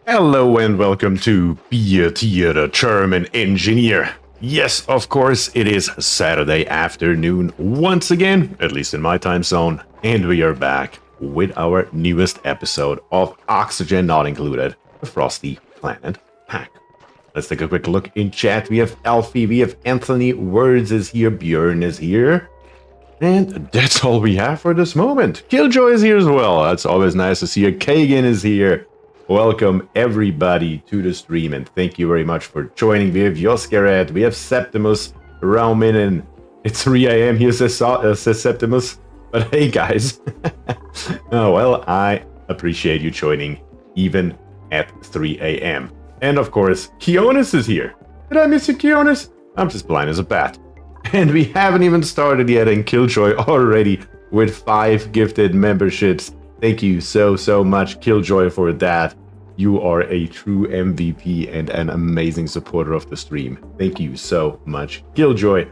Hello and welcome to BierTier, the German engineer. Yes, of course, it is Saturday afternoon once again, at least in my time zone, and we are back with our newest episode of Oxygen Not Included, the Frosty Planet Pack. Let's take a quick look in chat. We have Alfie, we have Anthony, Words is here, Björn is here. And that's all we have for this moment. Killjoy is here as well. That's always nice to see you. Kagan is here. Welcome everybody to the stream and thank you very much for joining. We have Yoskeret, we have Septimus, Raumin, and it's 3 a.m. here, says Septimus. But hey guys, oh, well, I appreciate you joining even at 3 a.m. And of course, Kionis is here. Did I miss you, Kionis? I'm just blind as a bat. And we haven't even started yet, and Killjoy already with 5 gifted memberships. Thank you so much, Killjoy, for that. You are a true MVP and an amazing supporter of the stream. Thank you so much, Killjoy,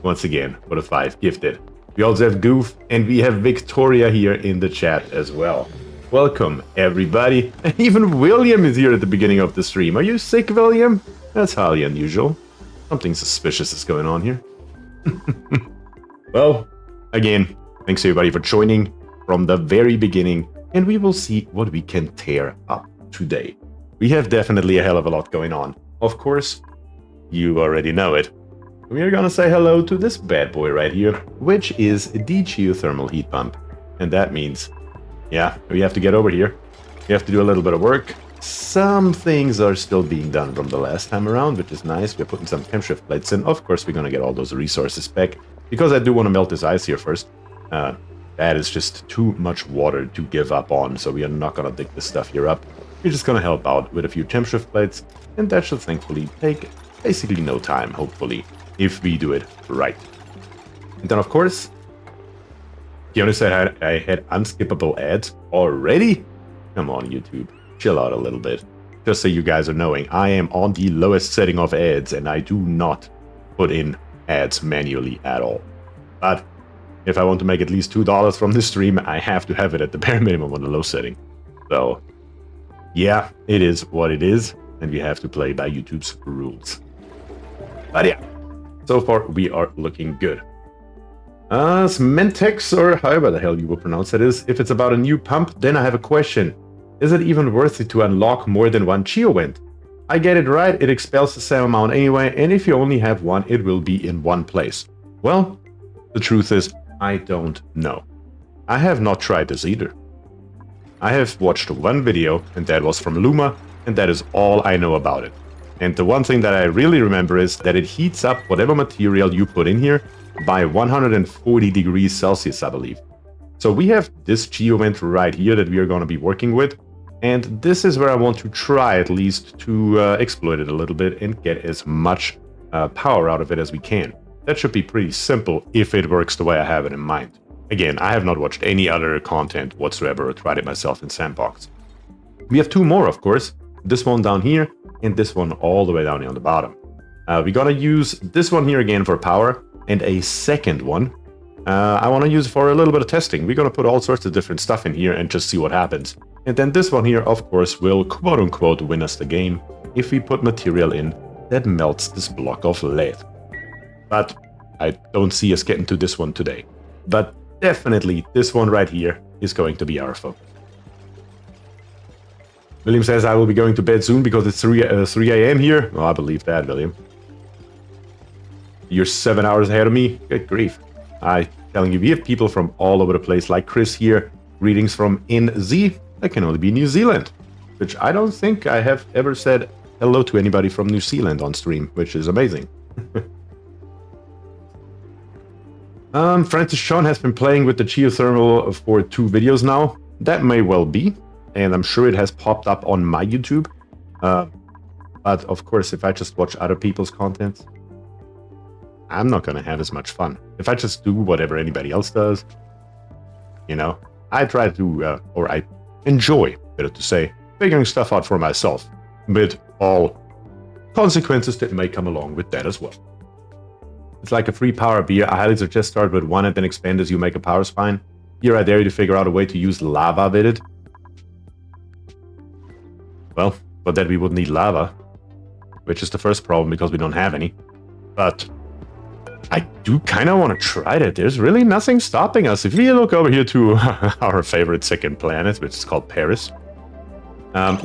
once again, for the 5 gifted. We also have Goof, and we have Victoria here in the chat as well. Welcome, everybody. And even William is here at the beginning of the stream. Are you sick, William? That's highly unusual. Something suspicious is going on here. Well, again, thanks everybody for joining from the very beginning, and we will see what we can tear up today. We have definitely a hell of a lot going on. Of course, you already know it. We are gonna say hello to this bad boy right here, which is the Geothermal Heat Pump. And that means, yeah, we have to get over here. We have to do a little bit of work. Some things are still being done from the last time around, which is nice. We're putting some temp shift plates in. Of course, we're gonna get all those resources back, because I do want to melt this ice here first. That is just too much water to give up on, so we are not going to dig this stuff here up. We're just going to help out with a few temp shift plates, and that should thankfully take basically no time, hopefully, if we do it right. And then, of course, Keanu said I had unskippable ads already? Come on, YouTube. Chill out a little bit. Just so you guys are knowing, I am on the lowest setting of ads, and I do not put in ads manually at all. But if I want to make at least $2 from this stream, I have to have it at the bare minimum on the low setting. So, yeah, it is what it is, and we have to play by YouTube's rules. But yeah, so far we are looking good. Smentex, or however the hell you will pronounce that is, if it's about a new pump, then I have a question. Is it even worth it to unlock more than one Geovent? I get it right, it expels the same amount anyway, and if you only have one, it will be in one place. Well, the truth is, I don't know. I have not tried this either. I have watched one video, and that was from Luma, and that is all I know about it. And the one thing that I really remember is that it heats up whatever material you put in here by 140 degrees Celsius, I believe. So we have this Geovent right here that we are going to be working with, and this is where I want to try at least to exploit it a little bit and get as much power out of it as we can. That should be pretty simple if it works the way I have it in mind. Again, I have not watched any other content whatsoever or tried it myself in Sandbox. We have 2 more, of course. This one down here and this one all the way down here on the bottom. We're gonna use this one here again for power, and a second one I want to use for a little bit of testing. We're gonna put all sorts of different stuff in here and just see what happens. And then this one here, of course, will quote-unquote win us the game if we put material in that melts this block of lead. But I don't see us getting to this one today. But definitely this one right here is going to be our focus. William says I will be going to bed soon because it's 3 a.m. here. Well, I believe that, William. You're 7 hours ahead of me. Good grief. I'm telling you, we have people from all over the place, like Chris here. Greetings from NZ. That can only be New Zealand, which I don't think I have ever said hello to anybody from New Zealand on stream, which is amazing. Francis Sean has been playing with the geothermal for 2 videos now. That may well be, and I'm sure it has popped up on my YouTube. But of course, if I just watch other people's content, I'm not going to have as much fun. If I just do whatever anybody else does, you know, I try to, or I enjoy, better to say, figuring stuff out for myself, with all consequences that may come along with that as well. It's like a free power beer. I highly suggest start with 1 and then expand as you make a power spine. Here I dare you to figure out a way to use lava with it. Well, for that we would need lava, which is the first problem because we don't have any. But I do kind of want to try that. There's really nothing stopping us. If we look over here to our favorite second planet, which is called Paris,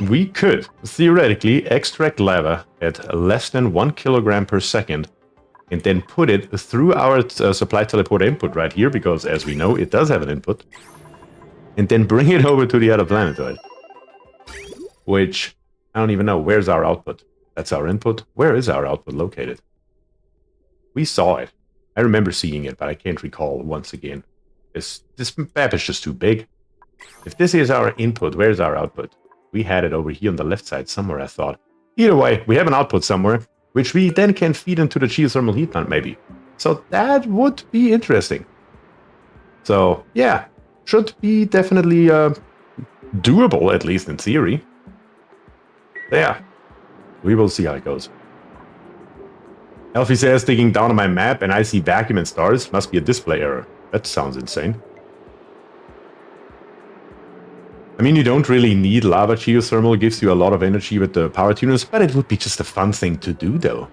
we could theoretically extract lava at less than 1 kilogram per second and then put it through our supply teleporter input right here, because as we know, it does have an input, and then bring it over to the other planetoid. Which, I don't even know, where's our output? That's our input. Where is our output located? We saw it. I remember seeing it, but I can't recall once again. This map is just too big. If this is our input, where's our output? We had it over here on the left side somewhere, I thought. Either way, we have an output somewhere, which we then can feed into the geothermal heat pump, maybe. So that would be interesting. So, yeah, should be definitely doable, at least in theory. Yeah, we will see how it goes. Elfie says, digging down on my map and I see vacuum and stars. Must be a display error. That sounds insane. I mean, you don't really need lava geothermal. It gives you a lot of energy with the power tuners, but it would be just a fun thing to do, though.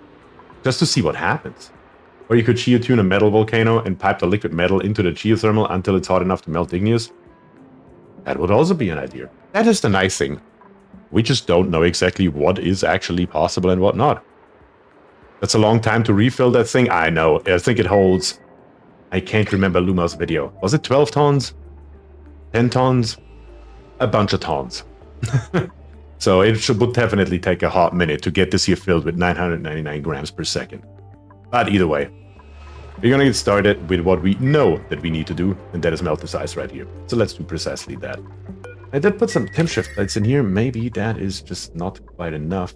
Just to see what happens. Or you could geotune a metal volcano and pipe the liquid metal into the geothermal until it's hot enough to melt igneous. That would also be an idea. That is the nice thing. We just don't know exactly what is actually possible and what not. That's a long time to refill that thing. I know. I think it holds... I can't remember Luma's video. Was it 12 tons? 10 tons? A bunch of tons. So it would definitely take a hot minute to get this here filled with 999 grams per second. But either way, we're gonna get started with what we know that we need to do, and that is melt this ice right here. So let's do precisely that. I did put some temp shift lights in here. Maybe that is just not quite enough.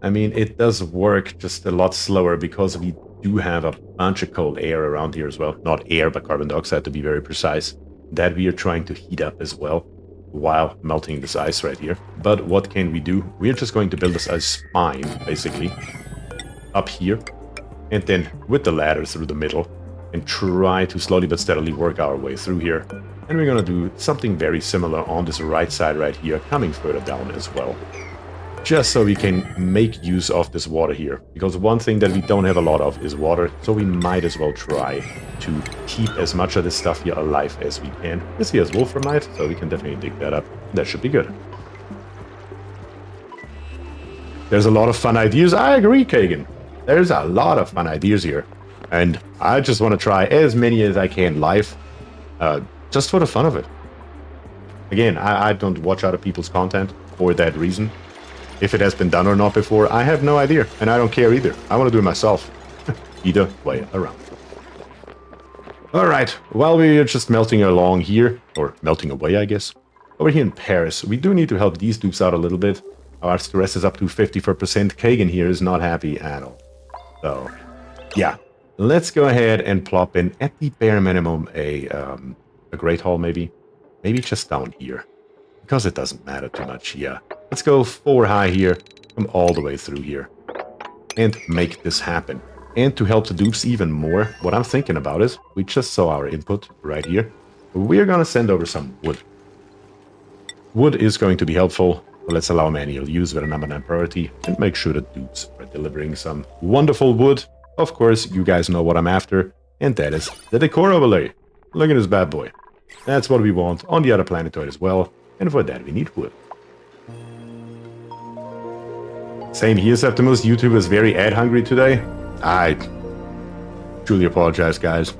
I mean, it does work just a lot slower because we do have a bunch of cold air around here as well. Not air, but carbon dioxide to be very precise. That we are trying to heat up as well while melting this ice right here. But what can we do? We're just going to build this ice spine, basically, up here. And then with the ladder through the middle and try to slowly but steadily work our way through here. And we're going to do something very similar on this right side right here, coming further down as well. Just so we can make use of this water here. Because one thing that we don't have a lot of is water, so we might as well try to keep as much of this stuff here alive as we can. This here is wolframite, so we can definitely dig that up. That should be good. There's a lot of fun ideas. I agree, Kagan. There's a lot of fun ideas here. And I just want to try as many as I can live, just for the fun of it. Again, I don't watch other people's content for that reason. If it has been done or not before, I have no idea, and I don't care either. I want to do it myself. Either way around. Alright, while we're just melting along here, or melting away, I guess, over here in Paris, we do need to help these dudes out a little bit. Our stress is up to 54%. Kagan here is not happy at all. So, yeah. Let's go ahead and plop in at the bare minimum a Great Hall, maybe. Maybe just down here. Because it doesn't matter too much, yeah. Let's go 4 high here, come all the way through here, and make this happen. And to help the dupes even more, what I'm thinking about is, we just saw our input right here. We're gonna send over some wood. Wood is going to be helpful. Let's allow manual use with a number 9 priority, and make sure the dupes are delivering some wonderful wood. Of course, you guys know what I'm after, and that is the decor overlay. Look at this bad boy. That's what we want on the other planetoid as well, and for that we need wood. Same here, Septimus. YouTube is very ad hungry today. I truly apologize, guys.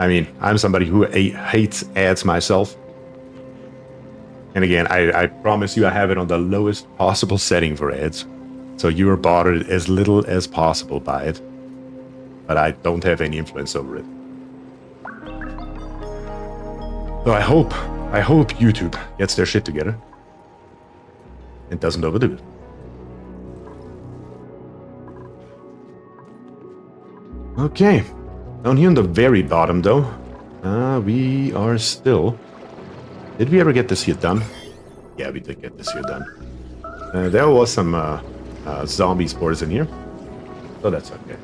I mean, I'm somebody who hates ads myself. And again, I promise you I have it on the lowest possible setting for ads. So you are bothered as little as possible by it. But I don't have any influence over it. So I hope YouTube gets their shit together. And doesn't overdo it. Okay, down here on the very bottom though, we are still... Did we ever get this here done? Yeah, we did get this here done. There was some zombie spores in here, so that's okay.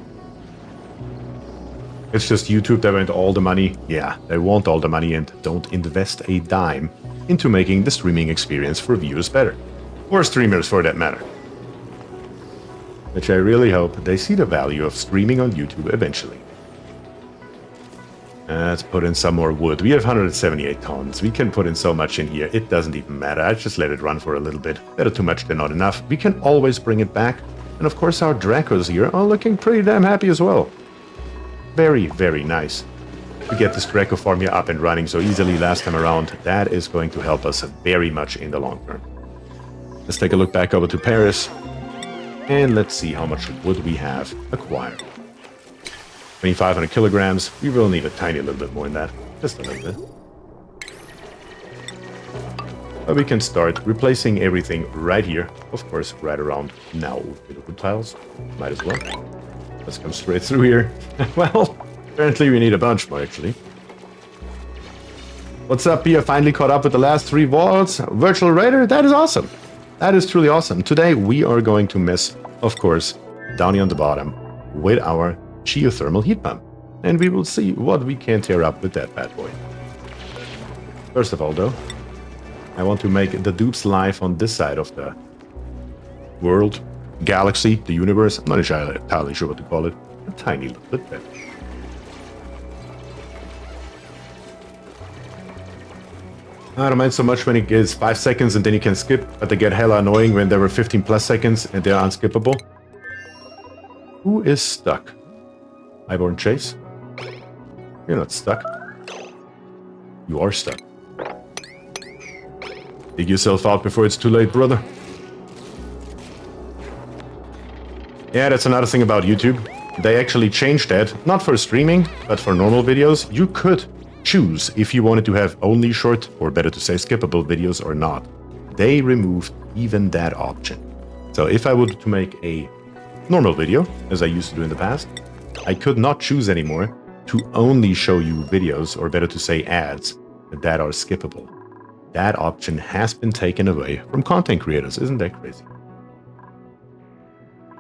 It's just YouTube that went all the money. Yeah, they want all the money and don't invest a dime into making the streaming experience for viewers better. Or streamers for that matter. Which I really hope they see the value of streaming on YouTube eventually. Let's put in some more wood. We have 178 tons. We can put in so much in here. It doesn't even matter. I just let it run for a little bit. Better too much than not enough. We can always bring it back. And of course our Dracos here are looking pretty damn happy as well. Very, very nice to get this Draco farm here up and running so easily last time around. That is going to help us very much in the long term. Let's take a look back over to Paris. And let's see how much wood we have acquired. 2,500 kilograms. We will need a tiny little bit more than that. Just a little bit. But we can start replacing everything right here. Of course, right around now with the wood tiles. Might as well. Let's come straight through here. Well, apparently we need a bunch more, actually. What's up, Pierre? Finally caught up with the last 3 vaults. Virtual Raider? That is awesome. That is truly awesome. Today we are going to mess, of course, down here on the bottom with our Geothermal Heat Pump. And we will see what we can tear up with that bad boy. First of all, though, I want to make the dupes live on this side of the world, galaxy, the universe. I'm not entirely sure what to call it. A tiny little bit better. I don't mind so much when it gets 5 seconds and then you can skip, but they get hella annoying when there were 15 plus seconds and they're unskippable. Who is stuck? Highborn Chase? You're not stuck. You are stuck. Dig yourself out before it's too late, brother. Yeah, that's another thing about YouTube. They actually changed that, not for streaming, but for normal videos. You could choose if you wanted to have only short, or better to say skippable videos or not. They removed even that option. So if I wanted to make a normal video, as I used to do in the past, I could not choose anymore to only show you videos, or better to say ads, that are skippable. That option has been taken away from content creators. Isn't that crazy?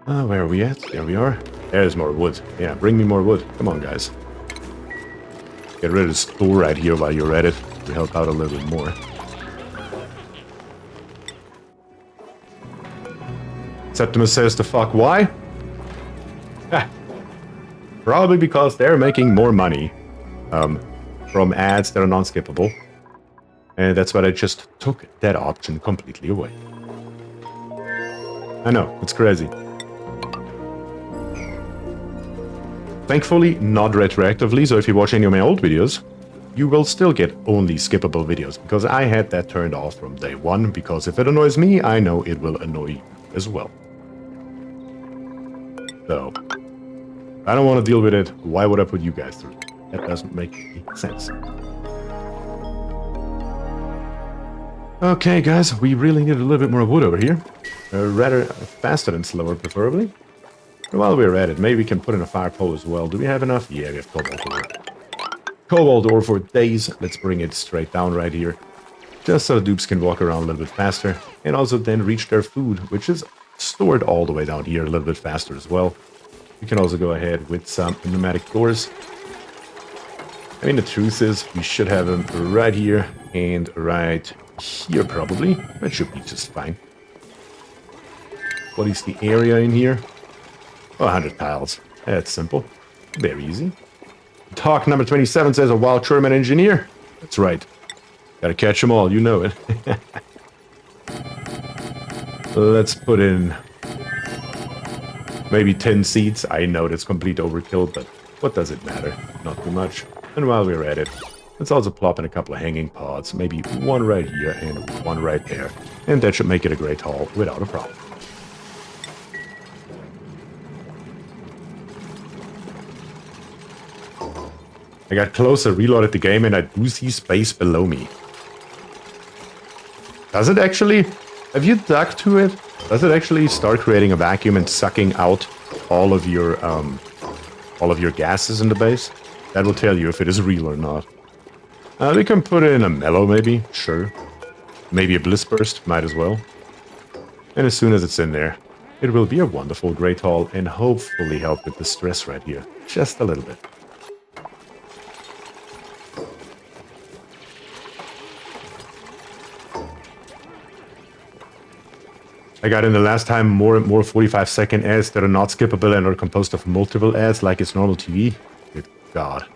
Where are we at? There we are. There's more wood. Yeah, bring me more wood. Come on, guys. Get rid of the store right here while you're at it to help out a little bit more. Septimus says the fuck why? Probably because they're making more money from ads that are non-skippable. And that's why I just took that option completely away. I know, it's crazy. Thankfully, not retroactively, so if you watch any of my old videos, you will still get only skippable videos, because I had that turned off from day one, because if it annoys me, I know it will annoy you as well. So, I don't want to deal with it. Why would I put you guys through? That doesn't make any sense. Okay, guys, we really need a little bit more wood over here. Rather faster than slower, preferably. While we're at it, maybe we can put in a fire pole as well. Do we have enough? Yeah, we have cobalt ore. Cobalt ore for days. Let's bring it straight down right here. Just so the dupes can walk around a little bit faster. And also then reach their food, which is stored all the way down here a little bit faster as well. We can also go ahead with some pneumatic doors. I mean, the truth is, we should have them right here and right here, probably. That should be just fine. What is the area in here? Oh, 100 tiles. That's simple. Very easy. Talk number 27 says a wild German engineer. That's right. Gotta catch them all, you know it. Let's put in maybe 10 seats. I know that's complete overkill, but what does it matter? Not too much. And while we're at it, let's also plop in a couple of hanging pods. Maybe one right here and one right there. And that should make it a great hall without a problem. I got closer, reloaded the game, and I do see space below me. Does it actually? Have you dug to it? Does it actually start creating a vacuum and sucking out all of your gases in the base? That will tell you if it is real or not. We can put in a mellow, maybe. Sure. Maybe a bliss burst, might as well. And as soon as it's in there, it will be a wonderful great hall and hopefully help with the stress right here. Just a little bit. I got in the last time more and more 45-second ads that are not skippable and are composed of multiple ads like it's normal TV. Good God.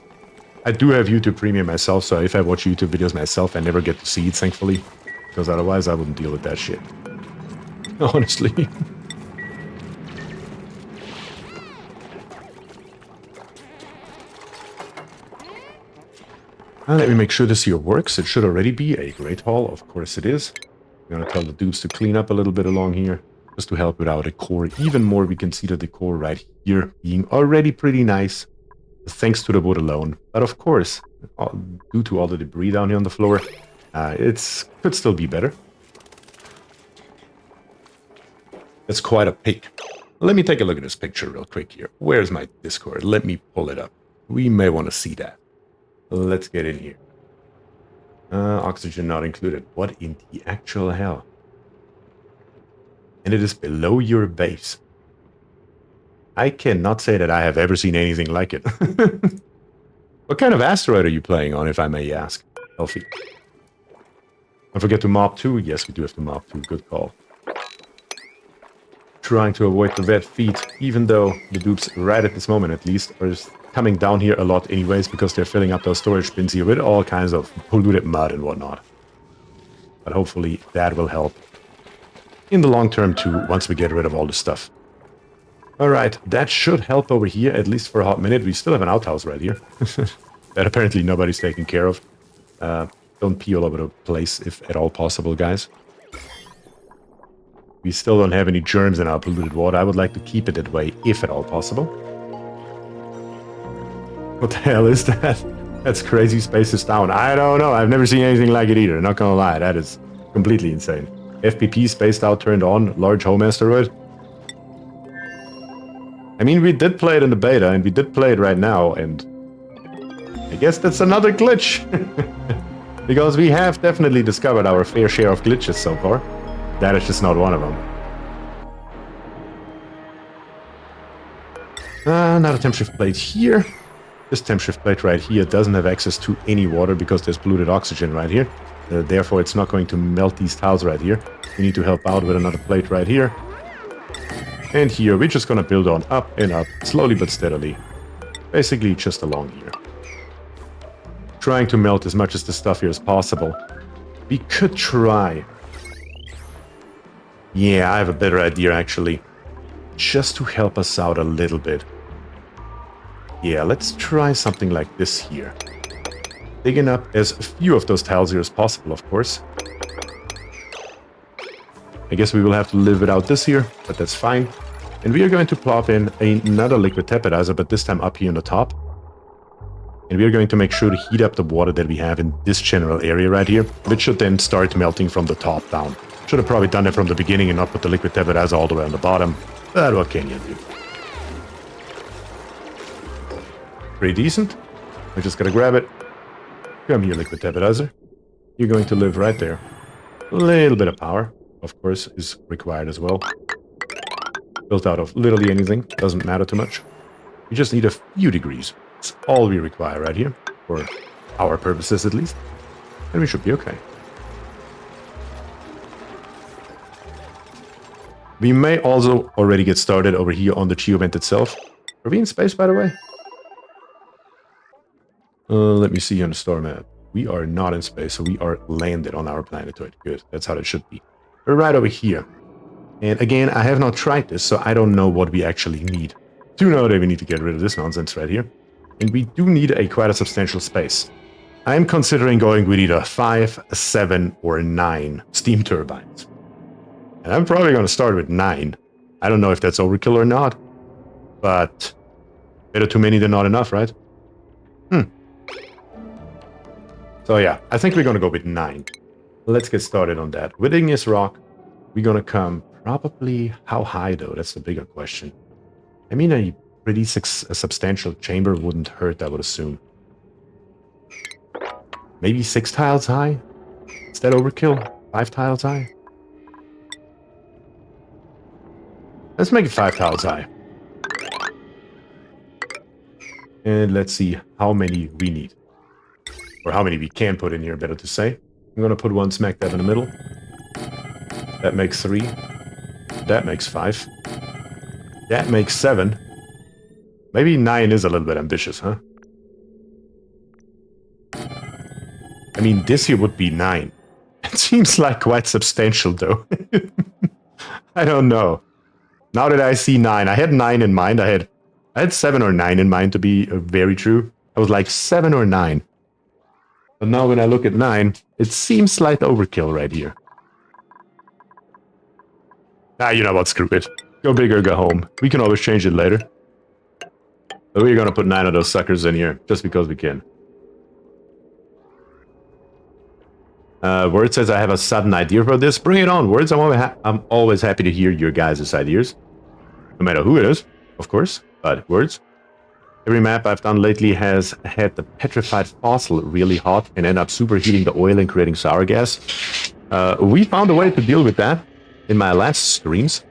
I do have YouTube Premium myself, so if I watch YouTube videos myself, I never get to see it, thankfully. Because otherwise I wouldn't deal with that shit. Honestly. Let me make sure this here works. It should already be a great hall. Of course it is. I'm gonna tell the dudes to clean up a little bit along here, just to help with our decor even more. We can see the decor right here being already pretty nice, thanks to the wood alone. But of course, due to all the debris down here on the floor, it could still be better. It's quite a pick. Let me take a look at this picture real quick here. Where's my Discord? Let me pull it up. We may want to see that. Let's get in here. Oxygen not included. What in the actual hell? And it is below your base. I cannot say that I have ever seen anything like it. What kind of asteroid are you playing on, if I may ask? Healthy. Don't forget to mob 2. Yes, we do have to mob 2. Good call. Trying to avoid the wet feet, even though the dupes, right at this moment at least, are just coming down here a lot anyways, because they're filling up those storage bins here with all kinds of polluted mud and whatnot. But hopefully that will help in the long term too, once we get rid of all this stuff. Alright, that should help over here, at least for a hot minute. We still have an outhouse right here. That apparently nobody's taking care of. Don't pee all over the place if at all possible, guys. We still don't have any germs in our polluted water. I would like to keep it that way, if at all possible. What the hell is that? That's crazy spaces down. I don't know. I've never seen anything like it either. Not gonna lie. That is completely insane. FPP spaced out, turned on, large home asteroid. I mean, we did play it in the beta, and we did play it right now, and I guess that's another glitch. Because we have definitely discovered our fair share of glitches so far. That is just not one of them. Another temp shift plate here. This temp shift plate right here doesn't have access to any water because there's polluted oxygen right here. Therefore, it's not going to melt these tiles right here. We need to help out with another plate right here. And here, we're just gonna build on up and up, slowly but steadily. Basically, just along here. Trying to melt as much of the stuff here as possible. We could try. Yeah, I have a better idea, actually. Just to help us out a little bit. Yeah, let's try something like this here. Digging up as few of those tiles here as possible, of course. I guess we will have to live without this here, but that's fine. And we are going to plop in another liquid tepidizer, but this time up here on the top. And we are going to make sure to heat up the water that we have in this general area right here, which should then start melting from the top down. Should have probably done it from the beginning and not put the liquid tepidizer all the way on the bottom. But what can you do? Pretty decent. I just gotta grab it. Come here, liquid tepidizer. You're going to live right there. A little bit of power, of course, is required as well. Built out of literally anything. Doesn't matter too much. We just need a few degrees. That's all we require right here. For our purposes, at least. And we should be okay. We may also already get started over here on the geovent itself. Are we in space, by the way? Let me see on the star map. We are not in space, so we are landed on our planetoid. Good, that's how it should be. We're right over here. And again, I have not tried this, so I don't know what we actually need. Do know that we need to get rid of this nonsense right here. And we do need quite a substantial space. I'm considering going with either 5, 7, or 9 steam turbines. And I'm probably going to start with 9. I don't know if that's overkill or not. But better too many than not enough, right? So yeah, I think we're going to go with 9. Let's get started on that. With igneous rock, we're going to come probably... How high, though? That's the bigger question. I mean, a pretty substantial chamber wouldn't hurt, I would assume. Maybe 6 tiles high? Is that overkill? 5 tiles high? Let's make it 5 tiles high. And let's see how many we need. Or how many we can put in here, better to say. I'm gonna put one smack dab in the middle. That makes 3. That makes 5. That makes 7. Maybe 9 is a little bit ambitious, huh? I mean, this here would be 9. It seems like quite substantial, though. I don't know. Now that I see 9, I had 9 in mind. I had 7 or 9 in mind, to be very true. I was like 7 or 9. But now when I look at 9, it seems slight overkill right here. Ah, you know what? Screw it. Go big or go home. We can always change it later. But we're gonna put 9 of those suckers in here, just because we can. Word says I have a sudden idea for this. Bring it on, Words. I'm always happy to hear your guys' ideas. No matter who it is, of course. But Words. Every map I've done lately has had the petrified fossil really hot and end up superheating the oil and creating sour gas. We found a way to deal with that in my last streams.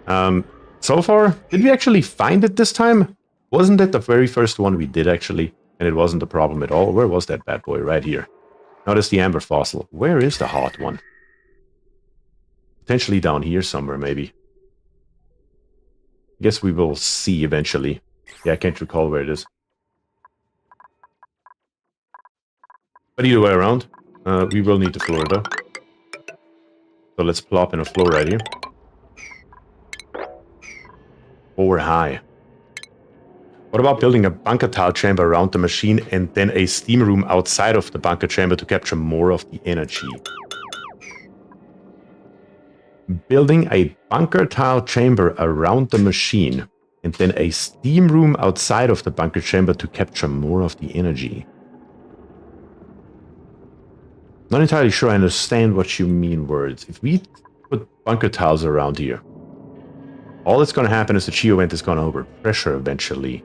So far, did we actually find it this time? Wasn't it the very first one we did, actually? And it wasn't a problem at all. Where was that bad boy? Right here. Notice the amber fossil. Where is the hot one? Potentially down here somewhere, maybe. I guess we will see eventually. Yeah, I can't recall where it is. But either way around, we will need the floor, though. So let's plop in a floor right here. 4 high. What about building a bunker tile chamber around the machine and then a steam room outside of the bunker chamber to capture more of the energy? Building a bunker tile chamber around the machine and then a steam room outside of the bunker chamber to capture more of the energy. Not entirely sure I understand what you mean, Words. If we put bunker tiles around here, all that's going to happen is the Geo vent is going to overpressure eventually.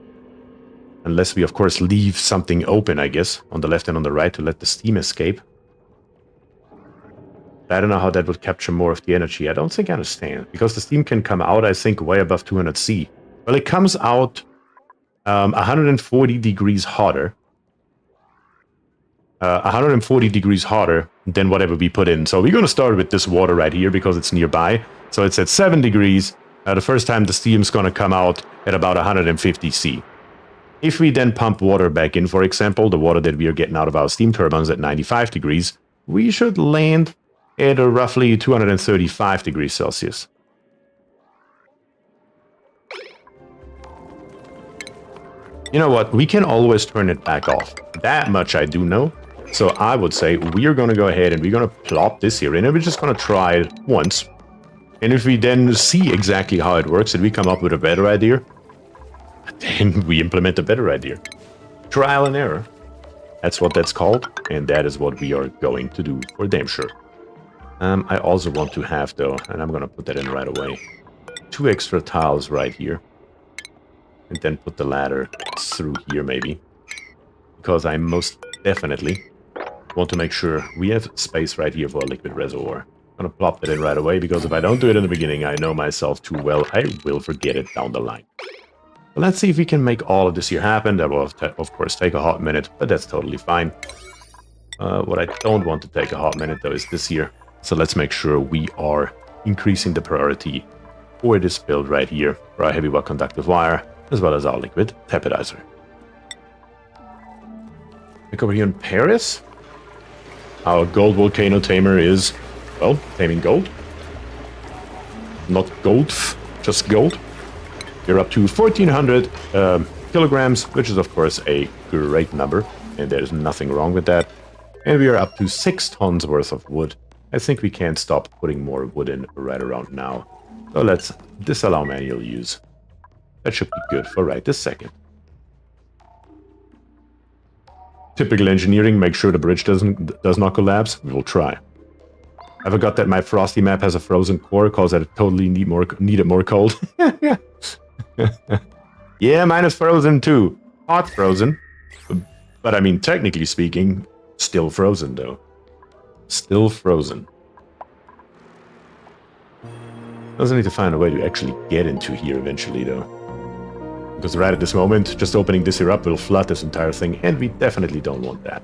Unless we, of course, leave something open, I guess, on the left and on the right to let the steam escape. I don't know how that would capture more of the energy. I don't think I understand. Because the steam can come out, I think, way above 200 C. Well, it comes out 140 degrees hotter. 140 degrees hotter than whatever we put in. So we're going to start with this water right here because it's nearby. So it's at 7 degrees. The first time the steam's going to come out at about 150 C. If we then pump water back in, for example, the water that we are getting out of our steam turbines at 95 degrees, we should land at a roughly 235 degrees Celsius. You know what? We can always turn it back off. That much I do know. So I would say we are going to go ahead and we're going to plop this here in and we're just going to try it once. And if we then see exactly how it works and we come up with a better idea, then we implement a better idea. Trial and error. That's what that's called. And that is what we are going to do for damn sure. I also want to have, though, and I'm going to put that in right away, 2 extra tiles right here. And then put the ladder through here, maybe. Because I most definitely want to make sure we have space right here for a liquid reservoir. I'm going to plop that in right away, because if I don't do it in the beginning, I know myself too well. I will forget it down the line. But let's see if we can make all of this here happen. That will, of course, take a hot minute, but that's totally fine. What I don't want to take a hot minute, though, is this here. So let's make sure we are increasing the priority for this build right here, for our heavy well conductive wire, as well as our liquid tapidizer. Look over here in Paris. Our gold volcano tamer is, well, taming gold. Not gold, just gold. You're up to 1,400 kilograms, which is, of course, a great number, and there's nothing wrong with that. And we are up to 6 tons worth of wood. I think we can't stop putting more wood in right around now. So let's disallow manual use. That should be good for right this second. Typical engineering, make sure the bridge does not collapse. We will try. I forgot that my frosty map has a frozen core, cause I totally needed more cold. Yeah, mine is frozen too. Hot frozen. But I mean, technically speaking, still frozen though. Still frozen. Also need to find a way to actually get into here eventually though. Because right at this moment, just opening this here up will flood this entire thing, and we definitely don't want that.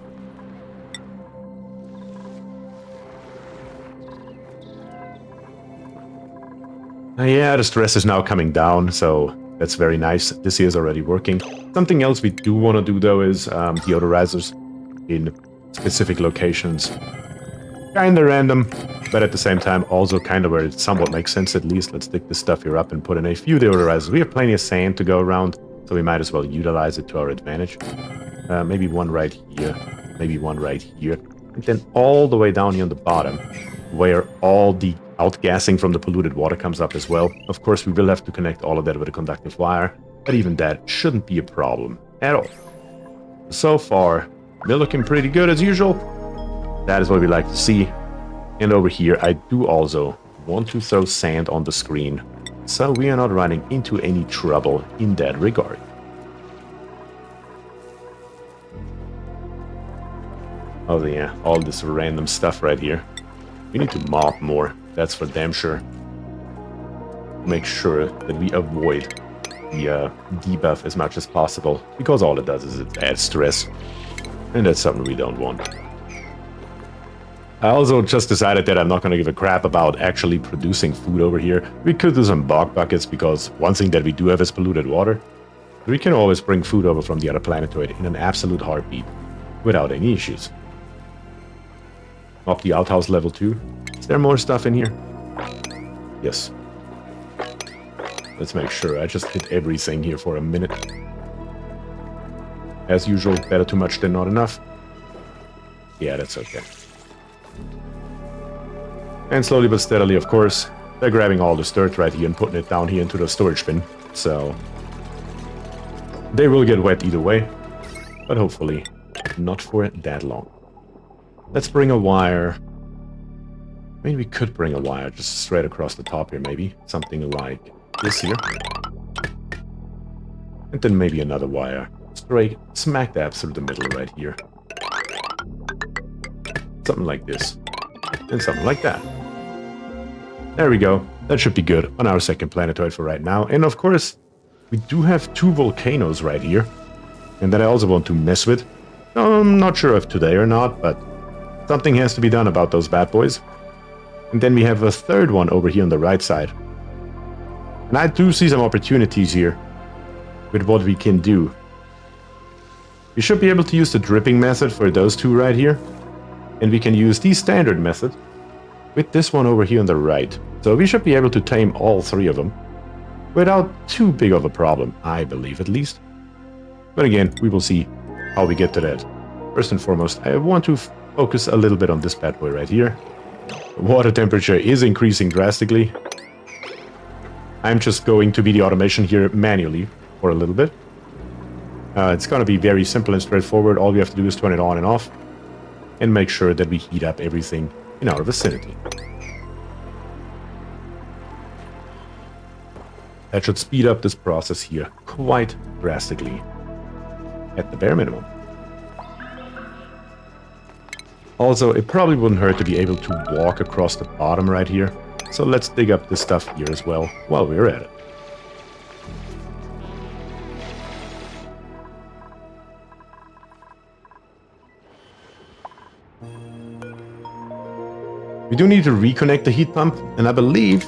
Yeah, the stress is now coming down, so that's very nice. This here is already working. Something else we do want to do, though, is deodorizers in specific locations. Kinda random, but at the same time, also kind of where it somewhat makes sense at least. Let's dig this stuff here up and put in a few deodorizers. We have plenty of sand to go around, so we might as well utilize it to our advantage. Maybe one right here, maybe one right here. And then all the way down here on the bottom, where all the outgassing from the polluted water comes up as well. Of course, we will have to connect all of that with a conductive wire, but even that shouldn't be a problem at all. So far, we're looking pretty good as usual. That is what we like to see. And over here, I do also want to throw sand on the screen, so we are not running into any trouble in that regard. Oh yeah, all this random stuff right here. We need to mop more, that's for damn sure. Make sure that we avoid the debuff as much as possible, because all it does is it adds stress. And that's something we don't want. I also just decided that I'm not going to give a crap about actually producing food over here. We could do some bog buckets, because one thing that we do have is polluted water. We can always bring food over from the other planetoid in an absolute heartbeat, without any issues. Up the outhouse level 2. Is there more stuff in here? Yes. Let's make sure. I just hit everything here for a minute. As usual, better too much than not enough. Yeah, that's okay. And slowly but steadily, of course, they're grabbing all this dirt right here and putting it down here into the storage bin. So they will get wet either way, but hopefully not for that long. Let's bring a wire. I mean, we could bring a wire just straight across the top here, maybe. Something like this here. And then maybe another wire. Straight smack dab through the middle right here. Something like this. And something like that. There we go. That should be good on our second planetoid for right now. And of course, we do have 2 volcanoes right here. And that I also want to mess with. I'm not sure if today or not, but something has to be done about those bad boys. And then we have a third one over here on the right side. And I do see some opportunities here with what we can do. We should be able to use the dripping method for those 2 right here. And we can use the standard method with this one over here on the right. So we should be able to tame all 3 of them without too big of a problem, I believe at least. But again, we will see how we get to that. First and foremost, I want to focus a little bit on this bad boy right here. The water temperature is increasing drastically. I'm just going to be the automation here manually for a little bit. It's going to be very simple and straightforward. All we have to do is turn it on and off and make sure that we heat up everything in our vicinity. That should speed up this process here quite drastically at the bare minimum. Also, it probably wouldn't hurt to be able to walk across the bottom right here. So let's dig up this stuff here as well while we're at it. We do need to reconnect the heat pump, and I believe,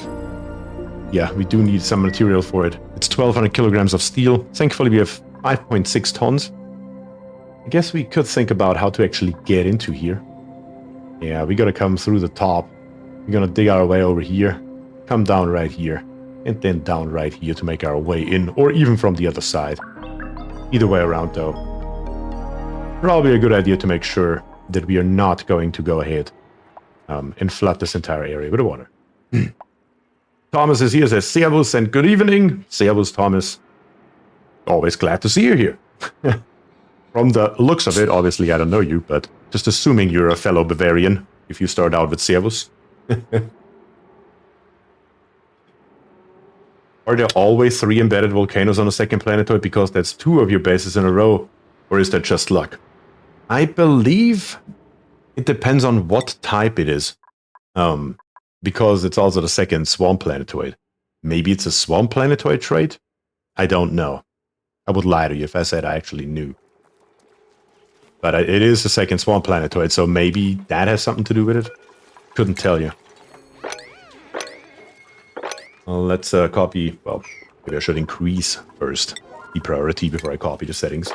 yeah, we do need some material for it. It's 1200 kilograms of steel. Thankfully, we have 5.6 tons. I guess we could think about how to actually get into here. Yeah, we gotta come through the top. We're gonna dig our way over here, come down right here, and then down right here to make our way in, or even from the other side. Either way around, though. Probably a good idea to make sure that we are not going to go ahead and flood this entire area with water. Thomas is here, says Servus and good evening. Servus, Thomas. Always glad to see you here. From the looks of it, obviously I don't know you, but just assuming you're a fellow Bavarian if you start out with Servus. Are there always 3 embedded volcanoes on a second planetoid because that's 2 of your bases in a row? Or is that just luck? I believe it depends on what type it is. Because it's also the second swamp planetoid. Maybe it's a swamp planetoid trait? I don't know. I would lie to you if I said I actually knew. But it is the second swamp planetoid, so maybe that has something to do with it? Couldn't tell you. Let's copy, well, maybe I should increase first the priority before I copy the settings.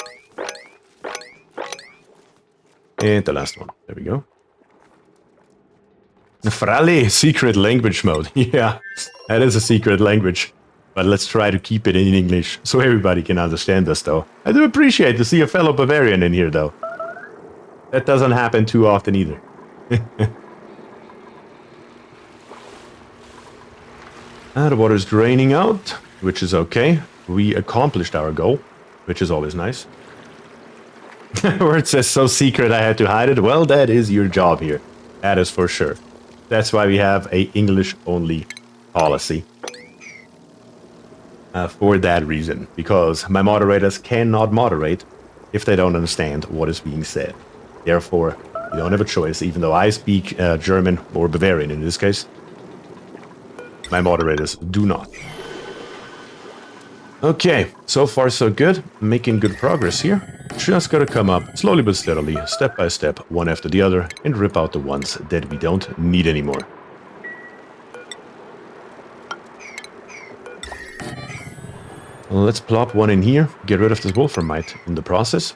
And the last one, there we go. Frale, secret language mode. Yeah, that is a secret language. But let's try to keep it in English so everybody can understand us, though. I do appreciate to see a fellow Bavarian in here, though. That doesn't happen too often either. The water's draining out, which is okay. We accomplished our goal, which is always nice. Where it says so secret I had to hide it. Well, that is your job here. That is for sure. That's why we have a English-only policy. For that reason. Because my moderators cannot moderate if they don't understand what is being said. Therefore, you don't have a choice, even though I speak German or Bavarian in this case. My moderators do not. Okay, so far so good. Making good progress here. Just gotta come up slowly but steadily, step by step, one after the other, and rip out the ones that we don't need anymore. Let's plop one in here, get rid of this wolframite in the process.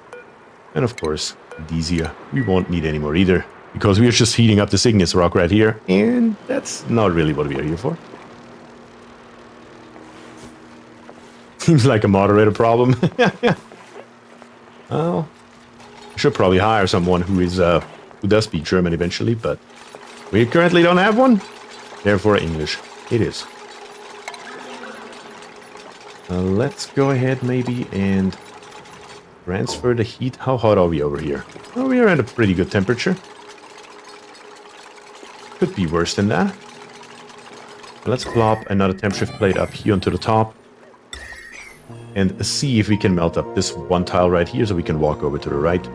And of course, these here, we won't need anymore either, because we are just heating up this igneous rock right here, and that's not really what we are here for. Seems like a moderator problem. Well, I should probably hire someone who does speak German eventually, but we currently don't have one. Therefore, English it is. Let's go ahead maybe and transfer the heat. How hot are we over here? Well, we are at a pretty good temperature. Could be worse than that. Let's plop another temp shift plate up here onto the top. And see if we can melt up this one tile right here so we can walk over to the right.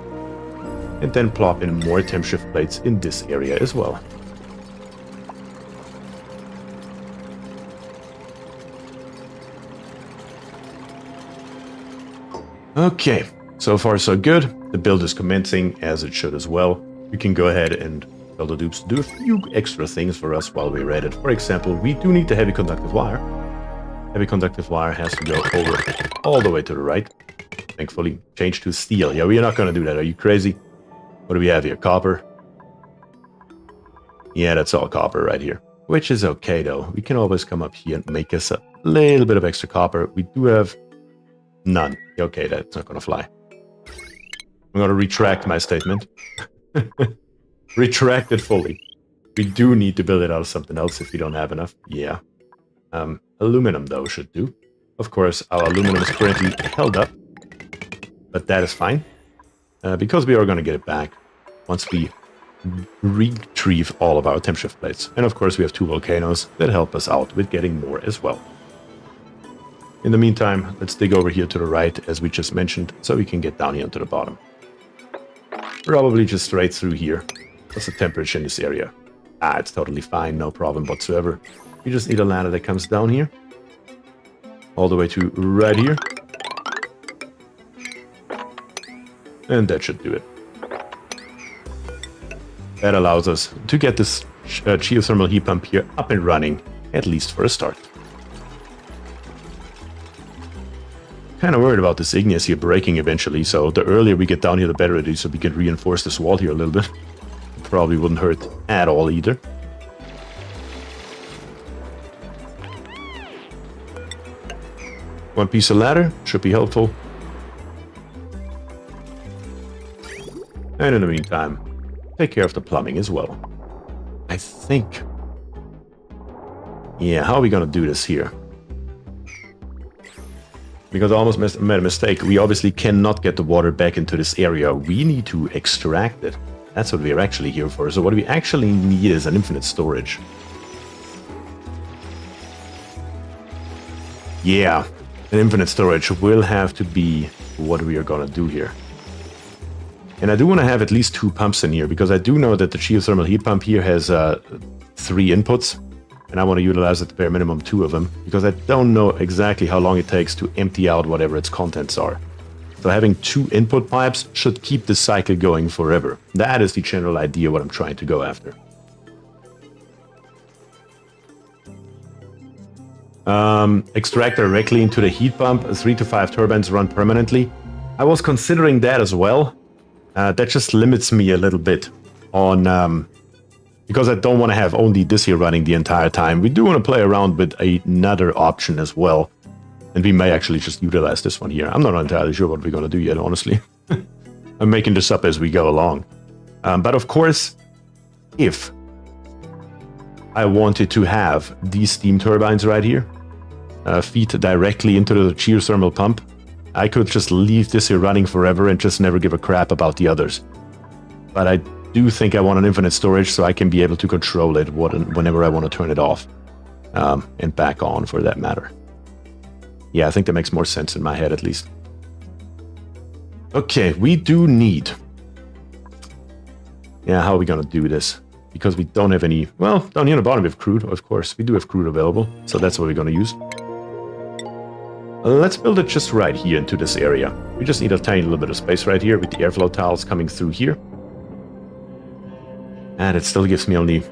And then plop in more temp shift plates in this area as well. Okay, so far so good. The build is commencing as it should as well. We can go ahead and tell the dupes to do a few extra things for us while we're at it. For example, we do need the heavy conductive wire. Heavy conductive wire has to go over all the way to the right. Thankfully, change to steel. Yeah, we are not going to do that. Are you crazy? What do we have here? Copper? Yeah, that's all copper right here. Which is okay, though. We can always come up here and make us a little bit of extra copper. We do have none. Okay, that's not going to fly. I'm going to retract my statement. Retract it fully. We do need to build it out of something else if we don't have enough. Yeah. Aluminum, though, should do. Of course, our aluminum is currently held up. But that is fine. Because we are going to get it back once we retrieve all of our temp shift plates. And of course, we have two volcanoes that help us out with getting more as well. In the meantime, let's dig over here to the right, as we just mentioned, so we can get down here to the bottom. Probably just straight through here. What's the temperature in this area? Ah, it's totally fine, no problem whatsoever. We just need a ladder that comes down here. All the way to right here. And that should do it. That allows us to get this geothermal heat pump here up and running, at least for a start. Kind of worried about this igneous here breaking eventually, so the earlier we get down here the better it is, so we can reinforce this wall here a little bit. Probably wouldn't hurt at all either. One piece of ladder should be helpful. And in the meantime, take care of the plumbing as well. I think... Yeah, how are we going to do this here? Because I almost made a mistake. We obviously cannot get the water back into this area. We need to extract it. That's what we're actually here for. So what we actually need is an infinite storage. Yeah, an infinite storage will have to be what we are going to do here. And I do want to have at least 2 pumps in here, because I do know that the geothermal heat pump here has 3 inputs. And I want to utilize at the bare minimum 2 of them, because I don't know exactly how long it takes to empty out whatever its contents are. So having 2 input pipes should keep the cycle going forever. That is the general idea what I'm trying to go after. Extract directly into the heat pump. 3 to 5 turbines run permanently. I was considering that as well. That just limits me a little bit on... because I don't want to have only this here running the entire time. We do want to play around with another option as well. And we may actually just utilize this one here. I'm not entirely sure what we're going to do yet, honestly. I'm making this up as we go along. But of course, if I wanted to have these steam turbines right here, feed directly into the geothermal pump, I could just leave this here running forever and just never give a crap about the others. But I do think I want an infinite storage so I can be able to control it whenever I want to turn it off. And back on, for that matter. Yeah, I think that makes more sense in my head, at least. Okay, we do need... Yeah, how are we going to do this? Because we don't have any... Well, down here on the bottom we have crude, of course. We do have crude available, so that's what we're going to use. Let's build it just right here into this area. We just need a tiny little bit of space right here with the airflow tiles coming through here. And it still gives me only...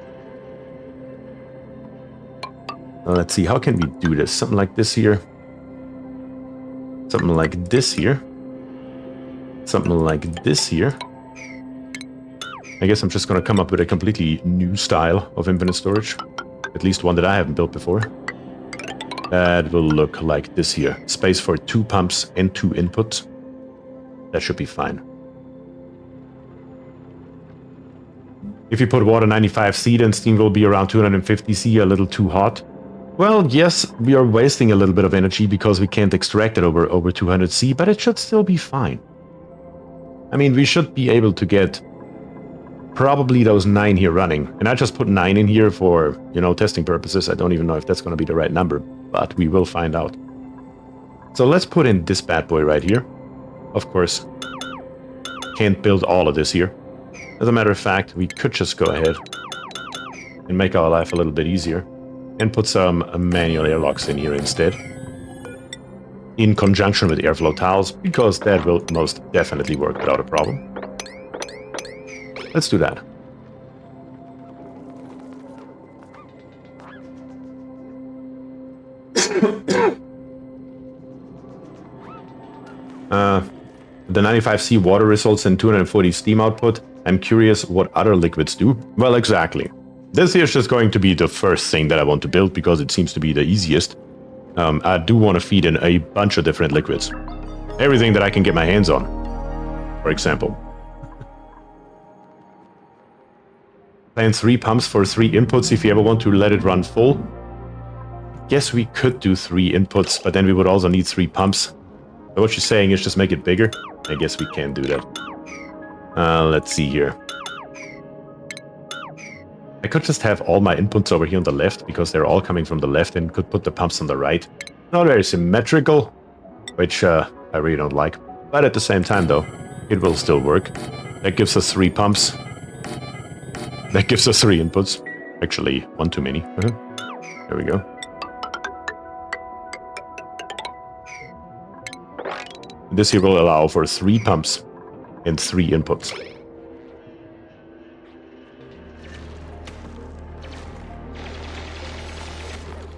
let's see, how can we do this? Something like this here. Something like this here. Something like this here. I guess I'm just going to come up with a completely new style of infinite storage. At least one that I haven't built before. That will look like this here. Space for 2 pumps and 2 inputs. That should be fine. If you put water 95 C, then steam will be around 250 C, a little too hot. Well, yes, we are wasting a little bit of energy because we can't extract it over 200 C, but it should still be fine. I mean, we should be able to get probably those 9 here running. And I just put 9 in here for, you know, testing purposes. I don't even know if that's going to be the right number, but we will find out. So let's put in this bad boy right here. Of course, can't build all of this here. As a matter of fact, we could just go ahead and make our life a little bit easier and put some manual airlocks in here instead, in conjunction with airflow tiles, because that will most definitely work without a problem. Let's do that. The 95C water results in 240 steam output. I'm curious what other liquids do. Well, exactly. This here is just going to be the first thing that I want to build because it seems to be the easiest. I do want to feed in a bunch of different liquids. Everything that I can get my hands on, for example. Plan 3 pumps for 3 inputs if you ever want to let it run full. Guess we could do 3 inputs, but then we would also need 3 pumps. But what you're saying is just make it bigger? I guess we can do that. Let's see here. I could just have all my inputs over here on the left, because they're all coming from the left, and could put the pumps on the right. Not very symmetrical, which I really don't like. But at the same time, though, it will still work. That gives us 3 pumps. That gives us 3 inputs. Actually, 1 too many. There we go. This here will allow for 3 pumps and 3 inputs.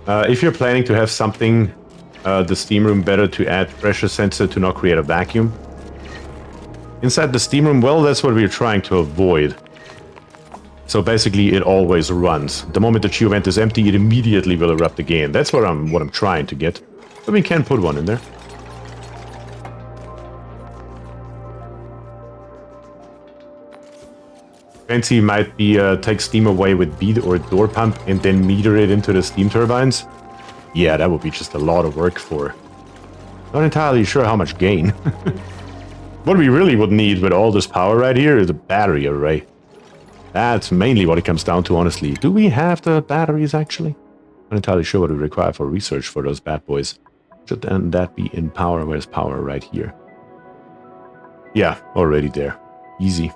If you're planning to have something, the steam room, better to add pressure sensor to not create a vacuum. Inside the steam room, well, that's what we're trying to avoid. So basically, it always runs. The moment the geo vent is empty, it immediately will erupt again. That's what I'm trying to get. But we can put one in there. Fancy might be take steam away with bead or door pump and then meter it into the steam turbines. Yeah, that would be just a lot of work for... Not entirely sure how much gain. What we really would need with all this power right here is a battery array. That's mainly what it comes down to, honestly. Do we have the batteries, actually? Not entirely sure what we require for research for those bad boys. Should then that be in power? Where's power? Right here. Yeah, already there. Easy.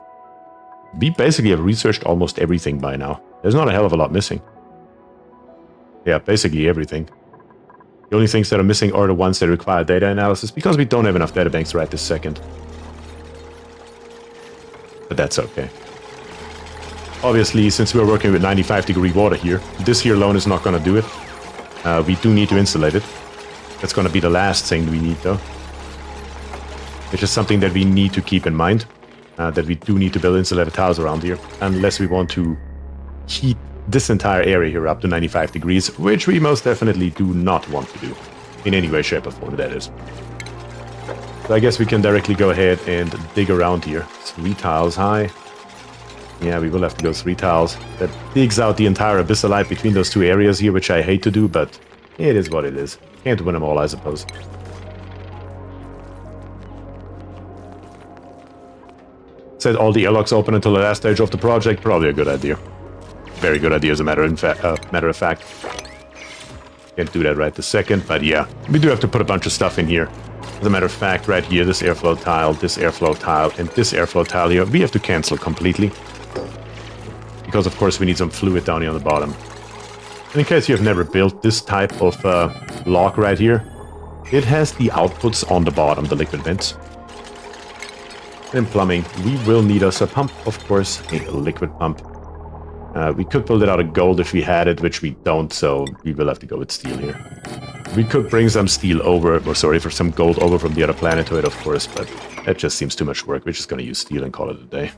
We basically have researched almost everything by now. There's not a hell of a lot missing. Yeah, basically everything. The only things that are missing are the ones that require data analysis, because we don't have enough data banks right this second. But that's okay. Obviously, since we're working with 95-degree water here, this here alone is not going to do it. We do need to insulate it. That's going to be the last thing we need, though. Which is something that we need to keep in mind. That we do need to build insulated tiles around here. Unless we want to heat this entire area here up to 95 degrees. Which we most definitely do not want to do. In any way, shape, or form, that is. So I guess we can directly go ahead and dig around here. 3 tiles high. Yeah, we will have to go 3 tiles. That digs out the entire abyssalite between those 2 areas here, which I hate to do, but it is what it is. Can't win them all, I suppose. Set all the airlocks open until the last stage of the project. Probably a good idea. Very good idea, as a matter of fact. Can't do that right this second, but yeah. We do have to put a bunch of stuff in here. As a matter of fact, right here, this airflow tile, and this airflow tile here, we have to cancel completely. Because, of course, we need some fluid down here on the bottom. And in case you have never built this type of lock right here, it has the outputs on the bottom, the liquid vents. In plumbing, we will need us a pump, of course, a liquid pump. We could build it out of gold if we had it, which we don't, so we will have to go with steel here. We could bring some steel over, or sorry, for some gold over from the other planetoid, of course, but that just seems too much work. We're just going to use steel and call it a day.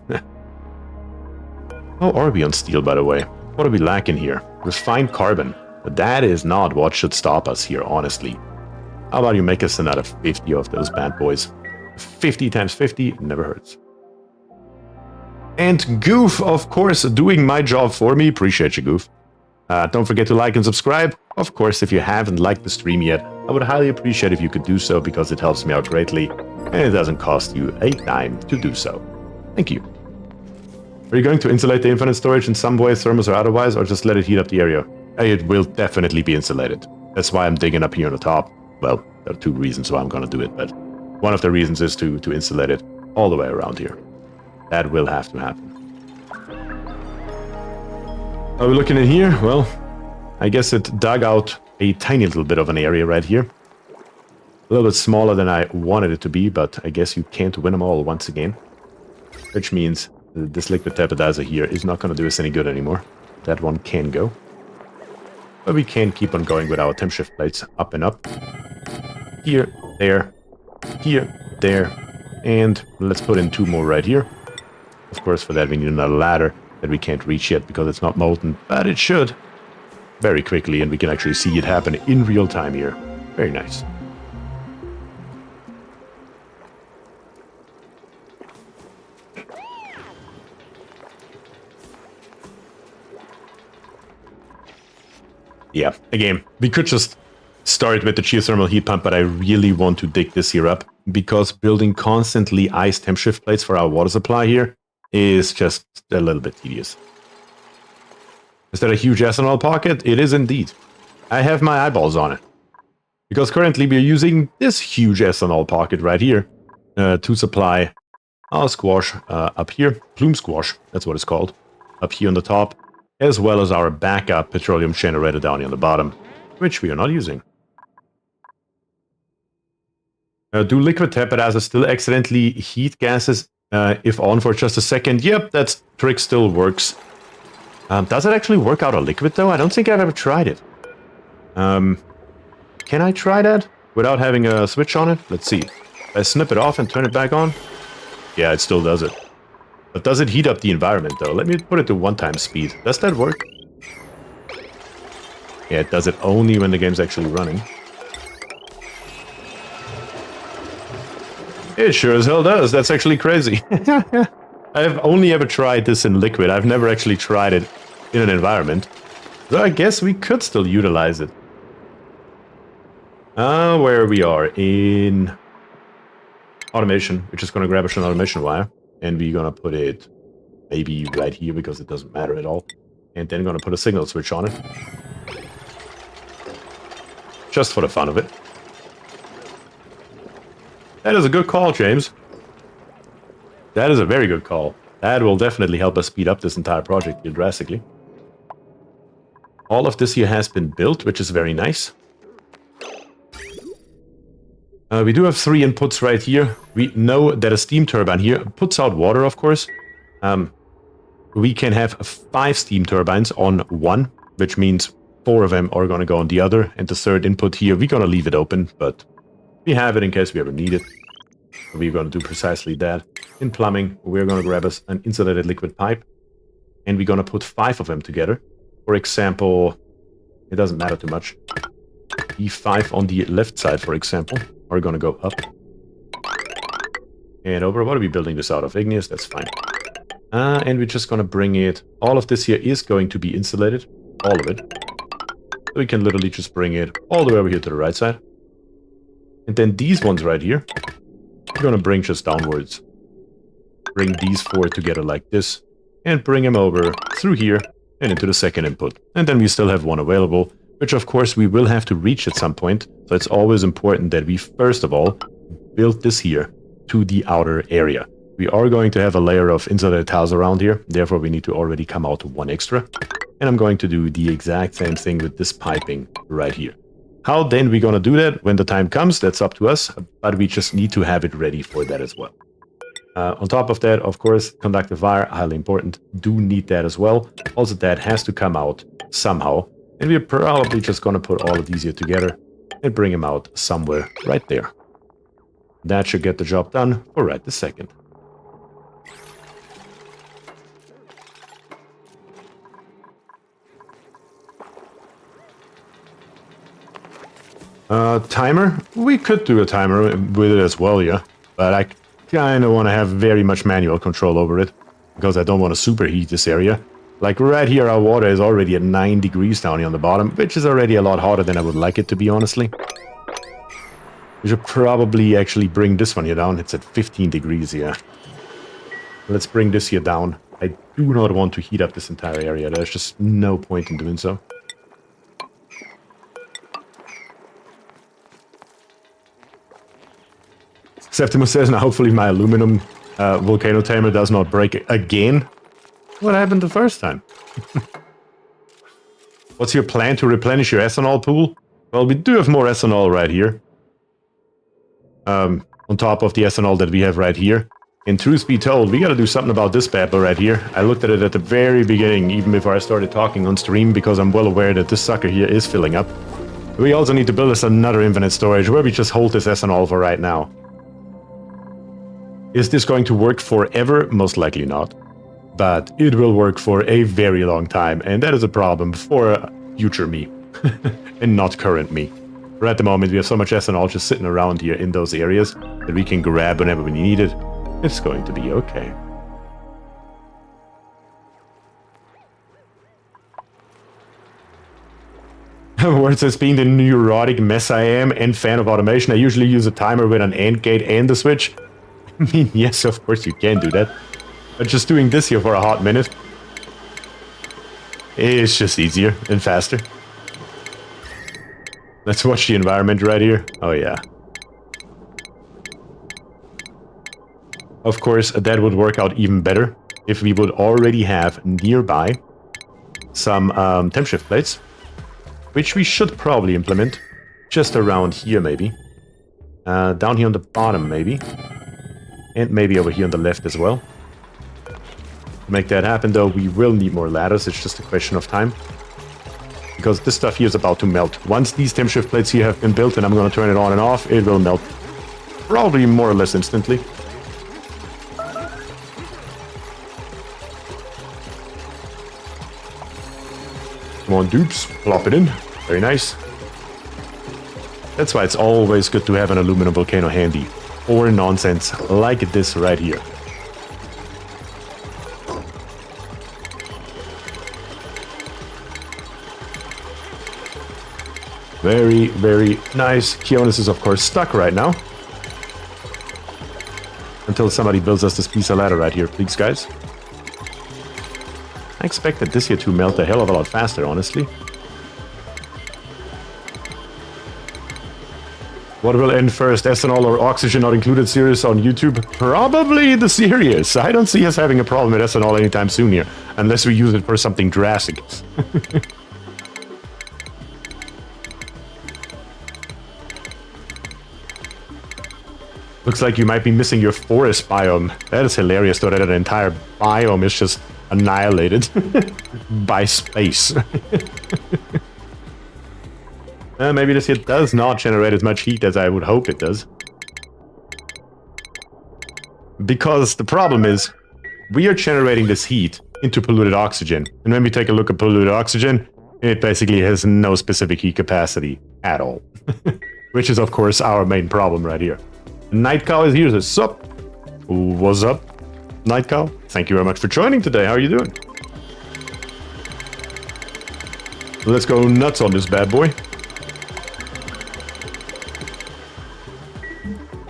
How are we on steel, by the way? What are we lacking here? Refined carbon. But that is not what should stop us here, honestly. How about you make us another 50 of those bad boys? 50 times 50 never hurts. And Goof, of course, doing my job for me. Appreciate you, Goof. Don't forget to like and subscribe. Of course, if you haven't liked the stream yet, I would highly appreciate if you could do so because it helps me out greatly. And it doesn't cost you a dime to do so. Thank you. Are you going to insulate the infinite storage in some way, thermos or otherwise, or just let it heat up the area? It will definitely be insulated. That's why I'm digging up here on the top. Well, there are 2 reasons why I'm going to do it, but one of the reasons is to insulate it all the way around here. That will have to happen. Are we looking in here? Well, I guess it dug out a tiny little bit of an area right here. A little bit smaller than I wanted it to be, but I guess you can't win them all once again. Which means this liquid tapidizer here is not going to do us any good anymore. That one can go. But we can keep on going with our temp shift plates up and up. Here, there, and let's put in 2 more right here. Of course, for that we need another ladder that we can't reach yet because it's not molten, but it should very quickly, and we can actually see it happen in real time here. Very nice. Yeah, again, we could just start with the geothermal heat pump, but I really want to dig this here up because building constantly ice temp shift plates for our water supply here is just a little bit tedious. Is that a huge ethanol pocket? It is indeed. I have my eyeballs on it. Because currently we're using this huge ethanol pocket right here to supply our squash up here. Plume squash, that's what it's called. Up here on the top. As well as our backup petroleum generator down here on the bottom. Which we are not using. Do liquid tapidizers still accidentally heat gases if on for just a second? Yep, that trick still works. Does it actually work out of liquid though? I don't think I've ever tried it. Can I try that without having a switch on it? Let's see. If I snip it off and turn it back on? Yeah, it still does it. But does it heat up the environment though? Let me put it to 1x speed. Does that work? Yeah, it does it only when the game's actually running. It sure as hell does. That's actually crazy. I've only ever tried this in liquid. I've never actually tried it in an environment. So I guess we could still utilize it. Where we are in automation. We're just going to grab an automation wire. And we're going to put it maybe right here because it doesn't matter at all. And then going to put a signal switch on it. Just for the fun of it. That is a good call, James. That is a very good call. That will definitely help us speed up this entire project here drastically. All of this here has been built, which is very nice. We do have 3 inputs right here. We know that a steam turbine here puts out water, of course. We can have 5 steam turbines on 1, which means 4 of them are going to go on the other, and the third input here, we're going to leave it open, but we have it in case we ever need it. We're going to do precisely that. In plumbing, we're going to grab us an insulated liquid pipe, and we're going to put 5 of them together. For example, it doesn't matter too much. The 5 on the left side, for example, are going to go up and over. What are we building this out of? Igneous, that's fine. And we're just going to bring it. All of this here is going to be insulated. All of it. So we can literally just bring it all the way over here to the right side. And then these ones right here, we're going to bring just downwards. Bring these 4 together like this. And bring them over through here and into the second input. And then we still have 1 available, which of course we will have to reach at some point. So it's always important that we first of all build this here to the outer area. We are going to have a layer of insulated tiles around here. Therefore, we need to already come out 1 extra. And I'm going to do the exact same thing with this piping right here. How then we're going to do that when the time comes, that's up to us. But we just need to have it ready for that as well. On top of that, of course, conductive wire, highly important. Do need that as well. Also, that has to come out somehow. And we're probably just going to put all of these here together and bring them out somewhere right there. That should get the job done for right this second. Timer? We could do a timer with it as well, yeah. But I kind of want to have very much manual control over it, because I don't want to superheat this area. Like right here, our water is already at 9 degrees down here on the bottom, which is already a lot hotter than I would like it to be, honestly. We should probably actually bring this one here down. It's at 15 degrees here. Let's bring this here down. I do not want to heat up this entire area. There's just no point in doing so. Septimus says, now hopefully my aluminum volcano tamer does not break again. What happened the first time? What's your plan to replenish your ethanol pool? Well, we do have more ethanol right here. On top of the ethanol that we have right here. And truth be told, we gotta do something about this bad boy right here. I looked at it at the very beginning, even before I started talking on stream, because I'm well aware that this sucker here is filling up. We also need to build us another infinite storage where we just hold this ethanol for right now. Is this going to work forever? Most likely not. But it will work for a very long time, and that is a problem for future me, and not current me. But at the moment, we have so much ethanol just sitting around here in those areas that we can grab whenever we need it. It's going to be okay. Words as being the neurotic mess I am and fan of automation, I usually use a timer with an AND gate and the switch. I mean, yes, of course you can do that. But just doing this here for a hot minute, it's just easier and faster. Let's watch the environment right here. Oh, yeah. Of course, that would work out even better if we would already have nearby some temp shift plates, which we should probably implement just around here, maybe. Down here on the bottom, maybe. And maybe over here on the left as well. To make that happen, though, we will need more ladders. It's just a question of time. Because this stuff here is about to melt. Once these temp shift plates here have been built and I'm going to turn it on and off, it will melt. Probably more or less instantly. Come on, dupes. Plop it in. Very nice. That's why it's always good to have an aluminum volcano handy. Or nonsense like this right here. Very, very nice. Kionis is of course stuck right now. Until somebody builds us this piece of ladder right here, please guys. I expected this here to melt a hell of a lot faster, honestly. What will end first, ethanol or oxygen not included series on YouTube? Probably the series. I don't see us having a problem with ethanol anytime soon here, unless we use it for something drastic. Looks like you might be missing your forest biome. That is hilarious, though, that an entire biome is just annihilated by space. Maybe this here does not generate as much heat as I would hope it does. Because the problem is, we are generating this heat into polluted oxygen. And when we take a look at polluted oxygen, it basically has no specific heat capacity at all. Which is, of course, our main problem right here. Night Cow is here, says, sup? What's up, Night Cow? Thank you very much for joining today. How are you doing? Let's go nuts on this bad boy.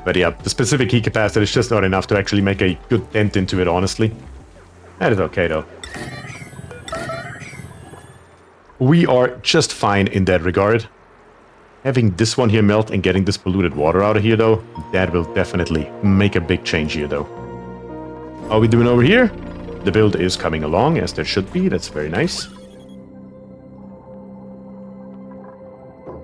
But yeah, the specific heat capacity is just not enough to actually make a good dent into it, honestly. That is okay, though. We are just fine in that regard. Having this one here melt and getting this polluted water out of here, though, that will definitely make a big change here, though. How are we doing over here? The build is coming along, as there should be. That's very nice.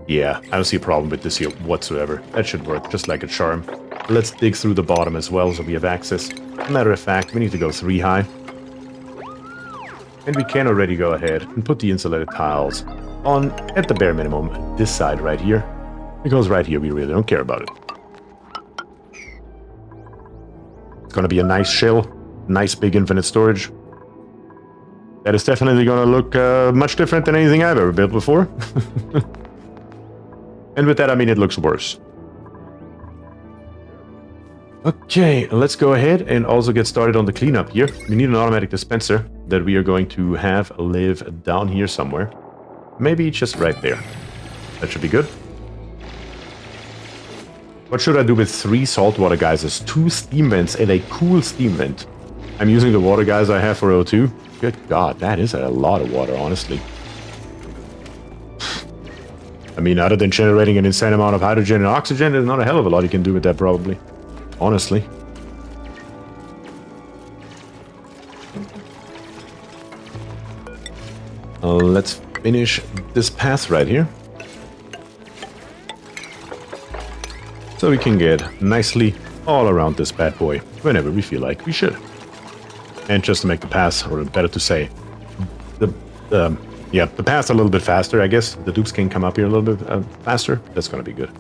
Yeah, I don't see a problem with this here whatsoever. That should work, just like a charm. Let's dig through the bottom as well, so we have access. Matter of fact, we need to go 3 high. And we can already go ahead and put the insulated tiles on, at the bare minimum, this side right here. Because right here we really don't care about it. It's gonna be a nice shell, nice big infinite storage. That is definitely gonna look much different than anything I've ever built before. And with that, I mean it looks worse. Okay, let's go ahead and also get started on the cleanup here. We need an automatic dispenser that we are going to have live down here somewhere. Maybe just right there. That should be good. What should I do with 3 saltwater geysers, 2 steam vents, and a cool steam vent? I'm using the water geyser I have for O2. Good God, that is a lot of water, honestly. I mean, other than generating an insane amount of hydrogen and oxygen, there's not a hell of a lot you can do with that, probably. Honestly. Let's finish this path right here. So we can get nicely all around this bad boy whenever we feel like we should. And just to make the path, or better to say, the path's a little bit faster, I guess. The dupes can come up here a little bit faster. That's gonna be good.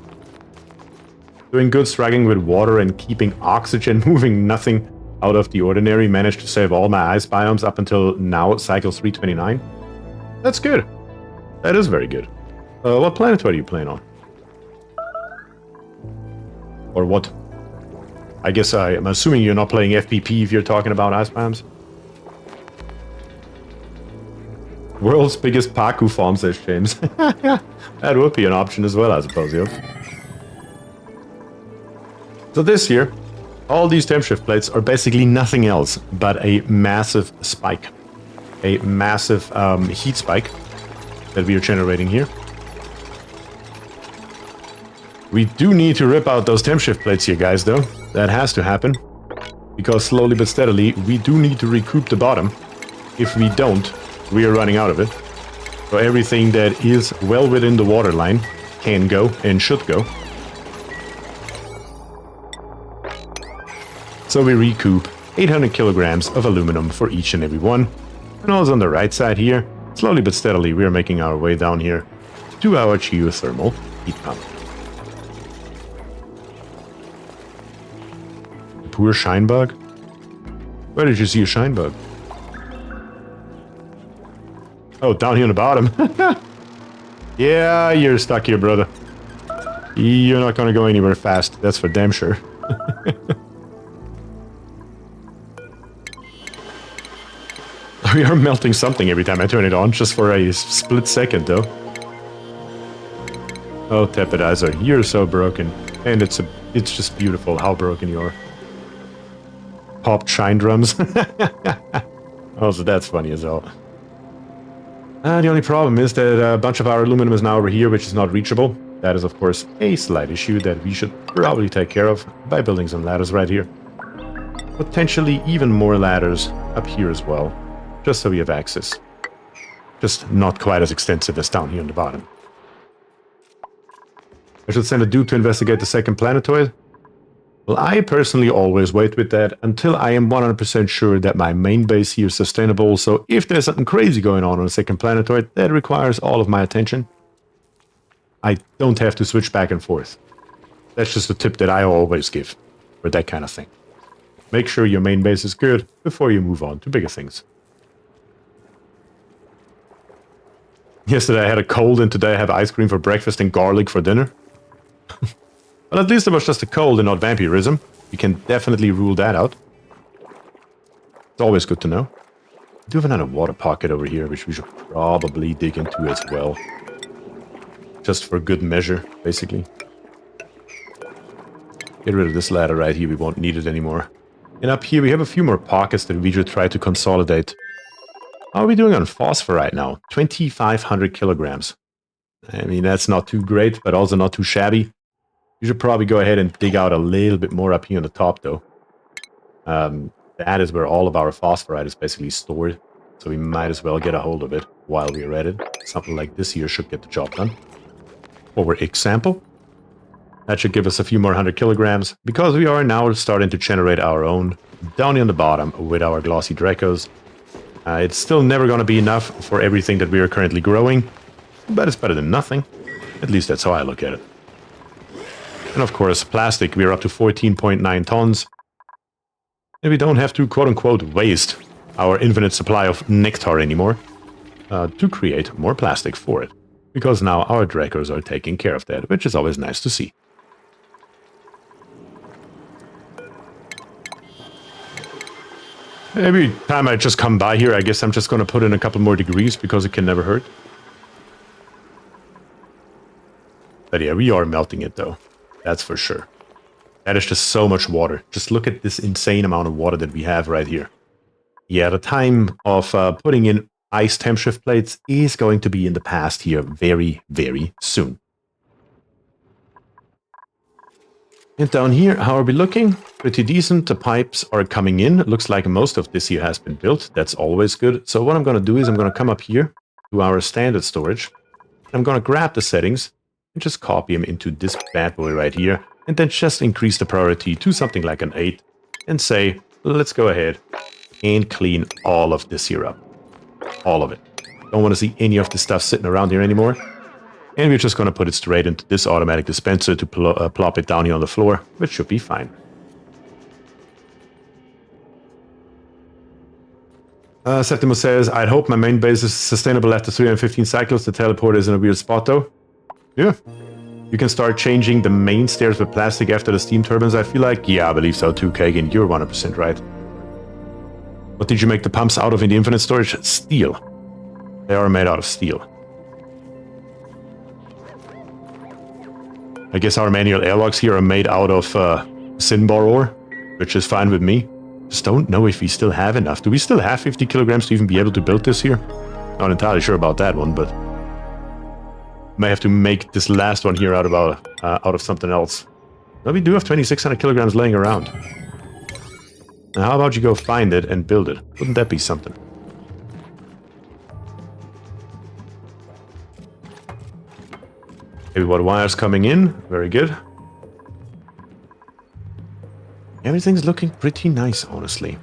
Doing good, struggling with water and keeping oxygen, moving nothing out of the ordinary. Managed to save all my ice biomes up until now, cycle 329. That's good. That is very good. What planetoid are you playing on? Or what? I guess I'm assuming you're not playing FPP if you're talking about ice biomes. World's biggest Paku farm, says James. That would be an option as well, I suppose, yeah. So this here, all these temp shift plates are basically nothing else but a massive spike. A massive heat spike that we are generating here. We do need to rip out those temp shift plates here, guys, though. That has to happen. Because slowly but steadily, we do need to recoup the bottom. If we don't, we are running out of it. So everything that is well within the water line can go and should go. So we recoup 800 kilograms of aluminum for each and every one. And also on the right side here, slowly but steadily, we are making our way down here to our geothermal heat pump. Poor shine bug? Where did you see a shine bug? Oh, down here on the bottom. Yeah, you're stuck here, brother. You're not gonna go anywhere fast, that's for damn sure. We are melting something every time I turn it on, just for a split second, though. Oh, Tepidizer, you're so broken. And it's just beautiful how broken you are. Popped shine drums. Oh, so that's funny as hell. The only problem is that a bunch of our aluminum is now over here, which is not reachable. That is, of course, a slight issue that we should probably take care of by building some ladders right here. Potentially even more ladders up here as well, just so we have access. Just not quite as extensive as down here on the bottom. I should send a dude to investigate the second planetoid. Well, I personally always wait with that until I am 100% sure that my main base here is sustainable. So if there's something crazy going on a second planetoid, that requires all of my attention. I don't have to switch back and forth. That's just a tip that I always give for that kind of thing. Make sure your main base is good before you move on to bigger things. Yesterday I had a cold and today I have ice cream for breakfast and garlic for dinner. Well, at least it was just a cold and not vampirism. You can definitely rule that out. It's always good to know. We do have another water pocket over here, which we should probably dig into as well. Just for good measure, basically. Get rid of this ladder right here, we won't need it anymore. And up here we have a few more pockets that we should try to consolidate. How are we doing on phosphor right now? 2,500 kilograms. I mean, that's not too great, but also not too shabby. You should probably go ahead and dig out a little bit more up here on the top, though. That is where all of our phosphorite is basically stored. So we might as well get a hold of it while we're at it. Something like this here should get the job done. For example, that should give us a few more 100 kilograms, because we are now starting to generate our own down in the bottom with our glossy Dracos. It's still never going to be enough for everything that we are currently growing, but it's better than nothing. At least that's how I look at it. And of course, plastic, we are up to 14.9 tons. And we don't have to, quote-unquote, waste our infinite supply of nectar anymore to create more plastic for it. Because now our Dracos are taking care of that, which is always nice to see. Every time I just come by here, I guess I'm just going to put in a couple more degrees because it can never hurt. But yeah, we are melting it though. That's for sure. That is just so much water. Just look at this insane amount of water that we have right here. Yeah, the time of putting in ice temp shift plates is going to be in the past here very, very soon. And down here, how are we looking? Pretty decent. The pipes are coming in. It looks like most of this here has been built. That's always good. So what I'm going to do is I'm going to come up here to our standard storage. I'm going to grab the settings and just copy them into this bad boy right here. And then just increase the priority to something like an 8. And say, let's go ahead and clean all of this here up. All of it. Don't want to see any of this stuff sitting around here anymore. And we're just going to put it straight into this automatic dispenser to plop it down here on the floor, which should be fine. Septimus says, I'd hope my main base is sustainable after 315 cycles. The teleporter is in a weird spot though. Yeah. You can start changing the main stairs with plastic after the steam turbines, I feel like. Yeah, I believe so too, Kagan. You're 100% right. What did you make the pumps out of in the infinite storage? Steel. They are made out of steel. I guess our manual airlocks here are made out of Sinbar ore, which is fine with me. Just don't know if we still have enough. Do we still have 50 kilograms to even be able to build this here? Not entirely sure about that one, but may have to make this last one here out of something else. Well, we do have 2,600 kilograms laying around. Now, how about you go find it and build it? Wouldn't that be something? Heavy water wires coming in. Very good. Everything's looking pretty nice, honestly.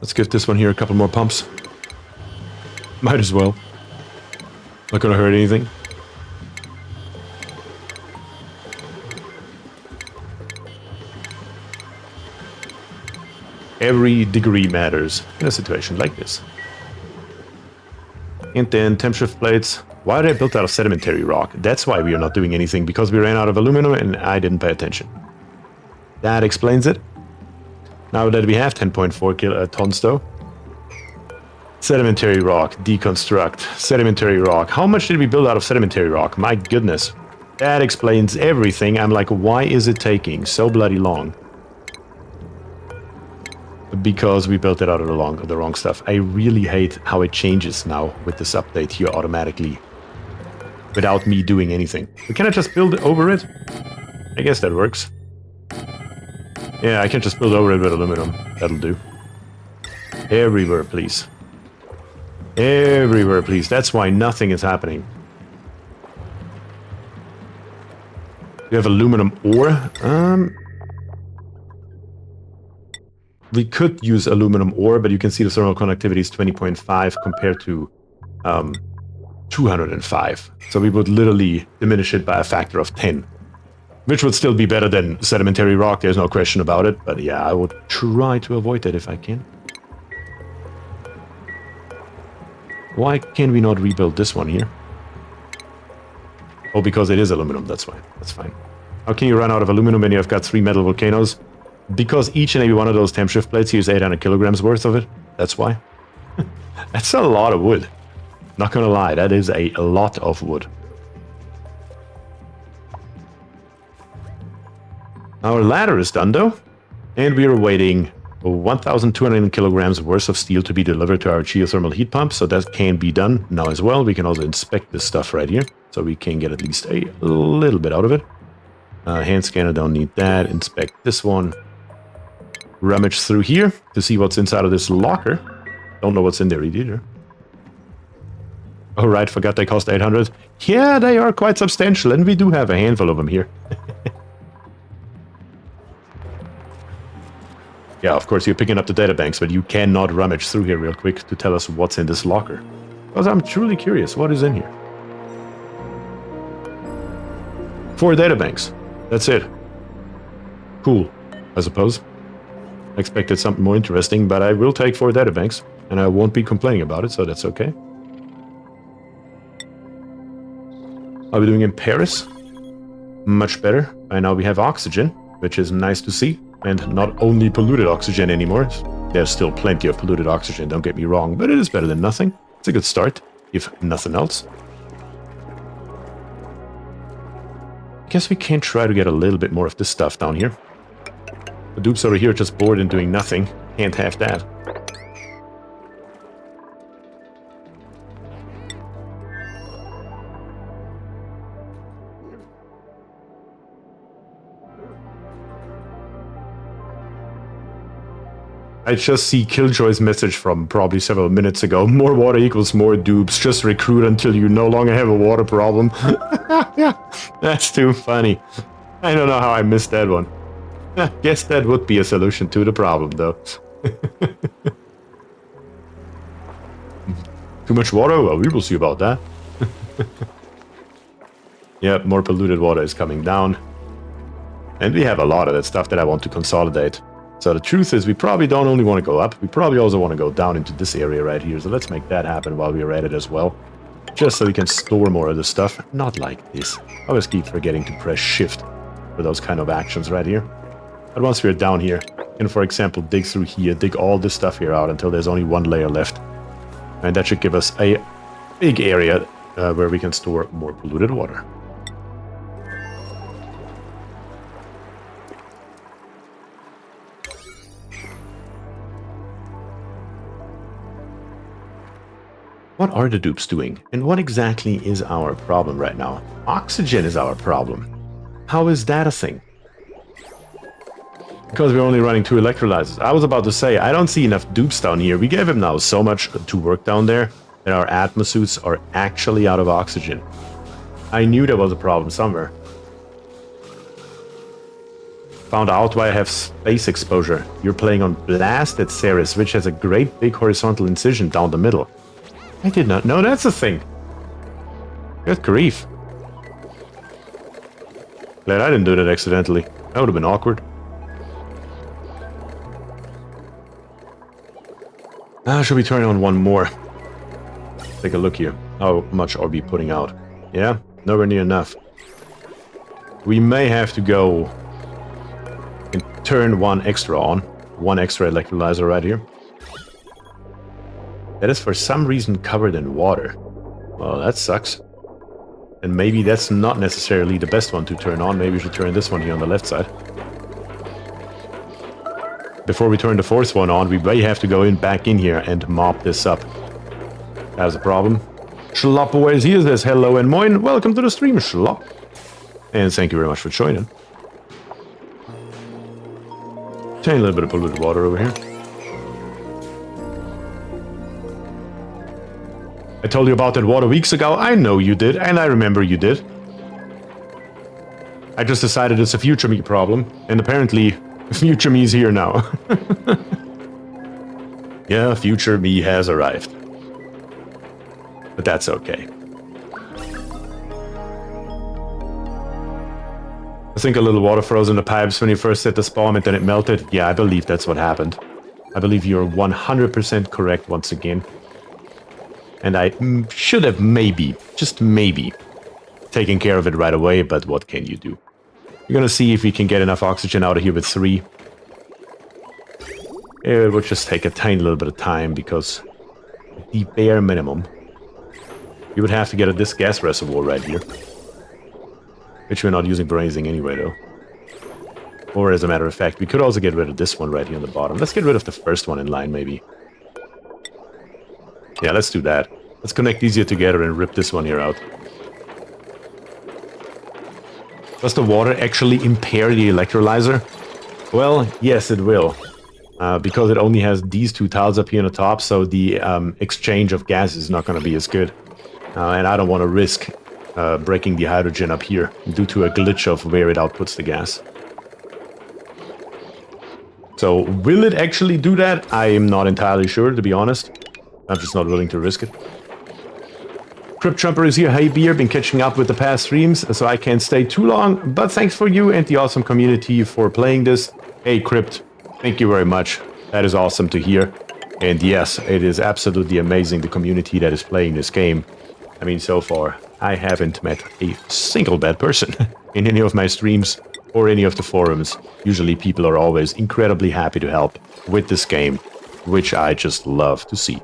Let's give this one here a couple more pumps. Might as well. Not gonna hurt anything. Every degree matters in a situation like this. And then temp shift plates. Why are they built out of sedimentary rock? That's why we are not doing anything, because we ran out of aluminum and I didn't pay attention. That explains it. Now that we have 10.4 tons though. Sedimentary rock, deconstruct, sedimentary rock. How much did we build out of sedimentary rock? My goodness. That explains everything. I'm like, why is it taking so bloody long? Because we built it out of the wrong stuff. I really hate how it changes now with this update here automatically. Without me doing anything. But can I just build over it? I guess that works. Yeah, I can just build over it with aluminum. That'll do. Everywhere, please. Everywhere, please. That's why nothing is happening. We have aluminum ore. We could use aluminum ore, but you can see the thermal conductivity is 20.5 compared to 205. So we would literally diminish it by a factor of 10. Which would still be better than sedimentary rock, there's no question about it. But yeah, I would try to avoid that if I can. Why can we not rebuild this one here? Oh, because it is aluminum, that's why. That's fine. How can you run out of aluminum when you have got 3 metal volcanoes? Because each and every one of those temp shift plates use 800 kilograms worth of it. That's why. That's a lot of wood. Not gonna lie, that is a lot of wood. Our ladder is done though, and we are waiting 1,200 kilograms worth of steel to be delivered to our geothermal heat pump, so that can be done now as well. We can also inspect this stuff right here, so we can get at least a little bit out of it. Hand scanner, don't need that. Inspect this one. Rummage through here to see what's inside of this locker. Don't know what's in there either. Oh right, forgot they cost 800. Yeah, they are quite substantial, and we do have a handful of them here. Yeah, of course, you're picking up the data banks, but you cannot rummage through here real quick to tell us what's in this locker. Because I'm truly curious, what is in here? 4 data banks. That's it. Cool, I suppose. I expected something more interesting, but I will take 4 data banks, and I won't be complaining about it, so that's okay. Are we doing in Paris? Much better. By now we have oxygen, which is nice to see. And not only polluted oxygen anymore. There's still plenty of polluted oxygen, don't get me wrong, but it is better than nothing. It's a good start, if nothing else. I guess we can try to get a little bit more of this stuff down here. The dupes over here are just bored and doing nothing. Can't have that. I just see Killjoy's message from probably several minutes ago. More water equals more dupes. Just recruit until you no longer have a water problem. Yeah, that's too funny. I don't know how I missed that one. Guess that would be a solution to the problem, though. Too much water? Well, we will see about that. Yep, more polluted water is coming down. And we have a lot of that stuff that I want to consolidate. So the truth is, we probably don't only want to go up, we probably also want to go down into this area right here. So let's make that happen while we're at it as well. Just so we can store more of the stuff. Not like this. I always keep forgetting to press shift for those kind of actions right here. But once we're down here, and for example, dig through here, dig all this stuff here out until there's only 1 layer left. And that should give us a big area where we can store more polluted water. What are the dupes doing? And what exactly is our problem right now? Oxygen is our problem. How is that a thing? Because we're only running 2 electrolyzers. I was about to say, I don't see enough dupes down here. We gave him now so much to work down there that our atmosuits are actually out of oxygen. I knew there was a problem somewhere. Found out why I have space exposure. You're playing on blasted Ceres, which has a great big horizontal incision down the middle. I did not know that's a thing. Good grief. Glad I didn't do that accidentally. That would have been awkward. Should we turn on one more? Take a look here. How much are we putting out? Yeah, nowhere near enough. We may have to go and turn 1 extra on. 1 extra electrolyzer right here. That is for some reason covered in water. Well, that sucks. And maybe that's not necessarily the best one to turn on. Maybe we should turn this one here on the left side. Before we turn the 4th one on, we may have to go back in here and mop this up. That's a problem. Schlop always here says hello and moin. Welcome to the stream, Schlop. And thank you very much for joining. Tiny little bit of polluted water over here. I told you about that water weeks ago. I know you did, and I remember you did. I just decided it's a future me problem, and apparently future me is here now. Yeah, future me has arrived. But that's okay. I think a little water froze in the pipes when you first set the spawn and then it melted. Yeah, I believe that's what happened. I believe you're 100% correct once again. And I should have maybe, just maybe, taken care of it right away, but what can you do? We're gonna see if we can get enough oxygen out of here with 3. It would just take a tiny little bit of time because the bare minimum, you would have to get at this gas reservoir right here. Which we're not using for anything anyway, though. Or as a matter of fact, we could also get rid of this one right here on the bottom. Let's get rid of the first one in line, maybe. Yeah, let's do that. Let's connect these here together and rip this one here out. Does the water actually impair the electrolyzer? Well, yes, it will. Because it only has these 2 tiles up here on the top, so the exchange of gas is not going to be as good. And I don't want to risk breaking the hydrogen up here due to a glitch of where it outputs the gas. So, will it actually do that? I am not entirely sure, to be honest. I'm just not willing to risk it. Crypt Jumper is here. Hey, Beer, been catching up with the past streams, so I can't stay too long. But thanks for you and the awesome community for playing this. Hey, Crypt, thank you very much. That is awesome to hear. And yes, it is absolutely amazing, the community that is playing this game. I mean, so far, I haven't met a single bad person in any of my streams or any of the forums. Usually people are always incredibly happy to help with this game, which I just love to see.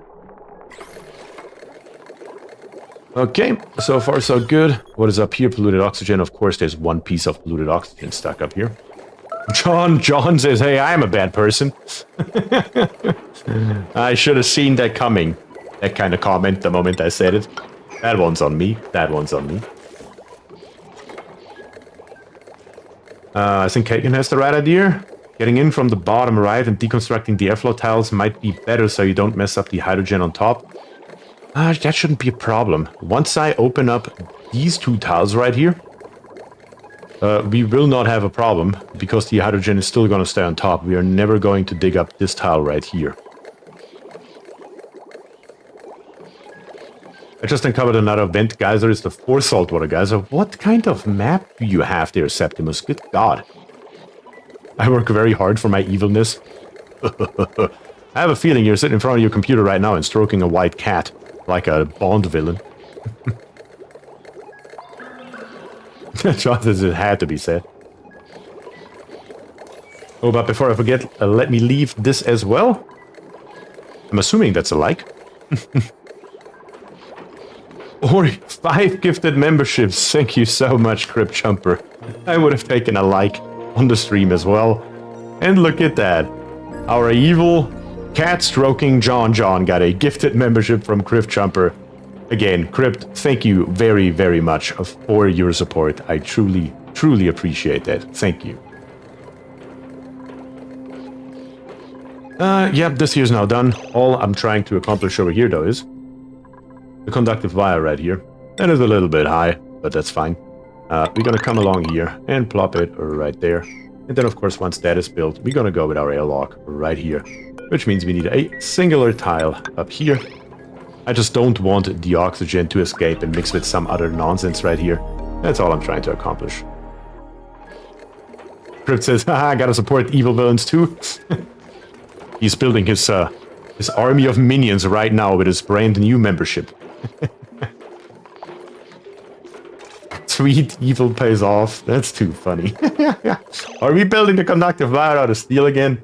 Okay, so far so good. What is up here? Polluted oxygen. Of course, there's one piece of polluted oxygen stuck up here. John says, hey, I'm a bad person. I should have seen that coming. That kind of comment the moment I said it. That one's on me. That one's on me. I think Kagan has the right idea. Getting in from the bottom right and deconstructing the airflow tiles might be better so you don't mess up the hydrogen on top. That shouldn't be a problem. Once I open up these 2 tiles right here, we will not have a problem because the hydrogen is still going to stay on top. We are never going to dig up this tile right here. I just uncovered another vent geyser. It's the 4th saltwater geyser. What kind of map do you have there, Septimus? Good God. I work very hard for my evilness. I have a feeling you're sitting in front of your computer right now and stroking a white cat like a Bond villain. Just as it had to be said. Oh, but before I forget, let me leave this as well. I'm assuming that's a like. Or 5 gifted memberships. Thank you so much, Crypt Jumper. I would have taken a like on the stream as well. And look at that. Our evil cat-stroking John got a gifted membership from Crypt Jumper. Again, Crypt, thank you very, very much for your support. I truly, truly appreciate that. Thank you. Yep, this here's now done. All I'm trying to accomplish over here, though, is the conductive wire right here. That is a little bit high, but that's fine. We're gonna come along here and plop it right there. And then, of course, once that is built, we're gonna go with our airlock right here. Which means we need a singular tile up here. I just don't want the oxygen to escape and mix with some other nonsense right here. That's all I'm trying to accomplish. Crypt says, haha, I gotta support evil villains too. He's building his army of minions right now with his brand new membership. Sweet, evil pays off. That's too funny. Are we building the conductive wire out of steel again?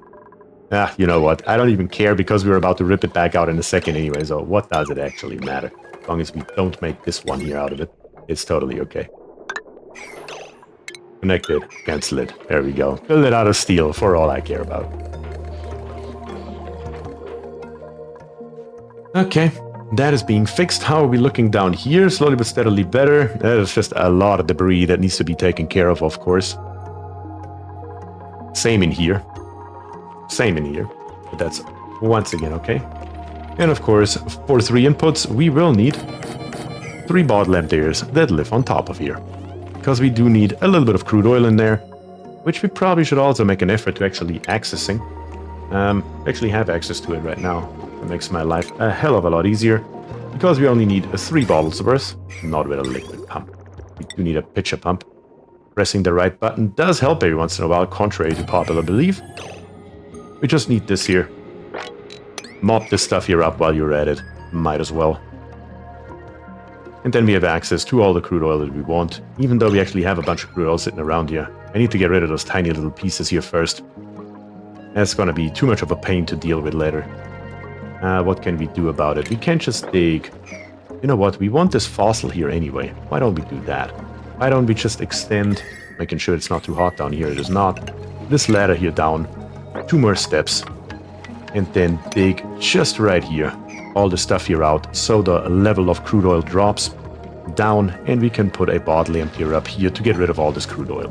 Ah, you know what? I don't even care because we're about to rip it back out in a second anyway, so what does it actually matter? As long as we don't make this one here out of it, it's totally okay. Connect it, cancel it. There we go. Build it out of steel for all I care about. Okay, that is being fixed. How are we looking down here? Slowly but steadily better. There's just a lot of debris that needs to be taken care of course. Same in here. Same in here. But that's once again okay. And of course, for 3 inputs, we will need 3 bottle emptiers that live on top of here. Because we do need a little bit of crude oil in there, which we probably should also make an effort to actually accessing. Actually have access to it right now. It makes my life a hell of a lot easier. Because we only need 3 bottles worth, not with a liquid pump. We do need a pitcher pump. Pressing the right button does help every once in a while, contrary to popular belief. We just need this here. Mop this stuff here up while you're at it. Might as well. And then we have access to all the crude oil that we want, even though we actually have a bunch of crude oil sitting around here. I need to get rid of those tiny little pieces here first. That's gonna be too much of a pain to deal with later. What can we do about it? We can't just dig. You know what? We want this fossil here anyway. Why don't we do that? Why don't we just extend, making sure it's not too hot down here. It is not. This ladder here down. 2 more steps. And then dig just right here. All the stuff here out. So the level of crude oil drops down. And we can put a bottle emptier up here to get rid of all this crude oil.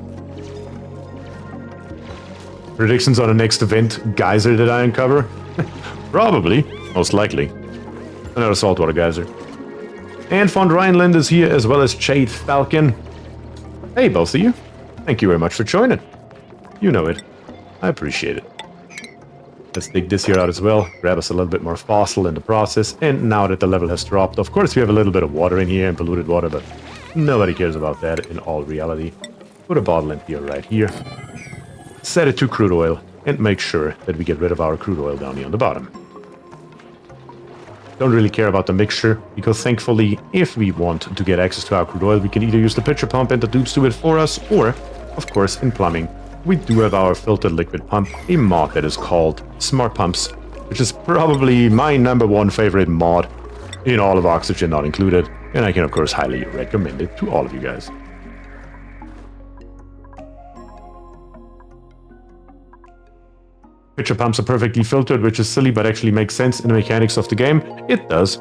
Predictions on the next event geyser that I uncover? Probably. Most likely. Another saltwater geyser. And von Rhineland is here, as well as Jade Falcon. Hey, both of you. Thank you very much for joining. You know it. I appreciate it. Let's dig this here out as well. Grab us a little bit more fossil in the process. And now that the level has dropped, of course we have a little bit of water in here and polluted water, but nobody cares about that in all reality. Put a bottle in here right here. Set it to crude oil and make sure that we get rid of our crude oil down here on the bottom. Don't really care about the mixture, because thankfully, if we want to get access to our crude oil, we can either use the pitcher pump and the tubes do it for us, or, of course, in plumbing, we do have our filtered liquid pump, a mod that is called Smart Pumps, which is probably my #1 favorite mod in all of Oxygen Not Included, and I can, of course, highly recommend it to all of you guys. Pitcher pumps are perfectly filtered, which is silly but actually makes sense in the mechanics of the game. It does.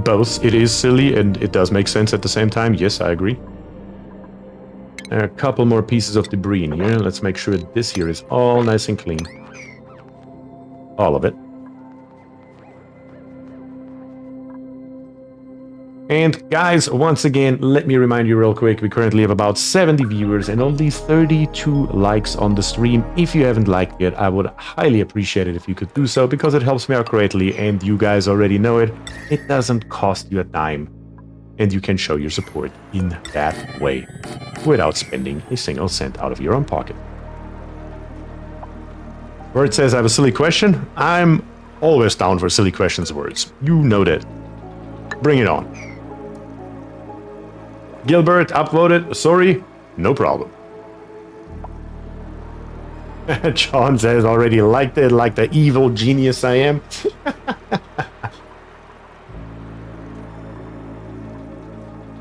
Both, it is silly and it does make sense at the same time. Yes, I agree. There are a couple more pieces of debris in here. Let's make sure this here is all nice and clean. All of it. And guys, once again, let me remind you real quick, we currently have about 70 viewers and only 32 likes on the stream. If you haven't liked yet, I would highly appreciate it if you could do so, because it helps me out greatly, and you guys already know it. It doesn't cost you a dime, and you can show your support in that way, without spending a single cent out of your own pocket. Word says I have a silly question. I'm always down for silly questions, Words. You know that. Bring it on. Gilbert, upvoted. Sorry, no problem. John says already liked it like the evil genius I am.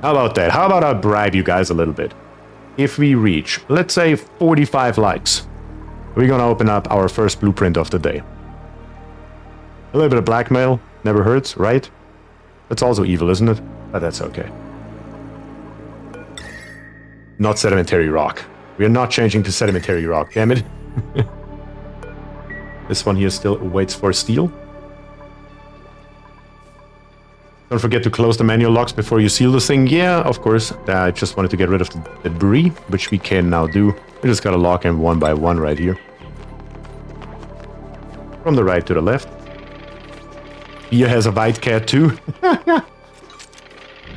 How about that? How about I bribe you guys a little bit? If we reach, let's say, 45 likes, we're gonna open up our first blueprint of the day. A little bit of blackmail never hurts, right? That's also evil, isn't it? But that's okay. Not sedimentary rock. We are not changing to sedimentary rock, damn it. This one here still waits for steel. Don't forget to close the manual locks before you seal this thing. Yeah, of course. I just wanted to get rid of the debris, which we can now do. We just gotta lock them one by one right here. From the right to the left. Bier has a white cat too. I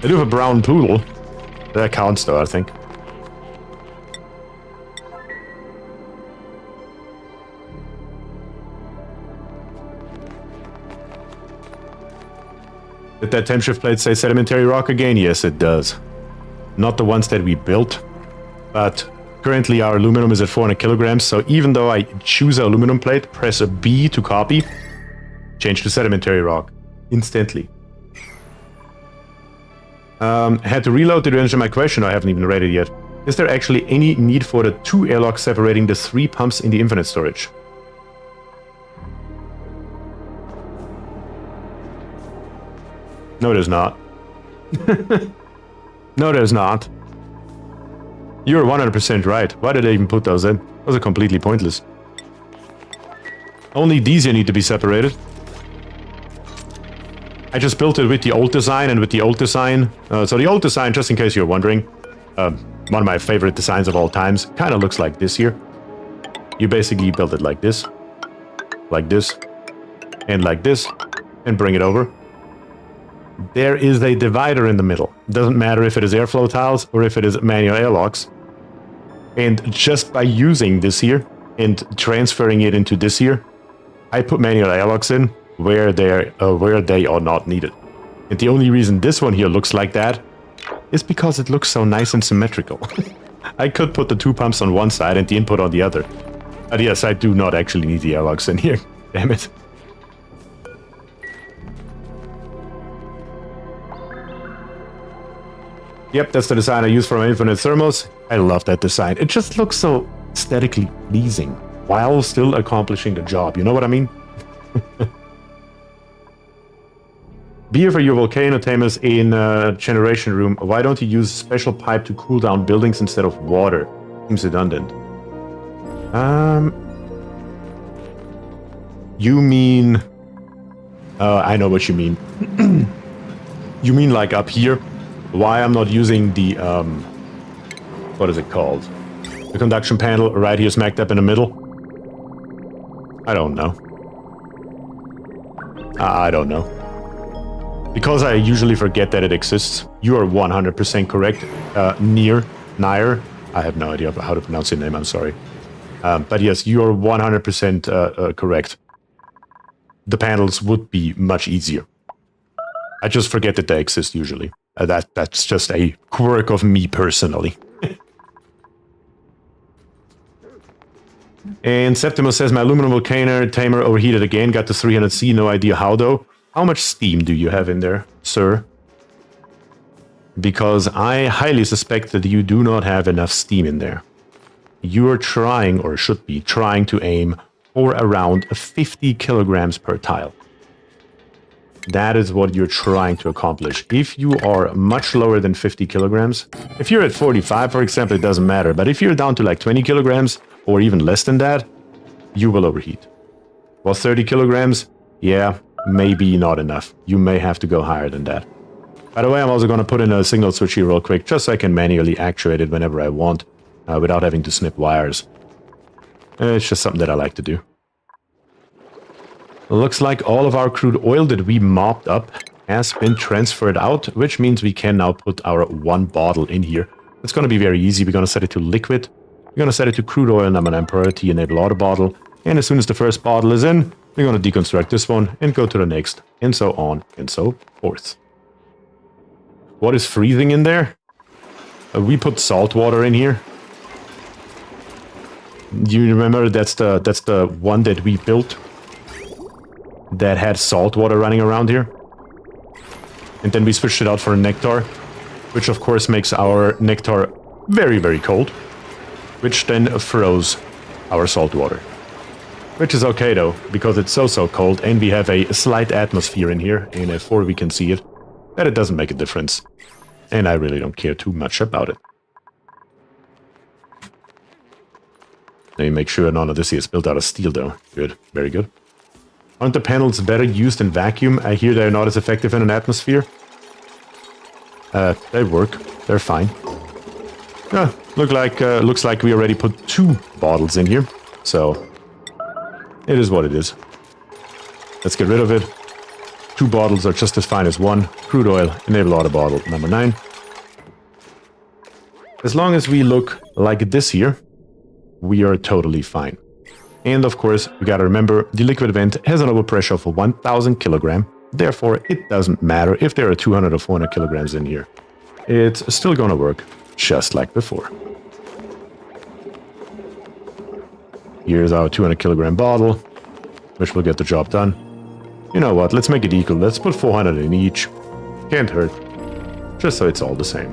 do have a brown poodle. That counts though, I think. Did that temp shift plate say sedimentary rock again? Yes, it does. Not the ones that we built, but currently our aluminum is at 400 kilograms, so even though I choose an aluminum plate, press a B to copy, change to sedimentary rock instantly. Had to reload. Did you answer my question? I haven't even read it yet. Is there actually any need for the 2 airlocks separating the 3 pumps in the infinite storage? No, there's not. No, there's not. You're 100% right. Why did I even put those in? Those are completely pointless. Only these here need to be separated. I just built it with the old design and with the old design. So the old design, just in case you're wondering, one of my favorite designs of all times, kind of looks like this here. You basically build it like this, and bring it over. there is a divider in the middle. Doesn't matter if it is airflow tiles or if it is manual airlocks. And just by using this here and transferring it into this here, I put manual airlocks in where they are not needed. And the only reason this one here looks like that is because it looks so nice and symmetrical. I could put the two pumps on one side and the input on the other. But yes, I do not actually need the airlocks in here. Damn it. Yep, that's the design I use for my infinite thermos. I love that design. It just looks so aesthetically pleasing while still accomplishing the job. You know what I mean? Beer for your volcano tamers in generation room. Why don't you use special pipe to cool down buildings instead of water? Seems redundant. You mean... I know what you mean. You mean like up here? Why I'm not using the... what is it called? The conduction panel right here smack dab in the middle? I don't know. I don't know. Because I usually forget that it exists. You are 100% correct. Nair. I have no idea how to pronounce your name, I'm sorry. But yes, you are 100% correct. The panels would be much easier. I just forget that they exist usually. That's just a quirk of me personally. And Septimus says, my aluminum volcano tamer overheated again, got to 300C, no idea how though. How much steam do you have in there, sir? Because I highly suspect that you do not have enough steam in there. You are trying, or should be, trying to aim for around 50 kilograms per tile. That is what you're trying to accomplish. If you are much lower than 50 kilograms, if you're at 45, for example, it doesn't matter. But if you're down to like 20 kilograms, or even less than that, you will overheat. Well, 30 kilograms, yeah, maybe not enough. You may have to go higher than that. By the way, I'm also going to put in a signal switch here real quick, just so I can manually actuate it whenever I want, without having to snip wires. It's just something that I like to do. Looks like all of our crude oil that we mopped up has been transferred out, which means we can now put our one bottle in here. It's going to be very easy. We're going to set it to liquid. We're going to set it to crude oil number 9 priority, enable auto bottle. And as soon as the first bottle is in, we're going to deconstruct this one and go to the next, and so on and so forth. What is freezing in there? We put salt water in here. You remember that's the one that we built that had salt water running around here? And then we switched it out for a nectar, which of course makes our nectar very, very cold, which then froze our salt water. Which is okay though, because it's so cold and we have a slight atmosphere in here, in F4 we can see it, that it doesn't make a difference. And I really don't care too much about it. Let me make sure none of this here is built out of steel though. Good, very good. Aren't the panels better used in vacuum? I hear they're not as effective in an atmosphere. They work, they're fine. Looks like we already put 2 bottles in here, so it is what it is. Let's get rid of it. 2 bottles are just as fine as 1. Crude oil, enable auto bottle number 9. As long as we look like this here, we are totally fine. And of course, we gotta remember, the liquid vent has an overpressure of 1000 kilogram. Therefore, it doesn't matter if there are 200 or 400 kilograms in here. It's still gonna work, just like before. Here's our 200 kilogram bottle, which will get the job done. You know what, let's make it equal. Let's put 400 in each. Can't hurt. Just so it's all the same.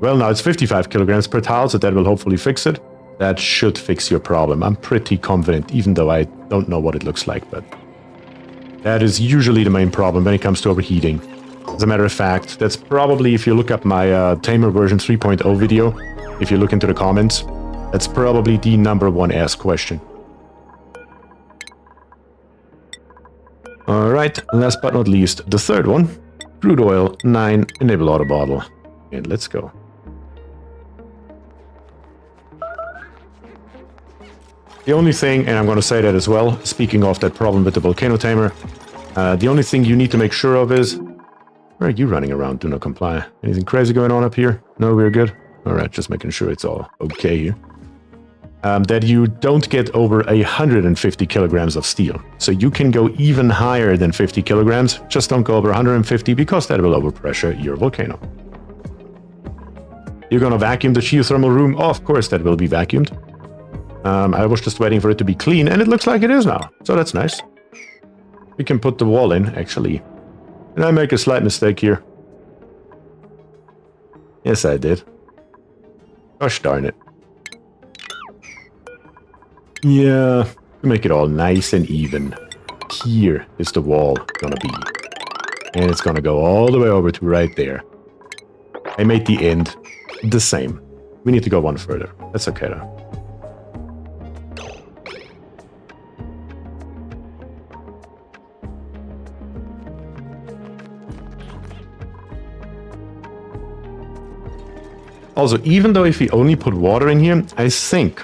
Well, now it's 55 kilograms per tile, so that will hopefully fix it. That should fix your problem. I'm pretty confident, even though I don't know what it looks like, but that is usually the main problem when it comes to overheating. As a matter of fact, that's probably, if you look up my Tamer version 3.0 video, if you look into the comments, that's probably the #1 asked question. Alright, last but not least, the third one. Crude oil, 9, enable auto bottle. And let's go. The only thing, and I'm going to say that as well, speaking of that problem with the volcano tamer, The only thing you need to make sure of is... Where are you running around? Do not comply. Anything crazy going on up here? No, we're good. Alright, just making sure it's all okay here. That you don't get over 150 kilograms of steel. So you can go even higher than 50 kilograms, just don't go over 150 because that will overpressure your volcano. You're gonna vacuum the geothermal room? Oh, of course that will be vacuumed. I was just waiting for it to be clean, and it looks like it is now, so that's nice. We can put the wall in, actually. Did I make a slight mistake here? Yes, I did. Gosh darn it. Yeah, to make it all nice and even. Here is the wall gonna be. And it's gonna go all the way over to right there. I made the end the same. We need to go one further. That's okay though. Also, even though if we only put water in here, I think,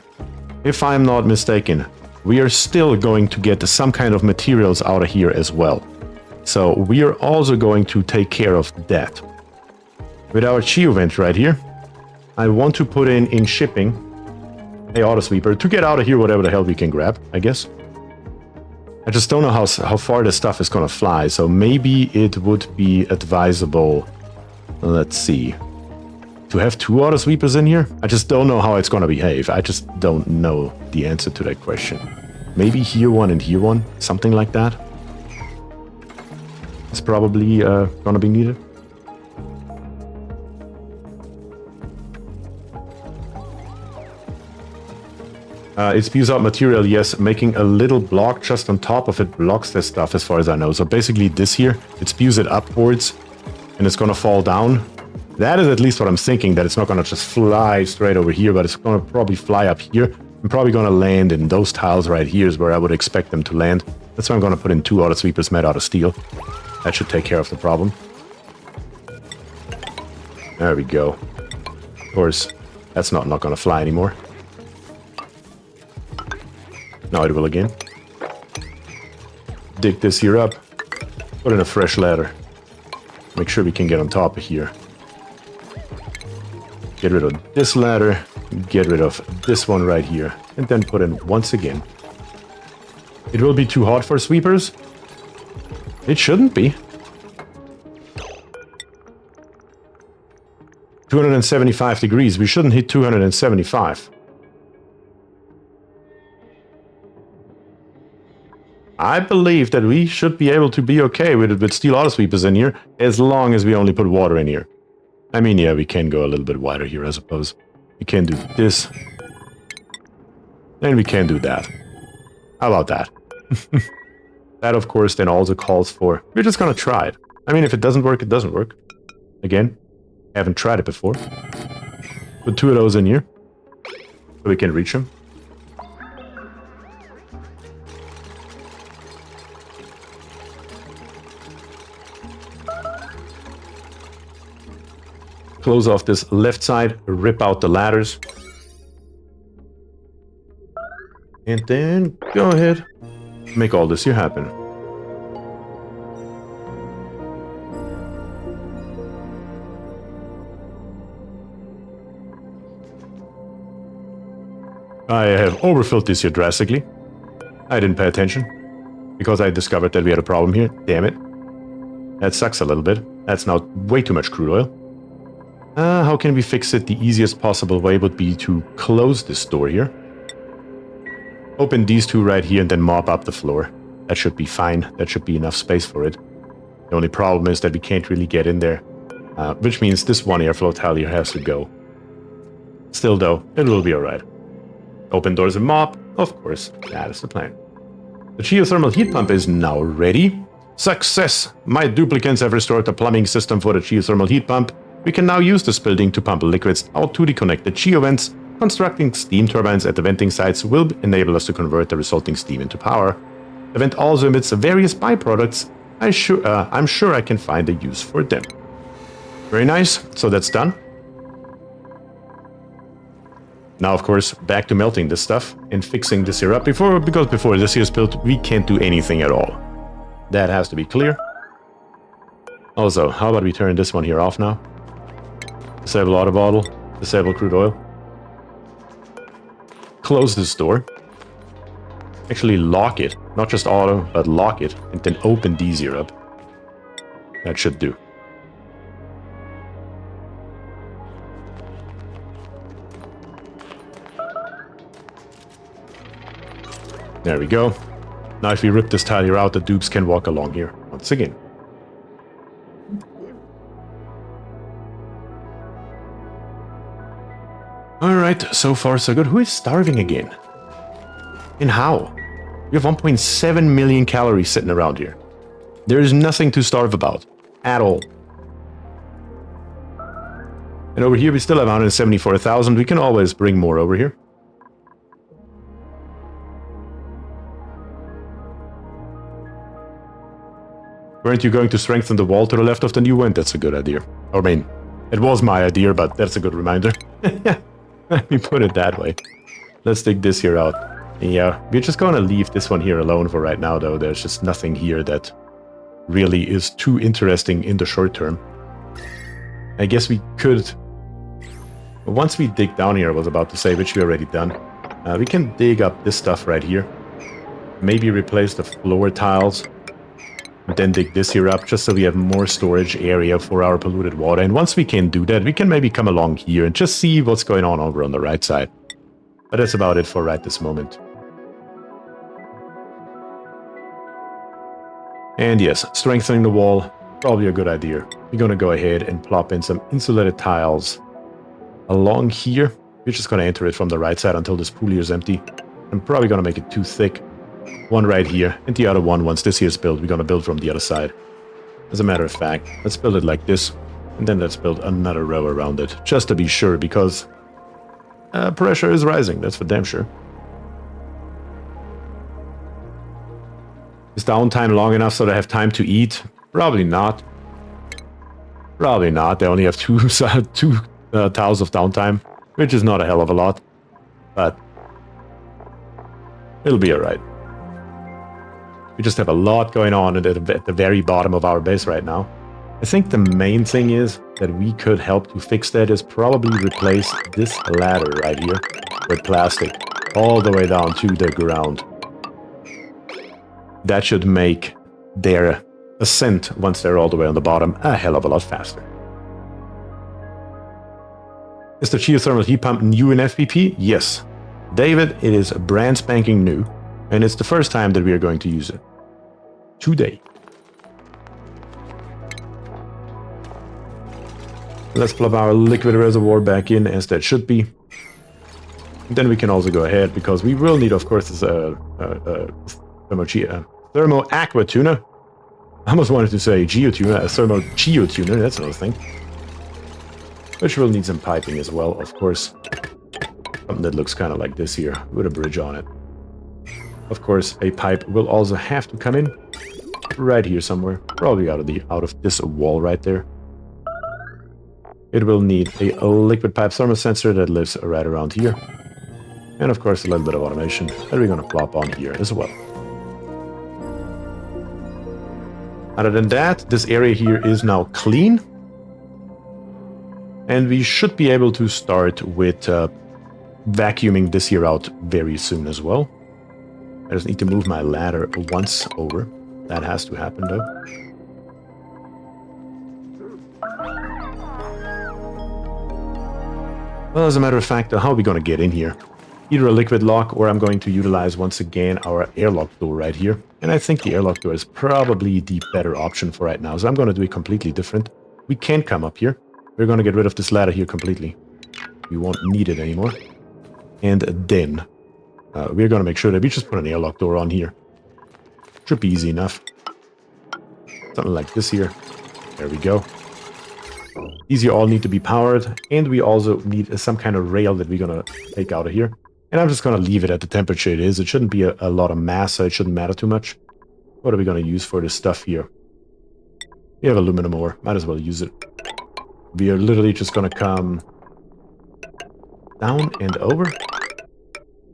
if I'm not mistaken, we are still going to get some kind of materials out of here as well. So we are also going to take care of that. With our geo vent right here, I want to put in shipping a auto sweeper to get out of here whatever the hell we can grab, I guess. I just don't know how far this stuff is gonna fly, so maybe it would be advisable, let's see, to have 2 auto sweepers in here. I just don't know how it's gonna behave. I just don't know the answer to that question. Maybe here one and here one, something like that. It's probably gonna be needed. It spews out material, yes. Making a little block just on top of it blocks this stuff as far as I know. So basically this here, it spews it upwards and it's gonna fall down. That is at least what I'm thinking, that it's not gonna just fly straight over here, but it's gonna probably fly up here. I'm probably gonna land in those tiles right here is where I would expect them to land. That's why I'm gonna put in 2 auto sweepers made out of steel. That should take care of the problem. There we go. Of course, that's not gonna fly anymore. Now it will again. Dig this here up. Put in a fresh ladder. Make sure we can get on top of here. Get rid of this ladder. Get rid of this one right here. And then put in once again. It will be too hot for sweepers. It shouldn't be. 275 degrees. We shouldn't hit 275. I believe that we should be able to be okay with it with steel auto sweepers in here, as long as we only put water in here. I mean, yeah, we can go a little bit wider here, I suppose. We can do this. And we can do that. How about that? That, of course, then also calls for... We're just gonna try it. I mean, if it doesn't work, it doesn't work. Again, haven't tried it before. Put 2 of those in here. So we can reach them. Close off this left side, rip out the ladders. And then go ahead, make all this here happen. I have overfilled this here drastically. I didn't pay attention because I discovered that we had a problem here. Damn it. That sucks a little bit. That's now way too much crude oil. How can we fix it? The easiest possible way would be to close this door here. Open these 2 right here and then mop up the floor. That should be fine. That should be enough space for it. The only problem is that we can't really get in there. Which means this one airflow tile here has to go. Still though, it will be alright. Open doors and mop. Of course, that is the plan. The geothermal heat pump is now ready. Success! My duplicants have restored the plumbing system for the geothermal heat pump. We can now use this building to pump liquids out to the connected geovents. Constructing steam turbines at the venting sites will enable us to convert the resulting steam into power. The vent also emits various byproducts. I'm sure I can find a use for them. Very nice. So that's done. Now, of course, back to melting this stuff and fixing this here up because before this here is built, we can't do anything at all. That has to be clear. Also, how about we turn this one here off now? Disable auto bottle. Disable crude oil. Close this door. Actually lock it. Not just auto, but lock it. And then open these here up. That should do. There we go. Now if we rip this tile here out, the dupes can walk along here once again. Alright, so far so good. Who is starving again? And how? We have 1.7 million calories sitting around here. There is nothing to starve about. At all. And over here we still have 174,000. We can always bring more over here. Weren't you going to strengthen the wall to the left of the new one? That's a good idea. I mean, it was my idea, but that's a good reminder. Let me put it that way. Let's take this here out. Yeah, we're just gonna leave this one here alone for right now, though. There's just nothing here that really is too interesting in the short term. I guess we could... Once we dig down here, I was about to say, which we already done. We can dig up this stuff right here. Maybe replace the floor tiles. Then dig this here up, just so we have more storage area for our polluted water. And once we can do that, we can maybe come along here and just see what's going on over on the right side. But that's about it for right this moment. And yes, strengthening the wall, probably a good idea. We're going to go ahead and plop in some insulated tiles along here. We're just going to enter it from the right side until this pool here is empty. I'm probably going to make it too thick. One right here, and the other one, once this here is built, we're going to build from the other side. As a matter of fact, let's build it like this, and then let's build another row around it, just to be sure, because pressure is rising, that's for damn sure. Is downtime long enough so they have time to eat? Probably not. Probably not. They only have two tiles of downtime, which is not a hell of a lot, but it'll be alright. We just have a lot going on at the very bottom of our base right now. I think the main thing is that we could help to fix that is probably replace this ladder right here with plastic all the way down to the ground. That should make their ascent, once they're all the way on the bottom, a hell of a lot faster. Is the Geothermal Heat Pump new in FPP? Yes. David, it is brand spanking new, and it's the first time that we are going to use it. Today. Let's plug our liquid reservoir back in as that should be. Then we can also go ahead, because we will need, of course, this thermo aqua tuna. I almost wanted to say geotuna, a thermo geotuner, that's another thing. Which will need some piping as well, of course. Something that looks kind of like this here, with a bridge on it. Of course, a pipe will also have to come in right here somewhere, probably out of this wall right there. It will need a liquid pipe thermal sensor that lives right around here. And of course, a little bit of automation that we're going to plop on here as well. Other than that, this area here is now clean. And we should be able to start with vacuuming this here out very soon as well. I just need to move my ladder once over. That has to happen though. Well, as a matter of fact, how are we going to get in here? Either a liquid lock, or I'm going to utilize once again our airlock door right here. And I think the airlock door is probably the better option for right now. So I'm going to do it completely different. We can't come up here. We're going to get rid of this ladder here completely. We won't need it anymore. And then we're going to make sure that we just put an airlock door on here. Should be easy enough. Something like this here. There we go. These here all need to be powered. And we also need some kind of rail that we're going to take out of here. And I'm just going to leave it at the temperature it is. It shouldn't be a lot of mass, so it shouldn't matter too much. What are we going to use for this stuff here? We have aluminum ore. Might as well use it. We are literally just going to come down and over.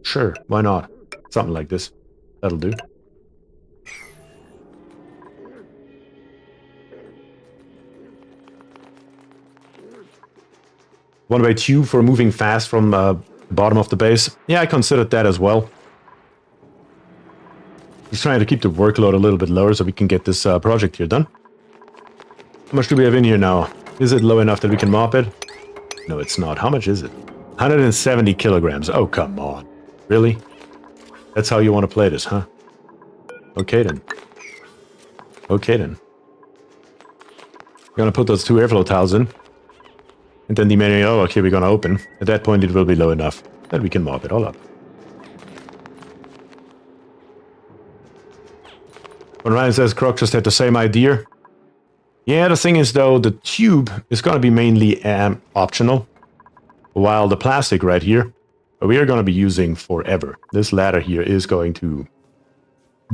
Sure, why not? Something like this. That'll do. One-way tube for moving fast from the bottom of the base. Yeah, I considered that as well. Just trying to keep the workload a little bit lower so we can get this project here done. How much do we have in here now? Is it low enough that we can mop it? No, it's not. How much is it? 170 kilograms. Oh, come on. Really? That's how you want to play this, huh? Okay, then. Okay, then. We're gonna put those 2 airflow tiles in. And then the menu, oh, okay, we're gonna open. At that point, it will be low enough that we can mop it all up. When Ryan says Croc just had the same idea. Yeah, the thing is, though, the tube is gonna be mainly optional. While the plastic right here, we are gonna be using forever. This ladder here is going to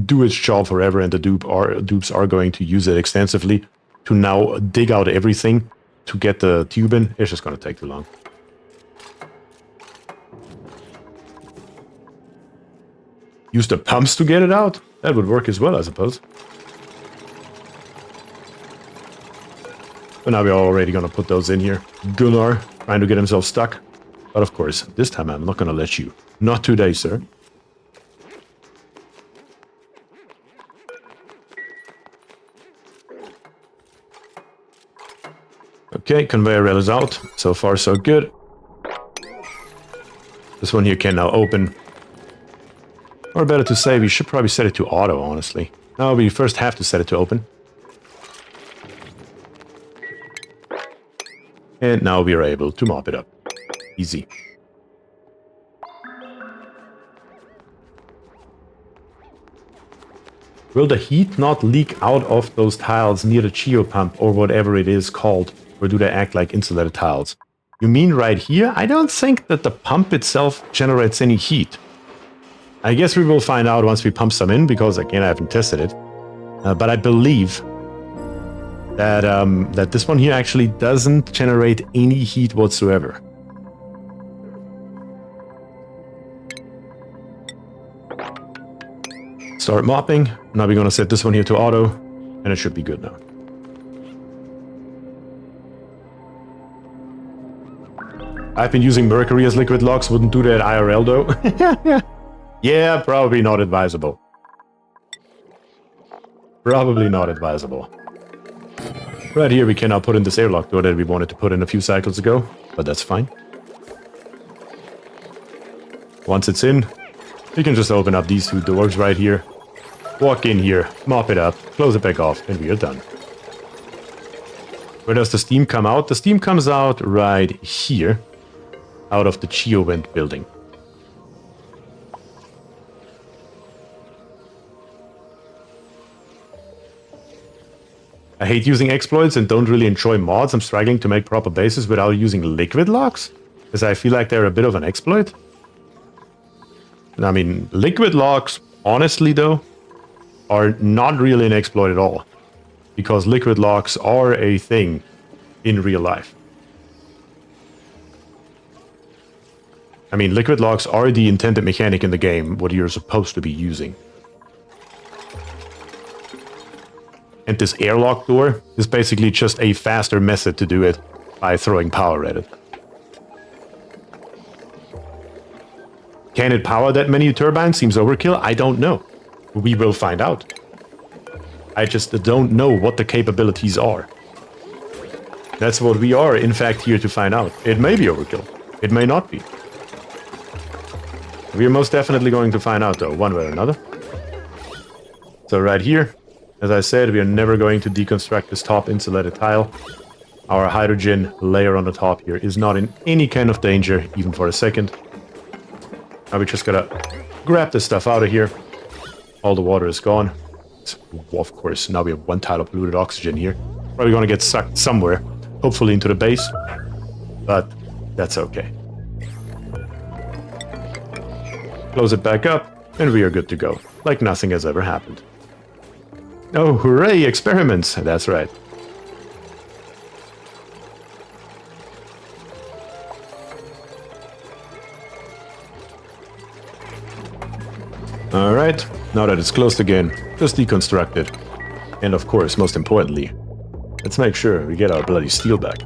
do its job forever, and the dupes are going to use it extensively to now dig out everything to get the tube in. It's just going to take too long. Use the pumps to get it out? That would work as well, I suppose. But now we're already going to put those in here. Gunnar trying to get himself stuck. But of course, this time I'm not going to let you. Not today, sir. Okay, conveyor rail is out. So far, so good. This one here can now open. Or better to say, we should probably set it to auto, honestly. No, we first have to set it to open. And now we are able to mop it up. Easy. Will the heat not leak out of those tiles near the geo pump or whatever it is called? Or do they act like insulated tiles? You mean right here? I don't think that the pump itself generates any heat. I guess we will find out once we pump some in, because again I haven't tested it. But I believe that, that this one here actually doesn't generate any heat whatsoever. Start mopping. Now we're going to set this one here to auto, and it should be good now. I've been using mercury as liquid locks, wouldn't do that IRL though. Yeah, probably not advisable. Probably not advisable. Right here we can now put in this airlock door that we wanted to put in a few cycles ago, but that's fine. Once it's in, we can just open up these 2 doors right here, walk in here, mop it up, close it back off, and we are done. Where does the steam come out? The steam comes out right here, out of the geo vent building. I hate using exploits and don't really enjoy mods. I'm struggling to make proper bases without using liquid locks, because I feel like they're a bit of an exploit. I mean, liquid locks, honestly though, are not really an exploit at all, because liquid locks are a thing in real life. I mean, liquid locks are the intended mechanic in the game, what you're supposed to be using. And this airlock door is basically just a faster method to do it by throwing power at it. Can it power that many turbines? Seems overkill. I don't know. We will find out. I just don't know what the capabilities are. That's what we are, in fact, here to find out. It may be overkill. It may not be. We are most definitely going to find out, though, one way or another. So right here, as I said, we are never going to deconstruct this top insulated tile. Our hydrogen layer on the top here is not in any kind of danger, even for a second. Now we just gotta grab this stuff out of here. All the water is gone. Of course, now we have 1 tile of polluted oxygen here. Probably gonna get sucked somewhere, hopefully into the base. But that's okay. Close it back up, and we are good to go. Like nothing has ever happened. Oh, hooray, experiments! That's right. Alright, now that it's closed again, just deconstruct it. And of course, most importantly, let's make sure we get our bloody steel back.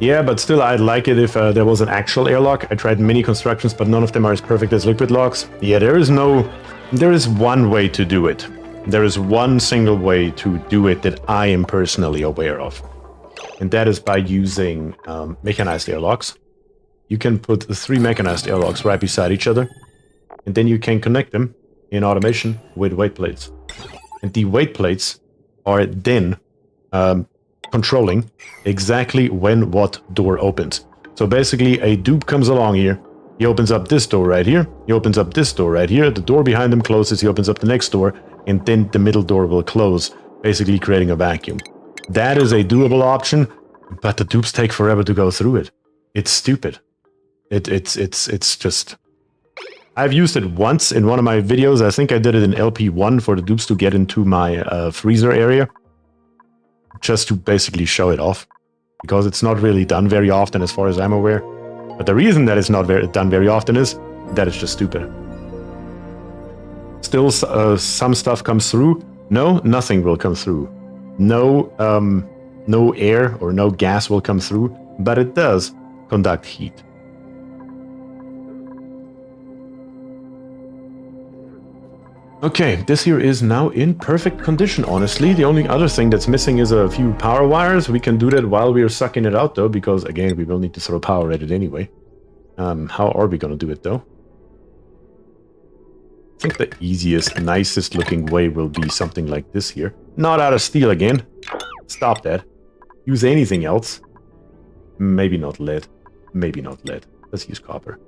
Yeah, but still, I'd like it if there was an actual airlock. I tried many constructions, but none of them are as perfect as liquid locks. Yeah, there is one way to do it. There is one single way to do it that I am personally aware of. And that is by using mechanized airlocks. You can put 3 mechanized airlocks right beside each other. And then you can connect them in automation with weight plates. And the weight plates are then controlling exactly when what door opens. So basically, a dupe comes along here. He opens up this door right here. He opens up this door right here. The door behind him closes. He opens up the next door. And then the middle door will close, basically creating a vacuum. That is a doable option, but the dupes take forever to go through it. It's stupid. It's just... I've used it once in one of my videos. I think I did it in LP1 for the dupes to get into my freezer area. Just to basically show it off. Because it's not really done very often as far as I'm aware. But the reason that it's not done very often is that it's just stupid. Still, some stuff comes through. No, nothing will come through. No, no air or no gas will come through. But it does conduct heat. Okay, this here is now in perfect condition, honestly. The only other thing that's missing is a few power wires. We can do that while we are sucking it out, though, because, again, we will need to throw power at it anyway. How are we going to do it, though? I think the easiest, nicest looking way will be something like this here. Not out of steel again. Stop that. Use anything else. Maybe not lead. Maybe not lead. Let's use copper.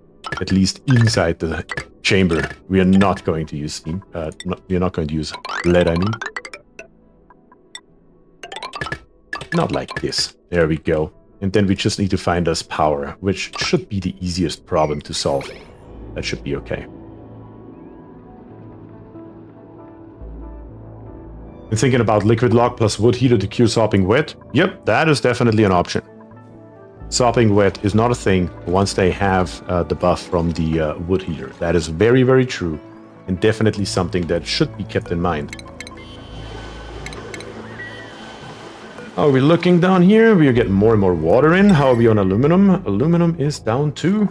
At least inside the chamber. We are not going to use steam. We are not going to use lead, I mean. Not like this. There we go. And then we just need to find us power, which should be the easiest problem to solve. That should be okay. And thinking about liquid lock plus wood heater to cure sopping wet. Yep, that is definitely an option. Sopping wet is not a thing once they have the buff from the wood heater. That is very, very true. And definitely something that should be kept in mind. Are we looking down here? We are getting more and more water in. How are we on aluminum? Aluminum is down too.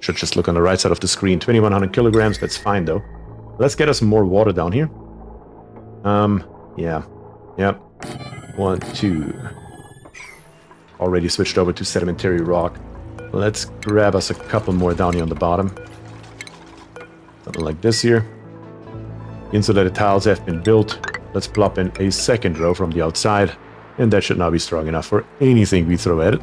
Should just look on the right side of the screen. 2100 kilograms, that's fine though. Let's get us some more water down here. Yeah. Yep. 1, 2. Already switched over to sedimentary rock. Let's grab us a couple more down here on the bottom. Something like this here. Insulated tiles have been built. Let's plop in a second row from the outside. And that should now be strong enough for anything we throw at it.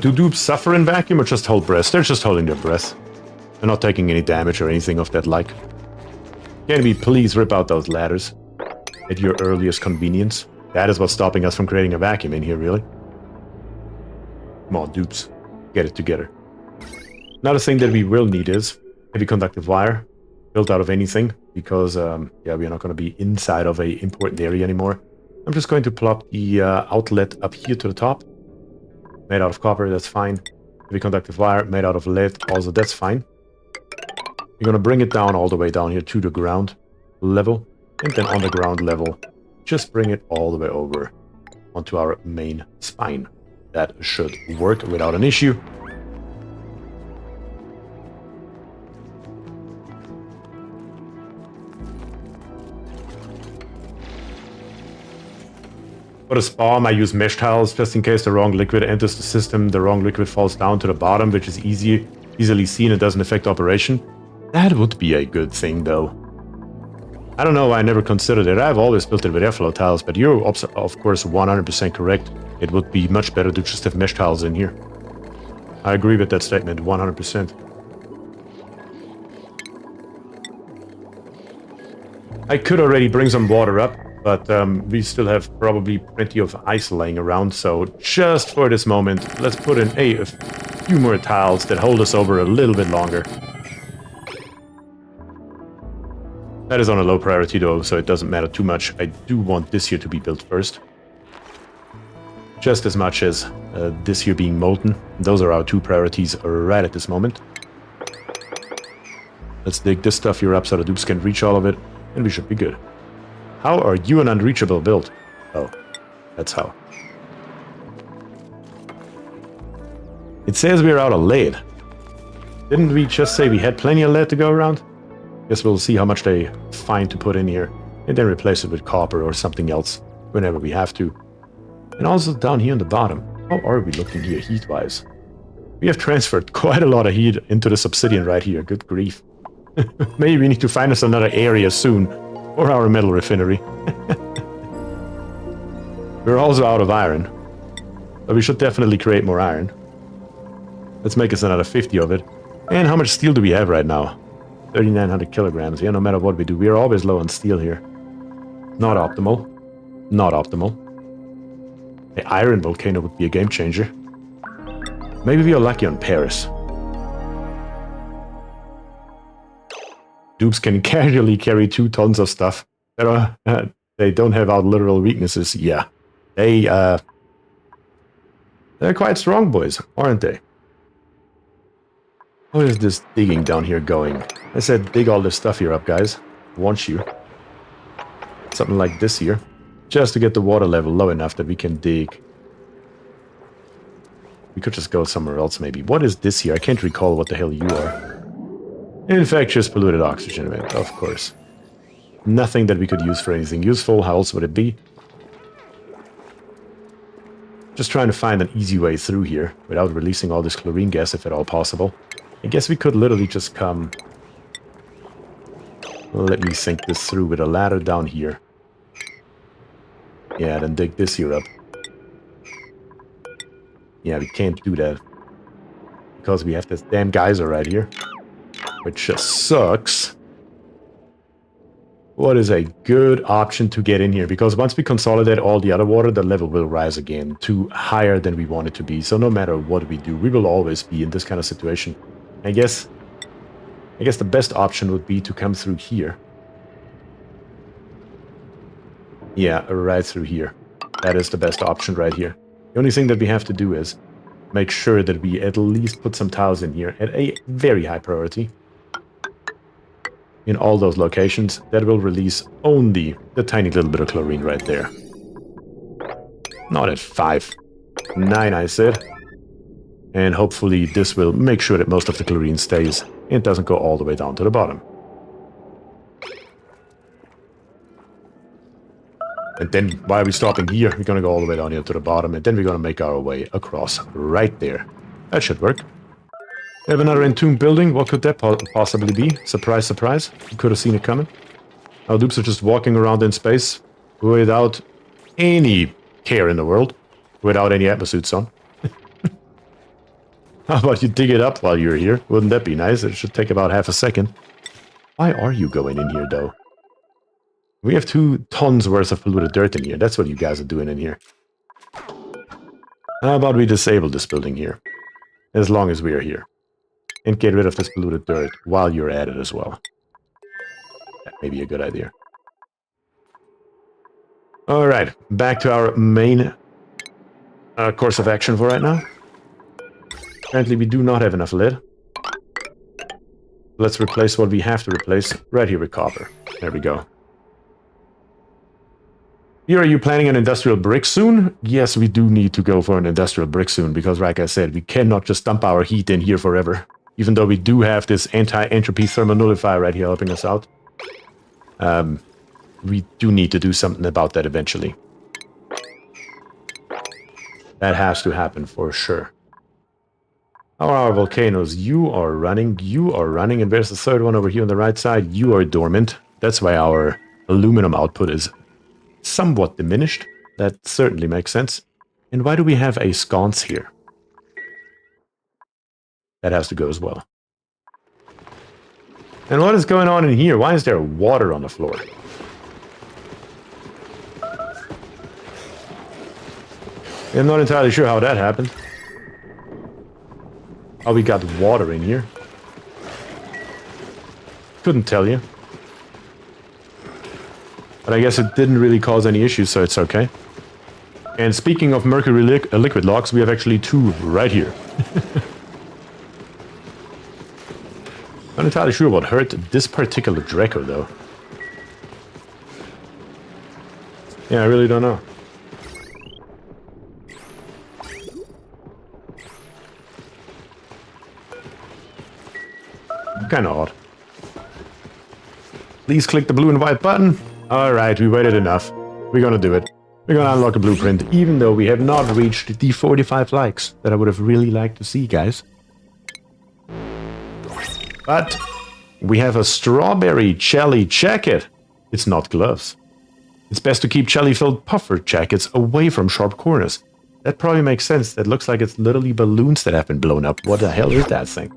Do dupes suffer in vacuum or just hold breath? They're just holding their breath. They're not taking any damage or anything of that like. Can we please rip out those ladders at your earliest convenience? That is what's stopping us from creating a vacuum in here, really. Come on, dupes. Get it together. Another thing that we will need is heavy conductive wire built out of anything because, yeah, we are not going to be inside of a important area anymore. I'm just going to plop the outlet up here to the top. Made out of copper, that's fine. Heavy conductive wire made out of lead, also that's fine. We're going to bring it down all the way down here to the ground level. And then on the ground level, just bring it all the way over onto our main spine. That should work without an issue. For the spawn, I use mesh tiles just in case the wrong liquid enters the system. The wrong liquid falls down to the bottom, which is easily seen and doesn't affect operation. That would be a good thing, though. I don't know why I never considered it. I've always built it with airflow tiles, but you're, of course, 100% correct. It would be much better to just have mesh tiles in here. I agree with that statement, 100%. I could already bring some water up, but we still have probably plenty of ice laying around, so just for this moment, let's put in a few more tiles that hold us over a little bit longer. That is on a low priority though, so it doesn't matter too much. I do want this here to be built first. Just as much as this here being molten. Those are our two priorities right at this moment. Let's dig this stuff here up so the dupes can reach all of it, and we should be good. How are you an unreachable build? Oh, that's how. It says we're out of lead. Didn't we just say we had plenty of lead to go around? Guess we'll see how much they find to put in here, and then replace it with copper or something else whenever we have to. And also down here on the bottom, how are we looking here heat-wise? We have transferred quite a lot of heat into this obsidian right here, good grief. Maybe we need to find us another area soon, or our metal refinery. We're also out of iron, but we should definitely create more iron. Let's make us another 50 of it. And how much steel do we have right now? 3,900 kilograms. Yeah, no matter what we do, we're always low on steel here. Not optimal. Not optimal. The iron volcano would be a game changer. Maybe we are lucky on Paris. Dupes can casually carry 2 tons of stuff. They don't have out literal weaknesses. Yeah. They're quite strong boys, aren't they? What is this digging down here going? I said dig all this stuff here up, guys. Want you. Something like this here. Just to get the water level low enough that we can dig. We could just go somewhere else maybe. What is this here? I can't recall what the hell you are. Infectious polluted oxygen event, of course. Nothing that we could use for anything useful. How else would it be? Just trying to find an easy way through here without releasing all this chlorine gas if at all possible. I guess we could literally just come... Let me think this through with a ladder down here. Yeah, then dig this here up. Yeah, we can't do that. Because we have this damn geyser right here. Which just sucks. What is a good option to get in here? Because once we consolidate all the other water, the level will rise again to higher than we want it to be. So no matter what we do, we will always be in this kind of situation. I guess the best option would be to come through here. Yeah, right through here. That is the best option right here. The only thing that we have to do is make sure that we at least put some tiles in here at a very high priority. In all those locations, that will release only the tiny little bit of chlorine right there. Not at 5. 9, I said. And hopefully this will make sure that most of the chlorine stays and doesn't go all the way down to the bottom. And then, why are we stopping here? We're going to go all the way down here to the bottom, and then we're going to make our way across right there. That should work. We have another entombed building. What could that possibly be? Surprise, surprise. You could have seen it coming. Our dupes are just walking around in space without any care in the world. Without any atmosuits on. How about you dig it up while you're here? Wouldn't that be nice? It should take about half a second. Why are you going in here, though? We have 2 tons worth of polluted dirt in here. That's what you guys are doing in here. How about we disable this building here? As long as we are here. And get rid of this polluted dirt while you're at it as well. That may be a good idea. Alright, back to our main course of action for right now. Apparently we do not have enough lead. Let's replace what we have to replace right here with copper. There we go. Here, are you planning an industrial brick soon? Yes, we do need to go for an industrial brick soon, because like I said, we cannot just dump our heat in here forever. Even though we do have this anti-entropy thermal nullifier right here helping us out. We do need to do something about that eventually. That has to happen for sure. How are our volcanoes? You are running, and there's the third one over here on the right side. You are dormant. That's why our aluminum output is somewhat diminished. That certainly makes sense. And why do we have a sconce here? That has to go as well. And what is going on in here? Why is there water on the floor? I'm not entirely sure how that happened. How we got water in here. Couldn't tell you. But I guess it didn't really cause any issues, so it's okay. And speaking of mercury liquid logs, we have actually 2 right here. Not entirely sure what hurt this particular Draco, though. Yeah, I really don't know. Kinda odd. Please click the blue and white button. Alright, we waited enough. We're gonna do it. We're gonna unlock a blueprint, even though we have not reached the 45 likes that I would have really liked to see, guys. But we have a strawberry jelly jacket. It's not gloves. It's best to keep jelly-filled puffer jackets away from sharp corners. That probably makes sense. That looks like it's literally balloons that have been blown up. What the hell is that thing?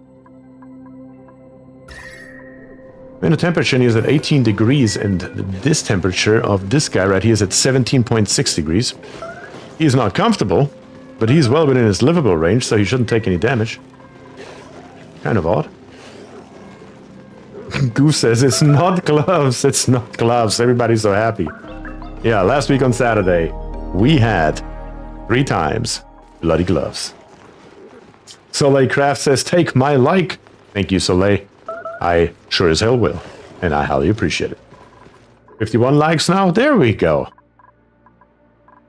And the temperature here is at 18 degrees, and this temperature of this guy right here is at 17.6 degrees. He's not comfortable, but he's well within his livable range, so he shouldn't take any damage. Kind of odd. Goose says, it's not gloves, it's not gloves. Everybody's so happy. Yeah, last week on Saturday, we had 3 times bloody gloves. Soleil Craft says, take my like. Thank you, Soleil. I sure as hell will, and I highly appreciate it. 51 likes now, there we go.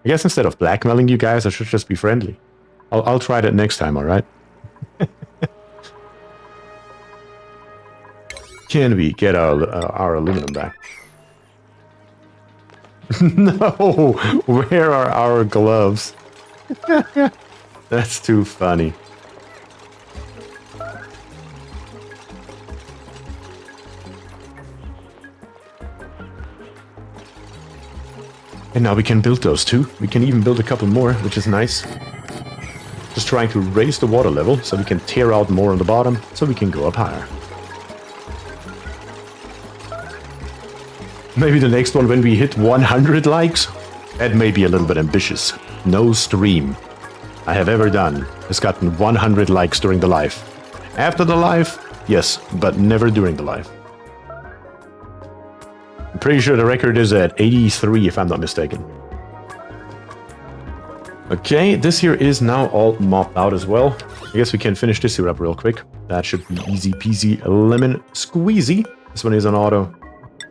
I guess instead of blackmailing you guys, I should just be friendly. I'll try that next time, alright? Can we get our aluminum back? No! Where are our gloves? That's too funny. And now we can build those too. We can even build a couple more, which is nice. Just trying to raise the water level so we can tear out more on the bottom, so we can go up higher. Maybe the next one when we hit 100 likes? That may be a little bit ambitious. No stream I have ever done has gotten 100 likes during the live. After the live, yes, but never during the live. I'm pretty sure the record is at 83 if I'm not mistaken. Okay, this here is now all mopped out as well. I guess we can finish this here up real quick. That should be easy peasy lemon squeezy. This one is on auto.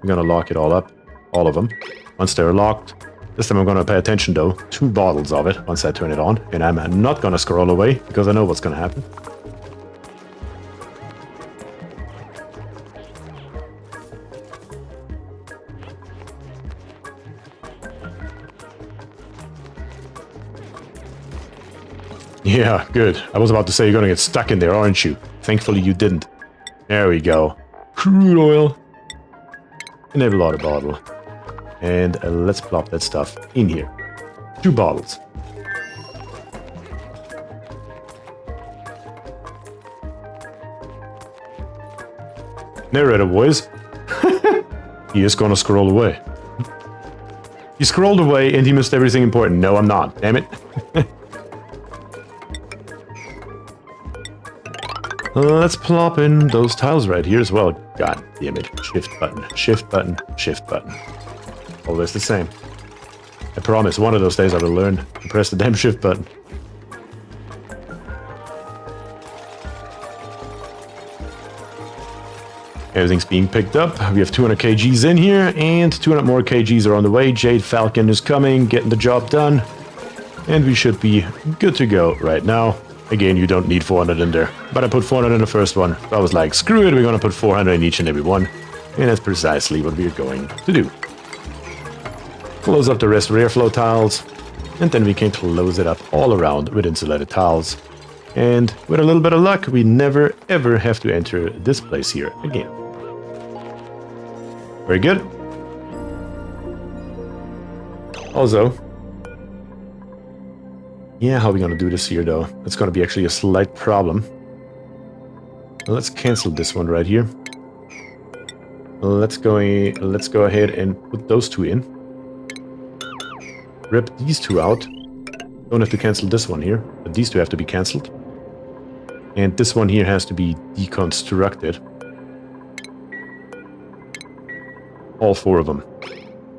We're gonna lock it all up, all of them. Once they're locked, this time I'm gonna pay attention though. 2 bottles of it once I turn it on, and I'm not gonna scroll away because I know what's gonna happen. Yeah, good. I was about to say you're gonna get stuck in there, aren't you? Thankfully you didn't. There we go. Crude oil. Enable auto bottle. And let's plop that stuff in here. 2 bottles. Narrator voice. He is gonna scroll away. He scrolled away and he missed everything important. No, I'm not. Damn it. Let's plop in those tiles right here as well. God damn it. Shift button, shift button, shift button. Always the same. I promise, one of those days I will learn to press the damn shift button. Everything's being picked up. We have 200 kgs in here, and 200 more kgs are on the way. Jade Falcon is coming, getting the job done. And we should be good to go right now. Again, you don't need 400 in there, but I put 400 in the first one. So I was like, screw it, we're gonna put 400 in each and every one. And that's precisely what we're going to do. Close up the rest rear flow tiles, and then we can close it up all around with insulated tiles. And with a little bit of luck, we never ever have to enter this place here again. Very good. Also, yeah, how are we gonna do this here though? It's gonna be actually a slight problem. Let's cancel this one right here. Let's go ahead and put those 2 in. Rip these 2 out. Don't have to cancel this one here, but these 2 have to be cancelled. And this one here has to be deconstructed. All 4 of them.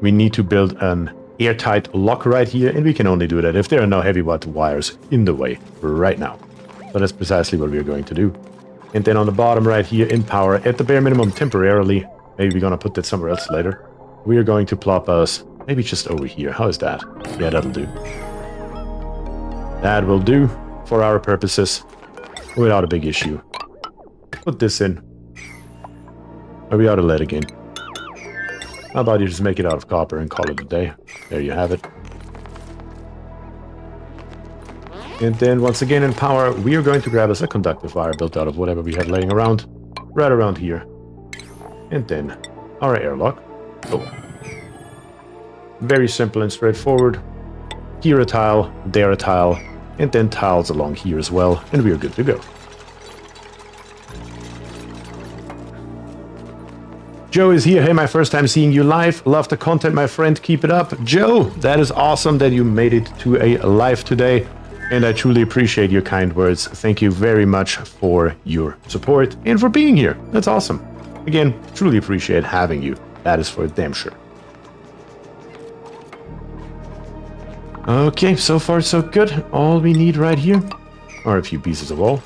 We need to build an airtight lock right here, and we can only do that if there are no heavy wires in the way right now. So that's precisely what we're going to do. And then on the bottom right here in power, at the bare minimum temporarily, maybe we're gonna put that somewhere else later. We are going to plop us maybe just over here. How is that? Yeah, that'll do. That will do for our purposes without a big issue. Put this in. Are we out of lead again? How about you just make it out of copper and call it a day? There you have it. And then once again in power, we are going to grab us a conductive wire built out of whatever we have laying around. Right around here. And then our airlock. Oh. Very simple and straightforward. Here a tile, there a tile, and then tiles along here as well, and we are good to go. Joe is here. Hey, my first time seeing you live. Love the content, my friend. Keep it up. Joe, that is awesome that you made it to a live today. And I truly appreciate your kind words. Thank you very much for your support and for being here. That's awesome. Again, truly appreciate having you. That is for damn sure. Okay, so far so good. All we need right here are a few pieces of wall.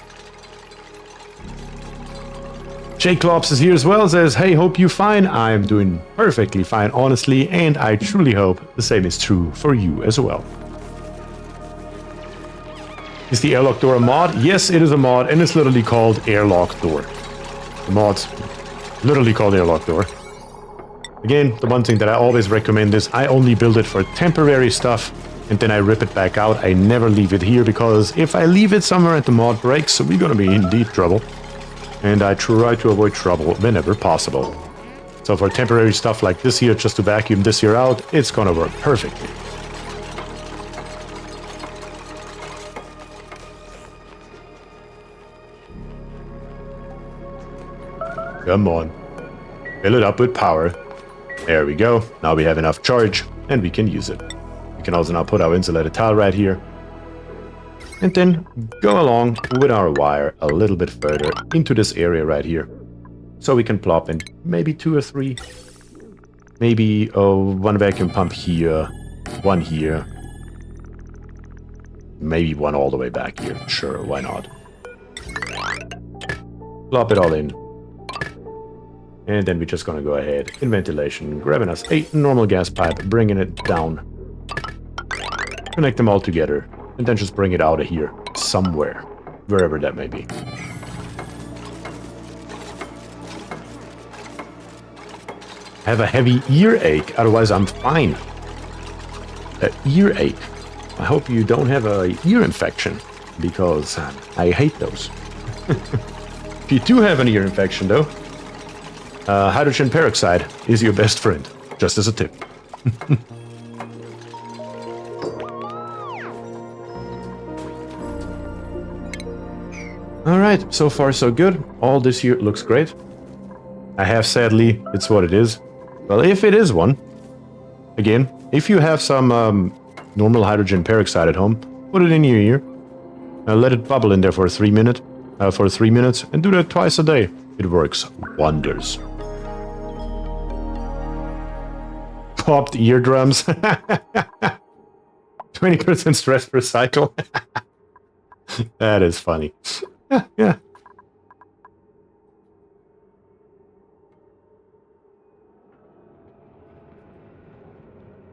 Jake Klops is here as well, says, hey, hope you fine. I'm doing perfectly fine, honestly, and I truly hope the same is true for you as well. Is the airlock door a mod? Yes, it is a mod, and it's literally called airlock door. The mod's literally called airlock door. Again, the one thing that I always recommend is I only build it for temporary stuff, and then I rip it back out. I never leave it here, because if I leave it somewhere and the mod breaks, we're gonna be in deep trouble. And I try to avoid trouble whenever possible. So for temporary stuff like this here, just to vacuum this here out, it's gonna work perfectly. Come on. Fill it up with power. There we go. Now we have enough charge, and we can use it. We can also now put our insulated tile right here. And then go along with our wire a little bit further into this area right here. So we can plop in maybe 2 or 3. Maybe one vacuum pump here, one here. Maybe one all the way back here. Sure, why not? Plop it all in. And then we're just gonna go ahead in ventilation, grabbing us a normal gas pipe, bringing it down. Connect them all together. And then just bring it out of here, somewhere, wherever that may be. I have a heavy earache, otherwise I'm fine. An earache. I hope you don't have an ear infection, because I hate those. If you do have an ear infection, though, hydrogen peroxide is your best friend, just as a tip. Alright, so far so good. All this here looks great. I have, sadly, it's what it is. Well, if it is one, again, if you have some normal hydrogen peroxide at home, put it in your ear. Let it bubble in there for 3 minutes, and do that twice a day. It works wonders. Popped eardrums. 20% stress per cycle. That is funny. Yeah.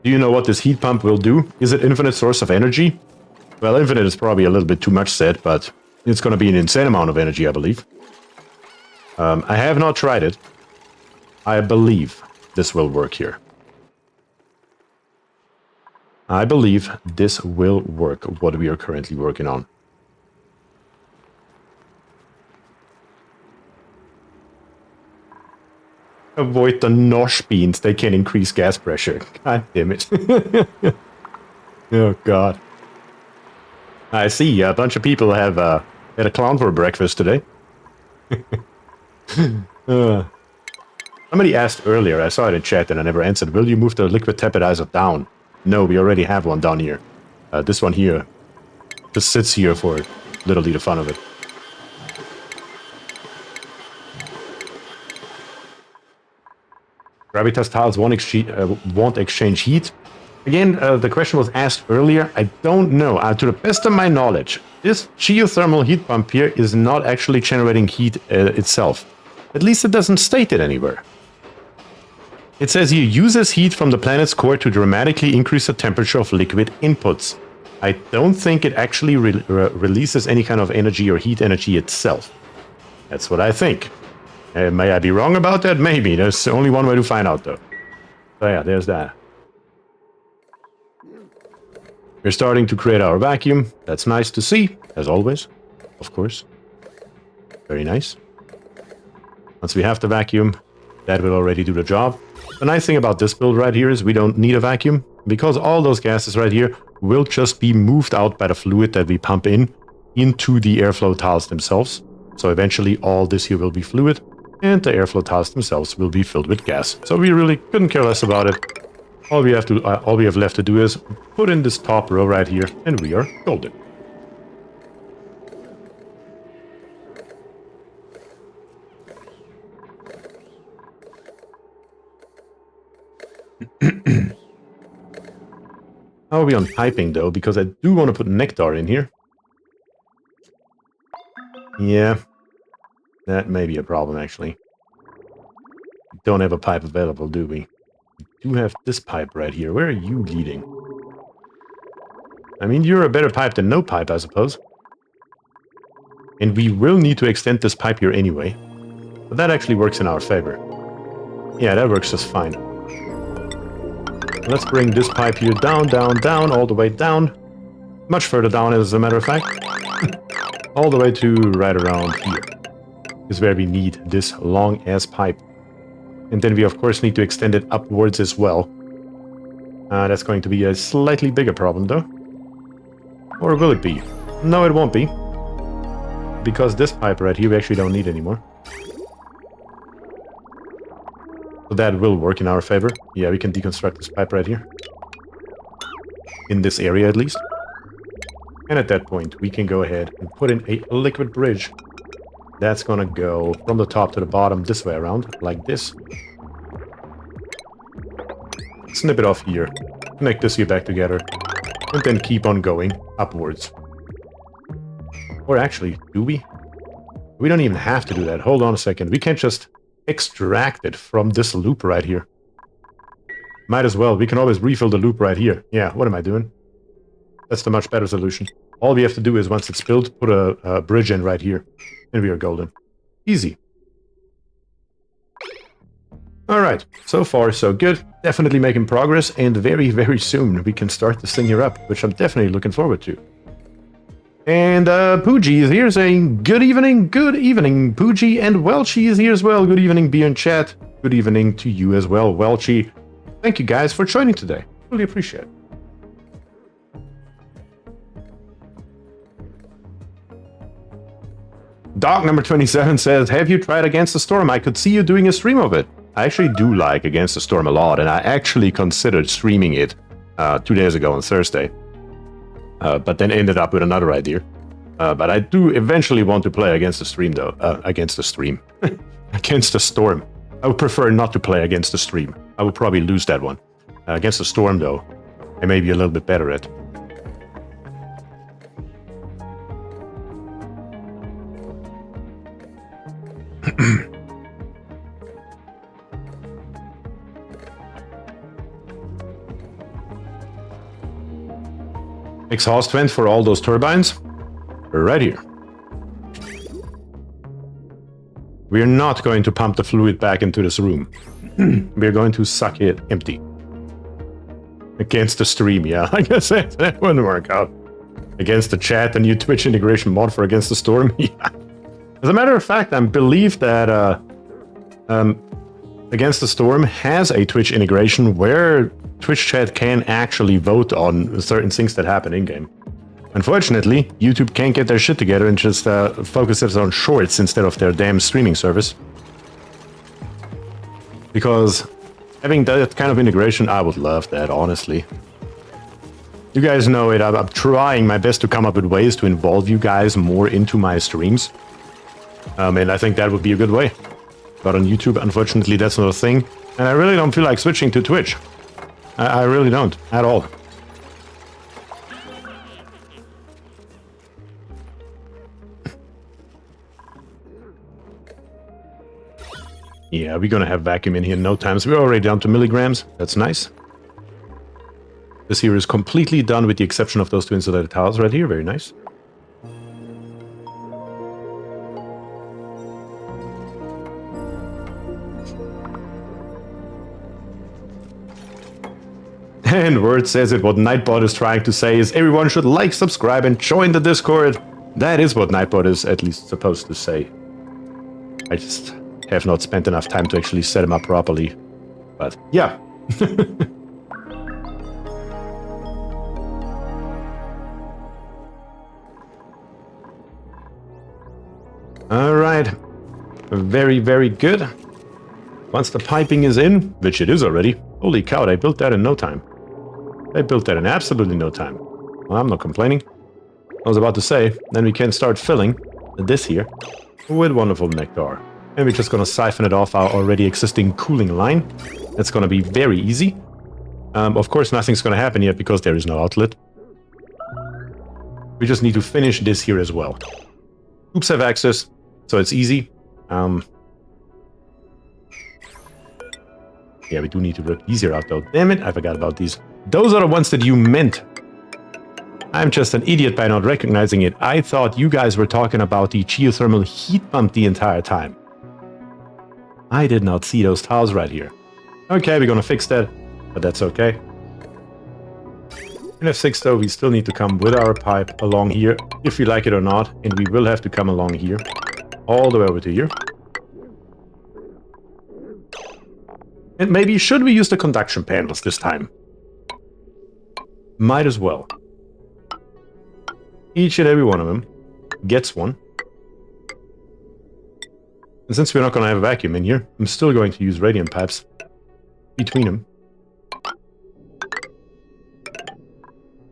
Do you know what this heat pump will do? Is it infinite source of energy? Well, infinite is probably a little bit too much said, but it's going to be an insane amount of energy, I believe. I have not tried it. I believe this will work here. I believe this will work, what we are currently working on. Avoid the nosh beans, they can increase gas pressure. God damn it. Oh god. I see, a bunch of people have had a clown for breakfast today. Somebody asked earlier, I saw it in chat and I never answered, will you move the liquid tapidizer down? No, we already have one down here. This one here just sits here for literally the fun of it. Gravitas tiles won't exchange heat. Again, the question was asked earlier. I don't know. To the best of my knowledge, this geothermal heat pump here is not actually generating heat itself. At least it doesn't state it anywhere. It says here, uses heat from the planet's core to dramatically increase the temperature of liquid inputs. I don't think it actually releases any kind of energy or heat energy itself. That's what I think. May I be wrong about that? Maybe. There's only one way to find out, though. So yeah, there's that. We're starting to create our vacuum. That's nice to see, as always. Of course. Very nice. Once we have the vacuum, that will already do the job. The nice thing about this build right here is we don't need a vacuum, because all those gases right here will just be moved out by the fluid that we pump in into the airflow tiles themselves. So eventually all this here will be fluid, and the airflow tiles themselves will be filled with gas. So we really couldn't care less about it. All we have left to do is put in this top row right here, and we are golden. How are we on piping, though? Because I do want to put nectar in here. Yeah, that may be a problem, actually. We don't have a pipe available, do we? We do have this pipe right here. Where are you leading? I mean, you're a better pipe than no pipe, I suppose. And we will need to extend this pipe here anyway. But that actually works in our favor. Yeah, that works just fine. Let's bring this pipe here down, down, down, all the way down. Much further down, as a matter of fact. All the way to right around here is where we need this long-ass pipe. And then we, of course, need to extend it upwards as well. That's going to be a slightly bigger problem, though. Or will it be? No, it won't be. Because this pipe right here we actually don't need anymore. So that will work in our favor. Yeah, we can deconstruct this pipe right here. In this area, at least. And at that point, we can go ahead and put in a liquid bridge. That's gonna go from the top to the bottom this way around, like this. Snip it off here. Connect this here back together. And then keep on going upwards. Or actually, do we? We don't even have to do that. Hold on a second. We can't just extract it from this loop right here. Might as well. We can always refill the loop right here. Yeah, what am I doing? That's the much better solution. All we have to do is, once it's built, put a bridge in right here. And we are golden. Easy. Alright, so far so good. Definitely making progress, and very, very soon we can start this thing here up, which I'm definitely looking forward to. And Pooji is here saying, good evening, Pooji, and Welchie is here as well. Good evening, Be in chat. Good evening to you as well, Welchie. Thank you guys for joining today. Really appreciate it. Dog number 27 says, have you tried Against the Storm? I could see you doing a stream of it. I actually do like Against the Storm a lot, and I actually considered streaming it 2 days ago on Thursday. But then ended up with another idea. But I do eventually want to play Against the Stream, though. Against the Stream. Against the Storm. I would prefer not to play Against the Stream. I would probably lose that one. Against the Storm, though, I may be a little bit better at. Exhaust vent for all those turbines. Right here. We're not going to pump the fluid back into this room. We're going to suck it empty. Against the stream, yeah. I guess that wouldn't work out. Against the chat, the new Twitch integration mod for Against the Storm. Yeah. As a matter of fact, I believe that Against the Storm has a Twitch integration where Twitch chat can actually vote on certain things that happen in-game. Unfortunately, YouTube can't get their shit together and just focuses on shorts instead of their damn streaming service. Because having that kind of integration, I would love that, honestly. You guys know it, I'm trying my best to come up with ways to involve you guys more into my streams. And I think that would be a good way. But on YouTube, unfortunately, that's not a thing. And I really don't feel like switching to Twitch. I really don't, at all. Yeah, we're gonna have vacuum in here in no time. So we're already down to milligrams. That's nice. This here is completely done with the exception of those two insulated tiles right here. Very nice. And word says it, what Nightbot is trying to say is everyone should like, subscribe, and join the Discord. That is what Nightbot is at least supposed to say. I just have not spent enough time to actually set him up properly. But yeah. Alright. Very, very good. Once the piping is in, which it is already. Holy cow, I built that in no time. I built that in absolutely no time. Well, I'm not complaining. I was about to say, then we can start filling this here with wonderful nectar. And we're just going to siphon it off our already existing cooling line. That's going to be very easy. Of course, nothing's going to happen yet because there is no outlet. We just need to finish this here as well. Oops, have access, so it's easy. Yeah, we do need to rip these here out though. Damn it, I forgot about these. Those are the ones that you meant. I'm just an idiot by not recognizing it. I thought you guys were talking about the geothermal heat pump the entire time. I did not see those tiles right here. Okay, we're gonna fix that, but that's okay. In F6 though, we still need to come with our pipe along here, if we like it or not, and we will have to come along here, all the way over to here. And maybe should we use the conduction panels this time? Might as well. Each and every one of them gets one. And since we're not going to have a vacuum in here, I'm still going to use radiant pipes between them.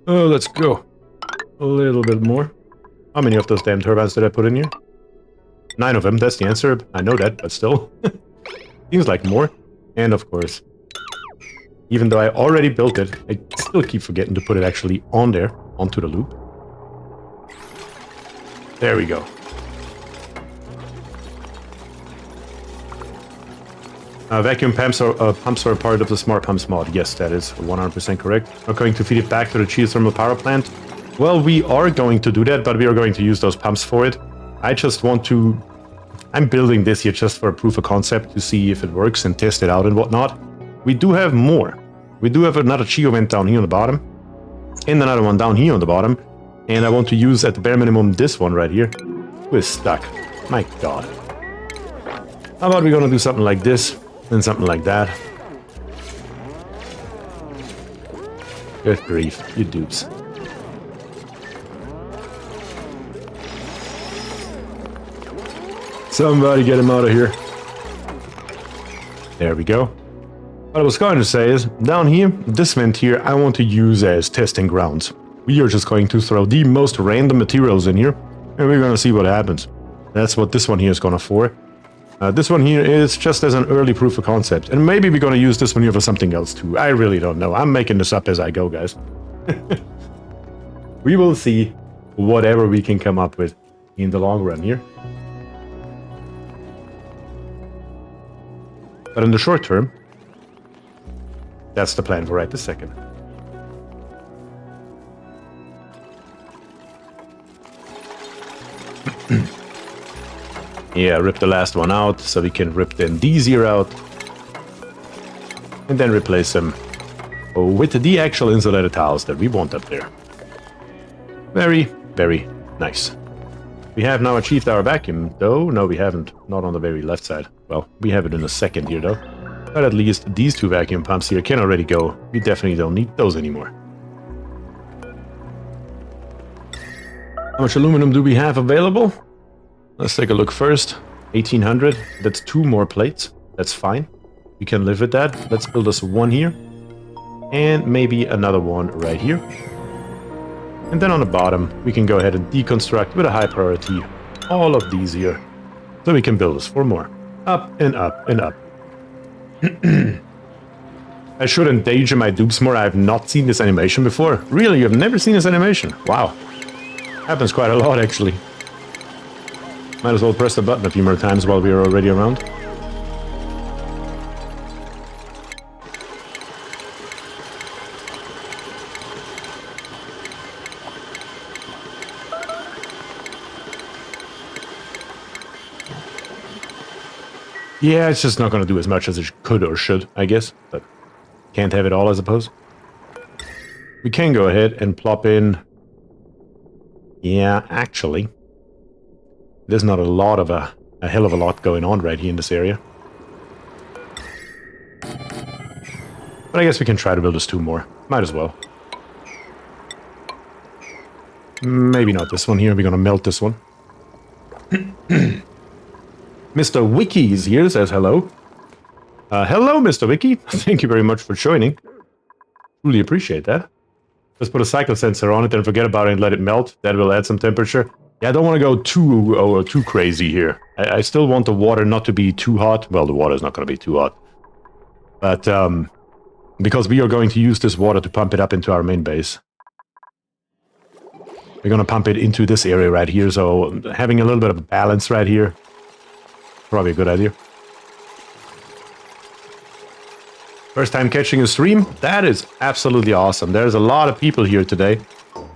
Oh, let's go. A little bit more. How many of those damn turbines did I put in here? 9 of them, that's the answer. I know that, but still. Seems like more. And of course, even though I already built it, I still keep forgetting to put it actually on there, onto the loop. There we go. Vacuum pumps are a part of the Smart Pumps mod. Yes, that is 100% correct. We're going to feed it back to the geothermal power plant. Well, we are going to do that, but we are going to use those pumps for it. I just want to... I'm building this here just for a proof of concept to see if it works and test it out and whatnot. We do have more. We do have another geo vent down here on the bottom. And another one down here on the bottom. And I want to use at the bare minimum this one right here. We're stuck. My god. How about we're gonna do something like this? And something like that. Good grief, you dupes. Somebody get him out of here. There we go. What I was going to say is, down here, this vent here, I want to use as testing grounds. We are just going to throw the most random materials in here, and we're going to see what happens. That's what this one here is going to for. This one here is just as an early proof of concept, and maybe we're going to use this one here for something else too. I really don't know. I'm making this up as I go, guys. We will see whatever we can come up with in the long run here. But in the short term, that's the plan for right this second. Yeah, rip the last one out, so we can rip then these here out. And then replace them with the actual insulated tiles that we want up there. Very, very nice. We have now achieved our vacuum, though. No, we haven't. Not on the very left side. Well, we have it in a second here, though. But at least these two vacuum pumps here can already go. We definitely don't need those anymore. How much aluminum do we have available? Let's take a look first. 1800. That's 2 more plates. That's fine. We can live with that. Let's build us one here. And maybe another one right here. And then on the bottom, we can go ahead and deconstruct with a high priority all of these here. So we can build us 4 more. Up and up and up. I should endanger my dupes more. I have not seen this animation before. Really, you've never seen this animation? Wow. Happens quite a lot, actually. Might as well press the button a few more times while we are already around. Yeah, it's just not going to do as much as it could or should, I guess. But can't have it all, I suppose. We can go ahead and plop in... Yeah, actually... There's not a lot of a hell of a lot going on right here in this area. But I guess we can try to build us 2 more. Might as well. Maybe not this one here. We're gonna melt this one. Mr. Wiki is here, says hello. Hello, Mr. Wiki. Thank you very much for joining. Really appreciate that. Let's put a cycle sensor on it and forget about it and let it melt. That will add some temperature. Yeah, I don't want to go too crazy here. I still want the water not to be too hot. Well, the water is not going to be too hot. But, because we are going to use this water to pump it up into our main base. We're going to pump it into this area right here, so having a little bit of a balance right here. Probably a good idea. First time catching a stream? That is absolutely awesome. There's a lot of people here today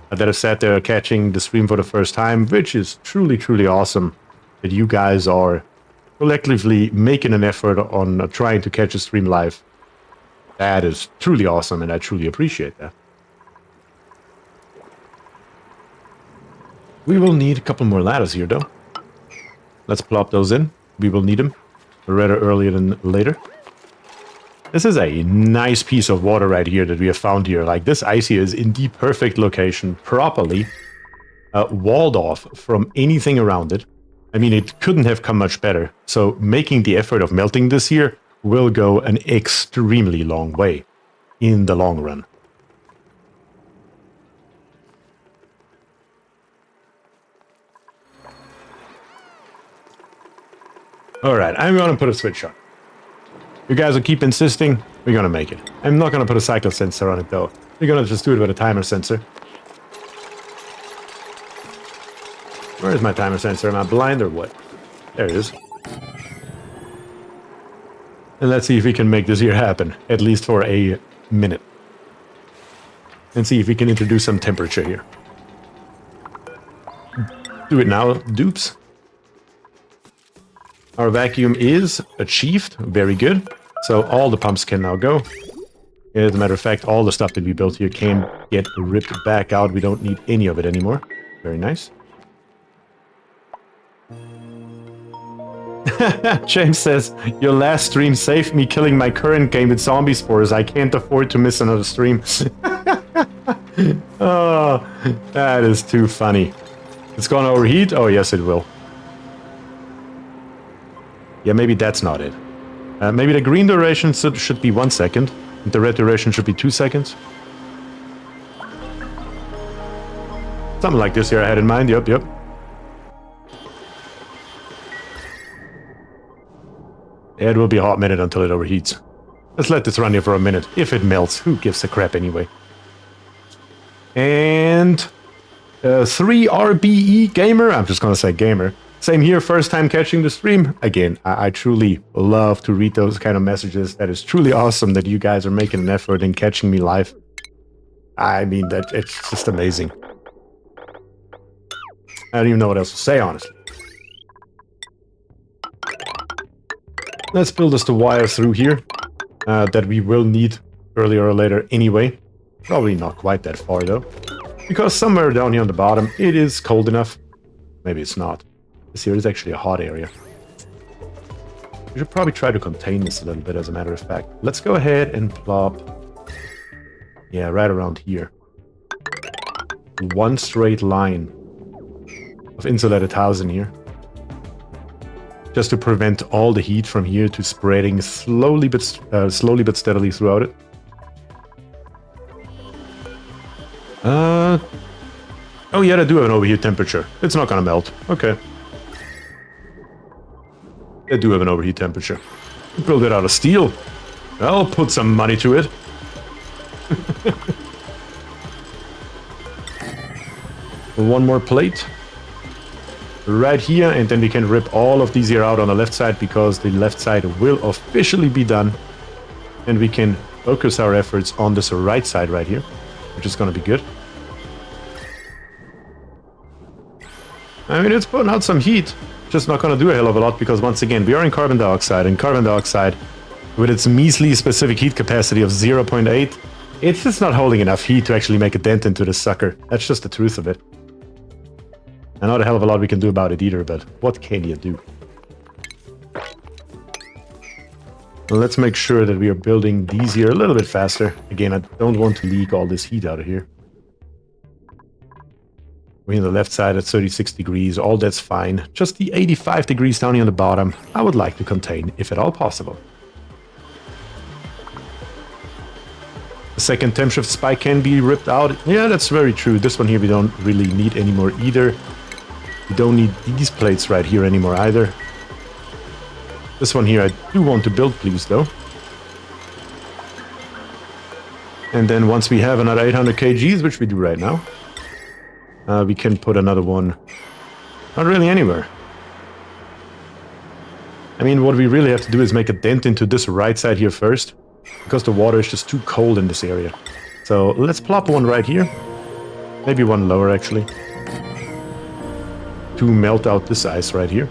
that have sat there catching the stream for the first time, which is truly, truly awesome that you guys are collectively making an effort on trying to catch a stream live. That is truly awesome, and I truly appreciate that. We will need a couple more ladders here, though. Let's plop those in. We will need them rather earlier than later. This is a nice piece of water right here that we have found here. Like, this ice here is in the perfect location, properly walled off from anything around it. I mean, it couldn't have come much better. So making the effort of melting this here will go an extremely long way in the long run. Alright, I'm going to put a switch on. You guys will keep insisting, we're going to make it. I'm not going to put a cycle sensor on it, though. We're going to just do it with a timer sensor. Where is my timer sensor? Am I blind or what? There it is. And let's see if we can make this here happen, at least for a minute. And see if we can introduce some temperature here. Do it now, dupes. Our vacuum is achieved. Very good. So all the pumps can now go. As a matter of fact, all the stuff that we built here can get ripped back out. We don't need any of it anymore. Very nice. James says, your last stream saved me killing my current game with zombie spores. I can't afford to miss another stream. Oh, that is too funny. It's gonna overheat? Oh, yes, it will. Yeah, maybe that's not it. Maybe the green duration should be 1 second. And the red duration should be 2 seconds. Something like this here I had in mind. Yep. It will be a hot minute until it overheats. Let's let this run here for a minute. If it melts, who gives a crap anyway? And 3RBE Gamer. I'm just gonna say gamer. Same here, first time catching the stream. Again, I truly love to read those kind of messages. That is truly awesome that you guys are making an effort in catching me live. I mean, that it's just amazing. I don't even know what else to say, honestly. Let's build us the wire through here that we will need earlier or later anyway. Probably not quite that far, though. Because somewhere down here on the bottom, it is cold enough. Maybe it's not. This here is actually a hot area. We should probably try to contain this a little bit, as a matter of fact. Let's go ahead and plop... Yeah, right around here. One straight line of insulated housing here. Just to prevent all the heat from here to spreading slowly but steadily throughout it. Oh yeah, I do have an overheat temperature. It's not gonna melt. Okay. They do have an overheat temperature. Build it out of steel. I'll put some money to it. One more plate. Right here, and then we can rip all of these here out on the left side, because the left side will officially be done. And we can focus our efforts on this right side right here, which is going to be good. I mean, it's putting out some heat, just not going to do a hell of a lot, because once again, we are in carbon dioxide, and carbon dioxide, with its measly specific heat capacity of 0.8, it's just not holding enough heat to actually make a dent into the sucker. That's just the truth of it. And not a hell of a lot we can do about it either, but what can you do? Let's make sure that we are building these here a little bit faster. Again, I don't want to leak all this heat out of here. We're on the left side at 36 degrees, all that's fine. Just the 85 degrees down here on the bottom, I would like to contain, if at all possible. The second temp shift spike can be ripped out. Yeah, that's very true. This one here we don't really need anymore either. We don't need these plates right here anymore either. This one here I do want to build, please, though. And then once we have another 800 kgs, which we do right now, we can put another one, not really anywhere. I mean, what we really have to do is make a dent into this right side here first, because the water is just too cold in this area. So let's plop one right here. Maybe one lower, actually. To melt out this ice right here.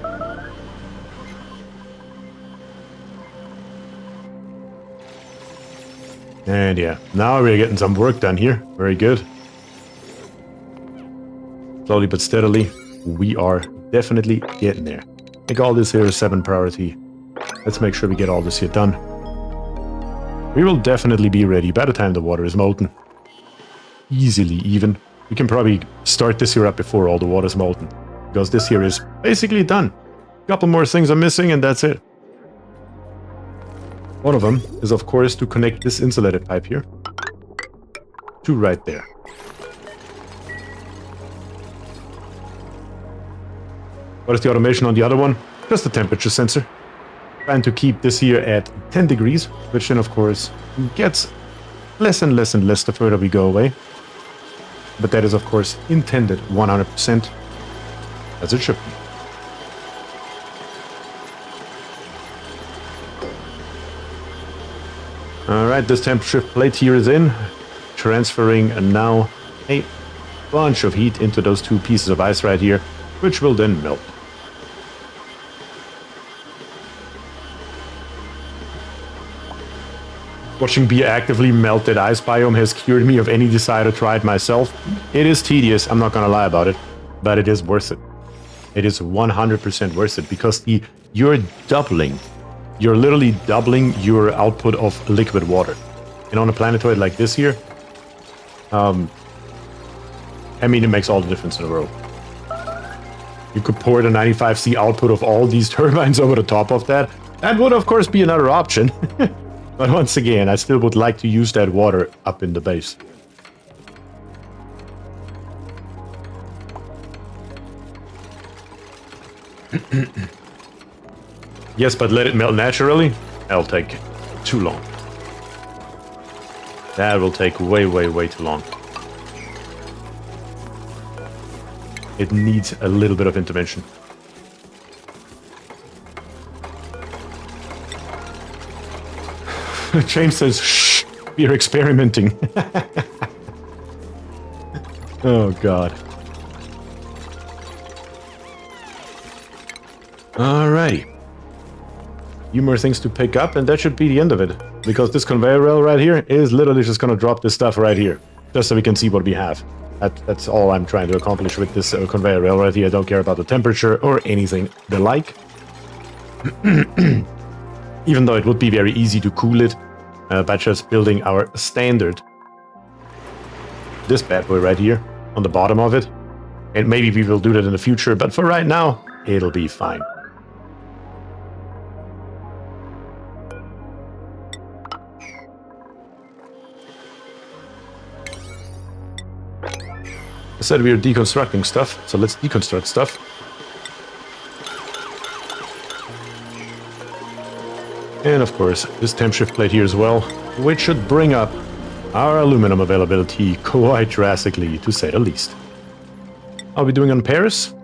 And yeah, now we're getting some work done here. Very good. Slowly but steadily, we are definitely getting there. I think all this here is 7 priority. Let's make sure we get all this here done. We will definitely be ready by the time the water is molten. Easily even. We can probably start this here up before all the water is molten, because this here is basically done. A couple more things are missing and that's it. One of them is, of course, to connect this insulated pipe here to right there. What is the automation on the other one? Just the temperature sensor. Trying to keep this here at 10 degrees, which then, of course, gets less and less and less the further we go away. But that is, of course, intended 100%, as it should be. Alright, this temp shift plate here is in, transferring now a bunch of heat into those 2 pieces of ice right here, which will then melt. Watching beer actively melt that ice biome has cured me of any desire to try it myself. It is tedious, I'm not gonna lie about it, but it is worth it. It is 100% worth it, because you're literally doubling your output of liquid water. And on a planetoid like this here, I mean, it makes all the difference in the world. You could pour the 95C output of all these turbines over the top of that. That would, of course, be another option. But once again, I still would like to use that water up in the base. Yes, but let it melt naturally? That'll take too long. That will take way, way, way too long. It needs a little bit of intervention. James says, shh, we're experimenting. Oh, God. Alrighty. Few more things to pick up, and that should be the end of it. Because this conveyor rail right here is literally just going to drop this stuff right here. Just so we can see what we have. That's all I'm trying to accomplish with this conveyor rail right here. I don't care about the temperature or anything the like. Even though it would be very easy to cool it by just building our standard. This bad boy right here on the bottom of it. And maybe we will do that in the future, but for right now, it'll be fine. I said we are deconstructing stuff, so let's deconstruct stuff. And of course, this temp shift plate here as well, which should bring up our aluminum availability quite drastically, to say the least. How are we doing on Paris?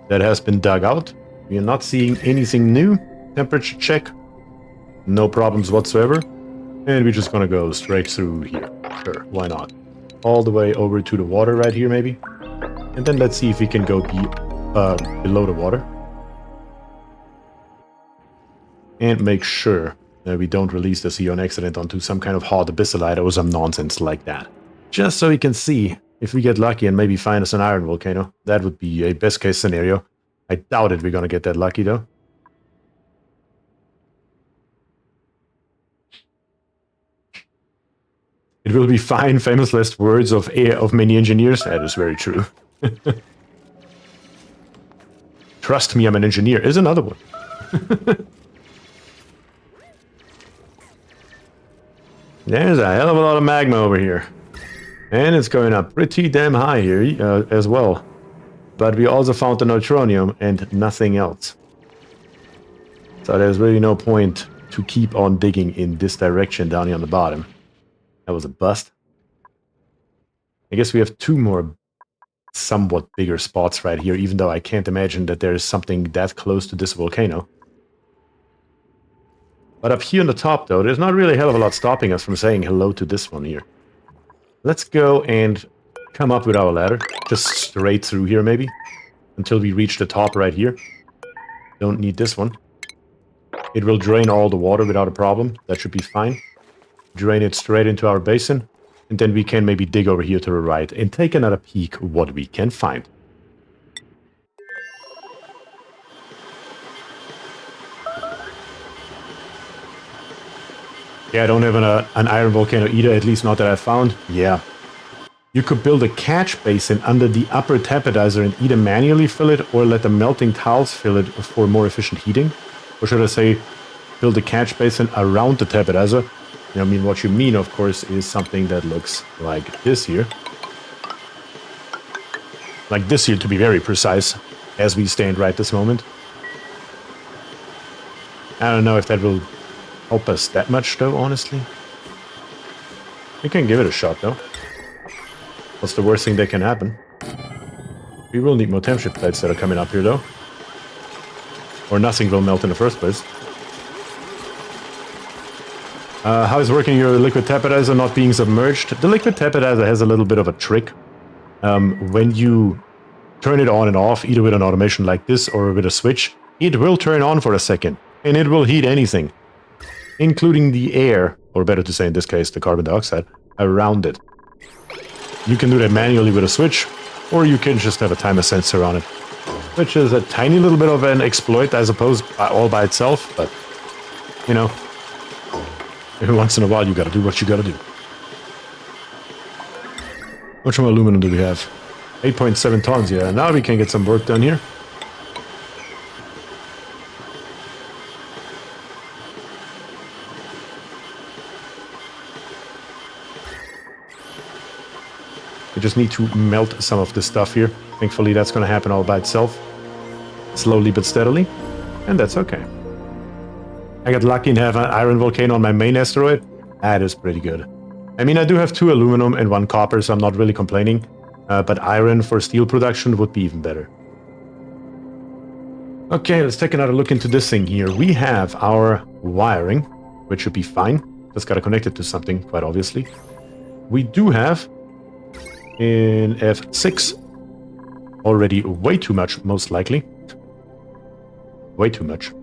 That has been dug out. We are not seeing anything new. Temperature check. No problems whatsoever. And we're just gonna go straight through here. Sure, why not? All the way over to the water right here, maybe. And then let's see if we can go below the water. And make sure that we don't release this here on accident onto some kind of hot abyssalite or some nonsense like that. Just so we can see if we get lucky and maybe find us an iron volcano. That would be a best case scenario. I doubt it we're gonna get that lucky though. It will be fine, famous last words of many engineers. That is very true. Trust me, I'm an engineer is another one. There's a hell of a lot of magma over here. And it's going up pretty damn high here as well. But we also found the neutronium and nothing else. So there's really no point to keep on digging in this direction down here on the bottom. That was a bust. I guess we have two more somewhat bigger spots right here, even though I can't imagine that there is something that close to this volcano. But up here on the top, though, there's not really a hell of a lot stopping us from saying hello to this one here. Let's go and come up with our ladder. Just straight through here, maybe. Until we reach the top right here. Don't need this one. It will drain all the water without a problem. That should be fine. Drain it straight into our basin. And then we can maybe dig over here to the right and take another peek what we can find. Yeah, I don't have an iron volcano either, at least not that I found. Yeah. You could build a catch basin under the upper tapidizer and either manually fill it or let the melting tiles fill it for more efficient heating. Or should I say, build a catch basin around the tapidizer. I mean, what you mean, of course, is something that looks like this here. Like this here, to be very precise, as we stand right this moment. I don't know if that will help us that much, though, honestly. We can give it a shot, though. What's the worst thing that can happen? We will need more temp shift plates that are coming up here, though. Or nothing will melt in the first place. How is working your liquid tapidizer not being submerged? The liquid tapidizer has a little bit of a trick. When you turn it on and off, either with an automation like this or with a switch, it will turn on for a second. And it will heat anything, including the air, or better to say in this case, the carbon dioxide, around it. You can do that manually with a switch, or you can just have a timer sensor on it, which is a tiny little bit of an exploit, I suppose, all by itself, but, you know, every once in a while you gotta do what you gotta do. How much more aluminum do we have? 8.7 tons, yeah. Now we can get some work done here. We just need to melt some of this stuff here. Thankfully, that's going to happen all by itself. Slowly but steadily. And that's okay. I got lucky and have an iron volcano on my main asteroid. That is pretty good. I mean, I do have 2 aluminum and 1 copper, so I'm not really complaining. But iron for steel production would be even better. Okay, let's take another look into this thing here. We have our wiring, which should be fine. Just got to connect it to something, quite obviously. We do have in F6 already way too much, most likely. Way too much.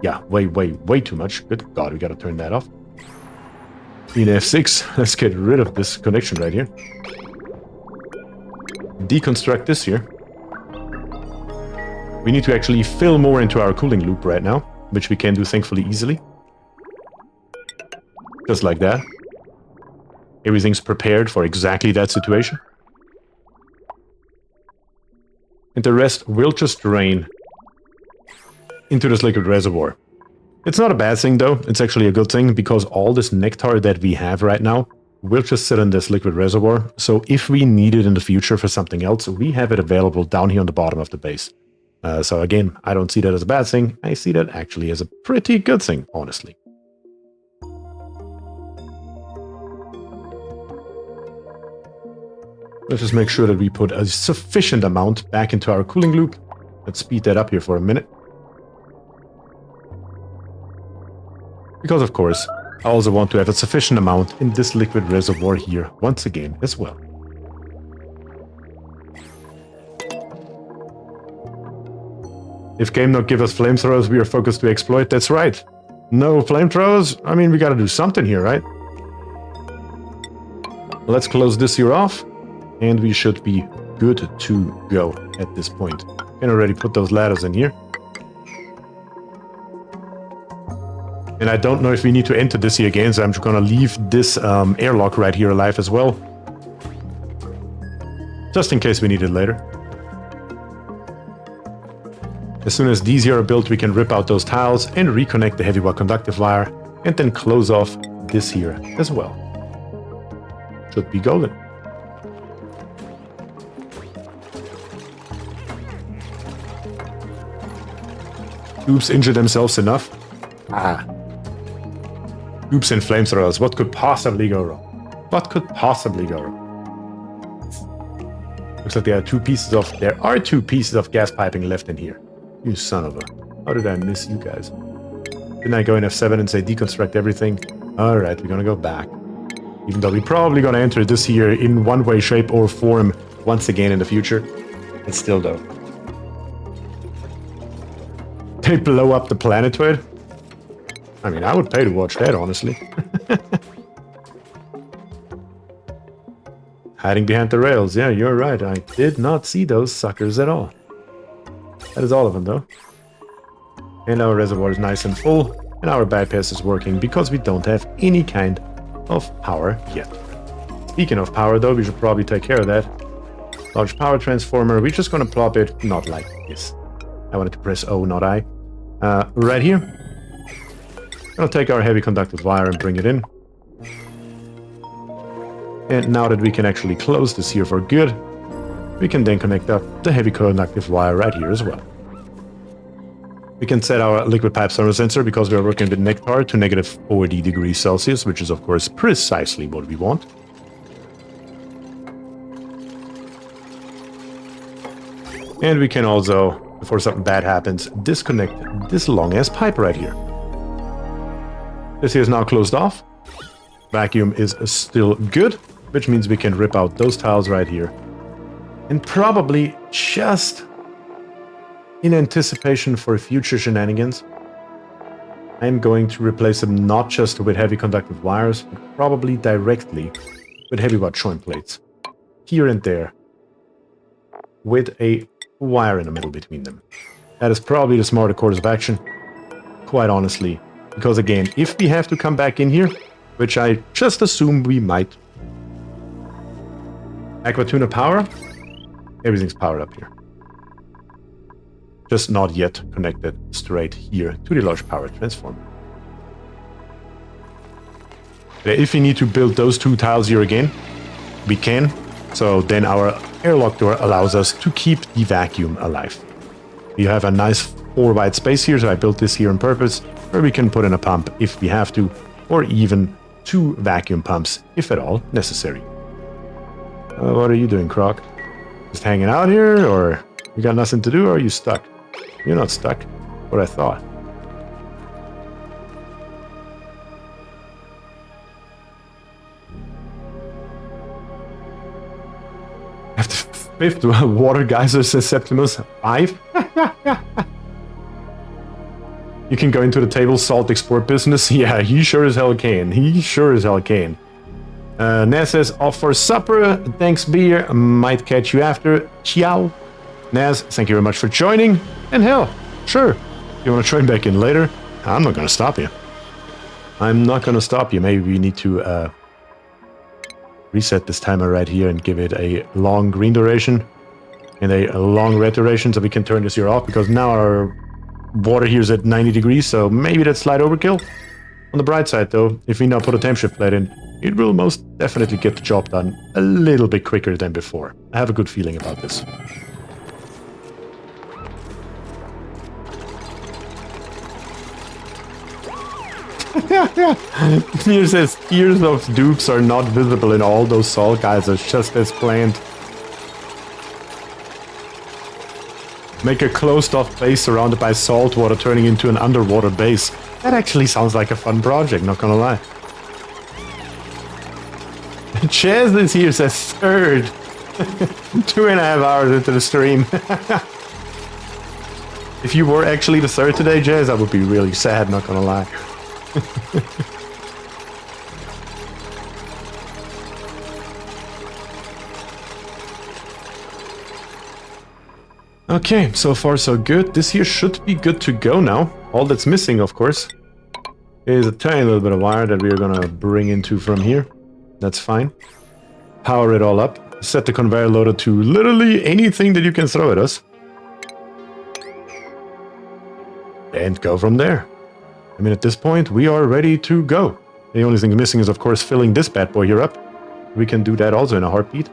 Yeah, way too much. Good God, we gotta turn that off. In F6, let's get rid of this connection right here. Deconstruct this here. We need to actually fill more into our cooling loop right now, which we can do thankfully easily. Just like that. Everything's prepared for exactly that situation. And the rest will just drain into this liquid reservoir. It's not a bad thing though, it's actually a good thing, because all this nectar that we have right now will just sit in this liquid reservoir. So if we need it in the future for something else, we have it available down here on the bottom of the base. So again, I don't see that as a bad thing. I see that actually as a pretty good thing, honestly. Let's just make sure that we put a sufficient amount back into our cooling loop. Let's speed that up here for a minute. Because of course, I also want to have a sufficient amount in this liquid reservoir here once again as well. If game not give us flamethrowers, we are focused to exploit. That's right. No flamethrowers? I mean, we gotta do something here, right? Let's close this here off, and we should be good to go at this point. Can already put those ladders in here. And I don't know if we need to enter this here again, so I'm just gonna leave this airlock right here alive as well. Just in case we need it later. As soon as these here are built, we can rip out those tiles and reconnect the heavy wire conductive wire, and then close off this here as well. Should be golden. Oops, injure themselves enough. Oops and flamethrowers. What could possibly go wrong? What could possibly go wrong? Looks like there are two pieces of gas piping left in here. You son of a... How did I miss you guys? Didn't I go in F7 and say deconstruct everything? Alright, we're gonna go back. Even though we're probably gonna enter this here in one way, shape or form once again in the future. But still though. They blow up the planetoid? I mean, I would pay to watch that, honestly. Hiding behind the rails. Yeah, you're right. I did not see those suckers at all. That is all of them, though. And our reservoir is nice and full, and our bypass is working because we don't have any kind of power yet. Speaking of power, though, we should probably take care of that. Large power transformer. We're just going to plop it, not like this. I wanted to press O, not I. Right here. I'll take our heavy conductive wire and bring it in. And now that we can actually close this here for good, we can then connect up the heavy conductive wire right here as well. We can set our liquid pipe thermal sensor, because we are working with Nectar, to negative 40 degrees Celsius, which is of course precisely what we want. And we can also, before something bad happens, disconnect this long ass pipe right here. This here is now closed off. Vacuum is still good, which means we can rip out those tiles right here. And probably, just in anticipation for future shenanigans, I'm going to replace them not just with heavy conductive wires, but probably directly with heavy wire joint plates. Here and there. With a wire in the middle between them. That is probably the smarter course of action, quite honestly. Because again, if we have to come back in here, which I just assume we might. Aquatuna power? Everything's powered up here. Just not yet connected straight here to the large power transformer. If we need to build those two tiles here again, we can. So then our airlock door allows us to keep the vacuum alive. We have a nice 4 wide space here, so I built this here on purpose, where we can put in a pump if we have to, or even 2 vacuum pumps if at all necessary. What are you doing, Croc? Just hanging out here, or you got nothing to do, or are you stuck? You're not stuck. What I thought. After 5th water geyser, says Septimus. 5? You can go into the table salt export business. Yeah, he sure as hell can. He sure as hell can. Naz says, off for supper. Thanks, beer. Might catch you after. Ciao. Naz, thank you very much for joining. And hell, sure. You want to join back in later? I'm not going to stop you. I'm not going to stop you. Maybe we need to reset this timer right here and give it a long green duration and a long red duration, so we can turn this here off, because now our water here is at 90 degrees, so maybe that's slight overkill. On the bright side though, if we now put a temp shift plate in, it will most definitely get the job done a little bit quicker than before. I have a good feeling about this. Here says tiers of dupes are not visible in all those salt geysers, just as planned. Make a closed-off base surrounded by salt water turning into an underwater base. That actually sounds like a fun project, not gonna lie. Chaz is here, says third. 2.5 hours into the stream. If you were actually the third today, Jazz, that would be really sad, not gonna lie. Okay, so far so good. This here should be good to go now. All that's missing, of course, is a tiny little bit of wire that we are gonna bring into from here. That's fine. Power it all up. Set the conveyor loader to literally anything that you can throw at us. And go from there. I mean, at this point, we are ready to go. The only thing missing is, of course, filling this bad boy here up. We can do that also in a heartbeat.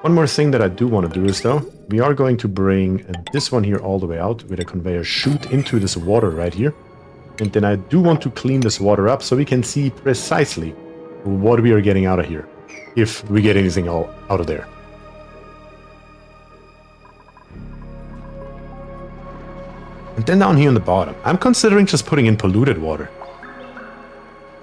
One more thing that I do want to do is, though, we are going to bring this one here all the way out with a conveyor chute into this water right here. And then I do want to clean this water up so we can see precisely what we are getting out of here, if we get anything all out of there. And then down here on the bottom, I'm considering just putting in polluted water.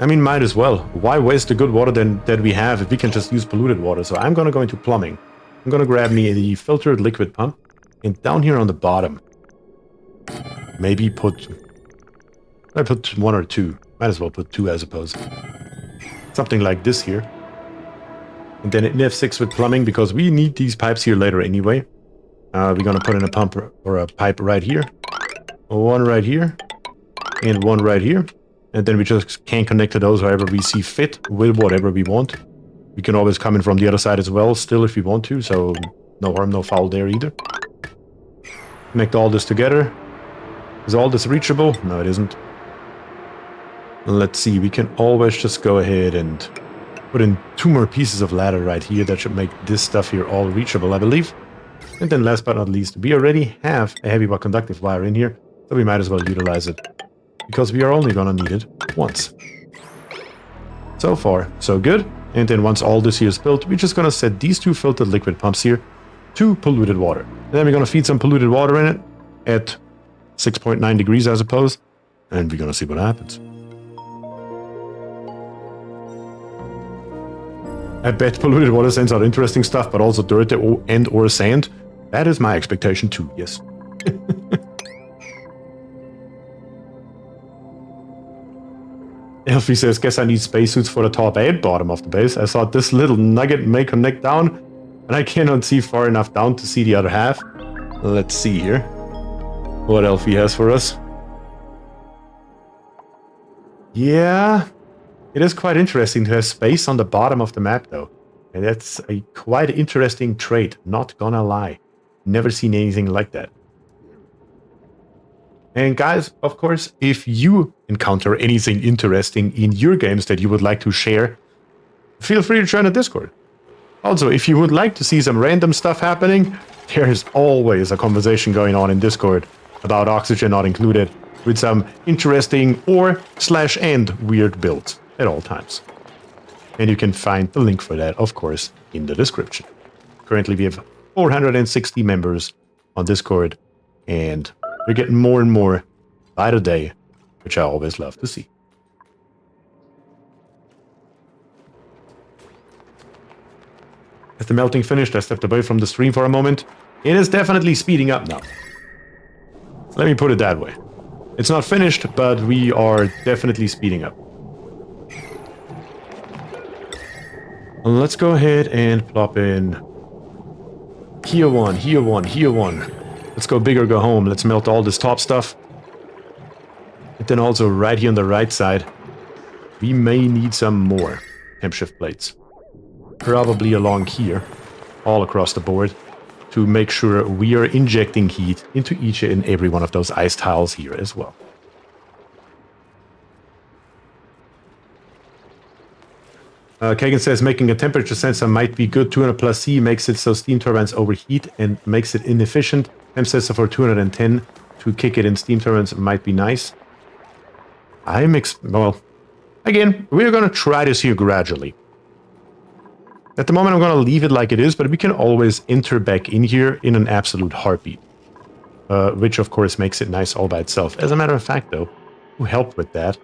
I mean, might as well. Why waste the good water that we have if we can just use polluted water? So I'm going to go into plumbing. I'm going to grab me the filtered liquid pump. And down here on the bottom, maybe I put 1 or 2. Might as well put 2, I suppose. Something like this here. And then an F6 with plumbing, because we need these pipes here later anyway. We're going to put in a pump or a pipe right here. One right here. And one right here. And then we just can connect to those however we see fit with whatever we want. We can always come in from the other side as well, still, if we want to. So no harm, no foul there either. Connect all this together. Is all this reachable? No, it isn't. Let's see, we can always just go ahead and put in 2 more pieces of ladder right here. That should make this stuff here all reachable, I believe. And then last but not least, we already have a heavy but conductive wire in here. So we might as well utilize it, because we are only gonna need it once. So far, so good. And then once all this here is built, we're just gonna set these 2 filtered liquid pumps here to polluted water. And then we're gonna feed some polluted water in it at 6.9 degrees, I suppose. And we're gonna see what happens. I bet polluted water sends out interesting stuff, but also dirt and or sand. That is my expectation too, yes. Elfie says, guess I need spacesuits for the top and bottom of the base. I thought this little nugget may connect down, and I cannot see far enough down to see the other half. Let's see here what Elfie has for us. Yeah, it is quite interesting to have space on the bottom of the map, though. And that's a quite interesting trait, not gonna lie. Never seen anything like that. And guys, of course, if you encounter anything interesting in your games that you would like to share, feel free to join the Discord. Also, if you would like to see some random stuff happening, there is always a conversation going on in Discord about Oxygen Not Included, with some interesting and weird builds at all times. And you can find the link for that, of course, in the description. Currently, we have 460 members on Discord, and we're getting more and more by the day, which I always love to see. As the melting finished, I stepped away from the stream for a moment. It is definitely speeding up now. Let me put it that way. It's not finished, but we are definitely speeding up. Let's go ahead and plop in here one, here one, here one. Let's go big or go home. Let's melt all this top stuff. And then also right here on the right side, we may need some more temp shift plates. Probably along here, all across the board, to make sure we are injecting heat into each and every one of those ice tiles here as well. Kagan says making a temperature sensor might be good. 200 plus C makes it so steam turbines overheat and makes it inefficient. Temp sensor for 210 to kick it in steam turbines might be nice. Well, Again, we're going to try this here gradually. At the moment, I'm going to leave it like it is, but we can always enter back in here in an absolute heartbeat. Which, of course, makes it nice all by itself. As a matter of fact, though, to help with that,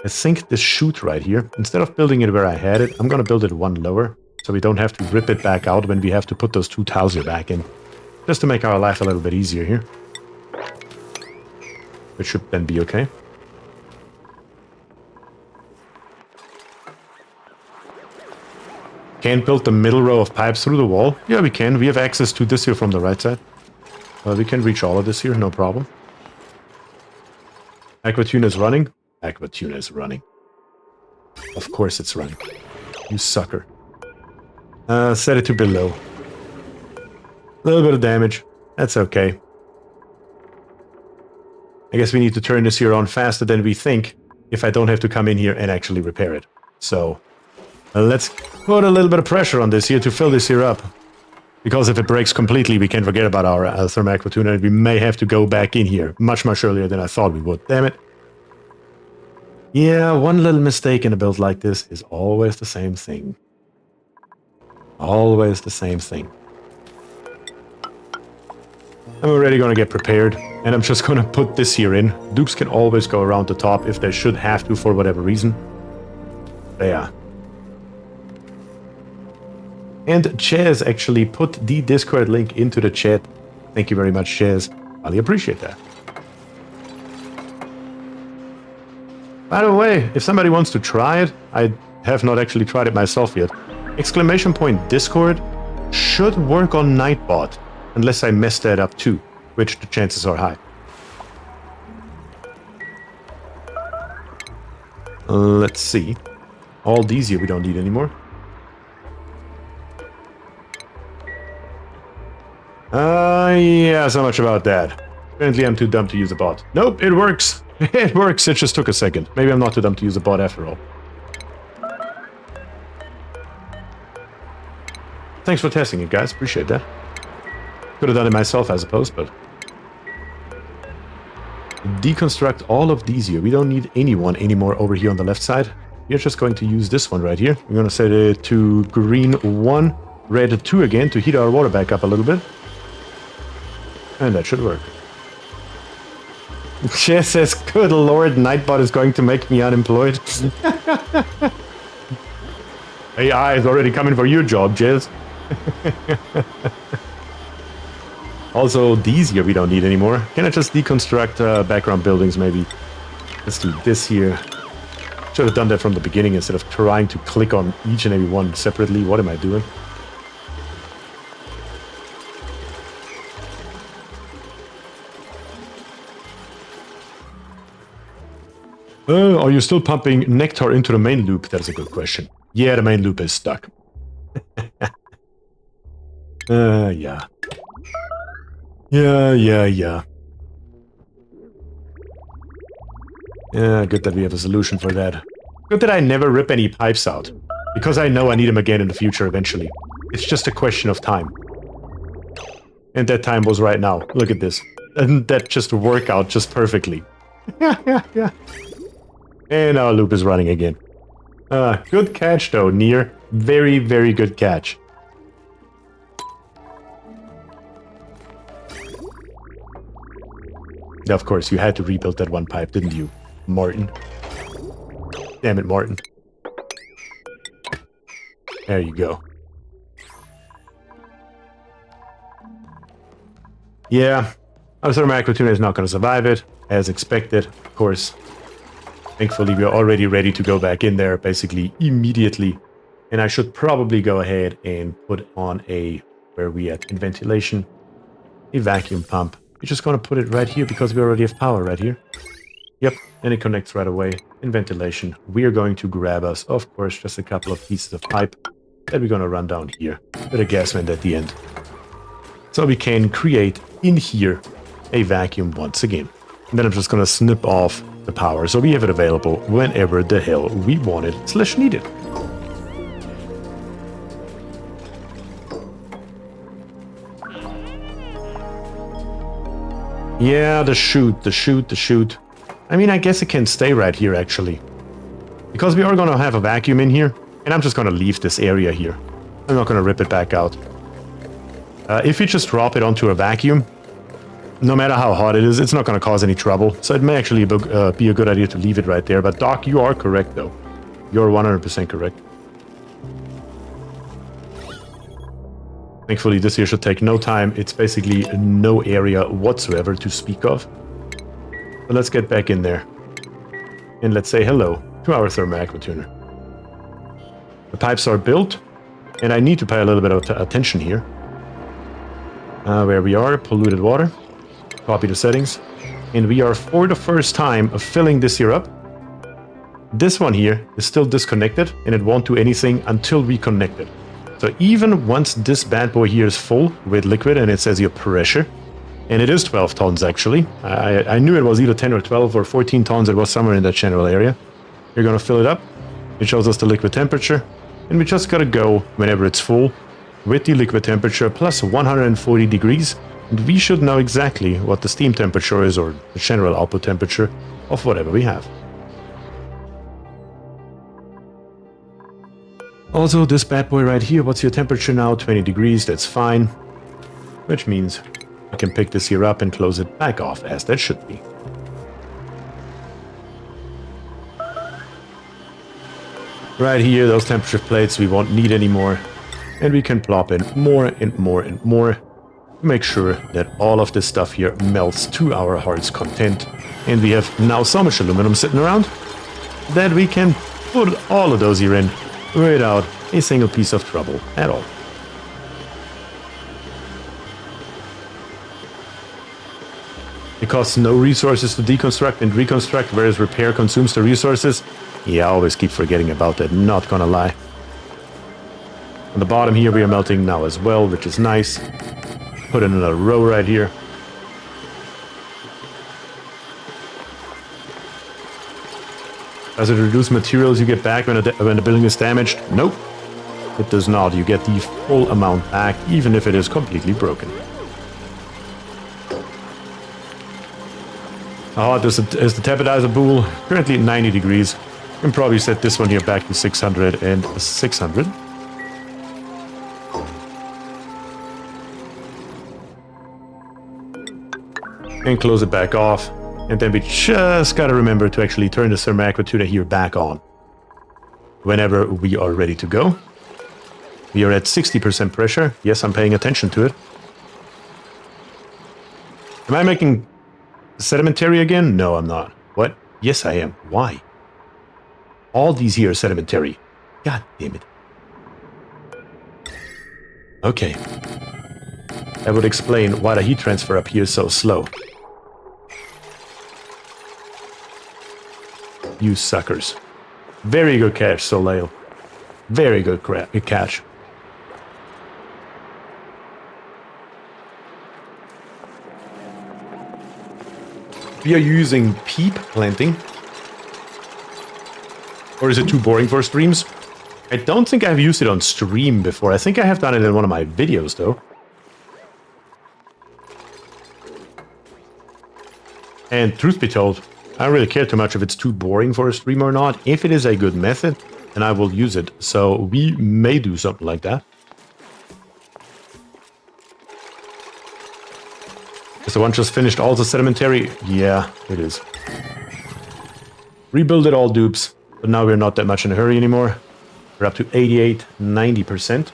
I think this chute right here, instead of building it where I had it, I'm going to build it one lower, so we don't have to rip it back out when we have to put those 2 tiles here back in. Just to make our life a little bit easier here. Which should then be okay. Can't build the middle row of pipes through the wall? Yeah, we can. We have access to this here from the right side. We can reach all of this here, no problem. Aquatuna is running. Aquatuna is running. Of course it's running. You sucker. Set it to below. A little bit of damage. That's okay. I guess we need to turn this here on faster than we think if I don't have to come in here and actually repair it. So, let's put a little bit of pressure on this here to fill this here up. Because if it breaks completely, we can forget about our thermal aquatuna, and we may have to go back in here much earlier than I thought we would. Damn it. Yeah, one little mistake in a build like this is always the same thing. Always the same thing. I'm already going to get prepared, and I'm just going to put this here in. Dupes can always go around the top if they should have to for whatever reason. There. And Chaz actually put the Discord link into the chat. Thank you very much, Chaz. Highly appreciate that. By the way, if somebody wants to try it, I have not actually tried it myself yet. Exclamation point Discord should work on Nightbot, unless I messed that up too, which the chances are high. Let's see. All these here we don't need anymore. Yeah, so much about that. Apparently I'm too dumb to use a bot. Nope, it works. It works, it just took a second. Maybe I'm not too dumb to use a bot after all. Thanks for testing it, guys. Appreciate that. Could have done it myself, I suppose, but... Deconstruct all of these here. We don't need anyone anymore over here on the left side. We're just going to use this one right here. We're going to set it to green 1, red 2 again to heat our water back up a little bit. And that should work. Jess says, good lord, Nightbot is going to make me unemployed. AI is already coming for your job, Jess. Also, these here we don't need anymore. Can I just deconstruct background buildings, maybe? Let's do this here. Should have done that from the beginning instead of trying to click on each and every one separately. What am I doing? Are you still pumping nectar into the main loop? That's a good question. Yeah, the main loop is stuck. Yeah. Yeah. Yeah, good that we have a solution for that. Good that I never rip any pipes out. Because I know I need them again in the future eventually. It's just a question of time. And that time was right now. Look at this. Doesn't that just work out just perfectly? Yeah. And our loop is running again. Good catch though, Nier. Very, very good catch. Of course, you had to rebuild that one pipe, didn't you, Martin? Damn it, Martin. There you go. Yeah, our thermal aquatuna is not going to survive it, as expected, of course. Thankfully, we are already ready to go back in there, basically immediately. And I should probably go ahead and put on a, where are we at, in ventilation, a vacuum pump. We're just going to put it right here because we already have power right here. Yep, and it connects right away in ventilation. We are going to grab us, of course, just a couple of pieces of pipe that we're going to run down here with a gas vent at the end. So we can create in here a vacuum once again. And then I'm just going to snip off the power so we have it available whenever the hell we want it / need it. Yeah, the chute. I mean, I guess it can stay right here, actually. because we are going to have a vacuum in here, and I'm just going to leave this area here. I'm not going to rip it back out. If you just drop it onto a vacuum, no matter how hot it is, it's not going to cause any trouble. So it may actually be a good idea to leave it right there. But Doc, you are correct, though. You're 100% correct. Thankfully, this here should take no time. It's basically no area whatsoever to speak of. So let's get back in there. And let's say hello to our thermal aqua tuner. The pipes are built, and I need to pay a little bit of attention here. Where we are, polluted water. Copy the settings. And we are, for the first time, filling this here up. This one here is still disconnected, and it won't do anything until we connect it. So even once this bad boy here is full with liquid, and it says here pressure, and it is 12 tons actually. I knew it was either 10 or 12 or 14 tons. It was somewhere in that general area. You're going to fill it up. It shows us the liquid temperature, and we just got to go whenever it's full with the liquid temperature plus 140 degrees, and we should know exactly what the steam temperature is, or the general output temperature of whatever we have. Also, this bad boy right here, what's your temperature now? 20 degrees, that's fine. Which means I can pick this here up and close it back off, as that should be. Right here, those temperature plates we won't need anymore. And we can plop in more and more and more to make sure that all of this stuff here melts to our heart's content. And we have now so much aluminum sitting around that we can put all of those here in without a single piece of trouble at all. It costs no resources to deconstruct and reconstruct, whereas repair consumes the resources. Yeah, I always keep forgetting about that, not gonna lie. On the bottom here we are melting now as well, which is nice. Put in another row right here. Does it reduce materials you get back when the building is damaged? Nope, it does not. You get the full amount back, even if it is completely broken. How hot is the tapidizer pool? Currently at 90 degrees. You can probably set this one here back to 600 and 600. And close it back off. And then we just gotta remember to actually turn the thermal aqua tuner here back on whenever we are ready to go. We are at 60% pressure. Yes, I'm paying attention to it. Am I making sedimentary again? No, I'm not. What? Yes, I am. Why? All these here are sedimentary. God damn it. Okay. That would explain why the heat transfer up here is so slow. You suckers. Very good catch, Soleil. Very good catch. We are using peep planting. Or is it too boring for streams? I don't think I've used it on stream before. I think I have done it in one of my videos, though. And truth be told, I don't really care too much if it's too boring for a stream or not. If it is a good method, then I will use it. So we may do something like that. Is the one just finished also sedimentary? Yeah, it is. Rebuild it all, dupes. But now we're not that much in a hurry anymore. We're up to 88, 90%.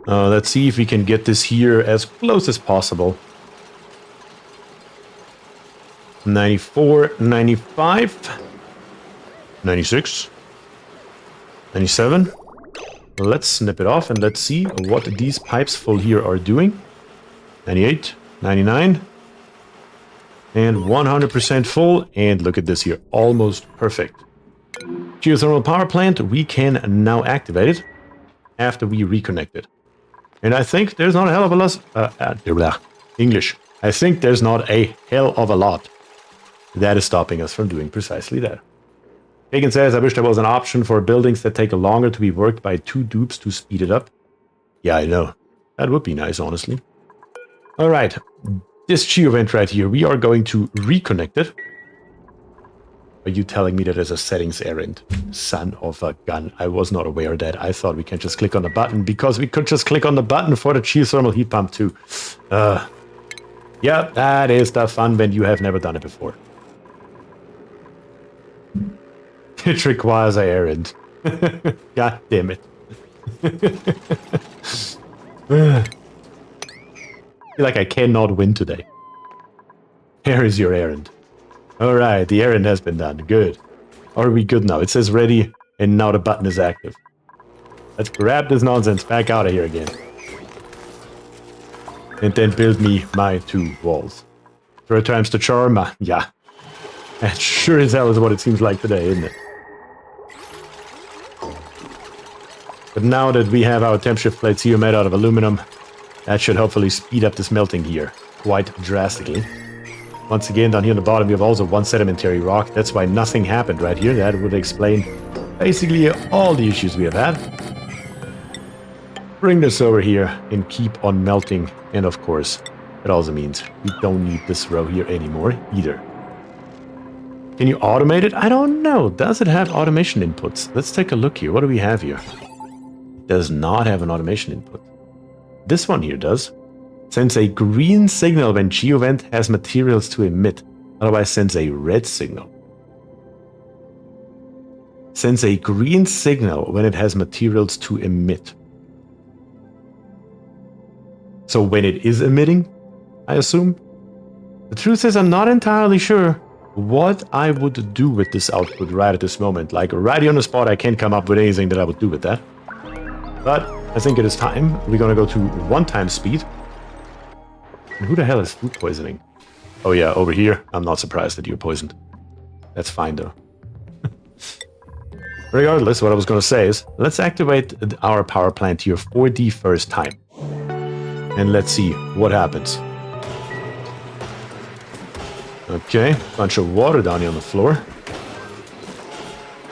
Let's see if we can get this here as close as possible. 94, 95, 96, 97. Let's snip it off and let's see what these pipes full here are doing. 98, 99, and 100% full. And look at this here, almost perfect. Geothermal power plant, we can now activate it after we reconnect it. And I think there's not a hell of a lot, English. I think there's not a hell of a lot that is stopping us from doing precisely that. Hagen says, I wish there was an option for buildings that take longer to be worked by 2 dupes to speed it up. Yeah, I know. That would be nice, honestly. Alright, this geo vent right here, we are going to reconnect it. Are you telling me that there's a settings errand? Son of a gun. I was not aware of that. I thought we can just click on the button because we could just click on the button for the geothermal heat pump too. Yeah, that is the fun when you have never done it before. It requires an errand. God damn it. I feel like I cannot win today. Here is your errand. Alright, the errand has been done. Good. Are we good now? It says ready, and now the button is active. Let's grab this nonsense back out of here again. And then build me my 2 walls. 3 times the charm? Yeah. That sure as hell is what it seems like today, isn't it? But now that we have our temp shift plates here made out of aluminum, that should hopefully speed up this melting here quite drastically. Once again, down here on the bottom, we have also 1 sedimentary rock. That's why nothing happened right here. That would explain basically all the issues we have had. Bring this over here and keep on melting. And of course, it also means we don't need this row here anymore either. Can you automate it? I don't know. Does it have automation inputs? Let's take a look here. What do we have here? It does not have an automation input. This one here does. Sends a green signal when GeoVent has materials to emit. Otherwise sends a red signal. Sends a green signal when it has materials to emit. So when it is emitting, I assume? The truth is, I'm not entirely sure what I would do with this output right at this moment. Like, right on the spot, I can't come up with anything that I would do with that. But I think it is time. We're gonna go to 1 times speed. And who the hell is food poisoning? Oh yeah, over here. I'm not surprised that you're poisoned. That's fine though. Regardless, what I was going to say is, let's activate our power plant here for the first time. And let's see what happens. Okay, bunch of water down here on the floor.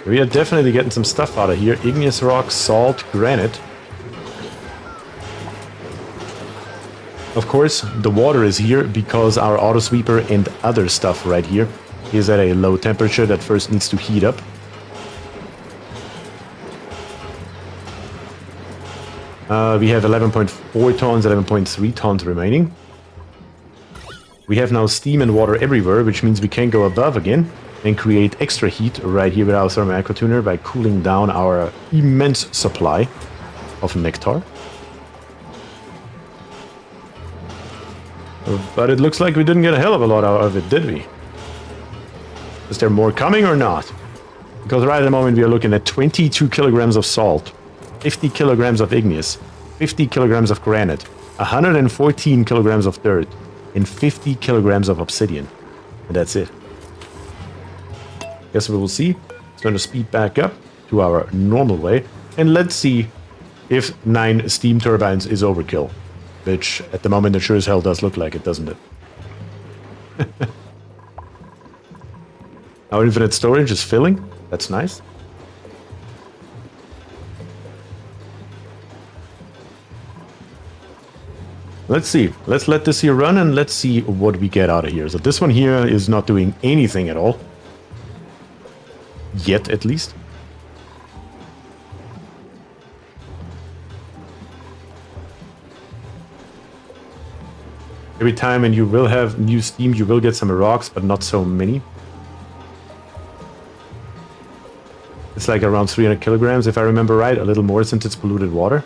We are definitely getting some stuff out of here. Igneous rock, salt, granite. Of course, the water is here because our auto sweeper and other stuff right here is at a low temperature that first needs to heat up. We have 11.4 tons, 11.3 tons remaining. We have now steam and water everywhere, which means we can go above again and create extra heat right here with our thermal aqua tuner by cooling down our immense supply of nectar. But it looks like we didn't get a hell of a lot out of it, did we? Is there more coming or not? Because right at the moment we are looking at 22 kilograms of salt, 50 kilograms of igneous, 50 kilograms of granite, 114 kilograms of dirt, and 50 kilograms of obsidian. And that's it. Guess we will see. It's going to speed back up to our normal way. And let's see if 9 steam turbines is overkill. Which, at the moment, it sure as hell does look like it, doesn't it? Our infinite storage is filling. That's nice. Let's see. Let's let this here run and let's see what we get out of here. So this one here is not doing anything at all. Yet, at least. Every time when you will have new steam, you will get some rocks, but not so many. It's like around 300 kilograms, if I remember right. A little more since it's polluted water.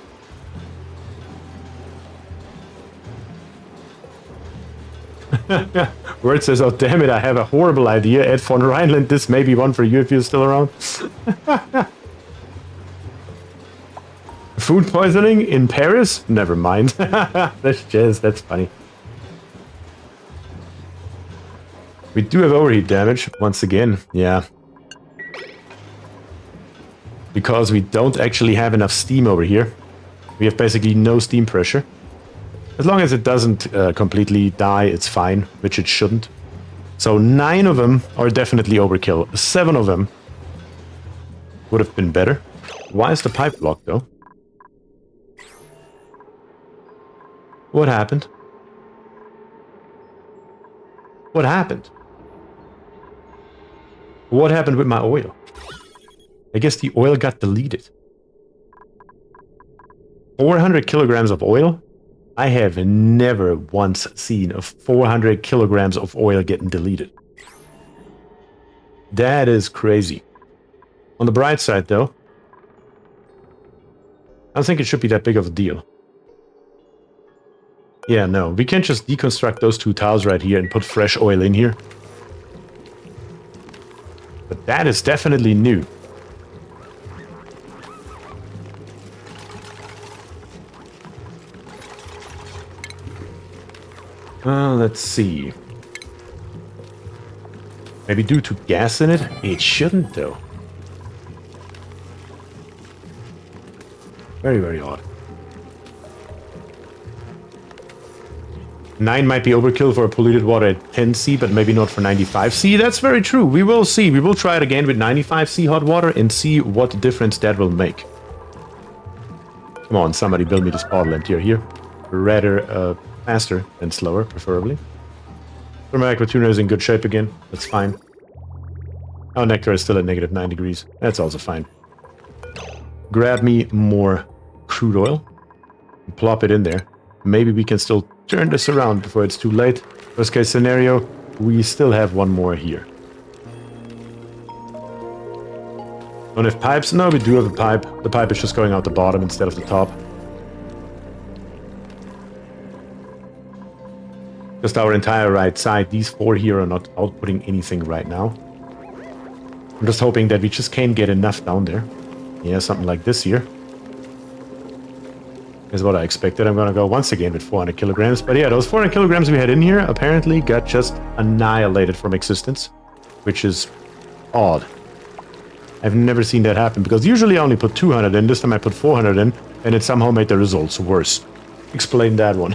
Word says, oh damn it, I have a horrible idea. Ed von Rheinland, this may be one for you if you're still around. Food poisoning in Paris? Never mind. That's jazz, that's funny. We do have overheat damage, once again, yeah. Because we don't actually have enough steam over here. We have basically no steam pressure. As long as it doesn't completely die, it's fine, which it shouldn't. So 9 of them are definitely overkill. 7 of them would have been better. Why is the pipe blocked, though? What happened? What happened? What happened with my oil? I guess the oil got deleted. 400 kilograms of oil? I have never once seen 400 kilograms of oil getting deleted. That is crazy. On the bright side, though, I don't think it should be that big of a deal. Yeah, no, we can't just deconstruct those two tiles right here and put fresh oil in here. But that is definitely new. Let's see. Maybe due to gas in it? It shouldn't, though. Very, very odd. 9 might be overkill for a polluted water at 10C, but maybe not for 95C. That's very true. We will see. We will try it again with 95C hot water and see what difference that will make. Come on, somebody build me this bottle emptier here. Rather faster than slower, preferably. Thermal aquatuner is in good shape again. That's fine. Our nectar is still at negative 9 degrees. That's also fine. Grab me more crude oil and plop it in there. Maybe we can still turn this around before it's too late. Worst case scenario, we still have one more here. Don't have pipes? No, we do have a pipe. The pipe is just going out the bottom instead of the top. Just our entire right side. These 4 here are not outputting anything right now. I'm just hoping that we just can't get enough down there. Yeah, something like this here is what I expected. I'm gonna go once again with 400 kilograms. But yeah, those 400 kilograms we had in here apparently got just annihilated from existence, which is odd. I've never seen that happen, because usually I only put 200 in. This time I put 400 in, and it somehow made the results worse. Explain that one.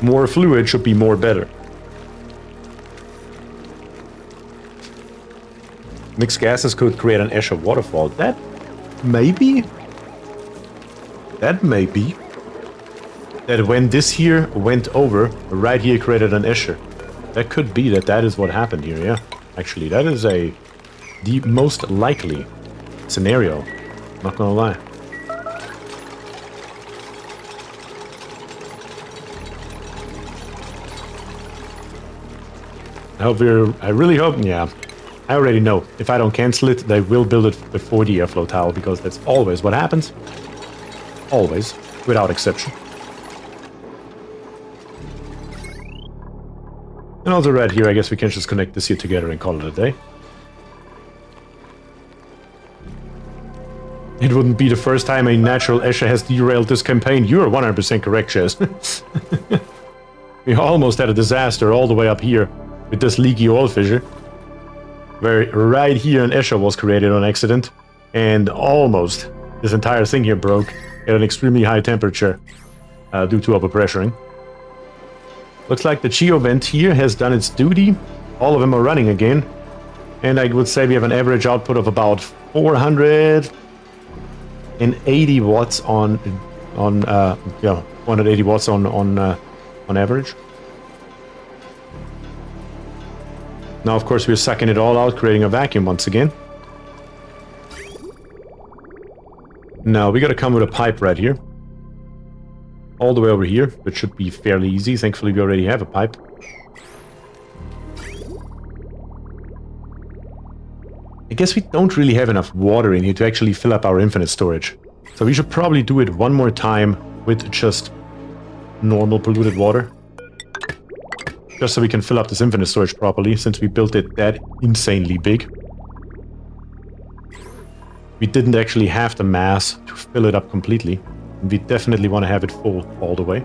More fluid should be more better. Mixed gases could create an Escher waterfall. That may be. That may be. That when this here went over, right here created an Escher. That could be that is what happened here, yeah. Actually, that is the most likely scenario. Not gonna lie. I really hope, yeah. I already know. If I don't cancel it, they will build it before the airflow tile, because that's always what happens. Always, without exception. And also right here, I guess we can just connect this here together and call it a day. It wouldn't be the first time a natural Escher has derailed this campaign. You are 100% correct, Chess. We almost had a disaster all the way up here with this leaky oil fissure, where right here an Escher was created on accident, and almost this entire thing here broke at an extremely high temperature due to overpressuring. Looks like the Geo vent here has done its duty. All of them are running again, and I would say we have an average output of about 480 watts on 480 watts on average. Now, of course, we're sucking it all out, creating a vacuum once again. Now, we gotta come with a pipe right here. All the way over here, which should be fairly easy. Thankfully, we already have a pipe. I guess we don't really have enough water in here to actually fill up our infinite storage. So we should probably do it one more time with just normal polluted water. Just so we can fill up this infinite storage properly, since we built it that insanely big. We didn't actually have the mass to fill it up completely. And we definitely want to have it full all the way.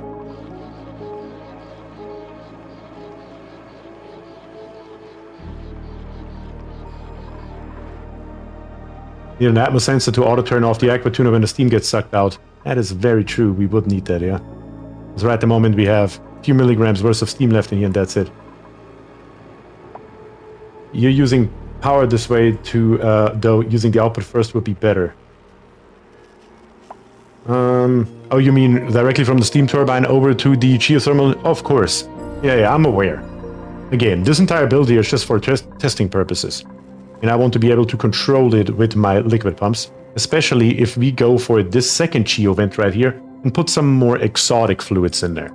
Need an atmos sensor to auto-turn off the aquatuner when the steam gets sucked out. That is very true. We would need that, yeah. Because right at the moment we have a few milligrams worth of steam left in here, and that's it. You're using power this way to, though using the output first would be better. Oh, you mean directly from the steam turbine over to the geothermal? Of course. Yeah, I'm aware. again, this entire build here is just for testing purposes. And I want to be able to control it with my liquid pumps, especially if we go for this second geo vent right here and put some more exotic fluids in there.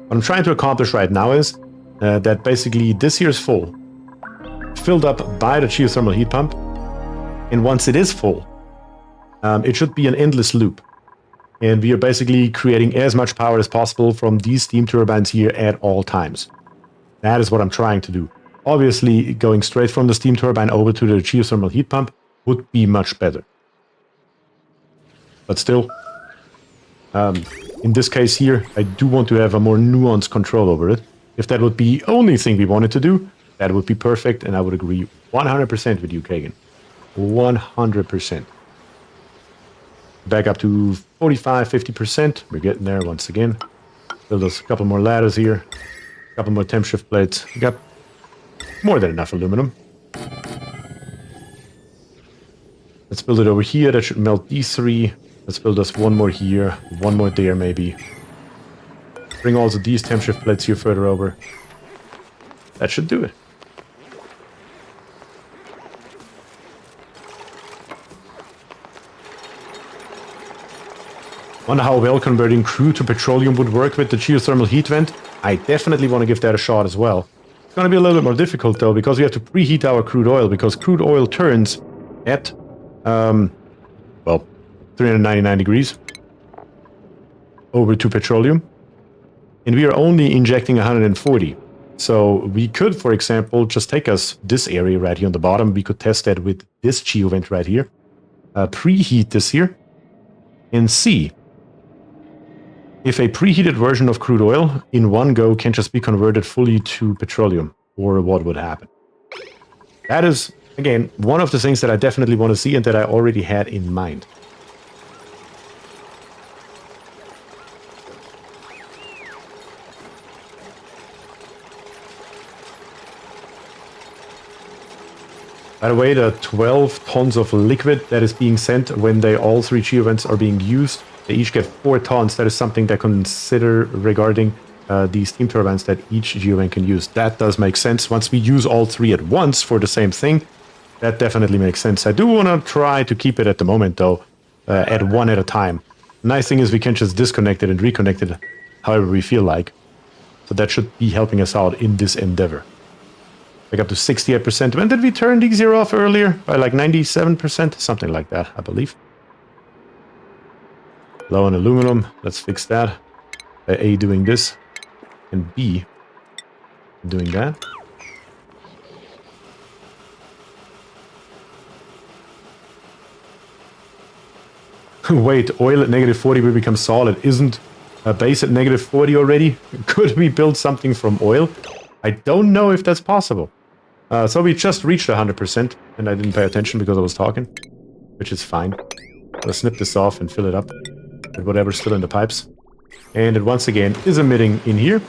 What I'm trying to accomplish right now is that basically this here is full, filled up by the geothermal heat pump, and once it is full, it should be an endless loop. And we are basically creating as much power as possible from these steam turbines here at all times. That is what I'm trying to do. Obviously, going straight from the steam turbine over to the geothermal heat pump would be much better. But still, in this case here, I do want to have a more nuanced control over it. If that would be the only thing we wanted to do, that would be perfect, and I would agree 100% with you, Kagan. 100%. Back up to 45, 50%. We're getting there once again. Build us a couple more ladders here. A couple more temp shift plates. We got more than enough aluminum. Let's build it over here. That should melt these three. Let's build us one more here. One more there, maybe. Bring also these temp shift plates here further over. That should do it. Wonder how well converting crude to petroleum would work with the geothermal heat vent. I definitely want to give that a shot as well. It's going to be a little bit more difficult though, because we have to preheat our crude oil, because crude oil turns at, well, 399 degrees over to petroleum. And we are only injecting 140. So we could, for example, just take us this area right here on the bottom. We could test that with this geo vent right here. Preheat this here and see if a preheated version of crude oil in one go can just be converted fully to petroleum, or what would happen. That is, again, one of the things that I definitely want to see and that I already had in mind. By the way, the 12 tons of liquid that is being sent when all three geovents are being used, they each get 4 tons. That is something to consider regarding these steam turbines that each geovent can use. That does make sense. Once we use all three at once for the same thing, that definitely makes sense. I do want to try to keep it at the moment, though, at one at a time. The nice thing is we can just disconnect it and reconnect it however we feel like. So that should be helping us out in this endeavor. Like up to 68%. When did we turn these here off earlier? By like 97%? Something like that, I believe. Low on aluminum. Let's fix that. By A, doing this. And B, doing that. Wait, oil at -40 will become solid. Isn't a base at -40 already? Could we build something from oil? I don't know if that's possible. So we just reached 100%, and I didn't pay attention because I was talking, which is fine. I'll snip this off and fill it up with whatever's still in the pipes. And it once again is emitting in here,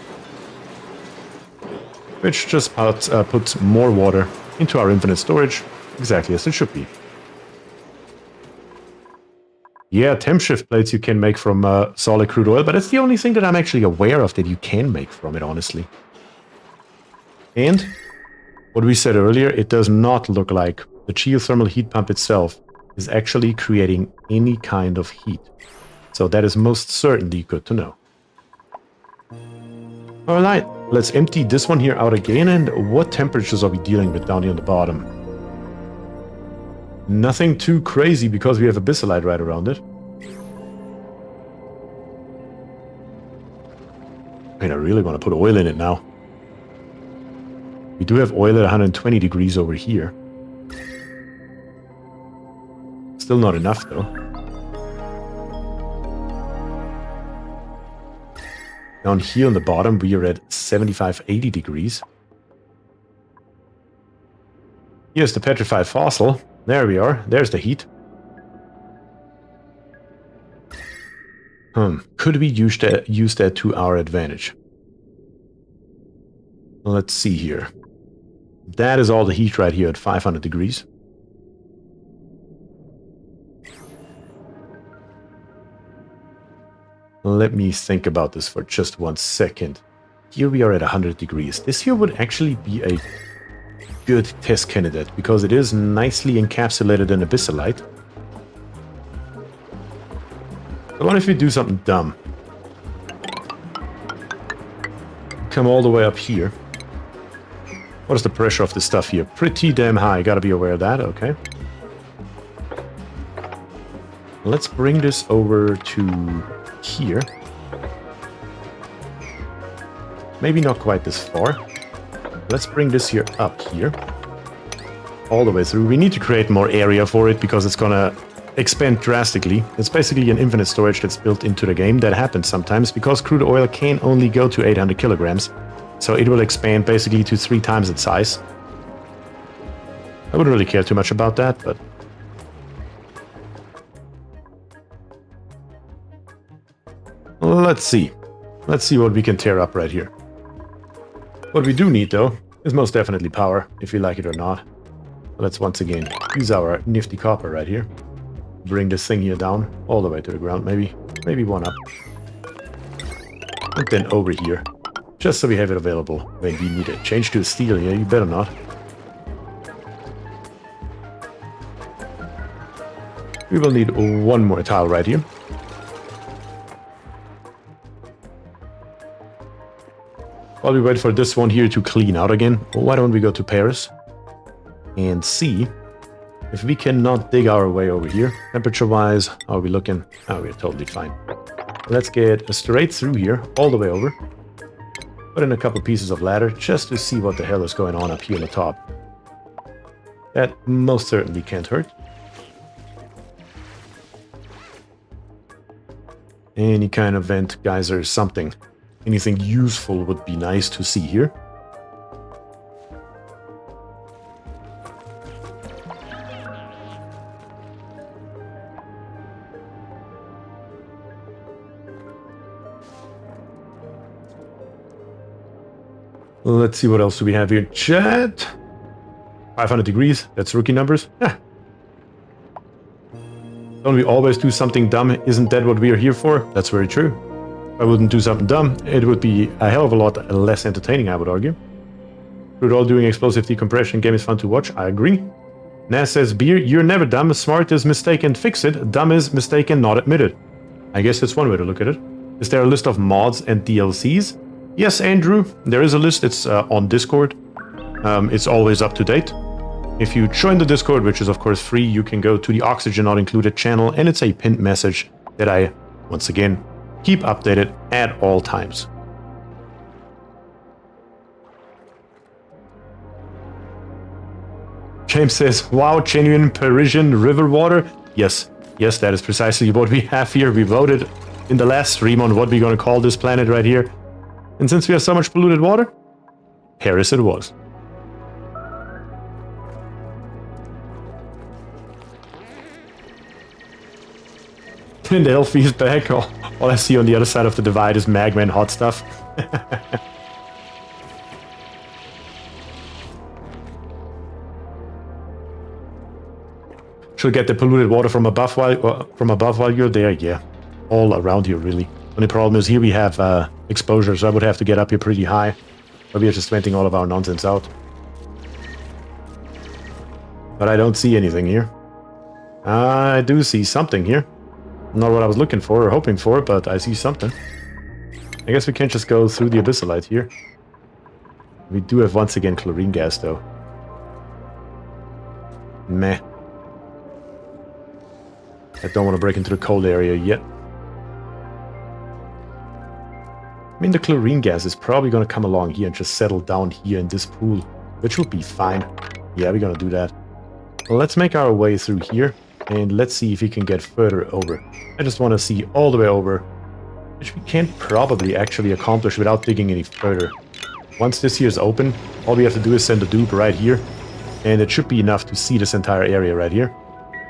which just puts more water into our infinite storage, exactly as it should be. Yeah, temp shift plates you can make from solid crude oil, but it's the only thing that I'm actually aware of that you can make from it, honestly. And what we said earlier, it does not look like the geothermal heat pump itself is actually creating any kind of heat. So that is most certainly good to know. Alright, let's empty this one here out again. And what temperatures are we dealing with down here on the bottom? Nothing too crazy because we have a abyssallite right around it. I mean, I really want to put oil in it now. We do have oil at 120 degrees over here. Still not enough, though. Down here on the bottom, we are at 75, 80 degrees. Here's the petrified fossil. There we are. There's the heat. Could we use that to our advantage? Let's see here. That is all the heat right here at 500 degrees. Let me think about this for just 1 second. here we are at 100 degrees. This here would actually be a good test candidate because it is nicely encapsulated in abyssalite. So what if we do something dumb? Come all the way up here. What is the pressure of this stuff here? Pretty damn high. Gotta be aware of that. Okay. Let's bring this over to here. Maybe not quite this far. Let's bring this here up here. All the way through. We need to create more area for it because it's gonna expand drastically. It's basically an infinite storage that's built into the game. That happens sometimes because crude oil can only go to 800 kilograms. So it will expand basically to 3 times its size. I wouldn't really care too much about that, but... Let's see. Let's see what we can tear up right here. What we do need, though, is most definitely power, if you like it or not. Let's once again use our nifty copper right here. Bring this thing here down, all the way to the ground, maybe one up. And then over here. Just so we have it available when we need it. Change to steel here, you better not. We will need one more tile right here. While we wait for this one here to clean out again, why don't we go to Paris and see if we cannot dig our way over here. Temperature-wise, how are we looking? Oh, we're totally fine. Let's get straight through here, all the way over. Put in a couple pieces of ladder just to see what the hell is going on up here on the top. That most certainly can't hurt. Any kind of vent, geyser, something. Anything useful would be nice to see here. Let's see what else do we have here. Chat. 500 degrees. That's rookie numbers. Don't we always do something dumb? Isn't that what we are here for? That's very true. If I wouldn't do something dumb, it would be a hell of a lot less entertaining, I would argue. Crude oil doing explosive decompression game is fun to watch. I agree. Nas says, Beer, you're never dumb. Smart is mistaken, fix it. Dumb is mistaken, not admitted. I guess that's one way to look at it. Is there a list of mods and DLCs? Yes, Andrew, there is a list. It's on Discord. It's always up to date. If you join the Discord, which is of course free, you can go to the Oxygen Not Included channel, and it's a pinned message that I, once again, keep updated at all times. James says, wow, genuine Parisian river water. Yes, that is precisely what we have here. We voted in the last stream on what we're going to call this planet right here. And since we have so much polluted water, Paris it was. And the Elfie is back. All I see on the other side of the divide is magma and hot stuff. Should get the polluted water from above while you're there. Yeah, all around here really. Only problem is here we have exposure, so I would have to get up here pretty high. But we are just venting all of our nonsense out. But I don't see anything here. I do see something here. Not what I was looking for or hoping for, but I see something. I guess we can't just go through the abyssalite here. We do have once again chlorine gas though. Meh. I don't want to break into the cold area yet. I mean, the chlorine gas is probably going to come along here and just settle down here in this pool, which would be fine. Yeah, we're going to do that. Well, let's make our way through here, and let's see if we can get further over. I just want to see all the way over, which we can't probably actually accomplish without digging any further. Once this here is open, all we have to do is send a dupe right here, and it should be enough to see this entire area right here,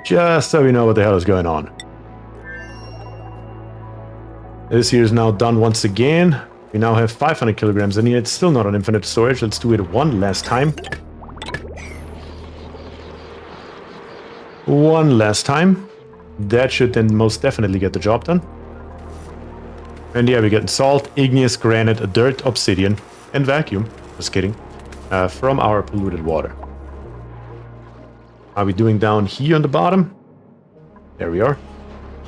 just so we know what the hell is going on. This here is now done once again. We now have 500 kilograms in here. It's still not an infinite storage. Let's do it one last time. One last time. That should then most definitely get the job done. And yeah, we're getting salt, igneous, granite, dirt, obsidian, and vacuum. Just kidding. From our polluted water. Are we doing down here on the bottom? There we are.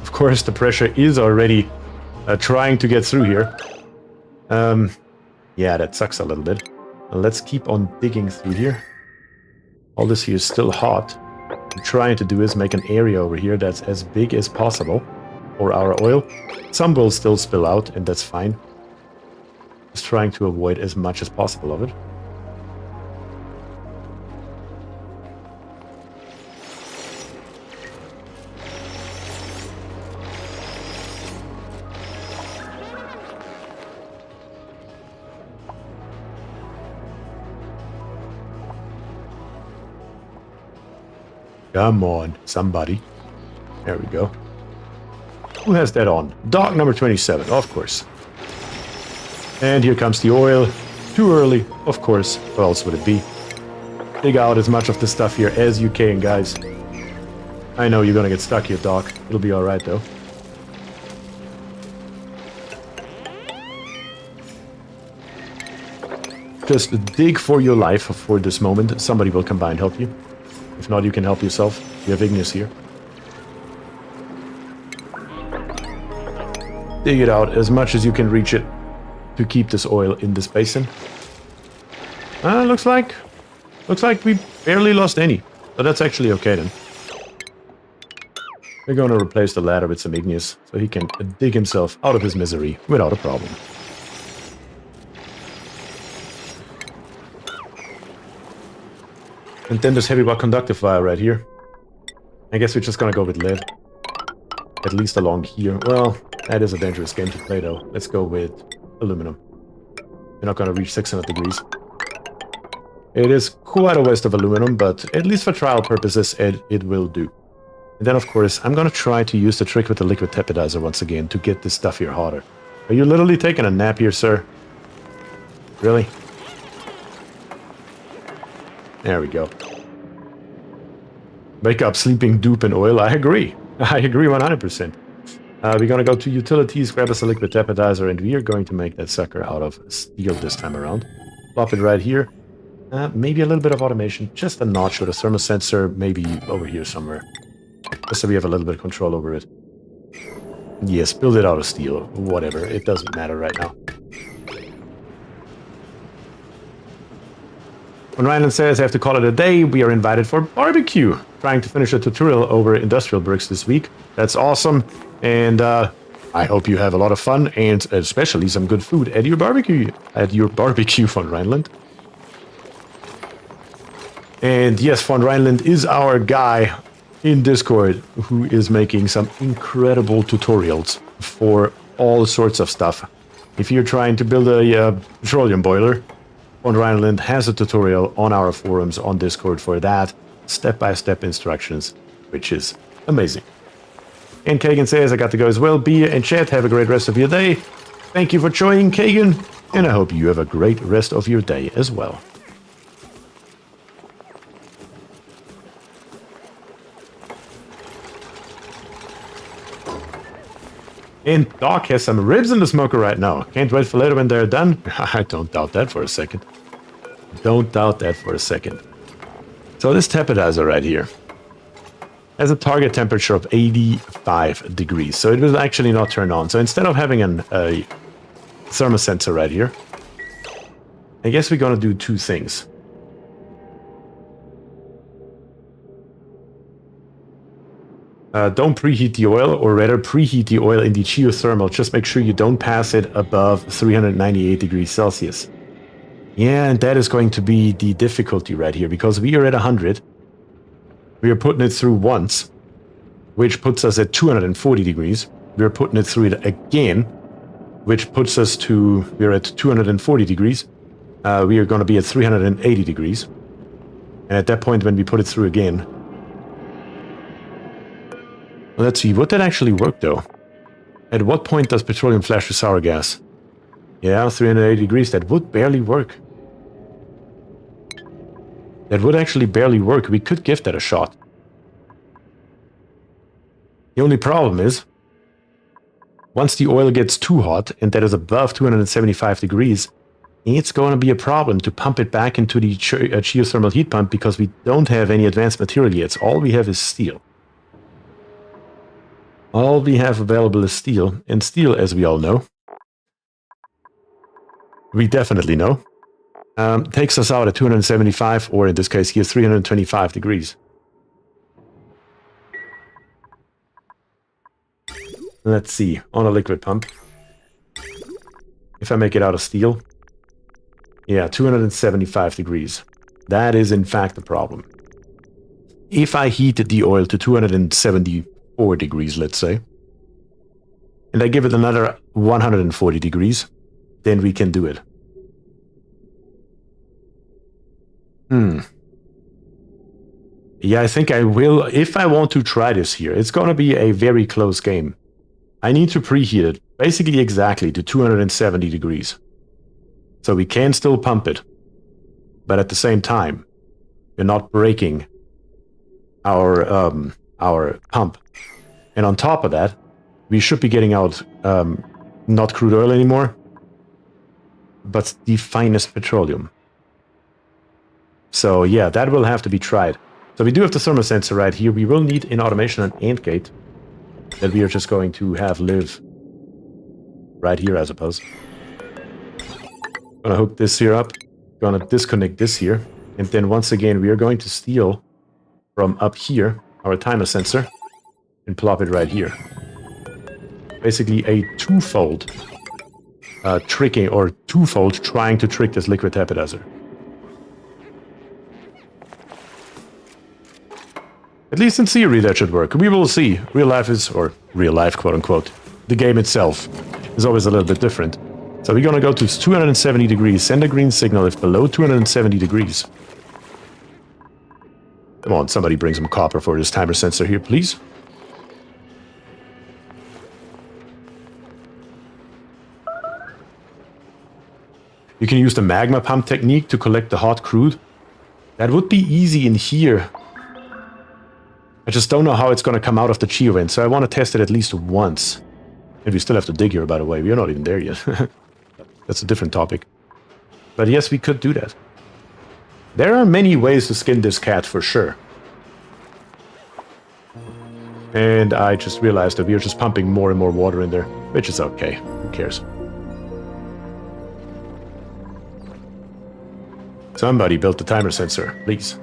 Of course, the pressure is already trying to get through here. Yeah, that sucks a little bit. Let's keep on digging through here. All this here is still hot. What I'm trying to do is make an area over here that's as big as possible for our oil. Some will still spill out, and that's fine. Just trying to avoid as much as possible of it. Come on, somebody. There we go. Who has that on? Dog number 27, of course. And here comes the oil. Too early, of course. What else would it be? Dig out as much of the stuff here as you can, guys. I know you're gonna get stuck here, Doc. It'll be alright, though. Just dig for your life for this moment. Somebody will come by and help you. If not, you can help yourself. You have igneous here. Dig it out as much as you can reach it to keep this oil in this basin. Looks like we barely lost any. But that's actually okay then. We're going to replace the ladder with some igneous so he can dig himself out of his misery without a problem. And then this heavy but conductive wire right here. I guess we're just gonna go with lead. At least along here. Well, that is a dangerous game to play though. Let's go with aluminum. We're not gonna reach 600 degrees. It is quite a waste of aluminum, but at least for trial purposes, it will do. And then of course, I'm gonna try to use the trick with the liquid tepidizer once again to get this stuff here hotter. Are you literally taking a nap here, sir? Really? There we go. Wake up, sleeping dupe and oil. I agree. I agree 100%. We're gonna go to utilities, grab us a liquid tepidizer, and we are going to make that sucker out of steel this time around. Plop it right here. Maybe a little bit of automation. Just a notch with a thermal sensor, maybe over here somewhere. Just so we have a little bit of control over it. Yes, build it out of steel. Whatever. It doesn't matter right now. When Rhineland says I have to call it a day, we are invited for barbecue. Trying to finish a tutorial over industrial bricks this week. That's awesome. And I hope you have a lot of fun and especially some good food at your barbecue. Von Rhineland. And yes, Von Rhineland is our guy in Discord who is making some incredible tutorials for all sorts of stuff. If you're trying to build a petroleum boiler, Von Rhineland has a tutorial on our forums on Discord for that. Step-by-step instructions, which is amazing. And Kagan says, I got to go as well. Beer and chat, have a great rest of your day. Thank you for joining, Kagan. And I hope you have a great rest of your day as well. And Doc has some ribs in the smoker right now. Can't wait for later when they're done. I don't doubt that for a second. Don't doubt that for a second. So this tepidizer right here has a target temperature of 85 degrees. So it will actually not turn on. So instead of having a thermal sensor right here, I guess we're going to do two things. Don't preheat the oil, or rather preheat the oil in the geothermal. Just make sure you don't pass it above 398 degrees Celsius. Yeah, and that is going to be the difficulty right here, because we are at 100. We are putting it through once, which puts us at 240 degrees. We are putting it through it again, which puts us to, we're at 240 degrees. We are going to be at 380 degrees. And at that point, when we put it through again, let's see, would that actually work though? At what point does petroleum flash to sour gas? Yeah, 380 degrees, that would barely work. That would actually barely work. We could give that a shot. The only problem is, Once the oil gets too hot, and that is above 275 degrees, it's going to be a problem to pump it back into the geothermal heat pump because we don't have any advanced material yet. All we have is steel. All we have available is steel, and steel, as we all know, we definitely know, takes us out at 275, or in this case here, 325 degrees. Let's see, on a liquid pump, if I make it out of steel, yeah, 275 degrees. That is in fact the problem. If I heat the oil to 274 degrees, let's say, and I give it another 140 degrees, then we can do it. Yeah, I think I will. If I want to try this here, it's going to be a very close game. I need to preheat it basically exactly to 270 degrees. So we can still pump it. But at the same time, we're not breaking our pump. And on top of that, we should be getting out not crude oil anymore, but the finest petroleum. So yeah, that will have to be tried. So we do have the thermal sensor right here. We will need in automation an AND gate that we are just going to have live right here, I suppose. Gonna hook this here up, gonna disconnect this here, and then once again we are going to steal from up here our timer sensor and plop it right here. Basically a twofold tricking, or twofold trying to trick this liquid tapidizer. At least in theory that should work. We will see. Real life is, or real life quote unquote, the game itself is always a little bit different. So we're gonna go to 270 degrees, send a green signal if below 270 degrees. Come on, somebody bring some copper for this timer sensor here, please. You can use the magma pump technique to collect the hot crude. That would be easy in here. I just don't know how it's going to come out of the geo vent, so I want to test it at least once. And we still have to dig here, by the way. We are not even there yet. That's a different topic. But yes, we could do that. There are many ways to skin this cat, for sure. And I just realized that we are just pumping more and more water in there, which is okay. Who cares? Somebody built the timer sensor, please.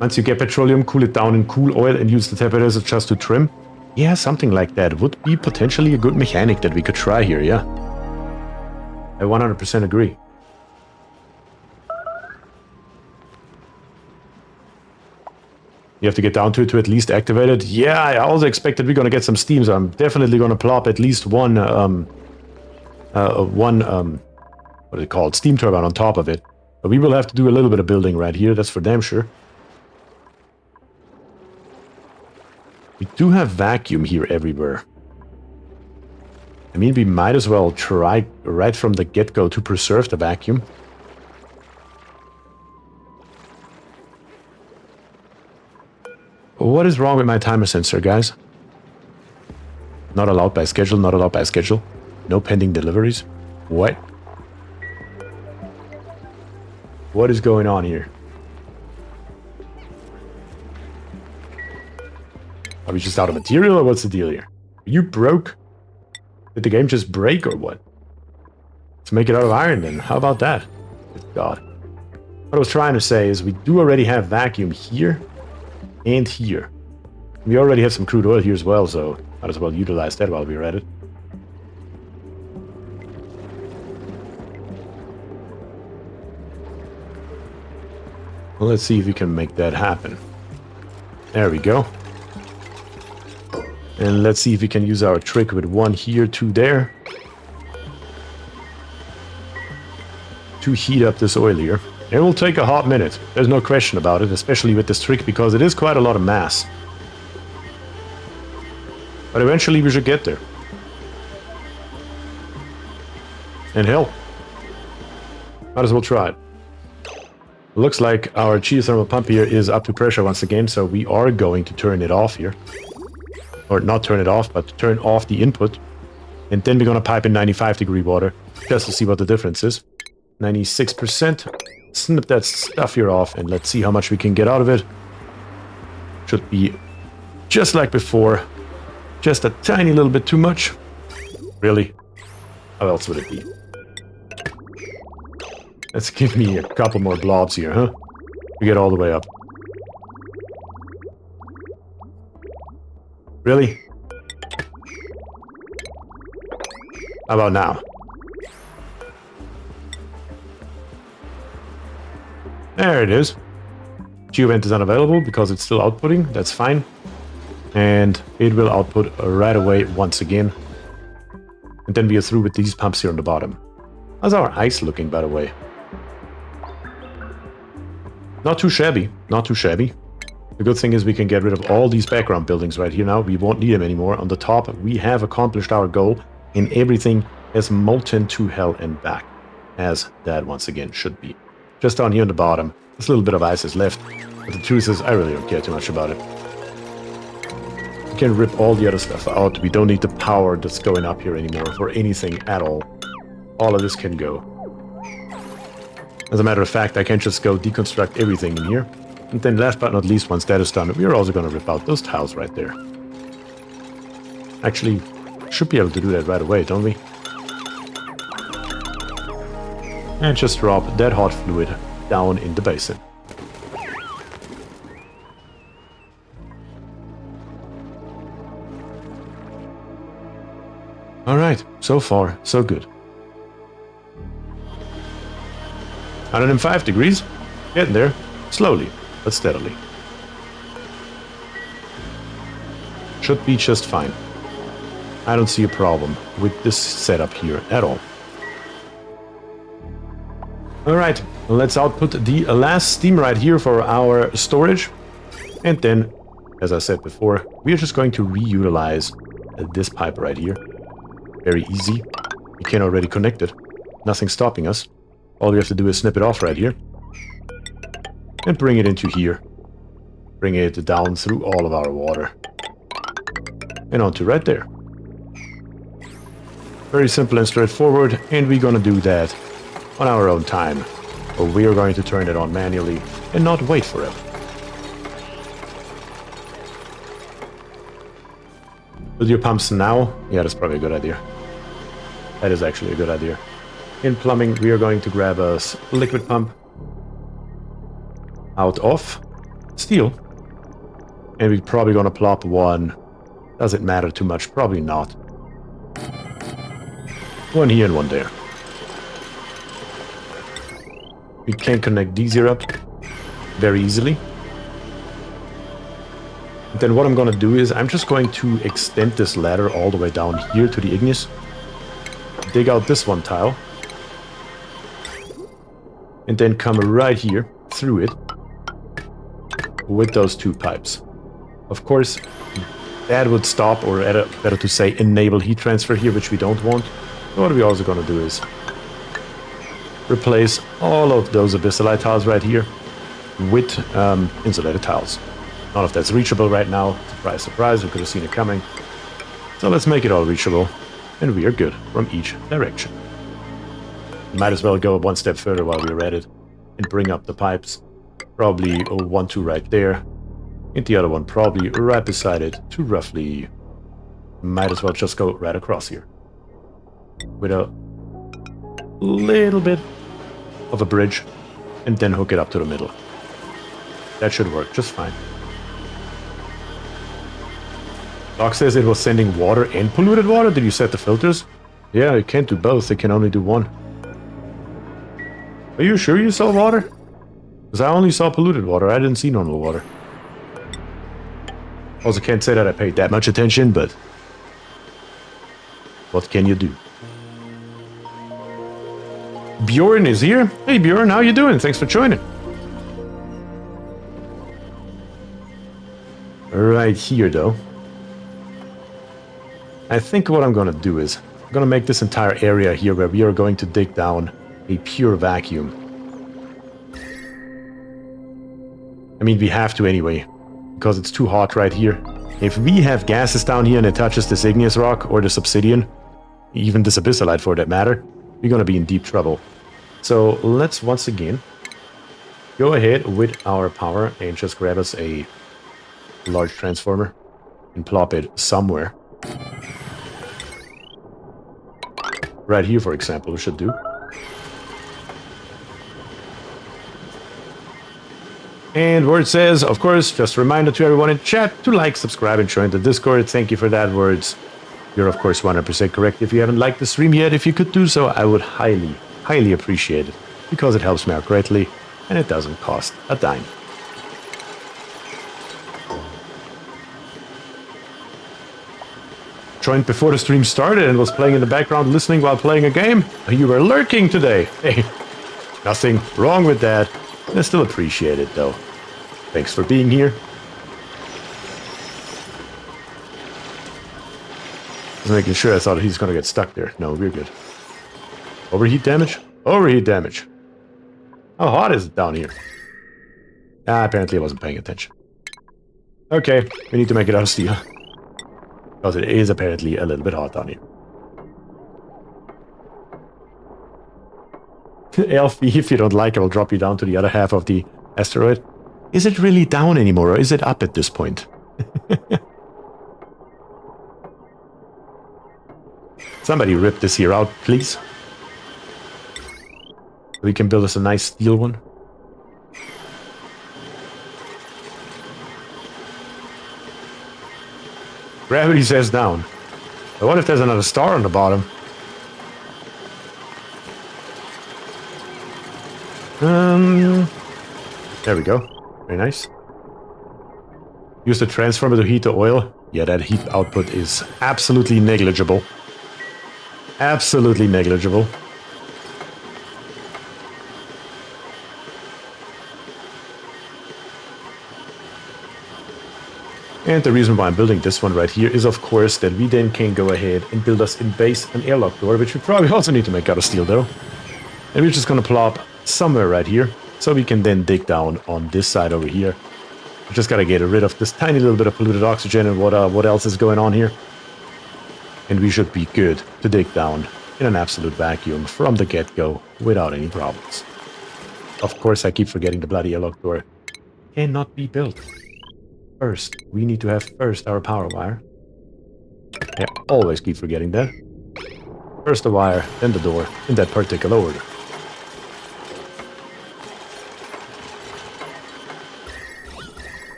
Once you get petroleum, cool it down in cool oil and use the tapidizer just to trim. Yeah, something like that would be potentially a good mechanic that we could try here, yeah. I 100% agree. You have to get down to it to at least activate it. Yeah, I also expect that we're going to get some steam, so I'm definitely going to plop at least one, what is it called? Steam turbine on top of it. But we will have to do a little bit of building right here, that's for damn sure. We do have vacuum here everywhere. I mean, we might as well try right from the get-go to preserve the vacuum. What is wrong with my timer sensor, guys? Not allowed by schedule, not allowed by schedule. No pending deliveries. What? What is going on here? Are we just out of material, or what's the deal here? Are you broke? Did the game just break, or what? Let's make it out of iron then. How about that? Good God. What I was trying to say is we do already have vacuum here and here. We already have some crude oil here as well, so might as well utilize that while we're at it. Well, let's see if we can make that happen. There we go. And let's see if we can use our trick with one here, two there, to heat up this oil here. It will take a hot minute, there's no question about it, especially with this trick, because it is quite a lot of mass. But eventually we should get there. And hell, might as well try it. Looks like our geothermal pump here is up to pressure once again, so we are going to turn it off here. Or not turn it off, but turn off the input. And then we're going to pipe in 95-degree water, just to see what the difference is. 96%. Snip that stuff here off, and let's see how much we can get out of it. Should be just like before. Just a tiny little bit too much. Really? How else would it be? Let's give me a couple more blobs here, huh? We get all the way up. Really? How about now? There it is. Geovent is unavailable because it's still outputting. That's fine. And it will output right away once again. And then we are through with these pumps here on the bottom. How's our ice looking, by the way? Not too shabby. Not too shabby. The good thing is we can get rid of all these background buildings right here now. We won't need them anymore. On the top, we have accomplished our goal, and everything has molten to hell and back, as that once again should be. Just down here on the bottom, this little bit of ice is left, but the truth is I really don't care too much about it. We can rip all the other stuff out. We don't need the power that's going up here anymore for anything at all. All of this can go. As a matter of fact, I can just go deconstruct everything in here. And then last but not least, once that is done, we're also going to rip out those tiles right there. Actually, should be able to do that right away, don't we? And just drop that hot fluid down in the basin. Alright, so far, so good. 105 degrees. Getting there. Slowly, but steadily. Should be just fine. I don't see a problem with this setup here at all. Alright, let's output the last steam right here for our storage. And then, as I said before, we are just going to reutilize this pipe right here. Very easy. We can already connect it. Nothing's stopping us. All we have to do is snip it off right here. And bring it into here. Bring it down through all of our water. And onto right there. Very simple and straightforward, and we're gonna do that on our own time. But we are going to turn it on manually and not wait for it. With your pumps now, yeah, that's probably a good idea. That is actually a good idea. In plumbing, we are going to grab a liquid pump out of steel. And we're probably going to plop one. Does it matter too much? Probably not. One here and one there. We can connect these here up very easily. Then what I'm going to do is I'm just going to extend this ladder all the way down here to the igneous. Dig out this one tile. And then come right here through it with those two pipes. Of course, that would stop, or better to say, enable heat transfer here, which we don't want. So what we're also going to do is replace all of those abyssalite tiles right here with insulated tiles. None of that's reachable right now. Surprise, surprise, we could have seen it coming. So let's make it all reachable, and we are good from each direction. Might as well go one step further while we're at it and bring up the pipes. Probably 1, 2 right there. And the other one probably right beside it to roughly... Might as well just go right across here. With a little bit of a bridge and then hook it up to the middle. That should work just fine. Doc says it was sending water and polluted water. Did you set the filters? Yeah, it can't do both. It can only do one. Are you sure you saw water? Because I only saw polluted water. I didn't see normal water. Also can't say that I paid that much attention, but what can you do? Bjorn is here. Hey Bjorn, how you doing? Thanks for joining. Right here though. I think what I'm gonna do is I'm gonna make this entire area here where we are going to dig down a pure vacuum. I mean, we have to anyway, because it's too hot right here. If we have gases down here and it touches this igneous rock or this obsidian, even this abyssalite for that matter, we're going to be in deep trouble. So let's once again go ahead with our power and just grab us a large transformer and plop it somewhere. Right here, for example, should do. And where it says, of course, just a reminder to everyone in chat to like, subscribe, and join the Discord. Thank you for that, words. You're, of course, 100% correct. If you haven't liked the stream yet, if you could do so, I would highly, highly appreciate it. Because it helps me out greatly, and it doesn't cost a dime. Joined before the stream started and was playing in the background, listening while playing a game. You were lurking today. Hey, nothing wrong with that. I still appreciate it, though. Thanks for being here. Just making sure. I thought he's going to get stuck there. No, we're good. Overheat damage? Overheat damage. How hot is it down here? Apparently I wasn't paying attention. Okay, we need to make it out of steel. Because it is apparently a little bit hot down here. Elfie, if you don't like it, I'll drop you down to the other half of the asteroid. Is it really down anymore, or is it up at this point? Somebody rip this here out, please. We can build us a nice steel one. Gravity says down. But what if there's another star on the bottom? There we go. Very nice. Use the transformer to heat the oil. Yeah, that heat output is absolutely negligible. Absolutely negligible. And the reason why I'm building this one right here is, of course, that we then can go ahead and build us in base an airlock door, which we probably also need to make out of steel, though. And we're just going to plop somewhere right here, so we can then dig down on this side over here. We just got to get rid of this tiny little bit of polluted oxygen and what else is going on here. And we should be good to dig down in an absolute vacuum from the get-go without any problems. Of course, I keep forgetting the bloody airlock door cannot be built. First, we need to have first our power wire. I always keep forgetting that. First the wire, then the door, in that particular order.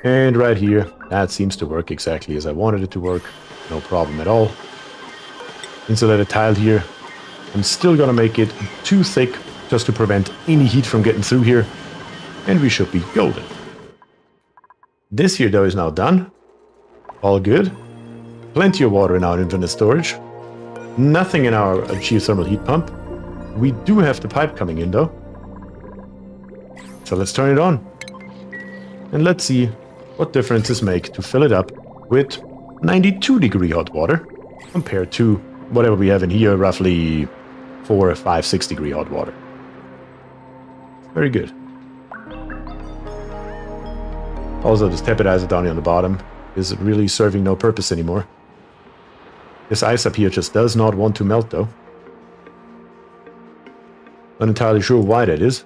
And right here, that seems to work exactly as I wanted it to work. No problem at all. Insulated tile here. I'm still gonna make it too thick just to prevent any heat from getting through here. And we should be golden. This here, though, is now done. All good. Plenty of water in our infinite storage. Nothing in our geothermal heat pump. We do have the pipe coming in, though. So let's turn it on. And let's see what differences make to fill it up with 92-degree hot water compared to whatever we have in here, roughly 4, 5, 6-degree hot water. Very good. Also, this tepidizer down here on the bottom is really serving no purpose anymore. This ice up here just does not want to melt, though. Not entirely sure why that is,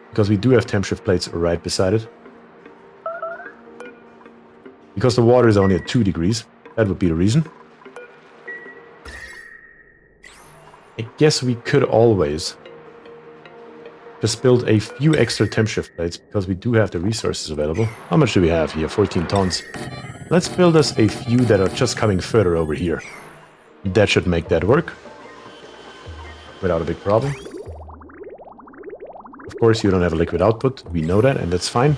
because we do have temp shift plates right beside it. Because the water is only at 2 degrees, that would be the reason. I guess we could always just build a few extra temp shift plates, because we do have the resources available. How much do we have here? 14 tons. Let's build us a few that are just coming further over here. That should make that work without a big problem. Of course, you don't have a liquid output. We know that, and that's fine.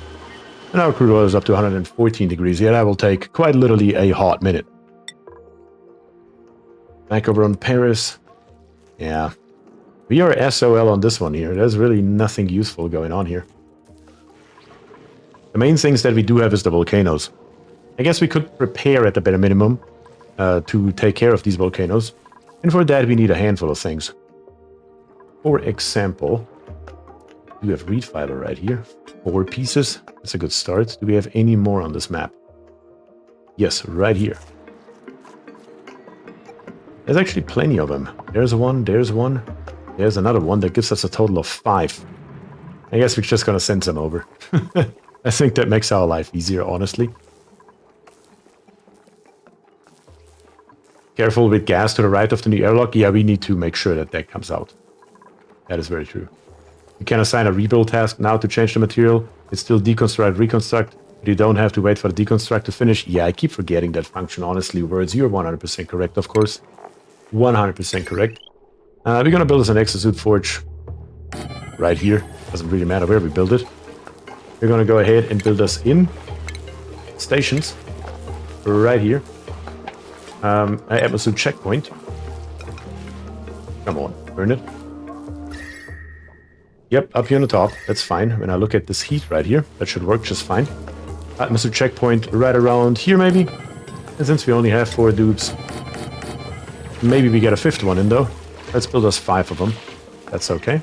And our crude oil is up to 114 degrees. Yeah, that will take quite literally a hot minute. Back over on Paris. Yeah. We are SOL on this one here. There's really nothing useful going on here. The main things that we do have is the volcanoes. I guess we could prepare at the bare minimum to take care of these volcanoes. And for that, we need a handful of things. For example, We have reed fiber right here. 4 pieces. That's a good start. Do we have any more on this map? Yes, right here. There's actually plenty of them. There's one, there's one. There's another one that gives us a total of 5. I guess we're just gonna send some over. I think that makes our life easier, honestly. Careful with gas to the right of the new airlock. Yeah, we need to make sure that that comes out. That is very true. You can assign a rebuild task now to change the material. It's still deconstruct, reconstruct, but you don't have to wait for the deconstruct to finish. Yeah, I keep forgetting that function, honestly. Words, you're 100% correct, of course. 100% correct. We're gonna build us an exosuit forge right here. Doesn't really matter where we build it. We're gonna go ahead and build us in stations right here. An atmosphere checkpoint. Come on, burn it. Yep, up here on the top. That's fine. When I look at this heat right here, that should work just fine. Atmosphere checkpoint right around here, maybe. And since we only have 4 dupes, maybe we get a 5th one in, though. Let's build us 5 of them. That's okay.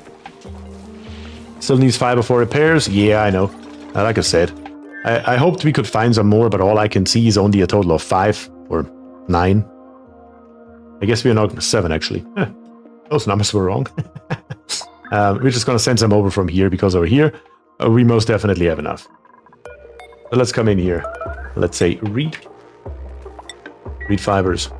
Still needs fiber for repairs. Yeah, I know. Like I said, I hoped we could find some more, but all I can see is only a total of 5 or 9. I guess we are now 7, actually. Those numbers were wrong. We're just going to send some over from here, because over here, we most definitely have enough. So let's come in here. Let's say reed fibers.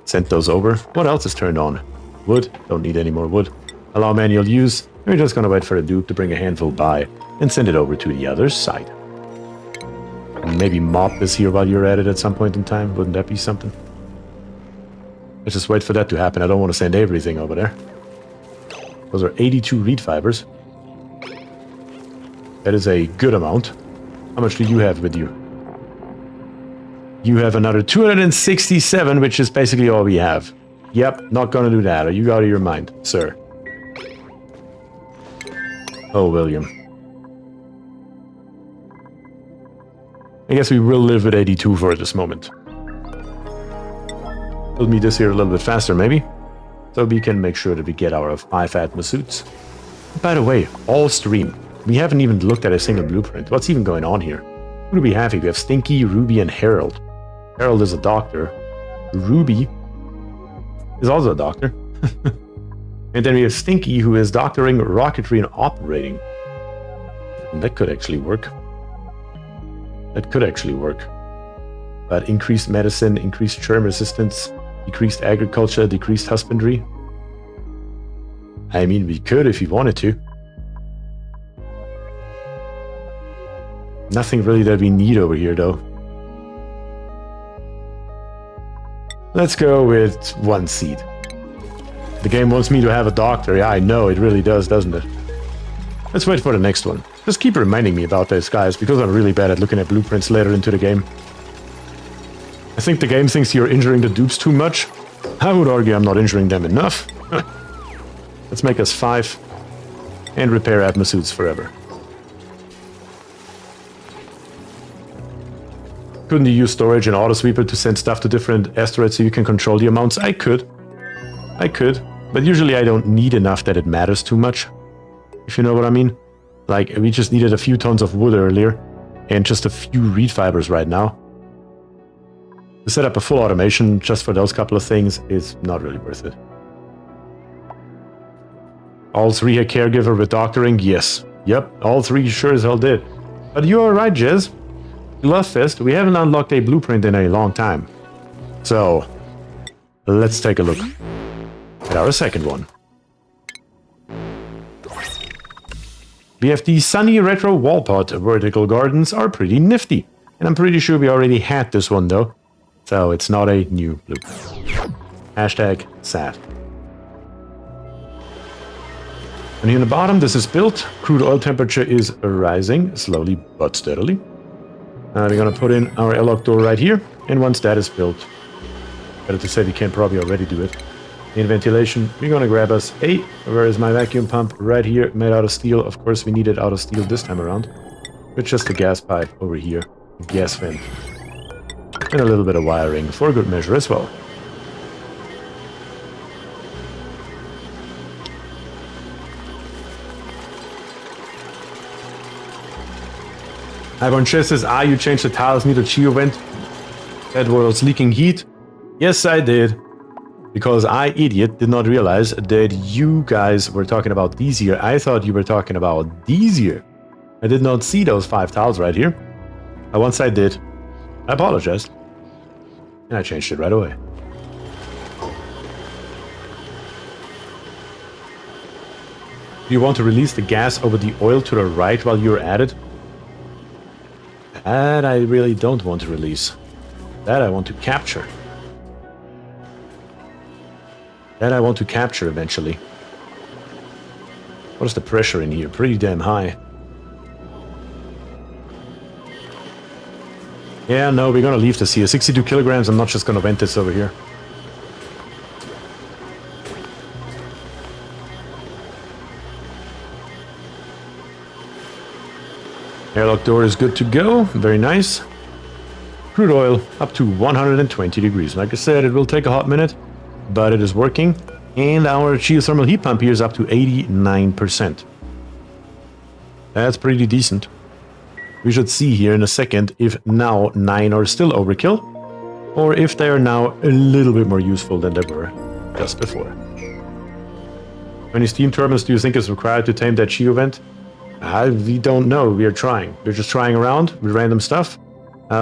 Send those over. What else is turned on? Wood. Don't need any more wood. Allow manual use. We're just going to wait for a dupe to bring a handful by and send it over to the other side. And maybe mop this here while you're at it at some point in time. Wouldn't that be something? Let's just wait for that to happen. I don't want to send everything over there. Those are 82 reed fibers. That is a good amount. How much do you have with you? You have another 267, which is basically all we have. Yep, not gonna do that. Are you out of your mind, sir? Oh, William. I guess we will live with 82 for this moment. Build me this here a little bit faster, maybe? So we can make sure that we get our 5 atmosuits. By the way, all stream. We haven't even looked at a single blueprint. What's even going on here? Who do we have here? We have Stinky, Ruby, and Harold. Harold is a doctor. Ruby is also a doctor. And then we have Stinky, who is doctoring, rocketry, and operating. And that could actually work. That could actually work. But increased medicine, increased germ resistance, decreased agriculture, decreased husbandry. I mean, we could if we wanted to. Nothing really that we need over here, though. Let's go with 1 seed. The game wants me to have a doctor. Yeah, I know, it really does, doesn't it? Let's wait for the next one. Just keep reminding me about this, guys, because I'm really bad at looking at blueprints later into the game. I think the game thinks you're injuring the dupes too much. I would argue I'm not injuring them enough. Let's make us 5 and repair atmosuits forever. Couldn't you use storage and autosweeper to send stuff to different asteroids so you can control the amounts? I could, but usually I don't need enough that it matters too much, if you know what I mean. Like, we just needed a few tons of wood earlier and just a few reed fibers right now. To set up a full automation just for those couple of things is not really worth it. All 3 a caregiver with doctoring? Yes. Yep, all 3 sure as hell did. But you are right, Jez. Lovefest, we haven't unlocked a blueprint in a long time. So, let's take a look at our second one. We have the Sunny Retro Wall Pot. Vertical gardens are pretty nifty. And I'm pretty sure we already had this one, though. So, it's not a new blueprint. Hashtag sad. And here in the bottom, this is built. Crude oil temperature is rising, slowly but steadily. We're gonna put in our airlock door right here, and once that is built, better to say we can probably already do it. In ventilation, we're gonna grab us where is my vacuum pump? Right here, made out of steel. Of course, we need it out of steel this time around. With just a gas pipe over here, a gas vent, and a little bit of wiring for good measure as well. Ivan Chess says, you changed the tiles near the Geo vent that was leaking heat? Yes, I did. Because I, idiot, did not realize that you guys were talking about these here. I thought you were talking about these here. I did not see those 5 tiles right here. Once I did, I apologized. And I changed it right away. Do you want to release the gas over the oil to the right while you're at it? That I really don't want to release. That I want to capture. That I want to capture eventually. What is the pressure in here? Pretty damn high. Yeah, no, we're gonna leave this here. 62 kilograms, I'm not just gonna vent this over here. Airlock door is good to go. Very nice. Crude oil up to 120 degrees. Like I said, it will take a hot minute, but it is working. And our geothermal heat pump here is up to 89%. That's pretty decent. We should see here in a second if now 9 are still overkill, or if they are now a little bit more useful than they were just before. How many steam turbines do you think is required to tame that geo vent? We don't know. We are trying. We're just trying around with random stuff.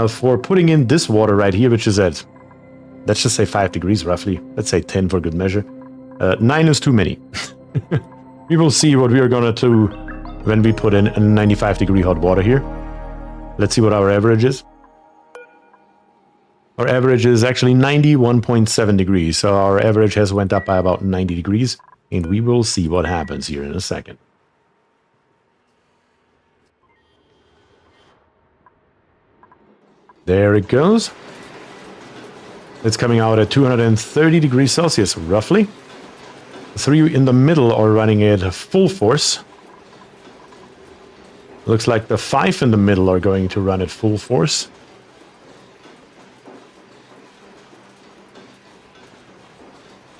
For putting in this water right here, which is at, let's just say 5 degrees roughly. Let's say 10 for good measure. 9 is too many. We will see what we are gonna do when we put in a 95 degree hot water here. Let's see what our average is. Our average is actually 91.7 degrees. So our average has went up by about 90 degrees. And we will see what happens here in a second. There it goes. It's coming out at 230 degrees Celsius, roughly. The 3 in the middle are running at full force. Looks like the 5 in the middle are going to run at full force.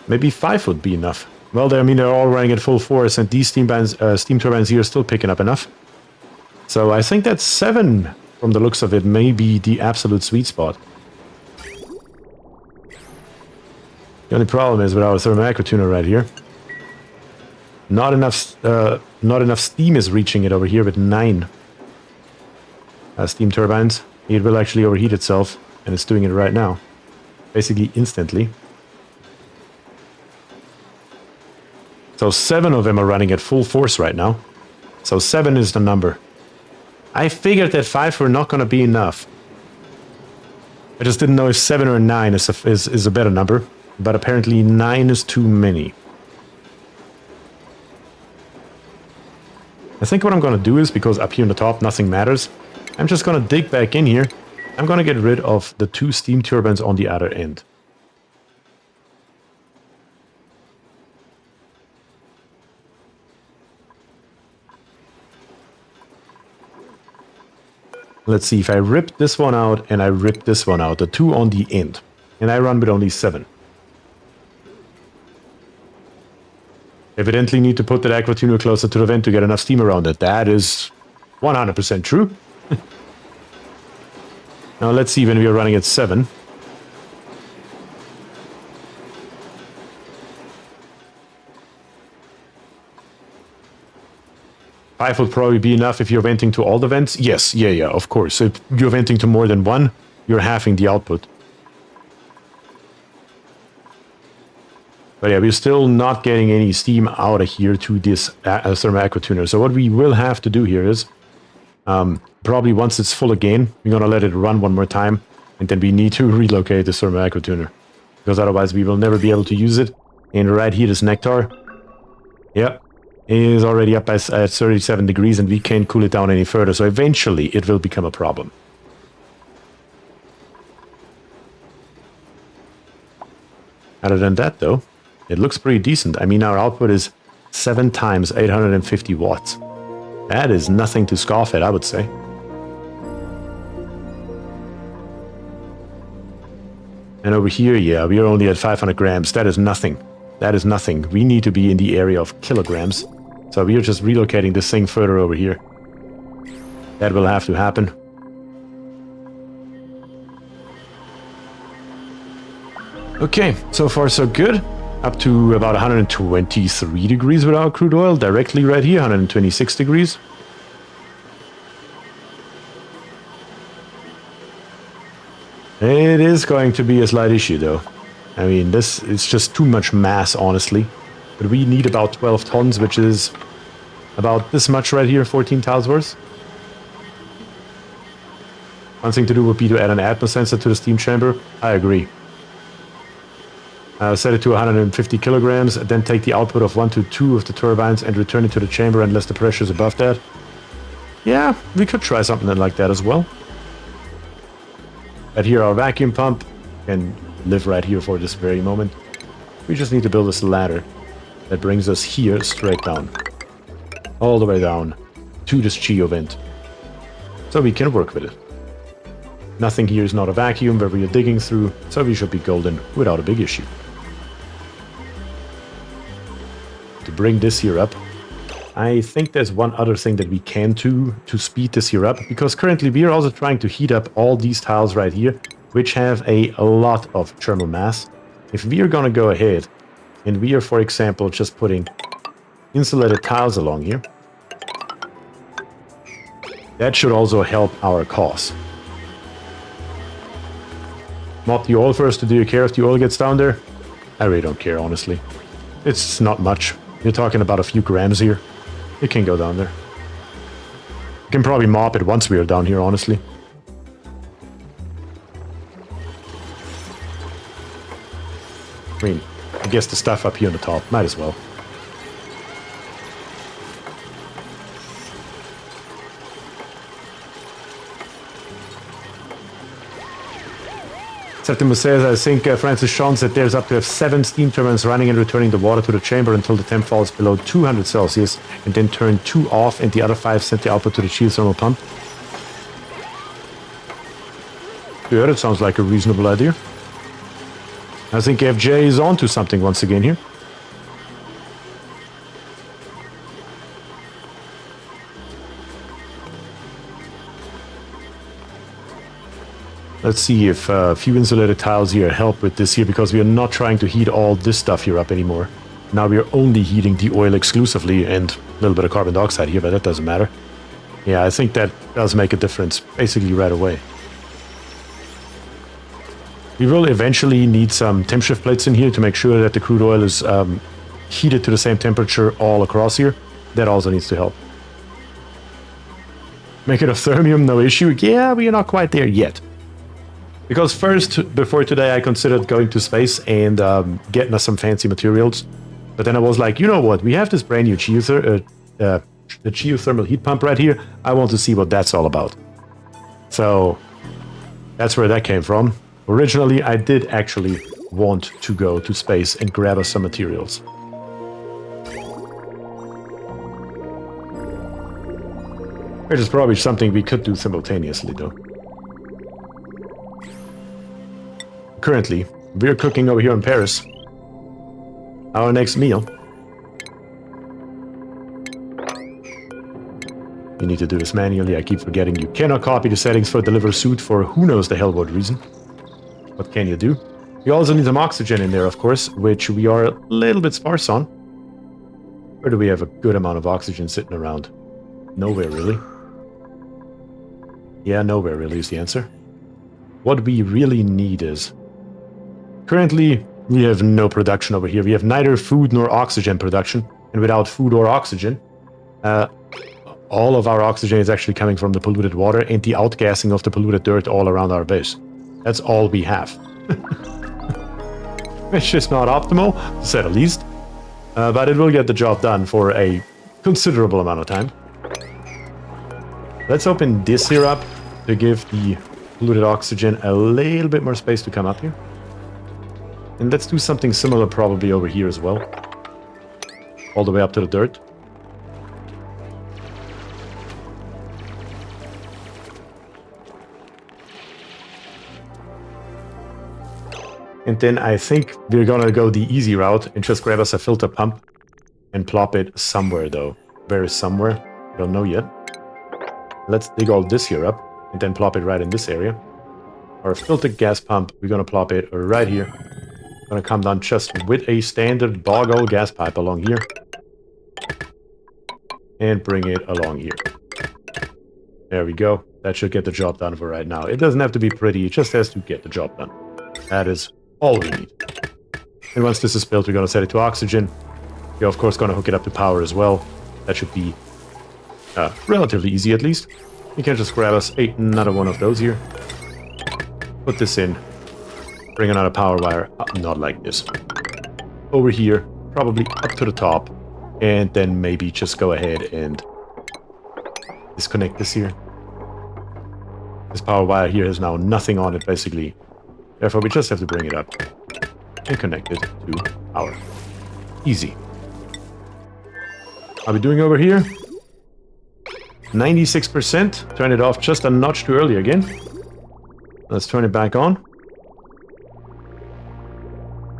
Maybe 5 would be enough. Well, I mean, they're all running at full force, and these steam turbines here are still picking up enough. So I think that 7, from the looks of it, may be the absolute sweet spot. The only problem is with our thermal aquatuner right here. Not enough steam is reaching it over here with 9 steam turbines. It will actually overheat itself, and it's doing it right now. Basically instantly. So 7 of them are running at full force right now. So 7 is the number. I figured that 5 were not going to be enough. I just didn't know if 7 or 9 is a better number. But apparently 9 is too many. I think what I'm going to do is, because up here on the top nothing matters, I'm just going to dig back in here. I'm going to get rid of the 2 steam turbines on the other end. Let's see, if I rip this one out and I rip this one out, the 2 on the end, and I run with only 7. Evidently need to put that aquatuner closer to the vent to get enough steam around it. That is 100% true. Now let's see when we are running at 7. Five would probably be enough if you're venting to all the vents. Yes, yeah, of course. If you're venting to more than 1, you're halving the output. But yeah, we're still not getting any steam out of here to this thermal aquatuner. So what we will have to do here is, probably once it's full again, we're going to let it run one more time. And then we need to relocate the thermal aquatuner. Because otherwise we will never be able to use it. And right here, this nectar. Yep. Is already up at 37 degrees and we can't cool it down any further. So eventually it will become a problem. Other than that though, it looks pretty decent. I mean, our output is 7 times 850 watts. That is nothing to scoff at, I would say. And over here, yeah, we are only at 500 grams. That is nothing. That is nothing. We need to be in the area of kilograms. So we are just relocating this thing further over here. That will have to happen. Okay, so far so good. Up to about 123 degrees with our crude oil, directly right here, 126 degrees. It is going to be a slight issue though. I mean, this is just too much mass, honestly. But we need about 12 tons, which is about this much right here, 14 tiles worth. One thing to do would be to add an atmos sensor to the steam chamber. I agree. Set it to 150 kilograms, then take the output of 1 to 2 of the turbines and return it to the chamber unless the pressure is above that. Yeah, we could try something like that as well. But here our vacuum pump can live right here for this very moment. We just need to build this ladder that brings us here straight down. All the way down to this geo vent. So we can work with it. Nothing here is not a vacuum where we are digging through, so we should be golden without a big issue. To bring this here up, I think there's one other thing that we can do to speed this here up, because currently we are also trying to heat up all these tiles right here, which have a lot of thermal mass. If we are gonna go ahead and we are, for example, just putting insulated tiles along here, that should also help our cause. Mop the oil first. Do you care if the oil gets down there? I really don't care, honestly. It's not much. You're talking about a few grams here. It can go down there. You can probably mop it once we are down here, honestly. I mean, I guess the stuff up here on the top. Might as well. Septimus says, I think Francis Sean said there's up to have 7 steam turbines running and returning the water to the chamber until the temp falls below 200 Celsius, and then turn 2 off and the other 5 send the output to the geothermal pump. Yeah, that sounds like a reasonable idea. I think FJ is on to something once again here. Let's see if a few insulated tiles here help with this here, because we are not trying to heat all this stuff here up anymore. Now we are only heating the oil exclusively and a little bit of carbon dioxide here, but that doesn't matter. Yeah, I think that does make a difference, basically right away. We will eventually need some temp shift plates in here to make sure that the crude oil is heated to the same temperature all across here. That also needs to help. Make it a thermium, no issue. Yeah, we are not quite there yet. Because first, before today, I considered going to space and getting us some fancy materials. But then I was like, you know what? We have this brand new the geothermal heat pump right here. I want to see what that's all about. So that's where that came from. Originally, I did actually want to go to space and grab us some materials. Which is probably something we could do simultaneously, though. Currently, we're cooking over here in Paris. Our next meal. You need to do this manually. I keep forgetting you cannot copy the settings for deliver suit for who knows the hell what reason. What can you do? You also need some oxygen in there, of course, which we are a little bit sparse on. Where do we have a good amount of oxygen sitting around? Nowhere, really. Yeah, nowhere, really, is the answer. What we really need is... Currently, we have no production over here. We have neither food nor oxygen production. And without food or oxygen, all of our oxygen is actually coming from the polluted water and the outgassing of the polluted dirt all around our base. That's all we have. Which is not optimal, to say the least. But it will get the job done for a considerable amount of time. Let's open this here up to give the polluted oxygen a little bit more space to come up here. And let's do something similar probably over here as well. All the way up to the dirt. And then I think we're gonna go the easy route and just grab us a filter pump and plop it somewhere though. Where is somewhere? I don't know yet. Let's dig all this here up and then plop it right in this area. Our filtered gas pump, we're gonna plop it right here. Gonna come down just with a standard bog-hole gas pipe along here. And bring it along here. There we go. That should get the job done for right now. It doesn't have to be pretty, it just has to get the job done. That is all we need. And once this is built, we're gonna set it to oxygen. We're of course gonna hook it up to power as well. That should be relatively easy at least. We can just grab us another one of those here. Put this in. Bring another power wire. Not like this. Over here. Probably up to the top. And then maybe just go ahead and disconnect this here. This power wire here has now nothing on it, basically. Therefore, we just have to bring it up and connect it to power. Easy. How are we doing over here? 96%. Turn it off just a notch too early again. Let's turn it back on.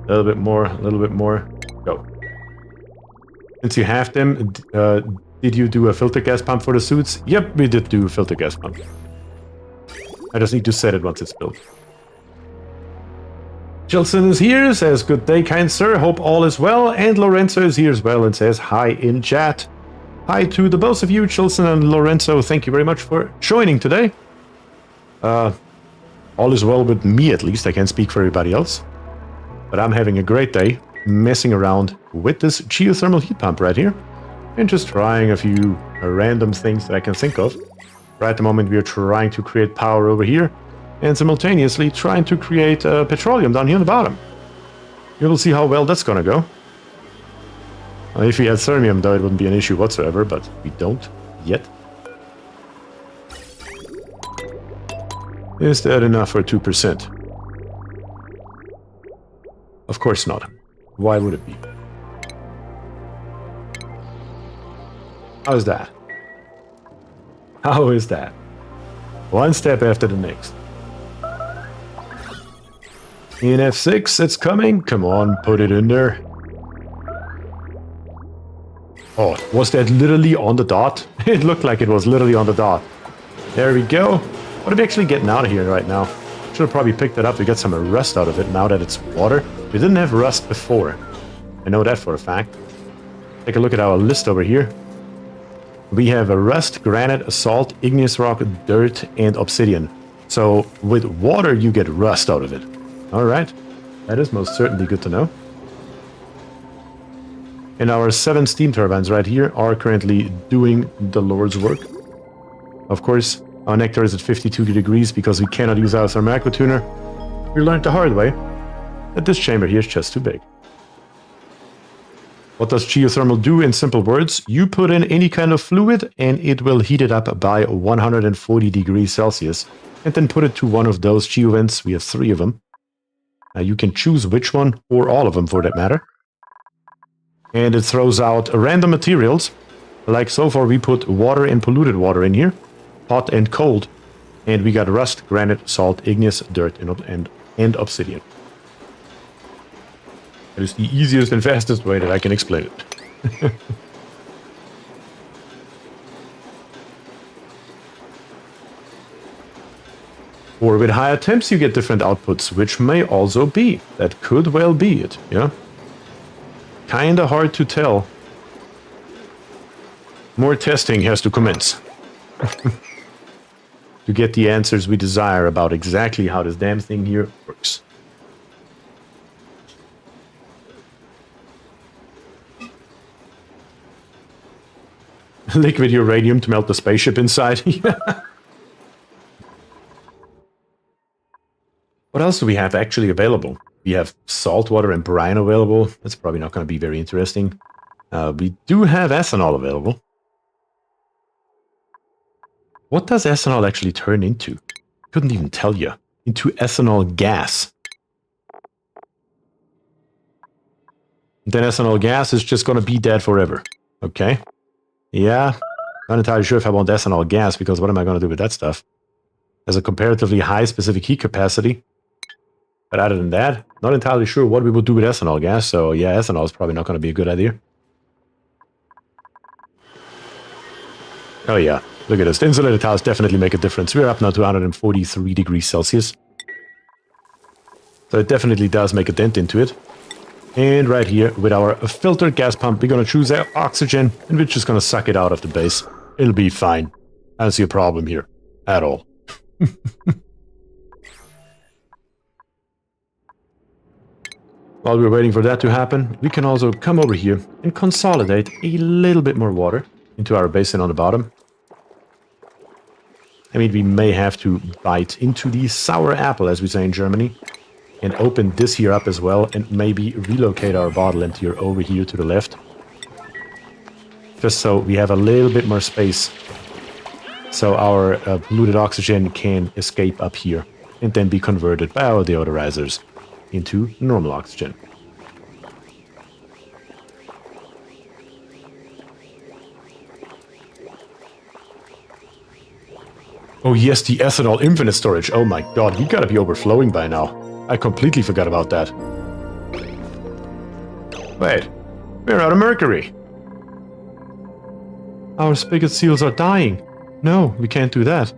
A little bit more, a little bit more. Go. Since you have them, did you do a filter gas pump for the suits? Yep, we did do a filter gas pump. I just need to set it once it's built. Chilson is here, says, good day, kind sir, hope all is well. And Lorenzo is here as well and says, hi in chat. Hi to the both of you, Chilson and Lorenzo, thank you very much for joining today. All is well with me at least, I can't speak for everybody else. But I'm having a great day messing around with this geothermal heat pump right here. And just trying a few random things that I can think of. Right at the moment we are trying to create power over here. And simultaneously trying to create petroleum down here on the bottom. You will see how well that's gonna go. If we had thermium though it wouldn't be an issue whatsoever, but we don't yet. Is that enough for 2%? Of course not. Why would it be? How's that? How is that? One step after the next. In F6, it's coming. Come on, put it in there. Oh, was that literally on the dot? It looked like it was literally on the dot. There we go. What are we actually getting out of here right now? Should have probably picked it up to get some rust out of it now that it's water. We didn't have rust before. I know that for a fact. Take a look at our list over here. We have a rust, granite, salt, igneous rock, dirt, and obsidian. So with water you get rust out of it. Alright, that is most certainly good to know. And our 7 steam turbines right here are currently doing the Lord's work. Of course, our nectar is at 52 degrees because we cannot use our thermal tuner. We learned the hard way that this chamber here is just too big. What does geothermal do in simple words? You put in any kind of fluid and it will heat it up by 140 degrees Celsius. And then put it to one of those geovents. We have 3 of them. You can choose which one or all of them for that matter. And it throws out random materials. Like so far we put water and polluted water in here. Hot and cold. And we got rust, granite, salt, igneous, dirt, and obsidian. That is the easiest and fastest way that I can explain it. Or with higher temps you get different outputs, which may also be. That could well be it, yeah? Kinda hard to tell. More testing has to commence. To get the answers we desire about exactly how this damn thing here works. Liquid uranium to melt the spaceship inside. What else do we have actually available? We have salt water and brine available. That's probably not going to be very interesting. We do have ethanol available. What does ethanol actually turn into? Couldn't even tell you. Into ethanol gas. Then ethanol gas is just going to be dead forever. Okay. Yeah. Not entirely sure if I want ethanol gas, because what am I going to do with that stuff? Has a comparatively high specific heat capacity. But other than that, not entirely sure what we would do with ethanol gas. So yeah, ethanol is probably not going to be a good idea. Oh yeah. Look at this. The insulated tiles definitely make a difference. We're up now to 143 degrees Celsius. So it definitely does make a dent into it. And right here, with our filtered gas pump, we're going to choose our oxygen, and we're just going to suck it out of the base. It'll be fine. I don't see a problem here at all. While we're waiting for that to happen, we can also come over here and consolidate a little bit more water into our basin on the bottom. I mean, we may have to bite into the sour apple, as we say in Germany, and open this here up as well, and maybe relocate our bottle emptier over here to the left. Just so we have a little bit more space, so our polluted oxygen can escape up here, and then be converted by our deodorizers into normal oxygen. Oh yes, the ethanol infinite storage. Oh my god, we gotta be overflowing by now. I completely forgot about that. Wait, we're out of mercury. Our spigot seals are dying. No, we can't do that.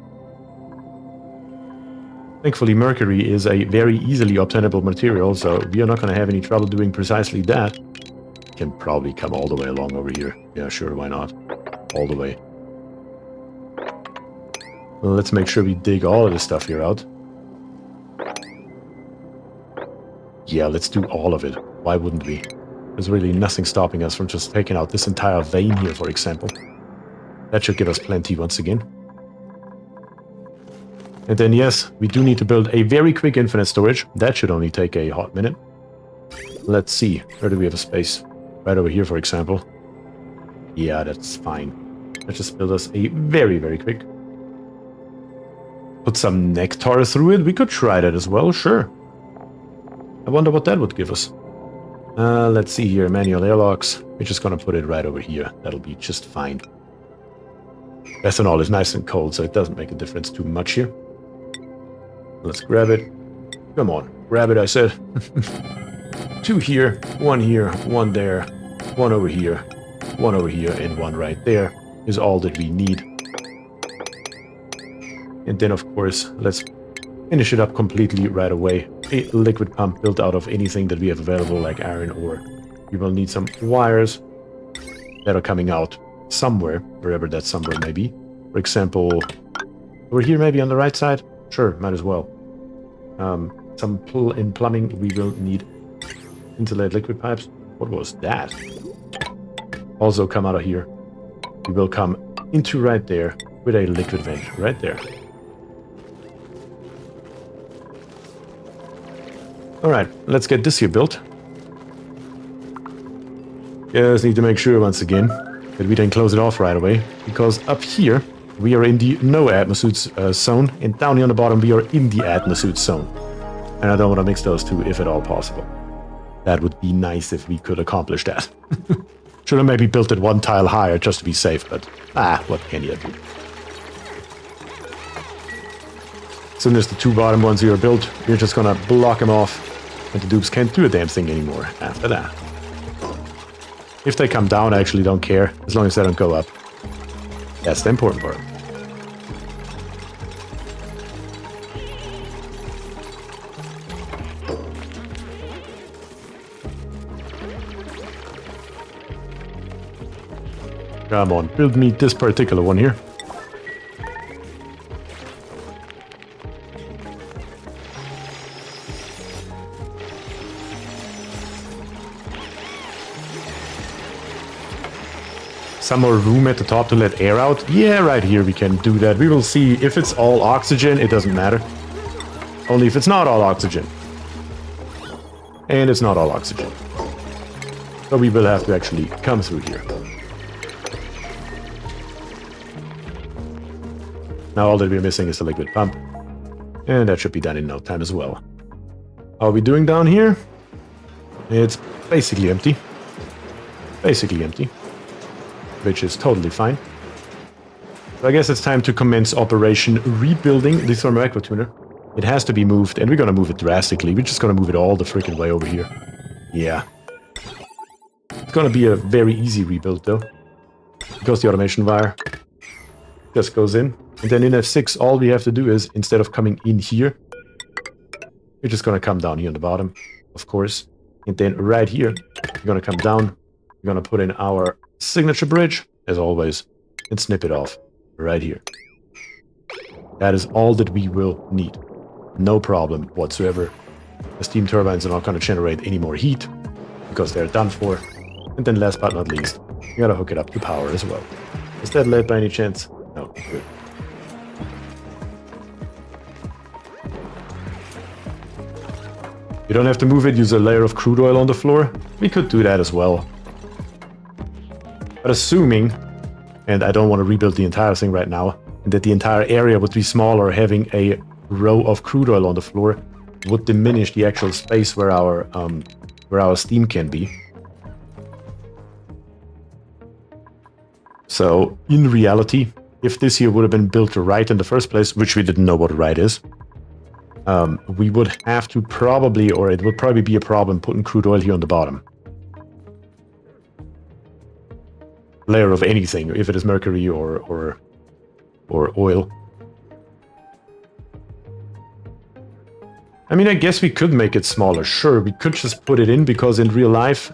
Thankfully, mercury is a very easily obtainable material, so we are not going to have any trouble doing precisely that. Can probably come all the way along over here. Yeah, sure, why not? All the way. Well, let's make sure we dig all of this stuff here out. Yeah, let's do all of it. Why wouldn't we? There's really nothing stopping us from just taking out this entire vein here, for example. That should give us plenty once again. And then yes, we do need to build a very quick infinite storage. That should only take a hot minute. Let's see, where do we have a space? Right over here, for example. Yeah, that's fine. Let's just build us a very, very quick. Put some nectar through it. We could try that as well, sure. I wonder what that would give us. Let's see here, manual airlocks. We're just gonna put it right over here. That'll be just fine. Ethanol is nice and cold, so it doesn't make a difference too much here. Let's grab it. Come on, grab it, I said. 2 here, 1 here, 1 there, 1 over here, 1 over here, and 1 right there is all that we need. And then, of course, let's finish it up completely right away. A liquid pump built out of anything that we have available, like iron ore. We will need some wires that are coming out somewhere, wherever that somewhere may be. For example, over here maybe on the right side? Sure, might as well. In plumbing, we will need insulate liquid pipes. What was that? Also come out of here. We will come into right there with a liquid vent right there. Alright, let's get this here built. Just need to make sure once again that we then close it off right away, because up here we are in the no atmosphere zone, and down here on the bottom we are in the atmosphere zone. And I don't want to mix those two if at all possible. That would be nice if we could accomplish that. Should have maybe built it 1 tile higher just to be safe, but what can you do? As soon as the 2 bottom ones here are built, we're just gonna block them off, and the dupes can't do a damn thing anymore after that. If they come down, I actually don't care, as long as they don't go up. That's the important part. Come on, build me this particular one here. Some more room at the top to let air out? Yeah, right here we can do that. We will see. If it's all oxygen, it doesn't matter. Only if it's not all oxygen. And it's not all oxygen. So we will have to actually come through here. Now all that we're missing is the liquid pump. And that should be done in no time as well. How are we doing down here? It's basically empty. Basically empty. Which is totally fine. So I guess it's time to commence operation rebuilding the thermal aqua tuner. It has to be moved, and we're gonna move it drastically. We're just gonna move it all the freaking way over here. Yeah. It's gonna be a very easy rebuild though. Because the automation wire just goes in. And then in F6, all we have to do is, instead of coming in here, You're just gonna come down here on the bottom, of course. And then right here, you're gonna come down. We're gonna put in our signature bridge, as always, and snip it off right here. That is all that we will need. No problem whatsoever. The steam turbines are not gonna generate any more heat because they're done for. And then last but not least, you gotta hook it up to power as well. Is that lead by any chance? No, good. You don't have to move it, use a layer of crude oil on the floor. We could do that as well. But assuming, and I don't want to rebuild the entire thing right now, and that the entire area would be smaller, having a row of crude oil on the floor would diminish the actual space where our steam can be. So, in reality, if this here would have been built right in the first place, which we didn't know what right is, we would have to probably, or it would probably be a problem putting crude oil here on the bottom. Layer of anything, if it is mercury or oil. I mean, I guess we could make it smaller. Sure, we could just put it in because in real life,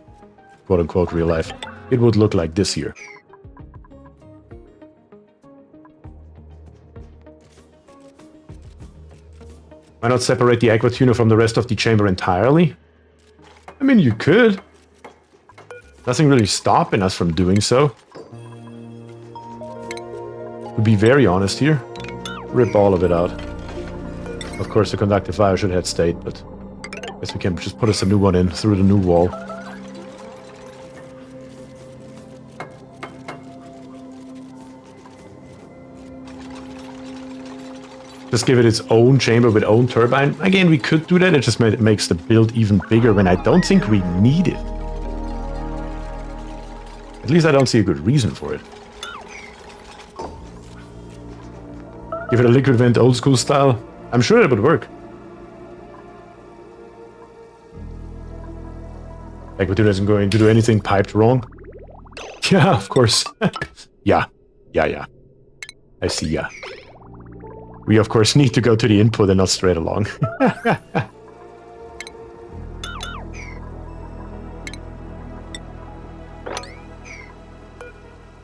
quote unquote real life, it would look like this here. Why not separate the aqua tuner from the rest of the chamber entirely? I mean, you could. Nothing really stopping us from doing so. To be very honest here, rip all of it out. Of course, the conductive wire should have stayed, but I guess we can just put us a new one in through the new wall. Just give it its own chamber with own turbine. Again, we could do that. It just makes the build even bigger when I don't think we need it. At least I don't see a good reason for it. Give it a liquid vent old school style. I'm sure it would work. Aqua isn't going to do anything piped wrong. Yeah, of course. Yeah. I see, yeah. We, of course, need to go to the input and not straight along.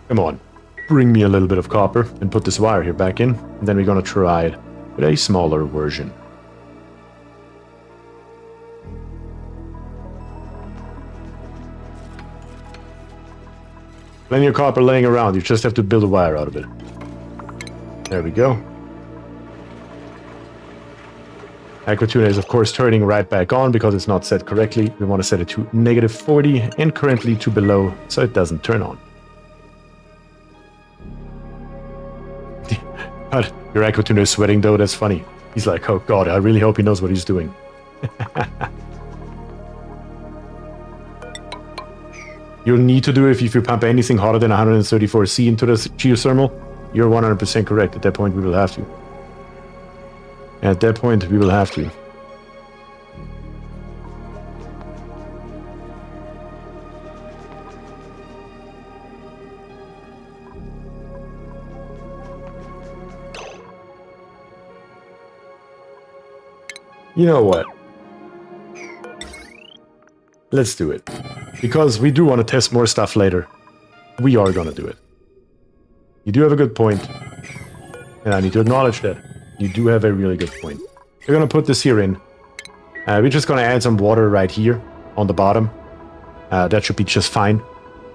Come on. Bring me a little bit of copper and put this wire here back in. And then we're going to try it with a smaller version. Plenty of copper laying around. You just have to build a wire out of it. There we go. Aqua tuner is of course turning right back on because it's not set correctly. We want to set it to -40 and currently to below so it doesn't turn on. But your aqua tuner is sweating though, that's funny. He's like, oh god, I really hope he knows what he's doing. You'll need to do it if you pump anything hotter than 134C into the geothermal. You're 100% correct. At that point we will have to. At that point, we will have to. You know what? Let's do it. Because we do want to test more stuff later. We are gonna do it. You do have a good point. And I need to acknowledge that. You do have a really good point. We're going to put this here in. We're just going to add some water right here on the bottom. That should be just fine.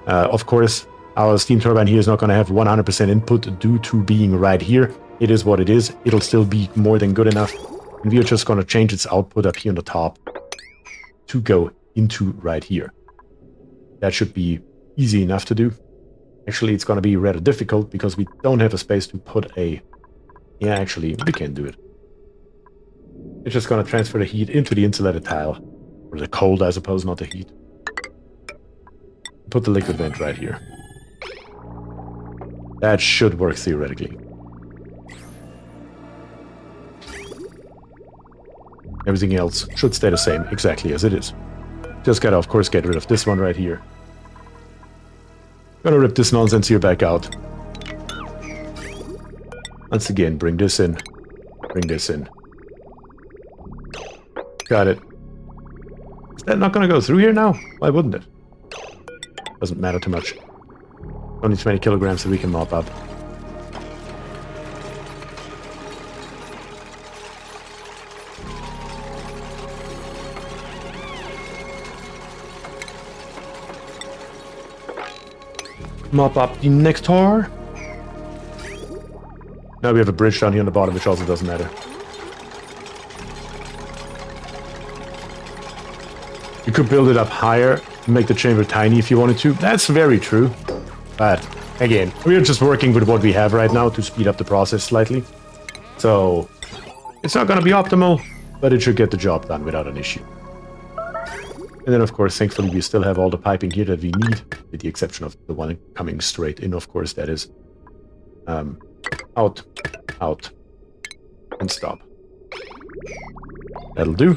Of course, our steam turbine here is not going to have 100% input due to being right here. It is what it is. It'll still be more than good enough. And we are just going to change its output up here on the top to go into right here. That should be easy enough to do. Actually, it's going to be rather difficult because we don't have a space to put a... Yeah, actually, we can do it. It's just going to transfer the heat into the insulated tile. Or the cold, I suppose, not the heat. Put the liquid vent right here. That should work theoretically. Everything else should stay the same, exactly as it is. Just gotta, of course, get rid of this one right here. Gonna rip this nonsense here back out. Once again, bring this in. Bring this in. Got it. Is that not going to go through here now? Why wouldn't it? Doesn't matter too much. Only 20 kilograms that we can mop up. Mop up the nectar. Now we have a bridge down here on the bottom, which also doesn't matter. You could build it up higher, make the chamber tiny if you wanted to. That's very true. But, again, we're just working with what we have right now to speed up the process slightly. So, it's not going to be optimal, but it should get the job done without an issue. And then, of course, thankfully, we still have all the piping here that we need, with the exception of the one coming straight in, of course, that is. Out, out, and stop. That'll do.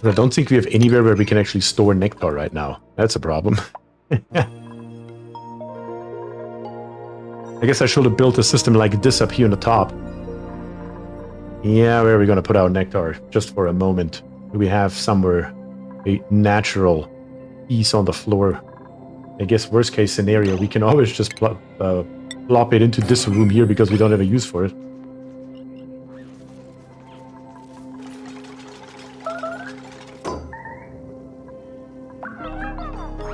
I don't think we have anywhere where we can actually store nectar right now. That's a problem. I guess I should have built a system like this up here on the top. Yeah, where are we going to put our nectar? Just for a moment. Do we have somewhere a natural piece on the floor? I guess worst case scenario, we can always just plop it into this room here because we don't have a use for it.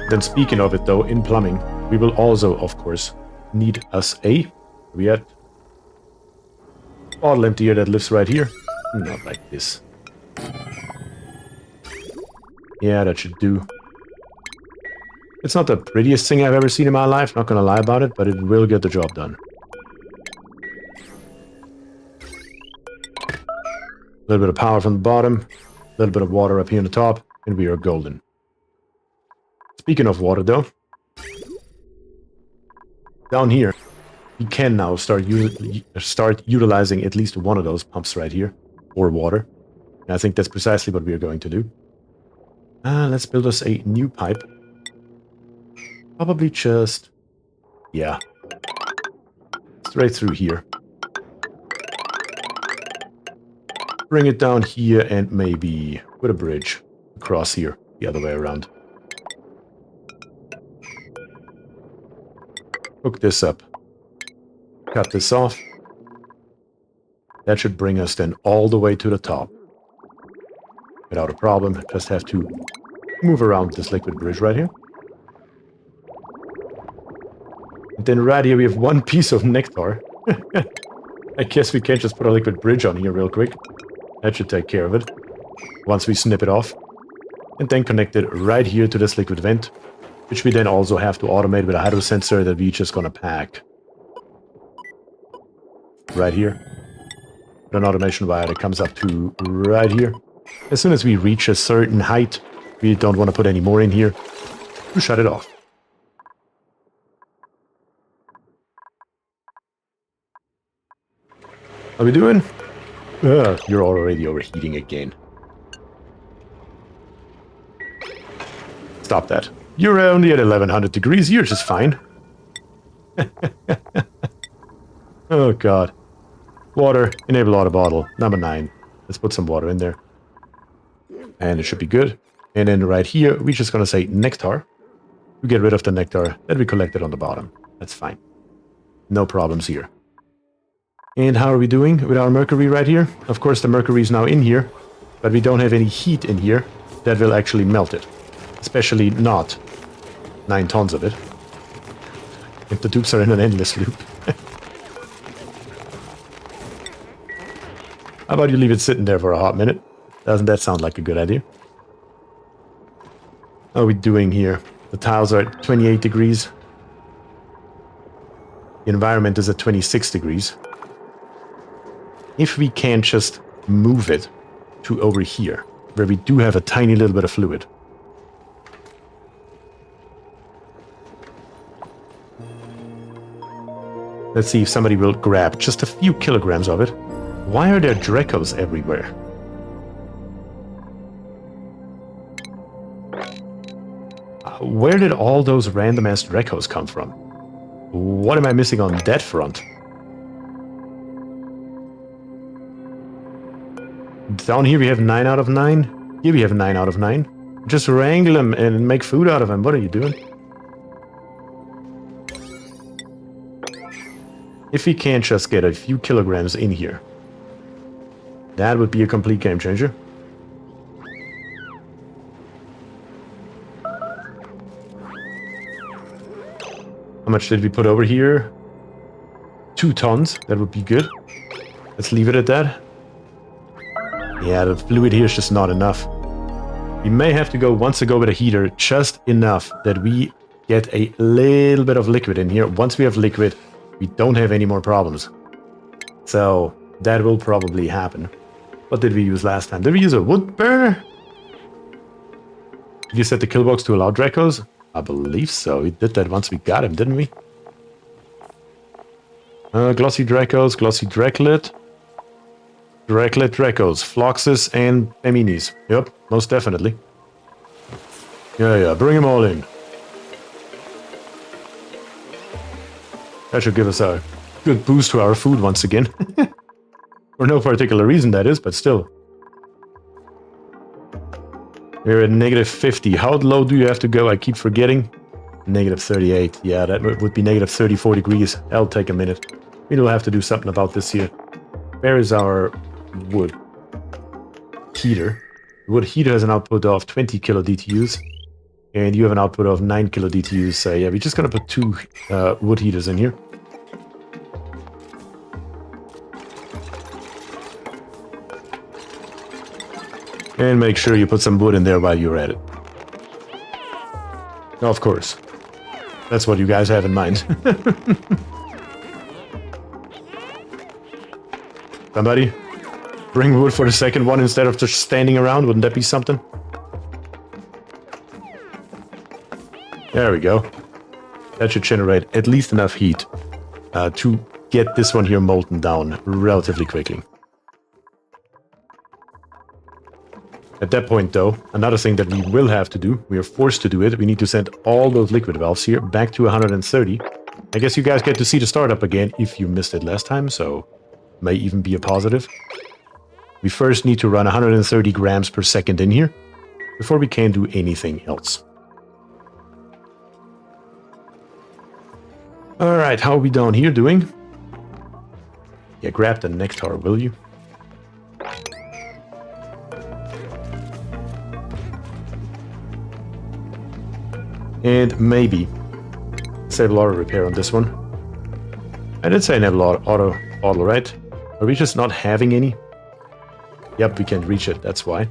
Then speaking of it though, in plumbing, we will also, of course, need us a... we had bottle emptier that lives right here. Not like this. Yeah, that should do. It's not the prettiest thing I've ever seen in my life, not gonna lie about it, but it will get the job done. A little bit of power from the bottom, a little bit of water up here on the top, and we are golden. Speaking of water though, down here, we can now start utilizing at least one of those pumps right here, for water. And I think that's precisely what we are going to do. Let's build us a new pipe. Probably just, yeah, straight through here. Bring it down here and maybe with a bridge across here, the other way around. Hook this up. Cut this off. That should bring us then all the way to the top. Without a problem. Just have to move around this liquid bridge right here. And then right here we have one piece of nectar. I guess we can just put a liquid bridge on here real quick. That should take care of it. Once we snip it off. And then connect it right here to this liquid vent. Which we then also have to automate with a hydro sensor that we're just gonna pack. Right here. With an automation wire that comes up to right here. As soon as we reach a certain height, we don't want to put any more in here, to shut it off. How we doing? You're already overheating again. Stop that. You're only at 1100 degrees, you're just fine. Oh god. Water, enable auto bottle, number 9. Let's put some water in there. And it should be good. And then right here, we're just gonna say nectar. To get rid of the nectar that we collected on the bottom. That's fine. No problems here. And how are we doing with our mercury right here? Of course the mercury is now in here, but we don't have any heat in here that will actually melt it. Especially not 9 tons of it. If the dukes are in an endless loop. How about you leave it sitting there for a hot minute? Doesn't that sound like a good idea? How are we doing here? The tiles are at 28 degrees. The environment is at 26 degrees. If we can just move it to over here, where we do have a tiny little bit of fluid. Let's see if somebody will grab just a few kilograms of it. Why are there Dracos everywhere? where did all those random ass Drecos come from? What am I missing on that front? Down here we have 9 out of 9. Here we have 9 out of 9. Just wrangle them and make food out of them. What are you doing? If we can't just get a few kilograms in here, that would be a complete game changer. How much did we put over here? 2 tons. That would be good. Let's leave it at that. Yeah, the fluid here is just not enough. We may have to go once ago with a heater, just enough that we get a little bit of liquid in here. Once we have liquid, we don't have any more problems. So that will probably happen. What did we use last time? Did we use a wood burner? Did you set the kill box to allow Drecos? I believe so. We did that once we got him, didn't we? Glossy Drecos, Glossy Dreklet. Dreklet Drecos, Floxes, and Eminis. Yep, most definitely. Yeah, bring them all in. That should give us a good boost to our food once again. For no particular reason, that is, but still. We're at negative 50. How low do you have to go? I keep forgetting. Negative 38. Yeah, that would be negative 34 degrees. That'll take a minute. We will have to do something about this here. Where is our wood heater? The wood heater has an output of 20 kilo DTUs. And you have an output of 9 kilo DTUs. So yeah, we're just going to put 2 wood heaters in here. And make sure you put some wood in there while you're at it. Of course. That's what you guys have in mind. Somebody, bring wood for the second one instead of just standing around. Wouldn't that be something? There we go. That should generate at least enough heat to get this one here molten down relatively quickly. At that point, though, another thing that we will have to do, we are forced to do it, we need to send all those liquid valves here back to 130. I guess you guys get to see the startup again if you missed it last time, so may even be a positive. We first need to run 130 grams per second in here before we can do anything else. Alright, how are we down here doing? Yeah, grab the nectar, will you? And maybe save a lot of repair on this one. I did say enable auto bottle, right? Are we just not having any? Yep, we can't reach it, that's why.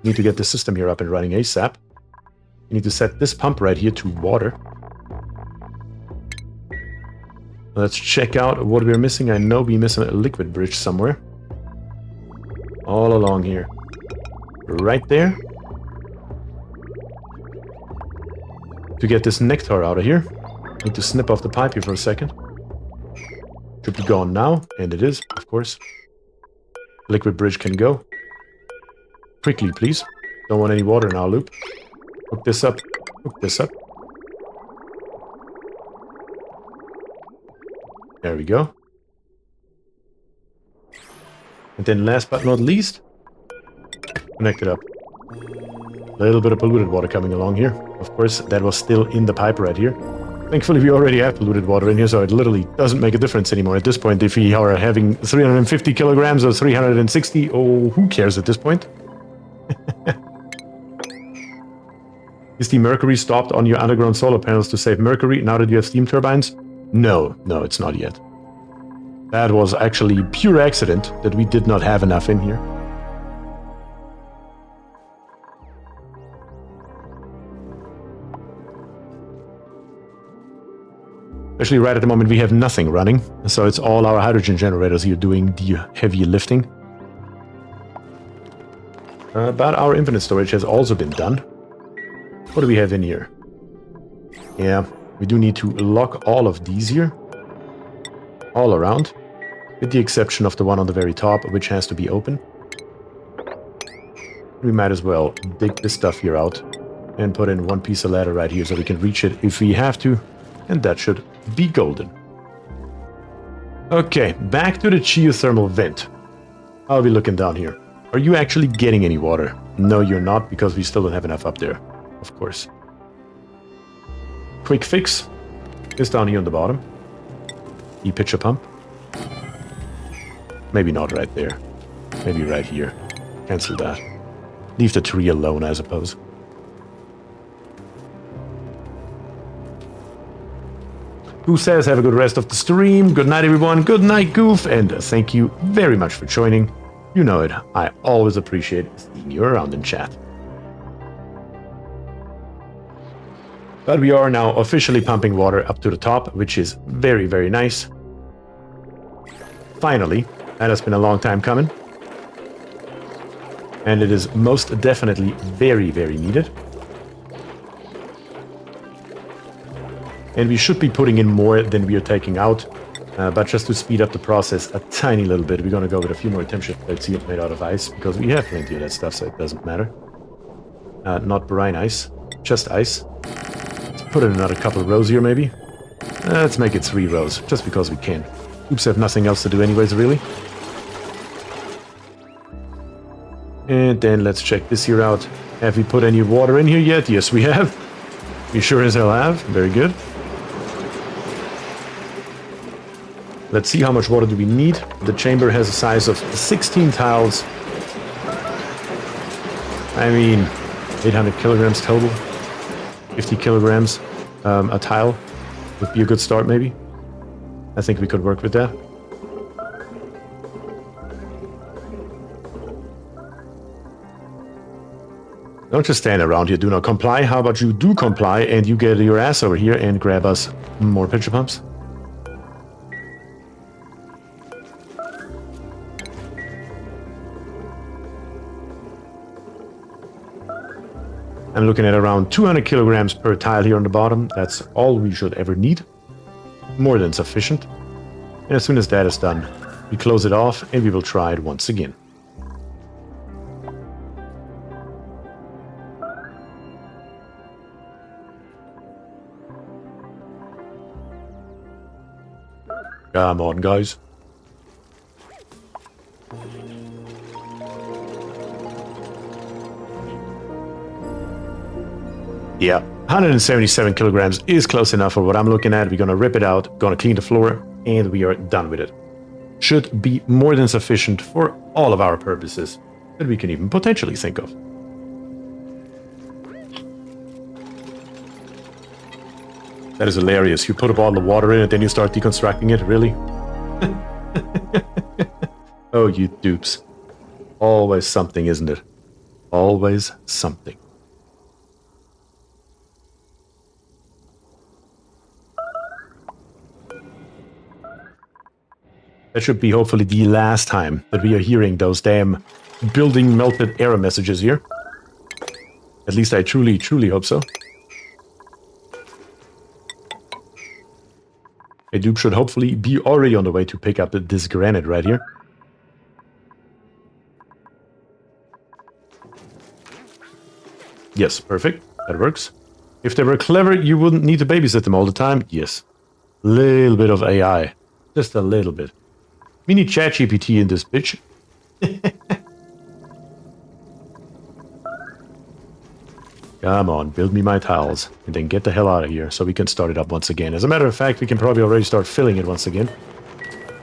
We need to get the system here up and running ASAP. We need to set this pump right here to water. Let's check out what we're missing. I know we're missing a liquid bridge somewhere. All along here. Right there. To get this nectar out of here, need to snip off the pipe here for a second. Should be gone now, and it is, of course. Liquid bridge can go. Quickly, please. Don't want any water in our loop. Hook this up. Hook this up. There we go. And then last but not least, connect it up. A little bit of polluted water coming along here. Of course, that was still in the pipe right here. Thankfully, we already have polluted water in here, so it literally doesn't make a difference anymore at this point. If we are having 350 kilograms or 360, oh, who cares at this point? Is the mercury stopped on your underground solar panels to save mercury now that you have steam turbines? No, it's not yet. That was actually pure accident that we did not have enough in here. Actually, right at the moment we have nothing running, so it's all our hydrogen generators here doing the heavy lifting. But our infinite storage has also been done. What do we have in here? Yeah, we do need to lock all of these here. All around. With the exception of the one on the very top, which has to be open. We might as well dig this stuff here out. And put in one piece of ladder right here so we can reach it if we have to. And that should be golden. Okay, back to the geothermal vent. How are we looking down here? Are you actually getting any water? No, you're not, because we still don't have enough up there. Of course. Quick fix is down here on the bottom. E-pitcher pump. Maybe not right there. Maybe right here. Cancel that. Leave the tree alone, I suppose. Who says have a good rest of the stream? Good night, everyone. Good night, Goof. And thank you very much for joining. You know it. I always appreciate seeing you around in chat. But we are now officially pumping water up to the top, which is very, very nice. Finally, that has been a long time coming. And it is most definitely very, very needed. And we should be putting in more than we are taking out. But just to speed up the process a tiny little bit, we're going to go with a few more temp shift plates here made out of ice, because we have plenty of that stuff, so it doesn't matter. Not brine ice, just ice. Let's put in another couple of rows here, maybe. Let's make it 3 rows, just because we can. Oops, have nothing else to do anyways, really. And then let's check this here out. Have we put any water in here yet? Yes, we have. We sure as hell have. Very good. Let's see how much water do we need. The chamber has a size of 16 tiles. I mean, 800 kilograms total. 50 kilograms a tile would be a good start, maybe. I think we could work with that. Don't just stand around here, do not comply. How about you do comply and you get your ass over here and grab us more pitcher pumps? I'm looking at around 200 kilograms per tile here on the bottom. That's all we should ever need. More than sufficient. And as soon as that is done, we close it off and we will try it once again. Come on, guys. Yeah, 177 kilograms is close enough for what I'm looking at. We're gonna rip it out, gonna clean the floor, and we are done with it. Should be more than sufficient for all of our purposes that we can even potentially think of. That is hilarious. You put a bottle of water in it, then you start deconstructing it, really? Oh, you dupes. Always something, isn't it? Always something. That should be hopefully the last time that we are hearing those damn building melted error messages here. At least I truly, truly hope so. A dupe should hopefully be already on the way to pick up this granite right here. Yes, perfect. That works. If they were clever, you wouldn't need to babysit them all the time. Yes. Little bit of AI. Just a little bit. We need ChatGPT in this bitch. Come on, build me my tiles, and then get the hell out of here so we can start it up once again. As a matter of fact, we can probably already start filling it once again.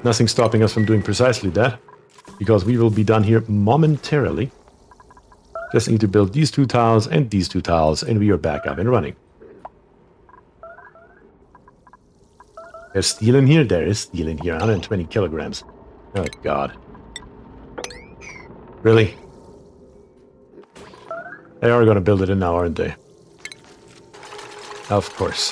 Nothing stopping us from doing precisely that, because we will be done here momentarily. Just need to build these 2 tiles and these 2 tiles, and we are back up and running. There's steel in here? There is steel in here. 120 kilograms. Oh, God. Really? They are going to build it in now, aren't they? Of course.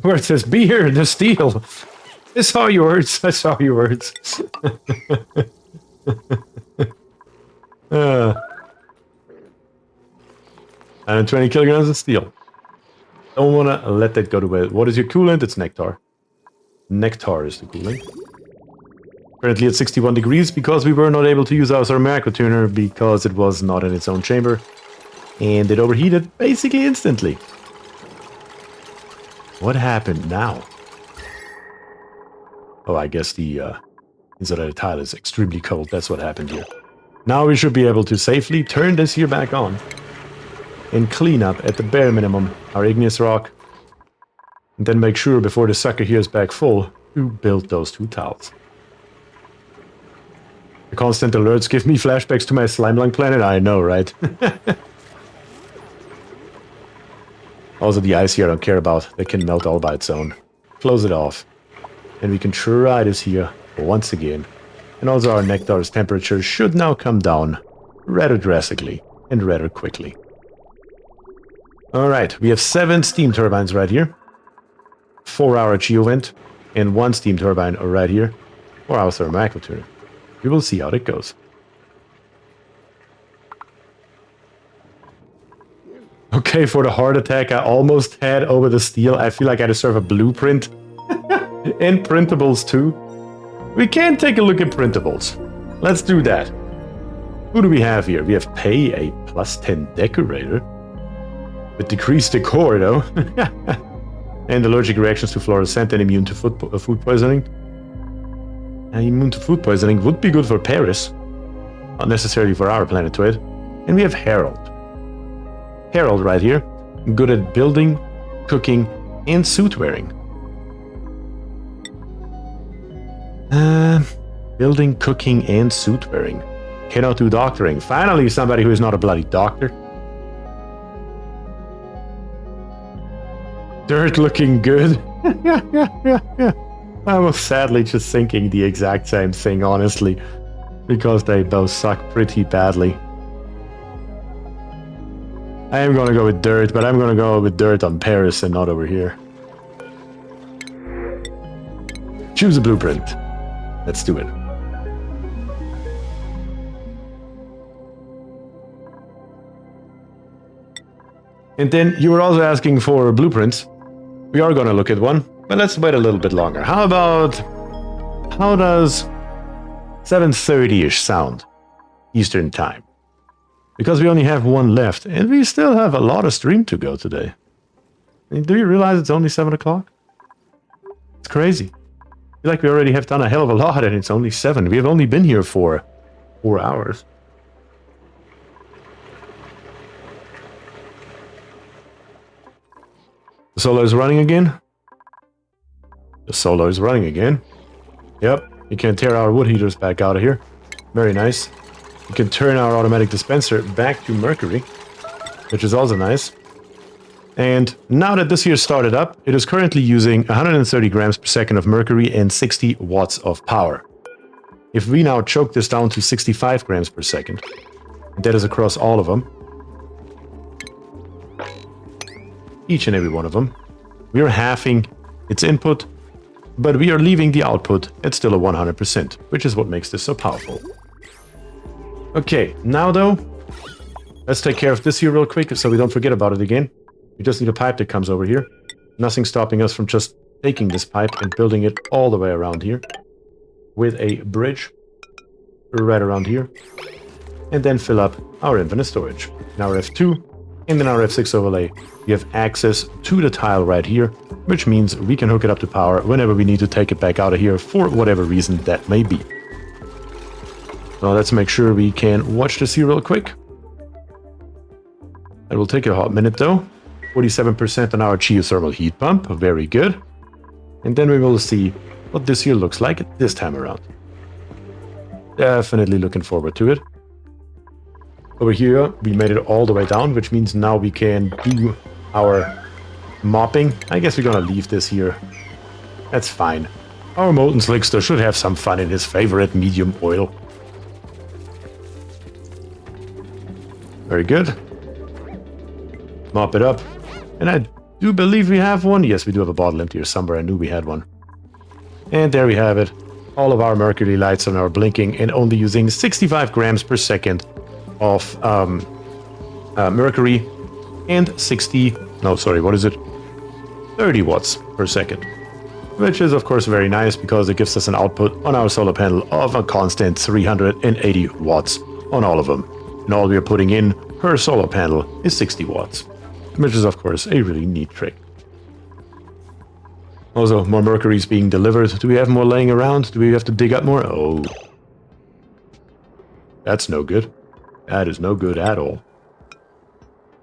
Where it says, be here, the steel. I saw your words. I saw your words. 120 kilograms of steel. Don't want to let that go to waste. What is your coolant? It's nectar. Nectar is the coolant. Currently at 61 degrees because we were not able to use our thermal tuner because it was not in its own chamber. And it overheated basically instantly. What happened now? Oh, I guess the insulated tile is extremely cold. That's what happened here. Now we should be able to safely turn this here back on and clean up at the bare minimum our igneous rock. And then make sure before the sucker here is back full to build those 2 tiles. The constant alerts give me flashbacks to my slime lung planet. I know, right? Also, the ice here I don't care about. That can melt all by its own. Close it off. And we can try this here once again. And also our nectar's temperature should now come down rather drastically and rather quickly. Alright, we have 7 steam turbines right here. 4-hour geovent. And 1 steam turbine right here for our thermal tuner. We will see how it goes. Okay, for the heart attack I almost had over the steel, I feel like I deserve a blueprint. And printables too. We can take a look at printables. Let's do that. Who do we have here? We have Pay, a +10 decorator. With decreased decor though. And allergic reactions to fluorescent and immune to food poisoning. Immune to food poisoning would be good for Paris. Not necessarily for our planetoid. And we have Harold. Harold right here. Good at building, cooking, and suit wearing. Building, cooking, and suit wearing. Cannot do doctoring. Finally, somebody who is not a bloody doctor. Dirt looking good. I was sadly just thinking the exact same thing, honestly. Because they both suck pretty badly. I am gonna go with dirt, but I'm gonna go with dirt on Paris and not over here. Choose a blueprint. Let's do it. And then you were also asking for blueprints. We are gonna look at one, but let's wait a little bit longer. How does 7:30-ish sound Eastern time? Because we only have one left, and we still have a lot of stream to go today. Do you realize it's only 7 o'clock? It's crazy. I feel like we already have done a hell of a lot, and it's only 7. We have only been here for 4 hours. The solar is running again. The solar is running again. Yep, you can tear our wood heaters back out of here. Very nice. You can turn our automatic dispenser back to mercury, which is also nice. And now that this here started up, it is currently using 130 grams per second of mercury and 60 watts of power. If we now choke this down to 65 grams per second, that is across all of them, each and every one of them, we are halving its input, but we are leaving the output at still a 100%, which is what makes this so powerful. Okay, now though, let's take care of this here real quick so we don't forget about it again. We just need a pipe that comes over here. Nothing stopping us from just taking this pipe and building it all the way around here with a bridge right around here, and then fill up our infinite storage. In our F2 and in our F6 overlay, we have access to the tile right here, which means we can hook it up to power whenever we need to take it back out of here for whatever reason that may be. Now let's make sure we can watch this here real quick. It will take a hot minute though. 47% on our geothermal heat pump, very good. And then we will see what this here looks like this time around. Definitely looking forward to it. Over here, we made it all the way down, which means now we can do our mopping. I guess we're gonna leave this here. That's fine. Our molten slickster should have some fun in his favorite medium oil. Very good. Mop it up. And I do believe we have one. Yes, we do have a bottle emptier somewhere. I knew we had one. And there we have it. All of our mercury lights are now blinking and only using 65 grams per second of mercury and 30 watts per second which is of course very nice because it gives us an output on our solar panel of a constant 380 watts on all of them. And all we are putting in per solar panel is 60 watts, which is of course a really neat trick. Also, more mercury is being delivered. Do we have more laying around? Do we have to dig up more? Oh. That's no good. That is no good at all.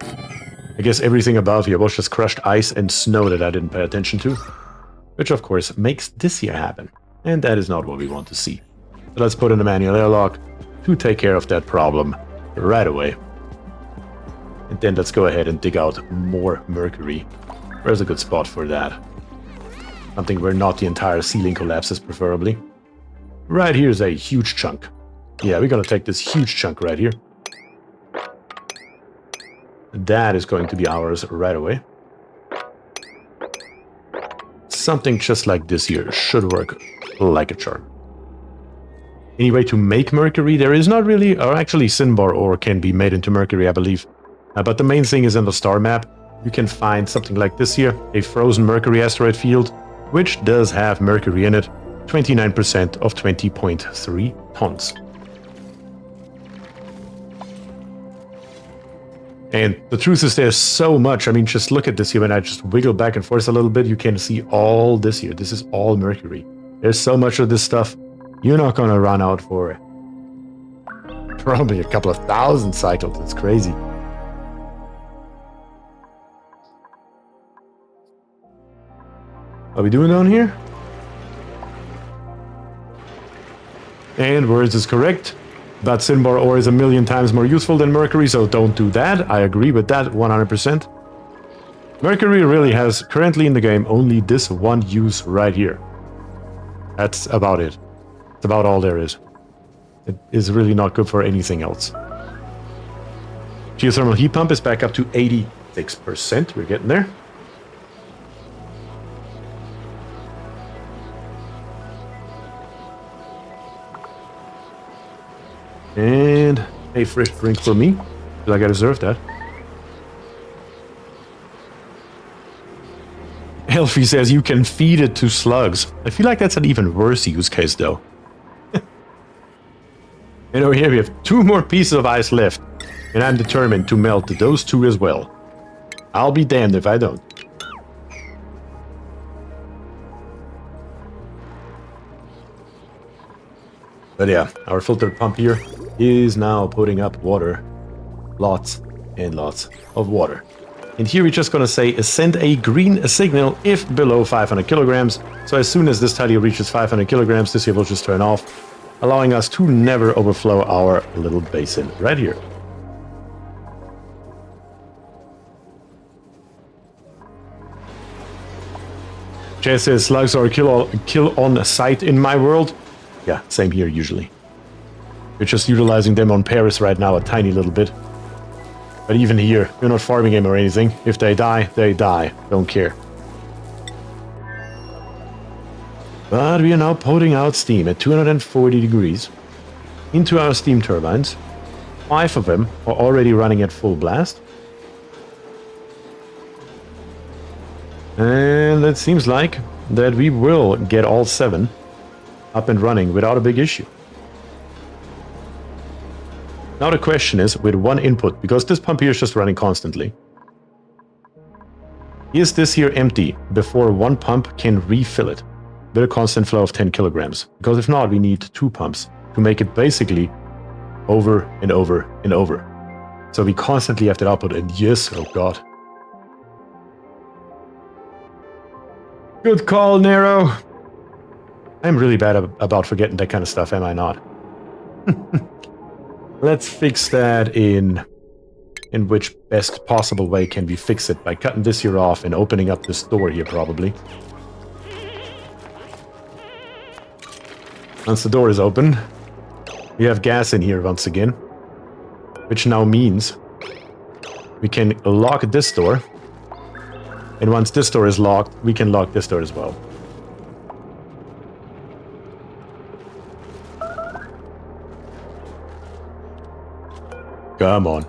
I guess everything above here was just crushed ice and snow that I didn't pay attention to. Which of course makes this here happen. And that is not what we want to see. So let's put in a manual airlock to take care of that problem right away. And then let's go ahead and dig out more mercury. Where's a good spot for that? Something where not the entire ceiling collapses, preferably. Right here's a huge chunk. Yeah, we're gonna take this huge chunk right here. That is going to be ours right away. Something just like this here should work like a charm. Anyway, to make mercury, there is not really, or actually cinnabar ore can be made into mercury, I believe. But the main thing is in the star map, you can find something like this here, a frozen mercury asteroid field, which does have mercury in it, 29% of 20.3 tons. And the truth is there's so much. I mean, just look at this here. When I just wiggle back and forth a little bit, you can see all this here. This is all mercury. There's so much of this stuff. You're not going to run out for probably a couple of thousand cycles. It's crazy. What are we doing down here? And words is correct. But cinnabar ore is 1,000,000 times more useful than mercury, so don't do that. I agree with that 100%. Mercury really has, currently in the game, only this one use right here. That's about it. It's about all there is. It is really not good for anything else. Geothermal heat pump is back up to 86%. We're getting there. And a fresh drink for me. Feel like I deserve that. Elfie says you can feed it to slugs. I feel like that's an even worse use case though. And over here we have 2 more pieces of ice left. And I'm determined to melt those 2 as well. I'll be damned if I don't. But yeah, our filtered pump here is now putting up water. Lots and lots of water. And here we're just going to say send a green signal if below 500 kilograms. So as soon as this tally reaches 500 kilograms, this here will just turn off, allowing us to never overflow our little basin right here. Jay says slugs are kill on sight in my world. Yeah, same here usually. We're just utilizing them on Paris right now a tiny little bit. But even here, we're not farming them or anything. If they die, they die. Don't care. But we are now putting out steam at 240 degrees into our steam turbines. 5 of them are already running at full blast. And it seems like that we will get all 7 up and running without a big issue. Now the question is, with 1 input, because this pump here is just running constantly, is this here empty before 1 pump can refill it with a constant flow of 10 kilograms? Because if not, we need 2 pumps to make it basically over and over and over. So we constantly have that output, and yes, oh god. Good call, Nero. I'm really bad about forgetting that kind of stuff, am I not? Let's fix that in which best possible way can we fix it? By cutting this here off and opening up this door here, probably. Once the door is open, we have gas in here once again, which now means we can lock this door, and once this door is locked, we can lock this door as well. Come on.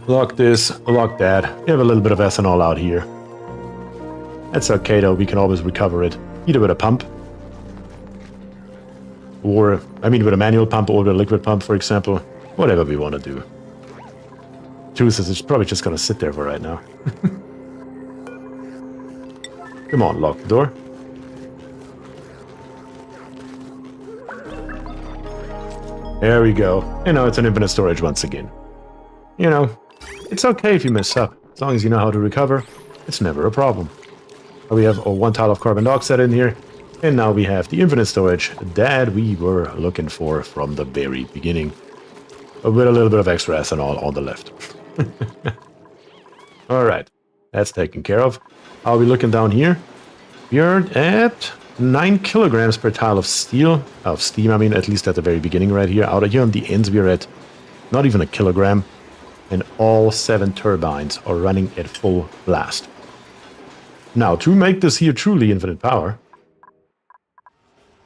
Lock this, lock that. We have a little bit of ethanol out here. That's okay though, we can always recover it. Either with a pump. Or, I mean with a manual pump or with a liquid pump, for example. Whatever we want to do. Truth is, it's probably just gonna sit there for right now. Come on, lock the door. There we go. And now it's an infinite storage once again. You know, it's okay if you mess up. As long as you know how to recover, it's never a problem. We have one tile of carbon dioxide in here. And now we have the infinite storage that we were looking for from the very beginning. With a little bit of extra ethanol on the left. Alright, that's taken care of. How are we looking down here? We are at 9 kilograms per tile of steel. Of steam, I mean, at least at the very beginning right here. Out of here on the ends, we are at not even a kilogram. And all 7 turbines are running at full blast. Now, to make this here truly infinite power,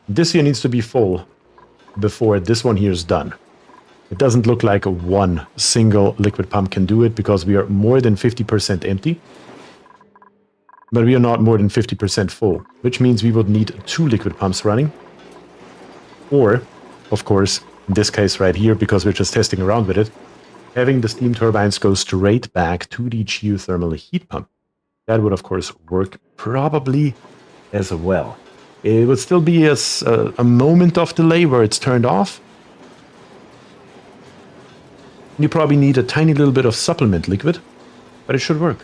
this here needs to be full before this one here is done. It doesn't look like one single liquid pump can do it because we are more than 50% empty. But we are not more than 50% full, which means we would need 2 liquid pumps running. Or, of course, in this case right here, because we're just testing around with it, having the steam turbines go straight back to the geothermal heat pump. That would, of course, work probably as well. It would still be a moment of delay where it's turned off. You probably need a tiny little bit of supplement liquid, but it should work.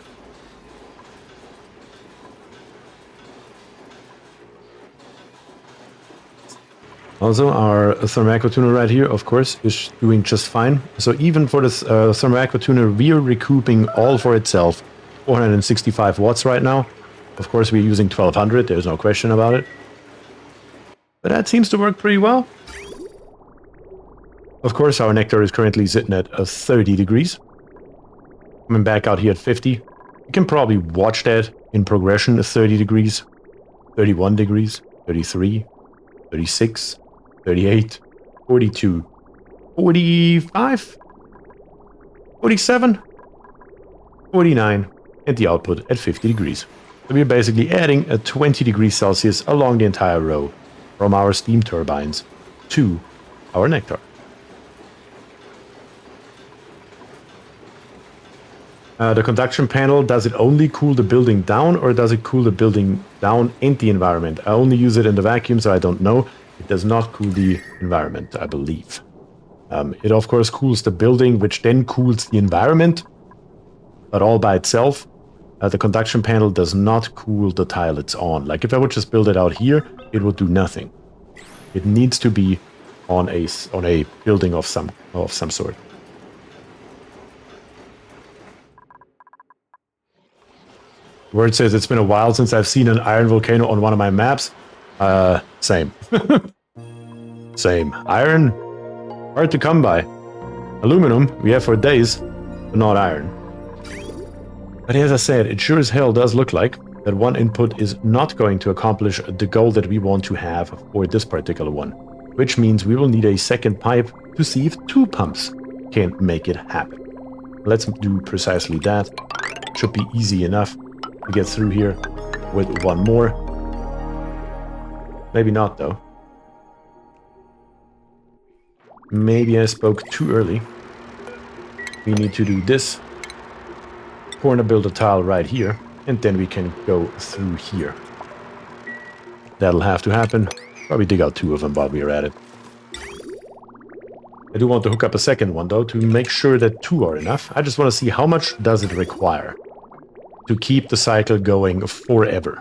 Also, our thermal aqua tuner right here, of course, is doing just fine. So even for this thermal aqua tuner, we're recouping all for itself 465 watts right now. Of course, we're using 1200, there's no question about it. But that seems to work pretty well. Of course, our nectar is currently sitting at 30 degrees. Coming back out here at 50. You can probably watch that in progression, 30 degrees, 31 degrees, 33, 36, 38, 42, 45, 47, 49, and the output at 50 degrees. So we're basically adding a 20 degrees Celsius along the entire row from our steam turbines to our nectar. The conduction panel, does it only cool the building down or does it cool the building down and the environment? I only use it in the vacuum, so I don't know. It does not cool the environment, I believe. It of course cools the building, which then cools the environment, but all by itself. The conduction panel does not cool the tile it's on. Like if I would just build it out here, it would do nothing. It needs to be on a building of some sort. Word says it's been a while since I've seen an iron volcano on one of my maps. Same. Same. Iron, hard to come by. Aluminum, we have for days, but not iron. But as I said, it sure as hell does look like that one input is not going to accomplish the goal that we want to have for this particular one. Which means we will need a second pipe to see if 2 pumps can make it happen. Let's do precisely that. Should be easy enough to get through here with one more. Maybe not though. Maybe I spoke too early. We need to do this. Corner build a tile right here, and then we can go through here. That'll have to happen. Probably dig out 2 of them while we're at it. I do want to hook up a second one though to make sure that 2 are enough. I just want to see how much does it require to keep the cycle going forever.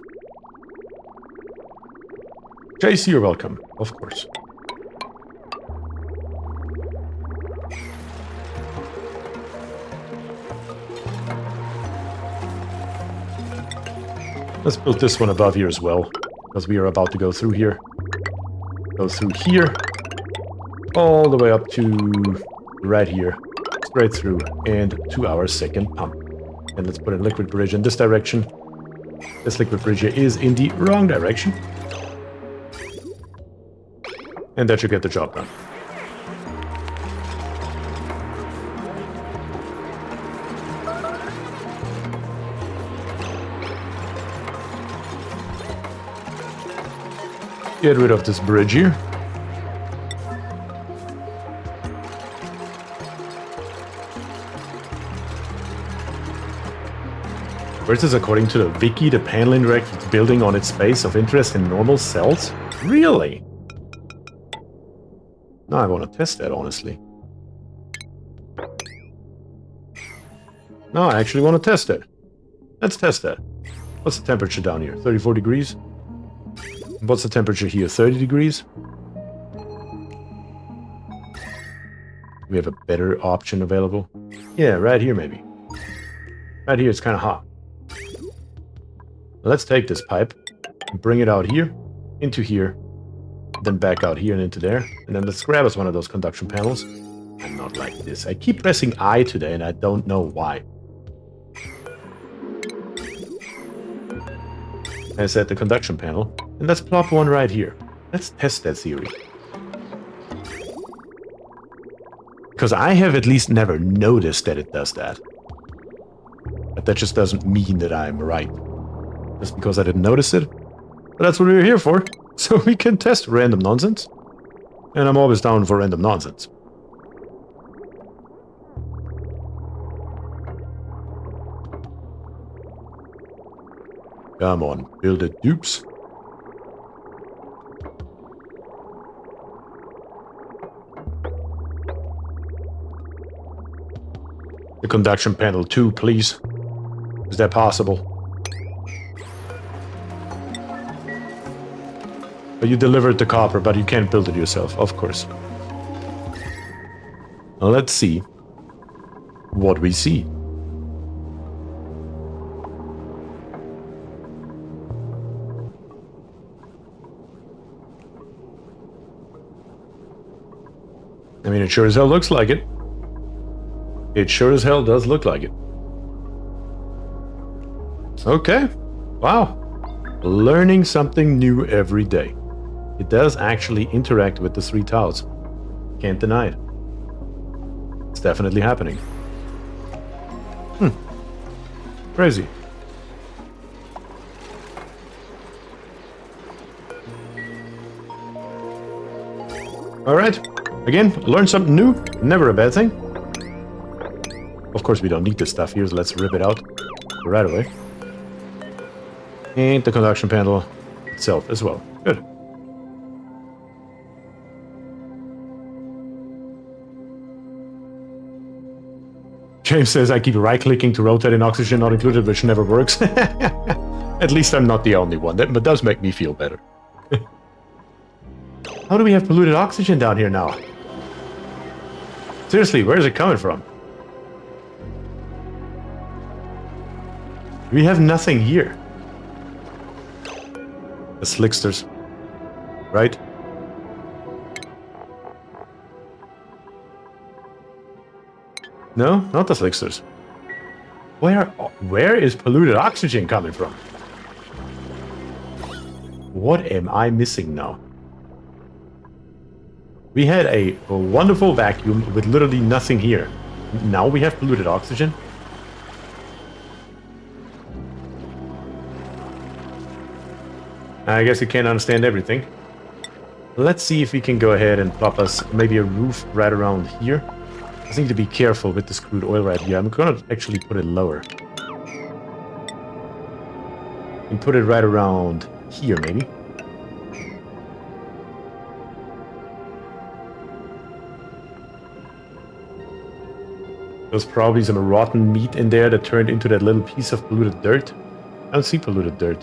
JC, you're welcome, of course. Let's build this one above here as well, because we are about to go through here. Go through here, all the way up to right here, straight through, and to our second pump. And let's put a liquid bridge in this direction. This liquid bridge here is in the wrong direction. And that should get the job done. Get rid of this bridge here. Versus according to the wiki, the panel interacts building on its space of interest in normal cells? Really? Now I want to test that, honestly. No, I actually want to test it. Let's test that. What's the temperature down here? 34 degrees? What's the temperature here? 30 degrees? We have a better option available. Yeah, right here maybe. Right here it's kind of hot. Let's take this pipe and bring it out here, into here, then back out here and into there. And then let's grab us one of those conduction panels. And not like this. I keep pressing I today and I don't know why. I set the conduction panel. And let's plop one right here. Let's test that theory. Because I have at least never noticed that it does that. But that just doesn't mean that I'm right. Just because I didn't notice it. But that's what we're here for. So we can test random nonsense. And I'm always down for random nonsense. Come on, build it, dupes. The conduction panel too, please. Is that possible? But you delivered the copper, but you can't build it yourself, of course. Now let's see what we see. I mean, it sure as hell looks like it. It sure as hell does look like it. Okay. Wow. Learning something new every day. It does actually interact with the 3 tiles. Can't deny it. It's definitely happening. Crazy. Alright. Again, learn something new. Never a bad thing. Of course, we don't need this stuff here, so let's rip it out right away. And the conduction panel itself as well. Good. James says I keep right-clicking to rotate in oxygen not included, which never works. At least I'm not the only one. That does make me feel better. How do we have polluted oxygen down here now? Seriously, where is it coming from? We have nothing here. The slicksters. Right? No, not the slicksters. Where is polluted oxygen coming from? What am I missing now? We had a wonderful vacuum with literally nothing here. Now we have polluted oxygen? I guess you can't understand everything. Let's see if we can go ahead and plop us maybe a roof right around here. I just need to be careful with this crude oil right here. I'm gonna actually put it lower. And put it right around here, maybe. There's probably some rotten meat in there that turned into that little piece of polluted dirt. I don't see polluted dirt.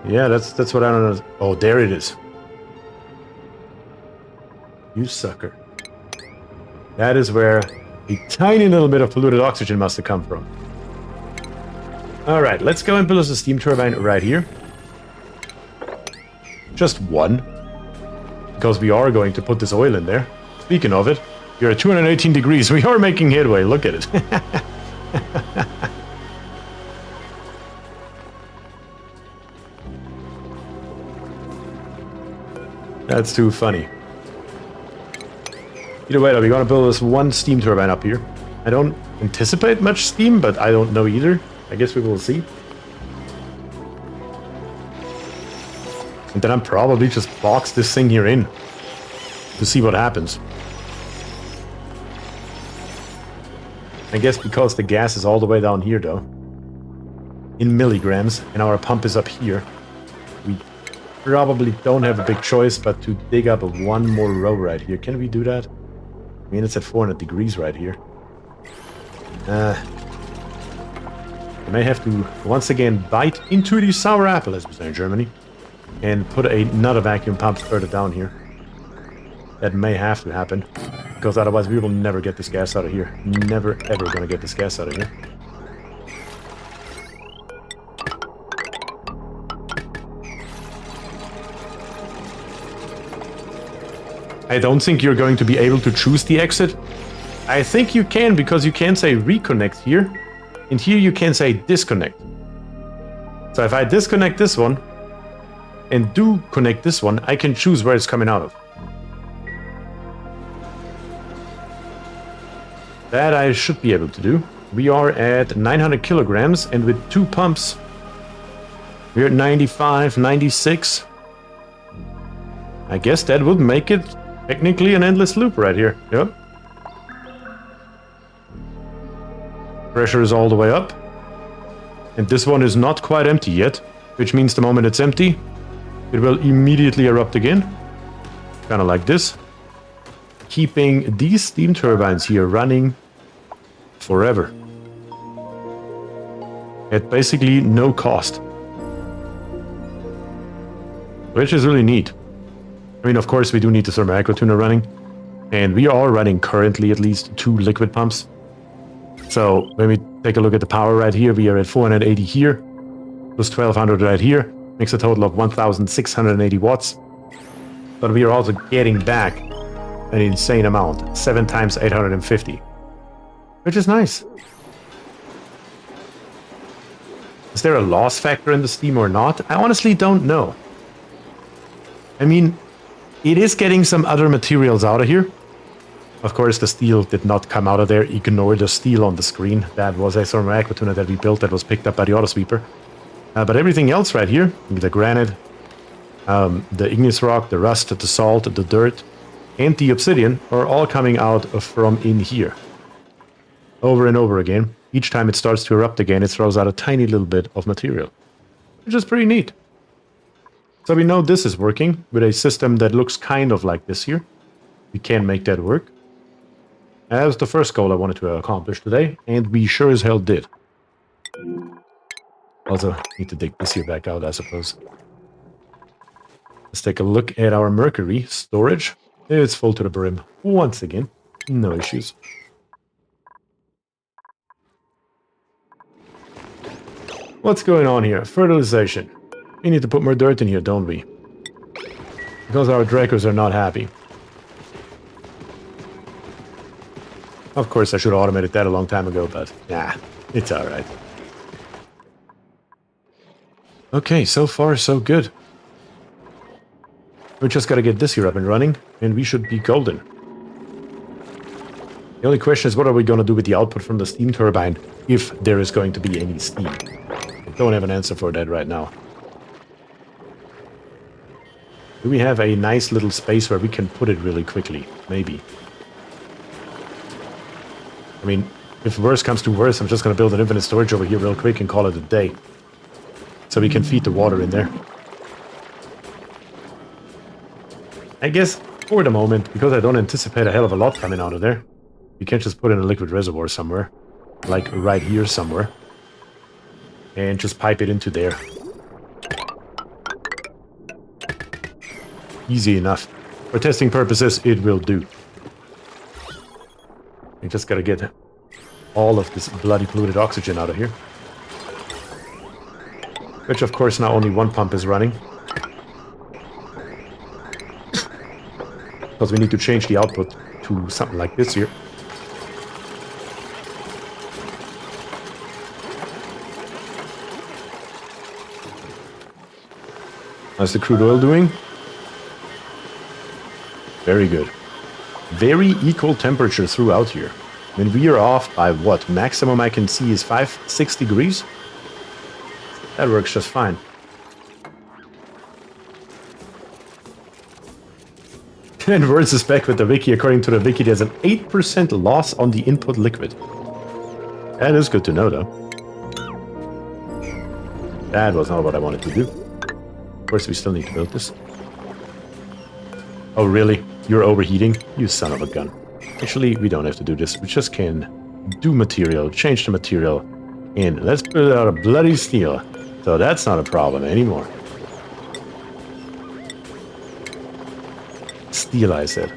Yeah, that's what I don't know. Oh, there it is. You sucker. That is where a tiny little bit of polluted oxygen must have come from. Alright, let's go and build us a steam turbine right here. Just one. Because we are going to put this oil in there. Speaking of it, you're at 218 degrees. We are making headway. Look at it. That's too funny. Either way, though, we're gonna build this one steam turbine up here. I don't anticipate much steam, but I don't know either. I guess we will see. And then I'm probably just box this thing here in to see what happens. I guess because the gas is all the way down here though, in milligrams, and our pump is up here, we probably don't have a big choice but to dig up one more row right here. Can we do that? I mean, it's at 400 degrees right here. I may have to once again bite into the sour apple, as we say in Germany, and put another vacuum pump further down here. That may have to happen, because otherwise we will never get this gas out of here. Never ever gonna get this gas out of here. I don't think you're going to be able to choose the exit. I think you can, because you can say reconnect here, and here you can say disconnect. So if I disconnect this one, and do connect this one, I can choose where it's coming out of. That I should be able to do. We are at 900 kilograms, and with 2 pumps, we're at 95, 96. I guess that would make it technically an endless loop right here. Yep. Pressure is all the way up. And this one is not quite empty yet, which means the moment it's empty, it will immediately erupt again. Kind of like this. Keeping these steam turbines here running forever. At basically no cost. Which is really neat. I mean, of course, we do need the thermal aqua tuner running. And we are running currently at least 2 liquid pumps. So when we take a look at the power right here, we are at 480 here, plus 1200 right here. Makes a total of 1680 watts. But we are also getting back an insane amount, 7 times 850. Which is nice. Is there a loss factor in the steam or not? I honestly don't know. I mean, it is getting some other materials out of here. Of course, the steel did not come out of there. Ignore the steel on the screen. That was a thermal aqua tuner that we built that was picked up by the auto sweeper. But everything else right here, the granite, the igneous rock, the rust, the salt, the dirt, and the obsidian are all coming out from in here. Over and over again. Each time it starts to erupt again, it throws out a tiny little bit of material. Which is pretty neat. So we know this is working with a system that looks kind of like this here. We can make that work. That was the first goal I wanted to accomplish today, and we sure as hell did. Also, need to dig this here back out, I suppose. Let's take a look at our mercury storage. It's full to the brim once again. No issues. What's going on here? Fertilization. We need to put more dirt in here, don't we? Because our Dracos are not happy. Of course, I should have automated that a long time ago, but nah, it's alright. Okay, so far so good. We just gotta get this here up and running, and we should be golden. The only question is, what are we gonna do with the output from the steam turbine, if there is going to be any steam? I don't have an answer for that right now. Do we have a nice little space where we can put it really quickly? Maybe. I mean, if worse comes to worse, I'm just gonna build an infinite storage over here real quick and call it a day. So we can feed the water in there. I guess, for the moment, because I don't anticipate a hell of a lot coming out of there, we can just put in a liquid reservoir somewhere. Like right here somewhere. And just pipe it into there. Easy enough. For testing purposes, it will do. We just gotta get all of this bloody polluted oxygen out of here. Which, of course, now only one pump is running. Because we need to change the output to something like this here. How's the crude oil doing? Very good. Very equal temperature throughout here. I mean, we are off by what? Maximum I can see is 5-6 degrees. That works just fine. And words is back with the wiki. According to the wiki, there's an 8% loss on the input liquid. That is good to know, though. That was not what I wanted to do. Of course, we still need to build this. Oh, really? You're overheating? You son of a gun. Actually, we don't have to do this. We just can do material, change the material, and let's build out a bloody steel. So that's not a problem anymore. Steel, I said.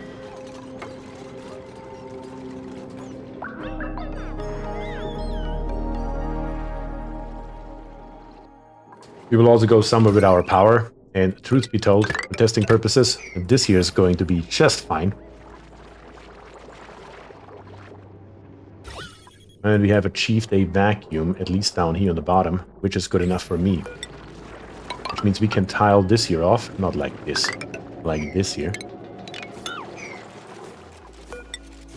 We will also go somewhere with our power, and truth be told, for testing purposes, this here is going to be just fine. And we have achieved a vacuum, at least down here on the bottom, which is good enough for me. Which means we can tile this here off, not like this, like this here.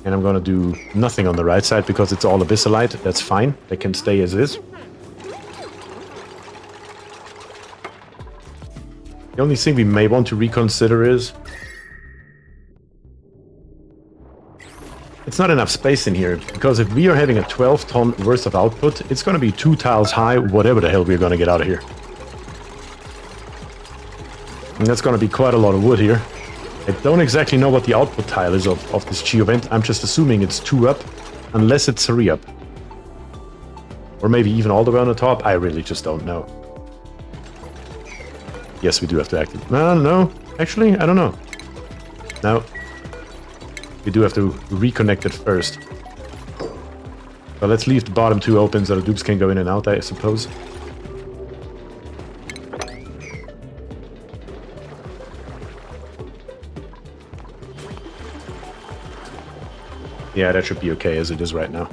And I'm gonna do nothing on the right side because it's all abyssalite. That's fine, that can stay as is. The only thing we may want to reconsider is it's not enough space in here, because if we are having a 12-ton worth of output, it's going to be 2 tiles high, whatever the hell we're going to get out of here. And that's going to be quite a lot of wood here. I don't exactly know what the output tile is of this geovent. I'm just assuming it's 2 up, unless it's 3 up. Or maybe even all the way on the top. I really just don't know. Yes, we do have to activate. No, actually, I don't know. No. We do have to reconnect it first. But let's leave the bottom 2 open so the dupes can go in and out, I suppose. Yeah, that should be okay as it is right now.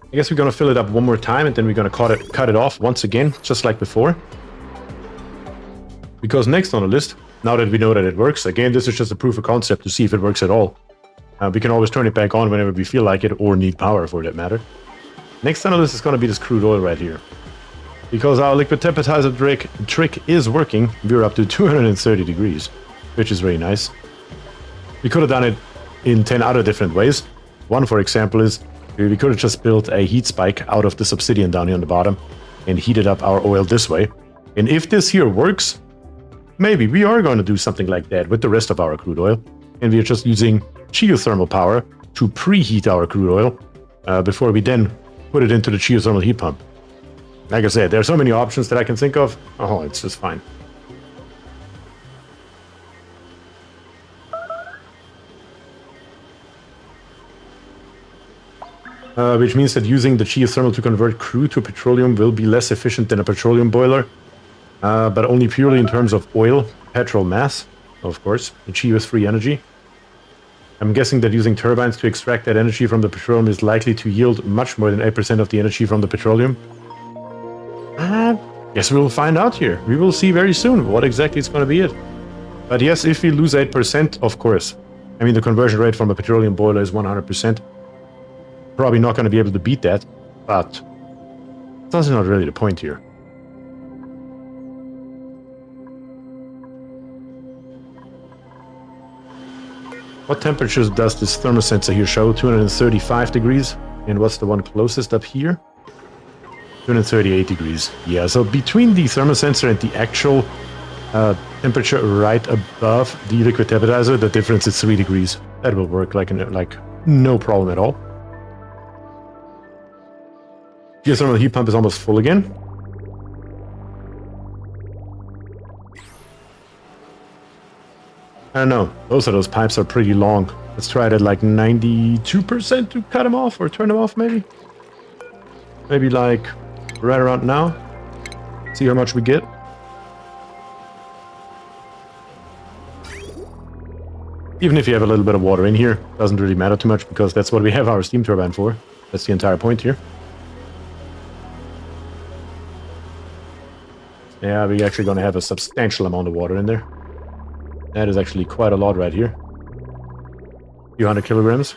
I guess we're going to fill it up one more time, and then we're going to cut it off once again, just like before. Because next on the list, now that we know that it works, again, this is just a proof of concept to see if it works at all. We can always turn it back on whenever we feel like it, or need power for that matter. Next on the list is going to be this crude oil right here. Because our liquid temperature trick is working, we're up to 230 degrees, which is very nice. We could have done it in 10 other different ways. One, for example, is we could have just built a heat spike out of this obsidian down here on the bottom and heated up our oil this way. And if this here works, maybe we are going to do something like that with the rest of our crude oil. And we are just using geothermal power to preheat our crude oil before we then put it into the geothermal heat pump. Like I said, there are so many options that I can think of. Oh, it's just fine. Which means that using the geothermal to convert crude to petroleum will be less efficient than a petroleum boiler, but only purely in terms of oil, petrol mass, of course. The geo is free energy. I'm guessing that using turbines to extract that energy from the petroleum is likely to yield much more than 8% of the energy from the petroleum. Guess we'll find out here. We will see very soon what exactly is going to be it. But yes, if we lose 8%, of course. I mean, the conversion rate from a petroleum boiler is 100%. Probably not going to be able to beat that, but that's not really the point here. What temperatures does this thermosensor here show? 235 degrees. And what's the one closest up here? 238 degrees. Yeah, so between the thermosensor and the actual temperature right above the liquid temperature, the difference is 3 degrees. That will work like no problem at all. Geothermal heat pump is almost full again. I don't know. Both of those pipes are pretty long. Let's try it at like 92% to cut them off or turn them off maybe. Maybe like right around now. See how much we get. Even if you have a little bit of water in here, doesn't really matter too much because that's what we have our steam turbine for. That's the entire point here. Yeah, we're actually going to have a substantial amount of water in there. That is actually quite a lot right here. A few hundred kilograms.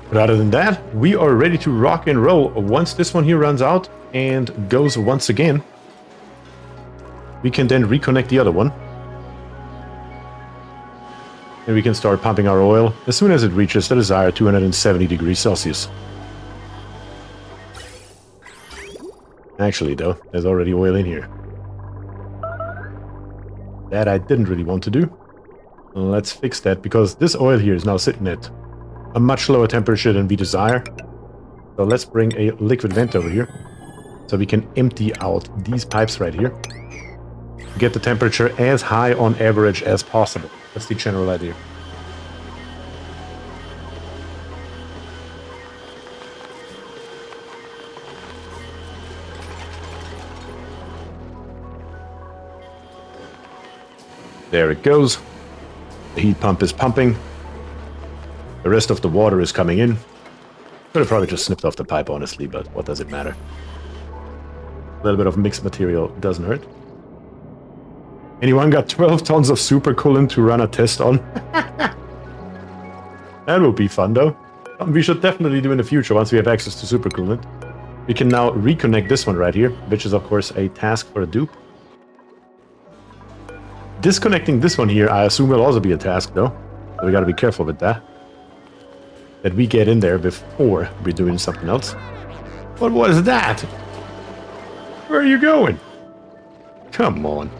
But other than that, we are ready to rock and roll. Once this one here runs out and goes once again, we can then reconnect the other one. And we can start pumping our oil as soon as it reaches the desired 270 degrees Celsius. Actually, though, there's already oil in here. That I didn't really want to do. Let's fix that, because this oil here is now sitting at a much lower temperature than we desire. So let's bring a liquid vent over here, so we can empty out these pipes right here. Get the temperature as high on average as possible. That's the general idea. There it goes. The heat pump is pumping. The rest of the water is coming in. Could have probably just snipped off the pipe, honestly, but what does it matter? A little bit of mixed material doesn't hurt. Anyone got 12 tons of super coolant to run a test on? That would be fun, though. We should definitely do in the future once we have access to super coolant. We can now reconnect this one right here, which is, of course, a task for a dupe. Disconnecting this one here, I assume, will also be a task, though. So we gotta be careful with that. That we get in there before we're doing something else. What was that? Where are you going? Come on.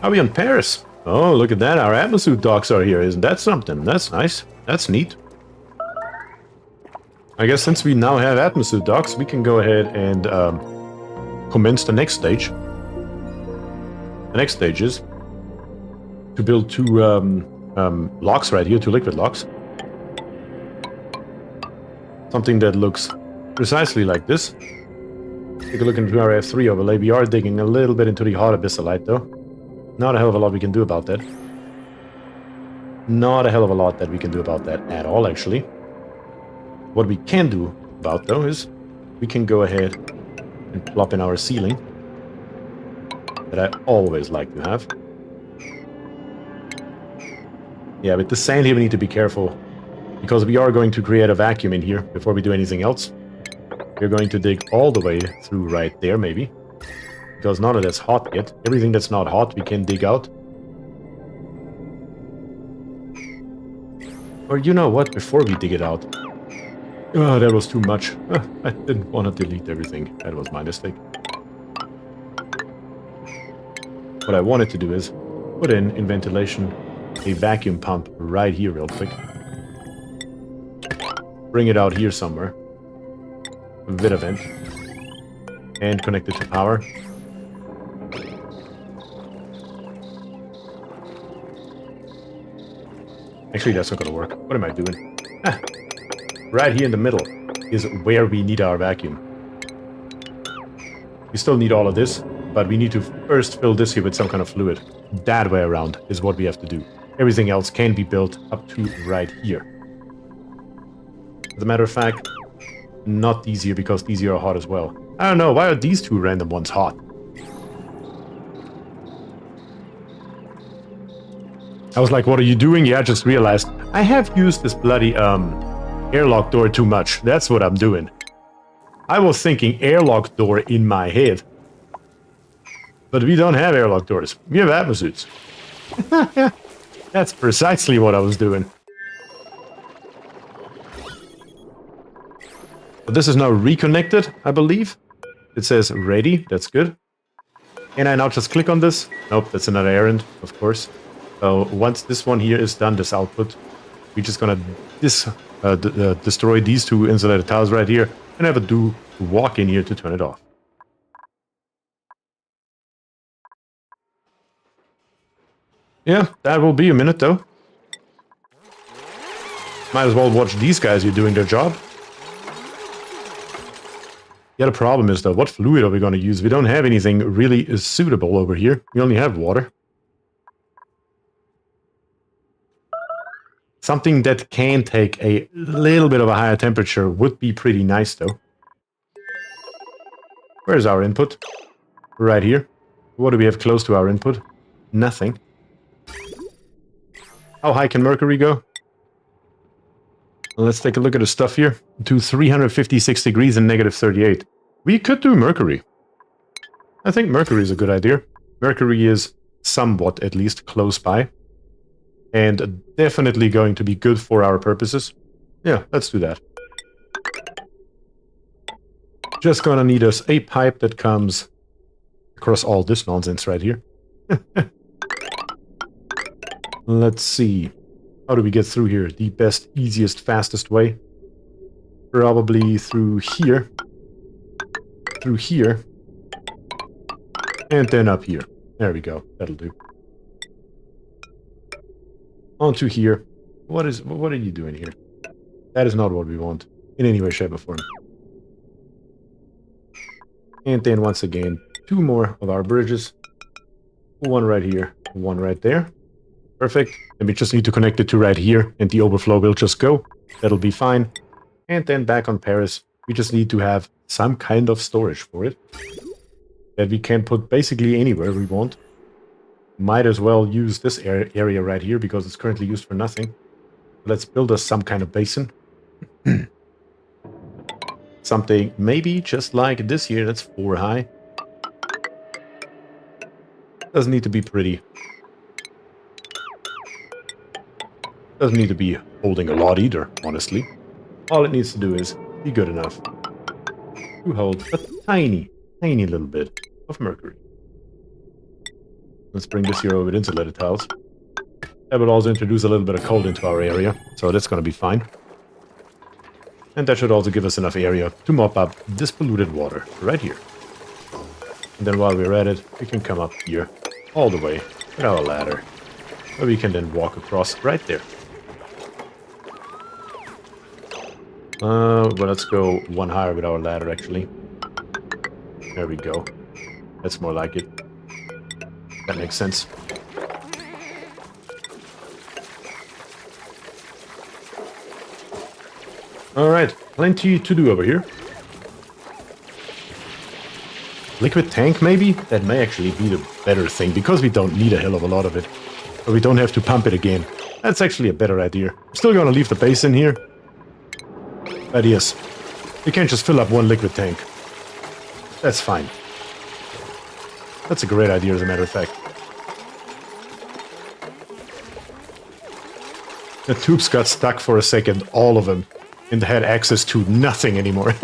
Are we on Paris? Oh, look at that. Our atmosuit docks are here. Isn't that something? That's nice. That's neat. I guess since we now have atmosuit docks, we can go ahead and commence the next stage. The next stage is to build two locks right here, two liquid locks. Something that looks precisely like this. Take a look into our F3 overlay. We are digging a little bit into the hot abyssalite, though. Not a hell of a lot we can do about that. Not a hell of a lot that we can do about that at all, actually. What we can do about, though, is we can go ahead and plop in our ceiling that I always like to have. Yeah, with the sand here we need to be careful, because we are going to create a vacuum in here before we do anything else. We're going to dig all the way through right there, maybe. Because none of that's hot yet. Everything that's not hot we can dig out. Or you know what, before we dig it out. Oh, that was too much. I didn't want to delete everything. That was my mistake. What I wanted to do is put in ventilation a vacuum pump right here real quick. Bring it out here somewhere. With a vent. And connect it to power. Actually, that's not gonna work. What am I doing? Ah, right here in the middle is where we need our vacuum. We still need all of this, but we need to first fill this here with some kind of fluid. That way around is what we have to do. Everything else can be built up to right here. As a matter of fact, not these here, because these here are hot as well. I don't know, why are these two random ones hot? I was like, what are you doing? Yeah, I just realized I have used this bloody airlock door too much. That's what I'm doing. I was thinking airlock door in my head. But we don't have airlock doors. We have atmosuits. That's precisely what I was doing. But this is now reconnected, I believe. It says ready. That's good. And I now just click on this. Nope, that's another errand, of course. So once this one here is done, this output, we're just gonna destroy these two insulated tiles right here and have a dude walk in here to turn it off. Yeah, that will be a minute though. Might as well watch these guys here doing their job. The other problem is though, what fluid are we going to use? We don't have anything really suitable over here. We only have water. Something that can take a little bit of a higher temperature would be pretty nice though. Where's our input? Right here. What do we have close to our input? Nothing. How high can mercury go? Let's take a look at the stuff here. To 356 degrees and negative 38. We could do Mercury. I think Mercury is a good idea. Mercury is somewhat, at least, close by. And definitely going to be good for our purposes. Yeah, let's do that. Just gonna need us a pipe that comes across all this nonsense right here. Let's see. How do we get through here? The best, easiest, fastest way? Probably through here. Through here. And then up here. There we go. That'll do. Onto here. What are you doing here? That is not what we want. In any way, shape, or form. And then once again, 2 more of our bridges. 1 right here, 1 right there. Perfect. And we just need to connect the 2 right here, and the overflow will just go. That'll be fine. And then back on Paris, we just need to have some kind of storage for it. That we can put basically anywhere we want. Might as well use this area right here, because it's currently used for nothing. Let's build us some kind of basin. Something maybe just like this here, that's 4 high. Doesn't need to be pretty. Doesn't need to be holding a lot either, honestly. All it needs to do is be good enough to hold a tiny, tiny little bit of mercury. Let's bring this here over with insulated tiles. That will also introduce a little bit of cold into our area, so that's going to be fine. And that should also give us enough area to mop up this polluted water right here. And then while we're at it, we can come up here all the way with our ladder, where we can then walk across right there. Well, let's go 1 higher with our ladder, actually. There we go. That's more like it. That makes sense. Alright, plenty to do over here. Liquid tank, maybe? That may actually be the better thing, because we don't need a hell of a lot of it. But we don't have to pump it again. That's actually a better idea. I'm still gonna leave the basin here. But yes, we can't just fill up 1 liquid tank. That's fine. That's a great idea, as a matter of fact. The tubes got stuck for a second, all of them, and had access to nothing anymore.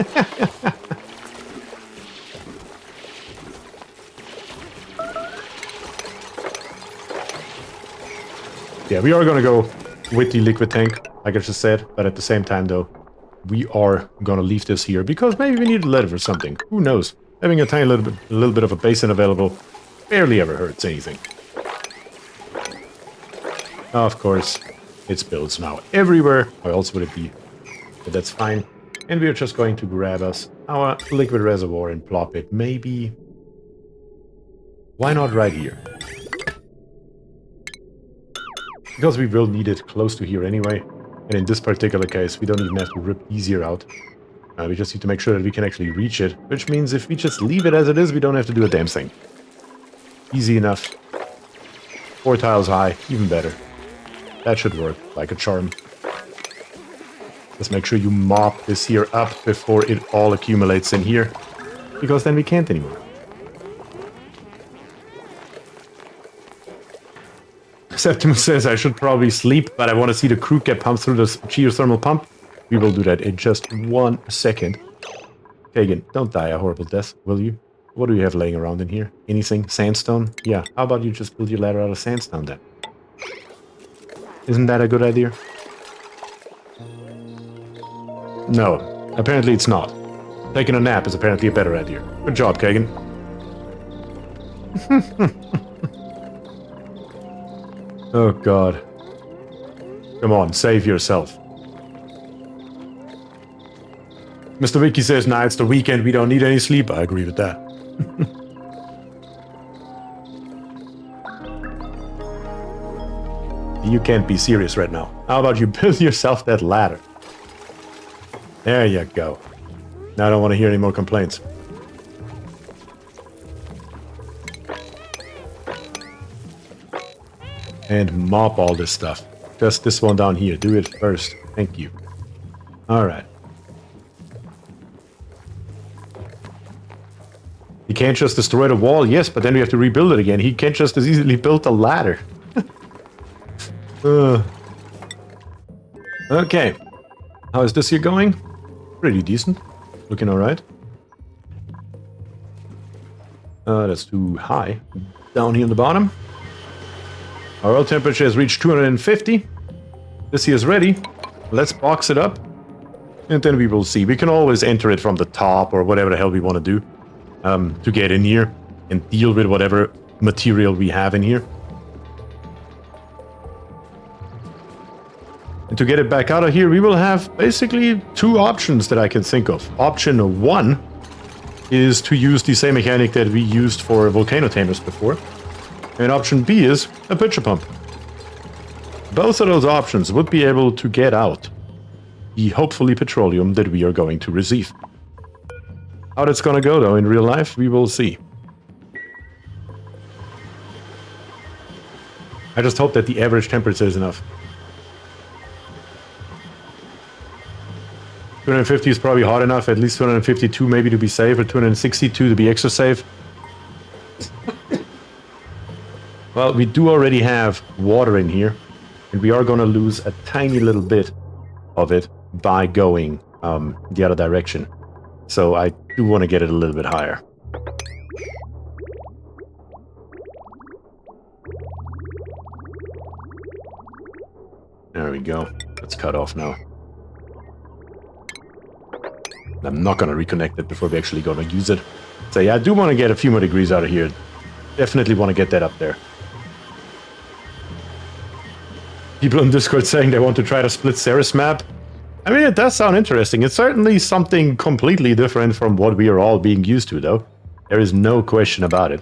Yeah, we are gonna go with the liquid tank, like I just said, but at the same time, though, we are gonna leave this here, because maybe we need to let it for something. Who knows? Having a tiny little bit of a basin available barely ever hurts anything. Of course, it spills now everywhere. Why else would it be? But that's fine. And we're just going to grab us our liquid reservoir and plop it. Maybe... Why not right here? Because we will need it close to here anyway. And in this particular case, we don't even have to rip easier out. We just need to make sure that we can actually reach it. Which means if we just leave it as it is, we don't have to do a damn thing. Easy enough. 4 tiles high, even better. That should work like a charm. Just make sure you mop this here up before it all accumulates in here. Because then we can't anymore. Septimus says I should probably sleep, but I want to see the crew get pumped through this geothermal pump. We will do that in just 1 second. Kagan, don't die a horrible death, will you? What do you have laying around in here? Anything? Sandstone? Yeah, how about you just build your ladder out of sandstone then? Isn't that a good idea? No, apparently it's not. Taking a nap is apparently a better idea. Good job, Kagan. Oh god. Come on, save yourself. Mr. Wiki says, nah, it's the weekend, we don't need any sleep. I agree with that. You can't be serious right now. How about you build yourself that ladder? There you go. Now I don't want to hear any more complaints. And mop all this stuff. Just this one down here. Do it first. Thank you. Alright. He can't just destroy the wall, yes, but then we have to rebuild it again. He can't just as easily build a ladder. Okay. How is this here going? Pretty decent. Looking alright. That's too high. Down here in the bottom. Our oil temperature has reached 250. This here is ready. Let's box it up. And then we will see. We can always enter it from the top or whatever the hell we want to do. To get in here and deal with whatever material we have in here. And to get it back out of here, we will have basically two options that I can think of. Option one is to use the same mechanic that we used for volcano tamers before. And option B is a pitcher pump. Both of those options would be able to get out the hopefully petroleum that we are going to receive. How that's gonna go though in real life, we will see. I just hope that the average temperature is enough. 250 is probably hot enough, at least 252 maybe to be safe, or 262 to be extra safe. Well, we do already have water in here, and we are gonna lose a tiny little bit of it by going the other direction. So I do want to get it a little bit higher. There we go. Let's cut off now. I'm not going to reconnect it before we actually going to use it. So yeah, I do want to get a few more degrees out of here. Definitely want to get that up there. People in Discord saying they want to try to split Ceres map. I mean, it does sound interesting. It's certainly something completely different from what we are all being used to, though. There is no question about it.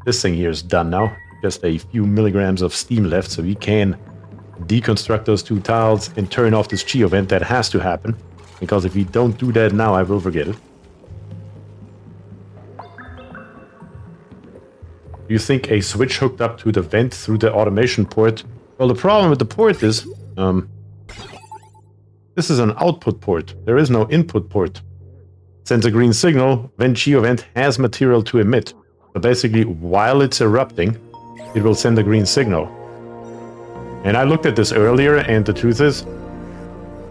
This thing here is done now. Just a few milligrams of steam left, so we can deconstruct those two tiles and turn off this geo vent. That has to happen, because if we don't do that now, I will forget it. Do you think a switch hooked up to the vent through the automation port? Well, the problem with the port is... this is an output port. There is no input port. Sends a green signal when GeoVent has material to emit. So basically, while it's erupting, it will send a green signal. And I looked at this earlier, and the truth is,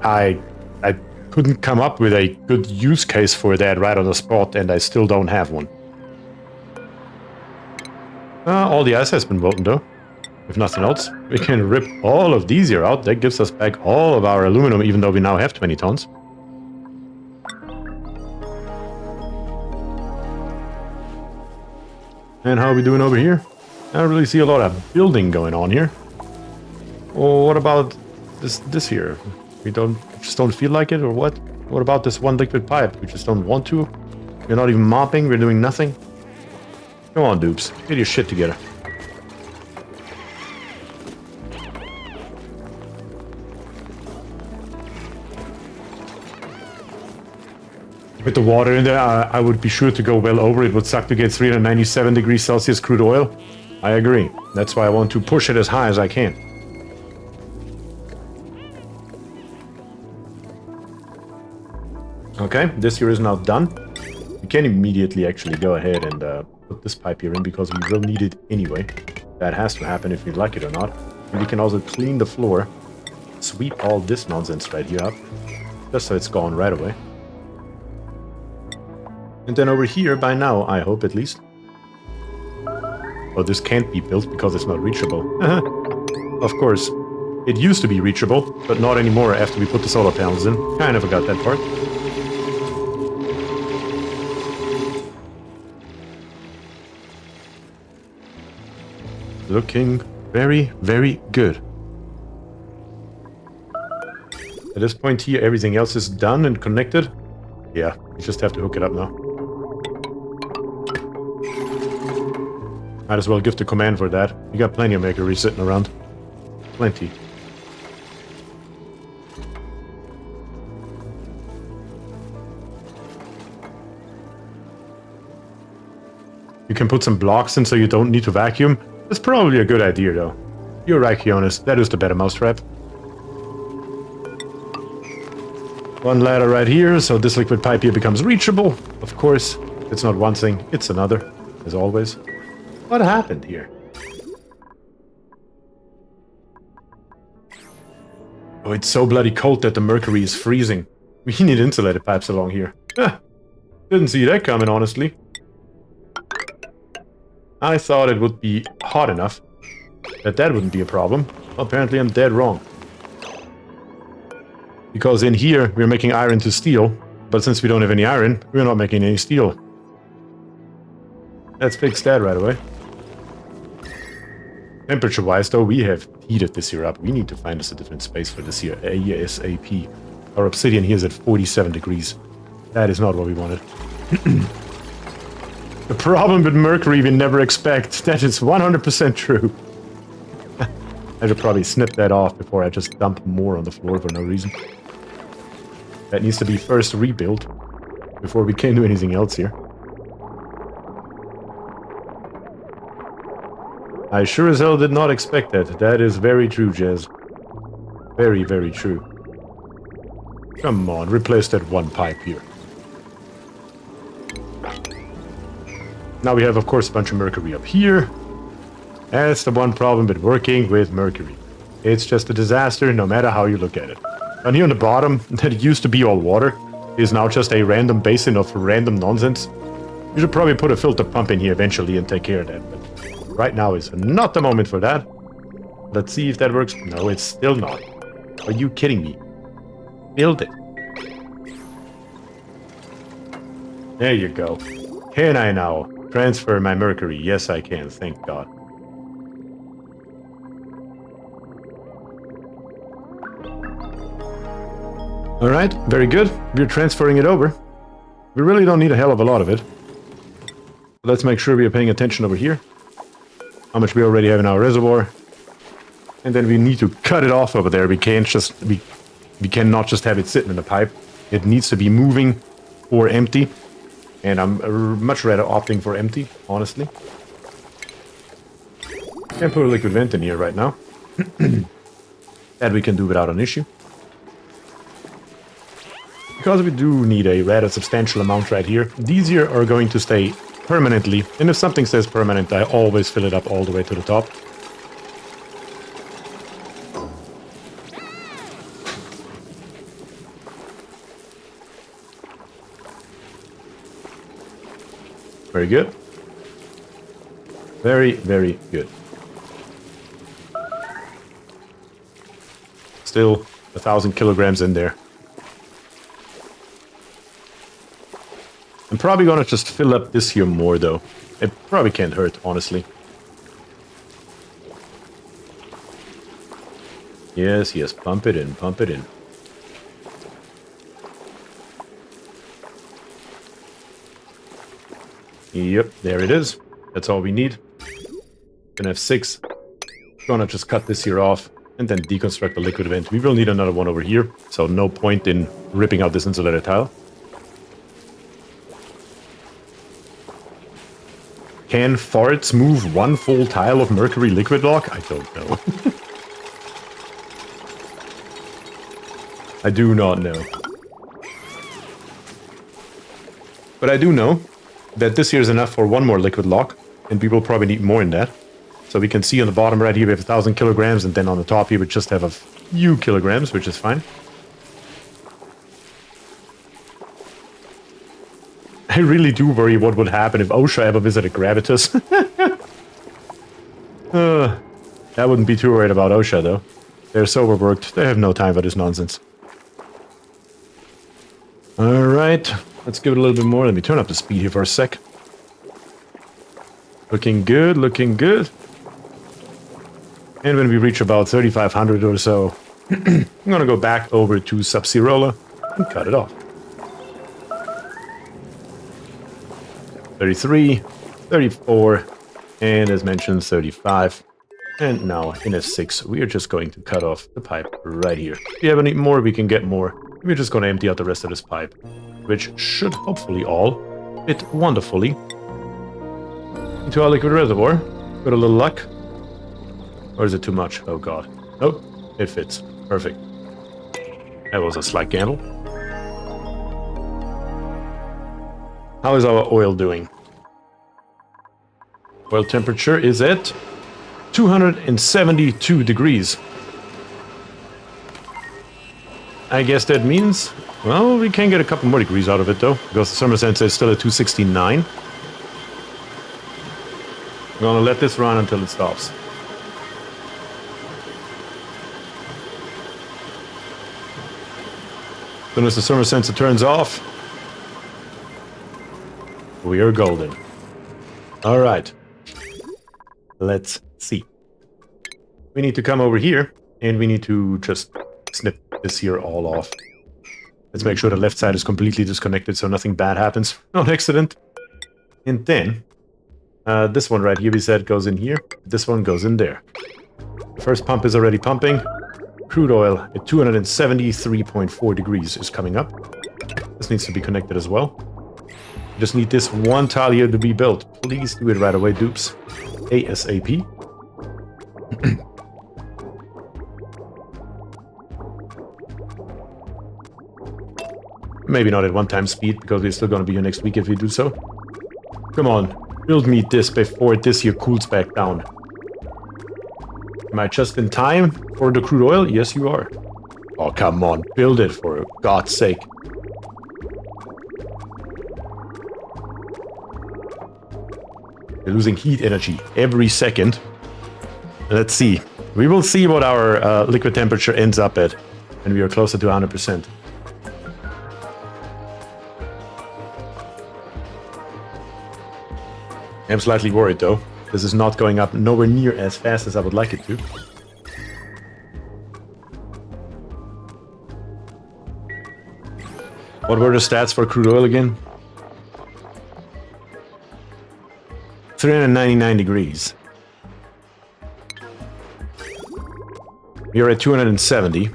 I couldn't come up with a good use case for that right on the spot, and I still don't have one. All the ice has been molten, though. If nothing else, we can rip all of these here out. That gives us back all of our aluminum, even though we now have 20 tons. And how are we doing over here? I don't really see a lot of building going on here. Oh, what about this here? We just don't feel like it, or what? What about this one liquid pipe? We just don't want to. We're not even mopping. We're doing nothing. Come on, dupes. Get your shit together. With the water in there, I would be sure to go well over. It would suck to get 397 degrees Celsius crude oil. I agree. That's why I want to push it as high as I can. Okay, this here is now done. We can immediately actually go ahead and put this pipe here in, because we will need it anyway. That has to happen if we like it or not. And we can also clean the floor. Sweep all this nonsense right here up. Just so it's gone right away. And then over here, by now, I hope at least. Oh, this can't be built because it's not reachable. Of course. It used to be reachable, but not anymore after we put the solar panels in. Kinda forgot that part. Looking very, very good. At this point here, everything else is done and connected. Yeah, we just have to hook it up now. Might as well give the command for that. You got plenty of makery sitting around. Plenty. You can put some blocks in so you don't need to vacuum. That's probably a good idea, though. You're right, Kionis. That is the better mousetrap. One ladder right here, so this liquid pipe here becomes reachable. Of course, it's not one thing, it's another, as always. What happened here? Oh, it's so bloody cold that the mercury is freezing. We need insulated pipes along here. Didn't see that coming, honestly. I thought it would be hot enough that wouldn't be a problem. Apparently I'm dead wrong. Because in here, we're making iron to steel, but since we don't have any iron, we're not making any steel. Let's fix that right away. Temperature-wise, though, we have heated this here up. We need to find us a different space for this here, ASAP. Our obsidian here is at 47 degrees. That is not what we wanted. The problem with mercury we never expect. That is 100% true. I should probably snip that off before I just dump more on the floor for no reason. That needs to be first rebuilt before we can do anything else here. I sure as hell did not expect that. That is very true, Jez. Very, very true. Come on, replace that one pipe here. Now we have, of course, a bunch of mercury up here. That's the one problem with working with mercury. It's just a disaster, no matter how you look at it. And here on the bottom, that used to be all water, is now just a random basin of random nonsense. You should probably put a filter pump in here eventually and take care of that. But right now is not the moment for that. Let's see if that works. No, it's still not. Are you kidding me? Build it. There you go. Can I now transfer my mercury? Yes, I can. Thank God. Alright, very good. We're transferring it over. We really don't need a hell of a lot of it. Let's make sure we are paying attention over here. How much we already have in our reservoir. And then we need to cut it off over there. We can't just... We cannot just have it sitting in the pipe. It needs to be moving or empty. And I'm much rather opting for empty, honestly. Can't put a liquid vent in here right now. That we can do without an issue. Because we do need a rather substantial amount right here, these here are going to stay permanently. And if something says permanent, I always fill it up all the way to the top. Very good. Very, very good. Still 1,000 kilograms in there. I'm probably gonna just fill up this here more though. It probably can't hurt, honestly. Yes, yes, pump it in, pump it in. Yep, there it is. That's all we need. Then F6. Gonna just cut this here off and then deconstruct the liquid vent. We will need another one over here, so no point in ripping out this insulated tile. Can farts move one full tile of mercury liquid lock? I don't know. I do not know. But I do know that this here is enough for one more liquid lock, and we will probably need more in that. So we can see on the bottom right here we have 1,000 kilograms, and then on the top here we just have a few kilograms, which is fine. I really do worry what would happen if OSHA ever visited Gravitas. I wouldn't be too worried about OSHA, though. They're so overworked. They have no time for this nonsense. Alright, let's give it a little bit more. Let me turn up the speed here for a sec. Looking good, looking good. And when we reach about 3,500 or so, I'm gonna go back over to Sub-Zerola and cut it off. 33, 34, and as mentioned, 35. And now in F6, we are just going to cut off the pipe right here. If you ever need more, we can get more. We're just going to empty out the rest of this pipe, which should hopefully all fit wonderfully into our liquid reservoir. With a little luck. Or is it too much? Oh god. Nope, it fits. Perfect. That was a slight gamble. How is our oil doing? Oil temperature is at 272 degrees. I guess that means, well, we can get a couple more degrees out of it though, because the summer sensor is still at 269. We're gonna let this run until it stops. As soon as the summer sensor turns off, we are golden. All right. Let's see. We need to come over here and we need to just snip this here all off. Let's make sure the left side is completely disconnected so nothing bad happens. No accident. And then, this one right here we said goes in here. This one goes in there. The first pump is already pumping. Crude oil at 273.4 degrees is coming up. This needs to be connected as well. Just need this one tile here to be built. Please do it right away, dupes. ASAP. Maybe not at one-time speed, because we're still going to be here next week if we do so. Come on, build me this before this here cools back down. Am I just in time for the crude oil? Yes, you are. Oh, come on, build it for God's sake. We're losing heat energy every second. Let's see. We will see what our liquid temperature ends up at when we are closer to 100%. I'm slightly worried though. This is not going up nowhere near as fast as I would like it to. What were the stats for crude oil again? 399 degrees. We are at 270.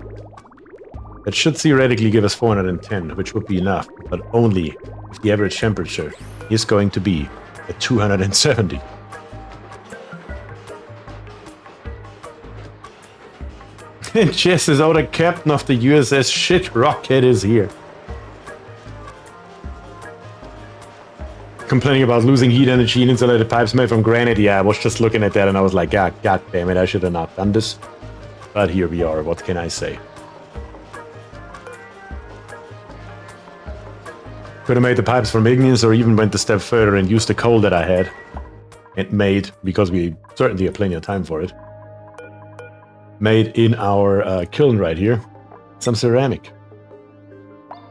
That should theoretically give us 410, which would be enough, but only if the average temperature is going to be at 270. And Jess is out, the captain of the USS Shit Rocket is here. Complaining about losing heat energy in insulated pipes made from granite. Yeah, I was just looking at that and I was like, God damn it, I should have not done this. But here we are, what can I say? Could have made the pipes from igneous or even went a step further and used the coal that I had. And made, because we certainly have plenty of time for it, made in our kiln right here, some ceramic.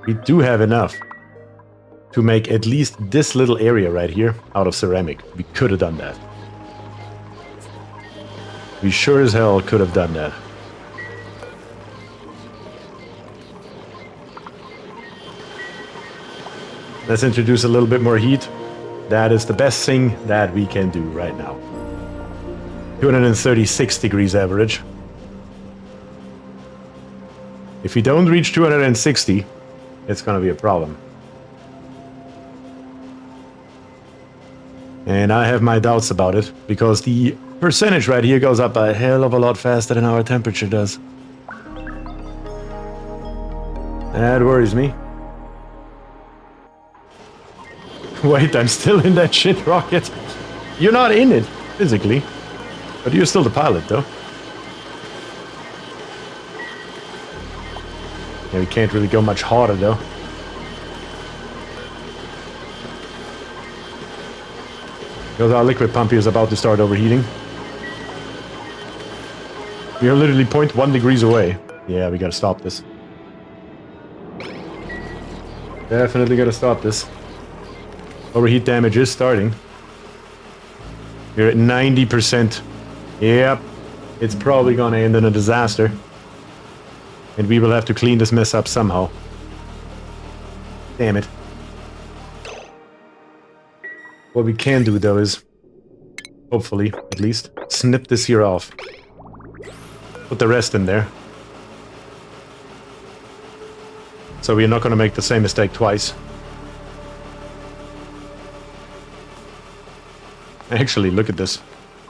We do have enough to make at least this little area right here out of ceramic. We could have done that. We sure as hell could have done that. Let's introduce a little bit more heat. That is the best thing that we can do right now. 236 degrees average. If we don't reach 260, it's gonna be a problem. And I have my doubts about it, because the percentage right here goes up a hell of a lot faster than our temperature does. That worries me. Wait, I'm still in that shit rocket. You're not in it, physically. But you're still the pilot, though. Yeah, we can't really go much harder, though. Because our liquid pump here is about to start overheating. We are literally 0.1 degrees away. Yeah, we gotta stop this. Definitely gotta stop this. Overheat damage is starting. We're at 90%. Yep. It's probably gonna end in a disaster. And we will have to clean this mess up somehow. Damn it. What we can do though is, hopefully, at least, snip this here off. Put the rest in there. So we're not gonna make the same mistake twice. Actually, look at this.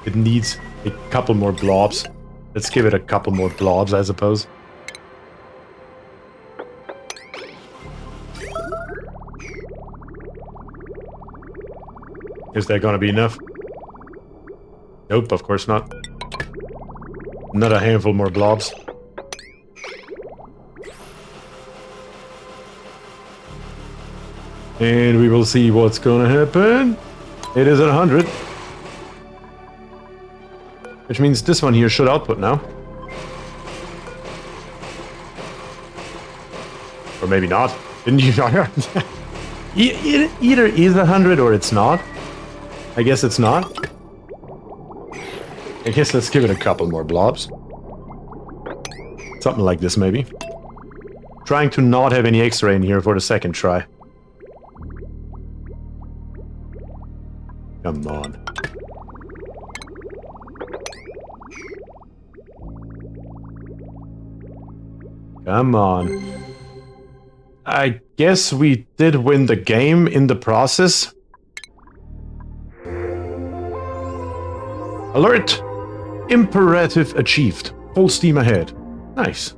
It needs a couple more blobs. Let's give it a couple more blobs, I suppose. Is that gonna be enough? Nope, of course not. Not a handful more blobs. And we will see what's gonna happen. It is at 100. Which means this one here should output now. Or maybe not. Didn't you? It either is 100 or it's not. I guess it's not. I guess let's give it a couple more blobs. Something like this, maybe. Trying to not have any X-ray in here for the second try. Come on. Come on. I guess we did win the game in the process. Alert! Imperative achieved. Full steam ahead. Nice.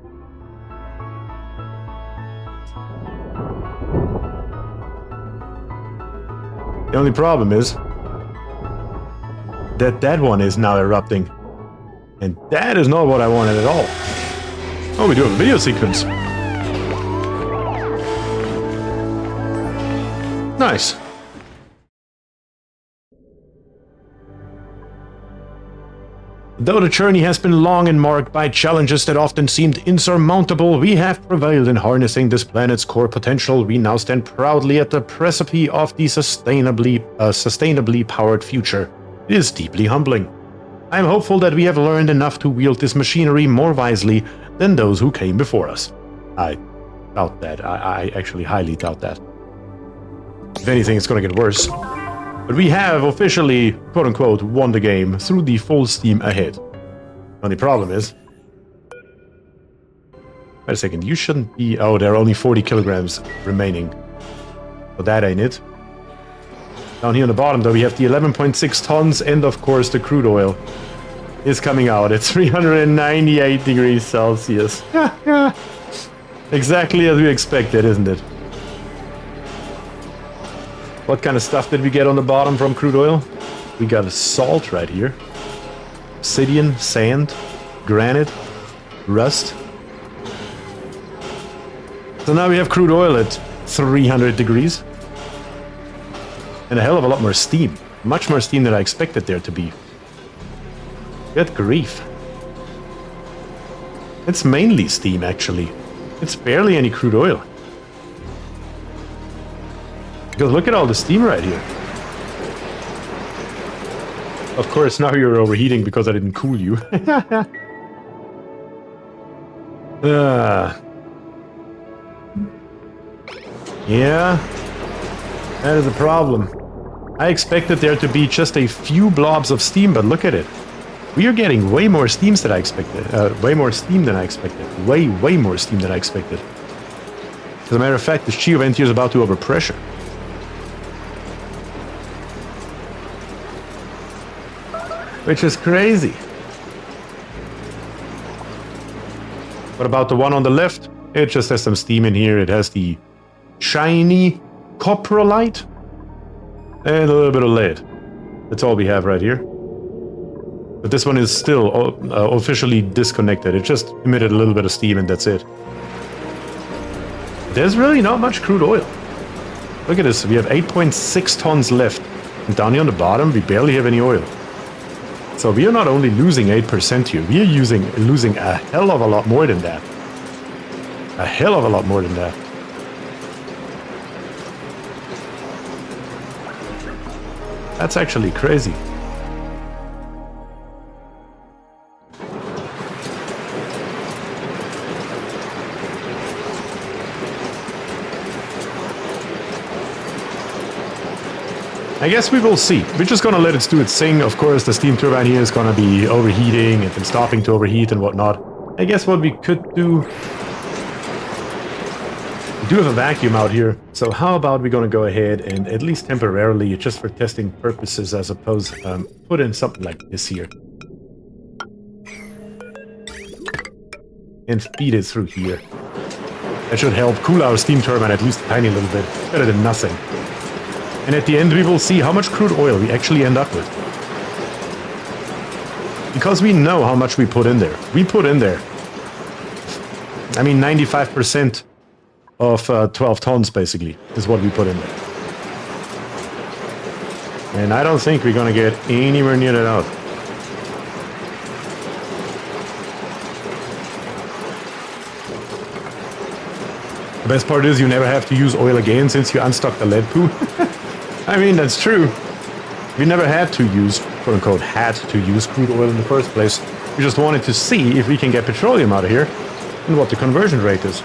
The only problem is that that one is now erupting. And that is not what I wanted at all. Oh, we do have a video sequence. Nice. Though the journey has been long and marked by challenges that often seemed insurmountable, we have prevailed in harnessing this planet's core potential. We now stand proudly at the precipice of the sustainably powered future. It is deeply humbling. I am hopeful that we have learned enough to wield this machinery more wisely than those who came before us. I doubt that. I actually highly doubt that. If anything, it's gonna get worse. But we have officially, quote-unquote, won the game through the full steam ahead. Only problem is... Wait a second, you shouldn't be... Oh, there are only 40 kilograms remaining. So that ain't it. Down here on the bottom, though, we have the 11.6 tons, and of course the crude oil is coming out at 398 degrees Celsius. Exactly as we expected, isn't it? What kind of stuff did we get on the bottom from crude oil? We got salt right here. Obsidian, sand, granite, rust. So now we have crude oil at 300 degrees. And a hell of a lot more steam. Much more steam than I expected there to be. Good grief. It's mainly steam, actually. It's barely any crude oil. Because look at all the steam right here. Of course, now you're overheating because I didn't cool you. Yeah, that is a problem. I expected there to be just a few blobs of steam, but look at it. We are getting way more steams than I expected. Way more steam than I expected. Way more steam than I expected. As a matter of fact, this geo vent here is about to overpressure. Which is crazy. What about the one on the left? It just has some steam in here. It has the shiny coprolite and a little bit of lead. That's all we have right here. But this one is still officially disconnected. It just emitted a little bit of steam and that's it. There's really not much crude oil. Look at this. We have 8.6 tons left. And down here on the bottom, we barely have any oil. So we are not only losing 8% here, we are losing a hell of a lot more than that. A hell of a lot more than that. That's actually crazy. I guess we will see. We're just gonna let it do its thing. Of course, the steam turbine here is gonna be overheating and then stopping to overheat and whatnot. I guess what we could do... We do have a vacuum out here, so how about we're gonna go ahead and, at least temporarily, just for testing purposes, I suppose, put in something like this here. And feed it through here. That should help cool our steam turbine at least a tiny little bit. Better than nothing. And at the end, we will see how much crude oil we actually end up with. Because we know how much we put in there. We put in there, I mean, 95% of 12 tons, basically, is what we put in there. And I don't think we're going to get anywhere near that out. The best part is you never have to use oil again since you unstuck the lead poo. I mean, that's true. We never had to use, quote-unquote, had to use crude oil in the first place. We just wanted to see if we can get petroleum out of here and what the conversion rate is.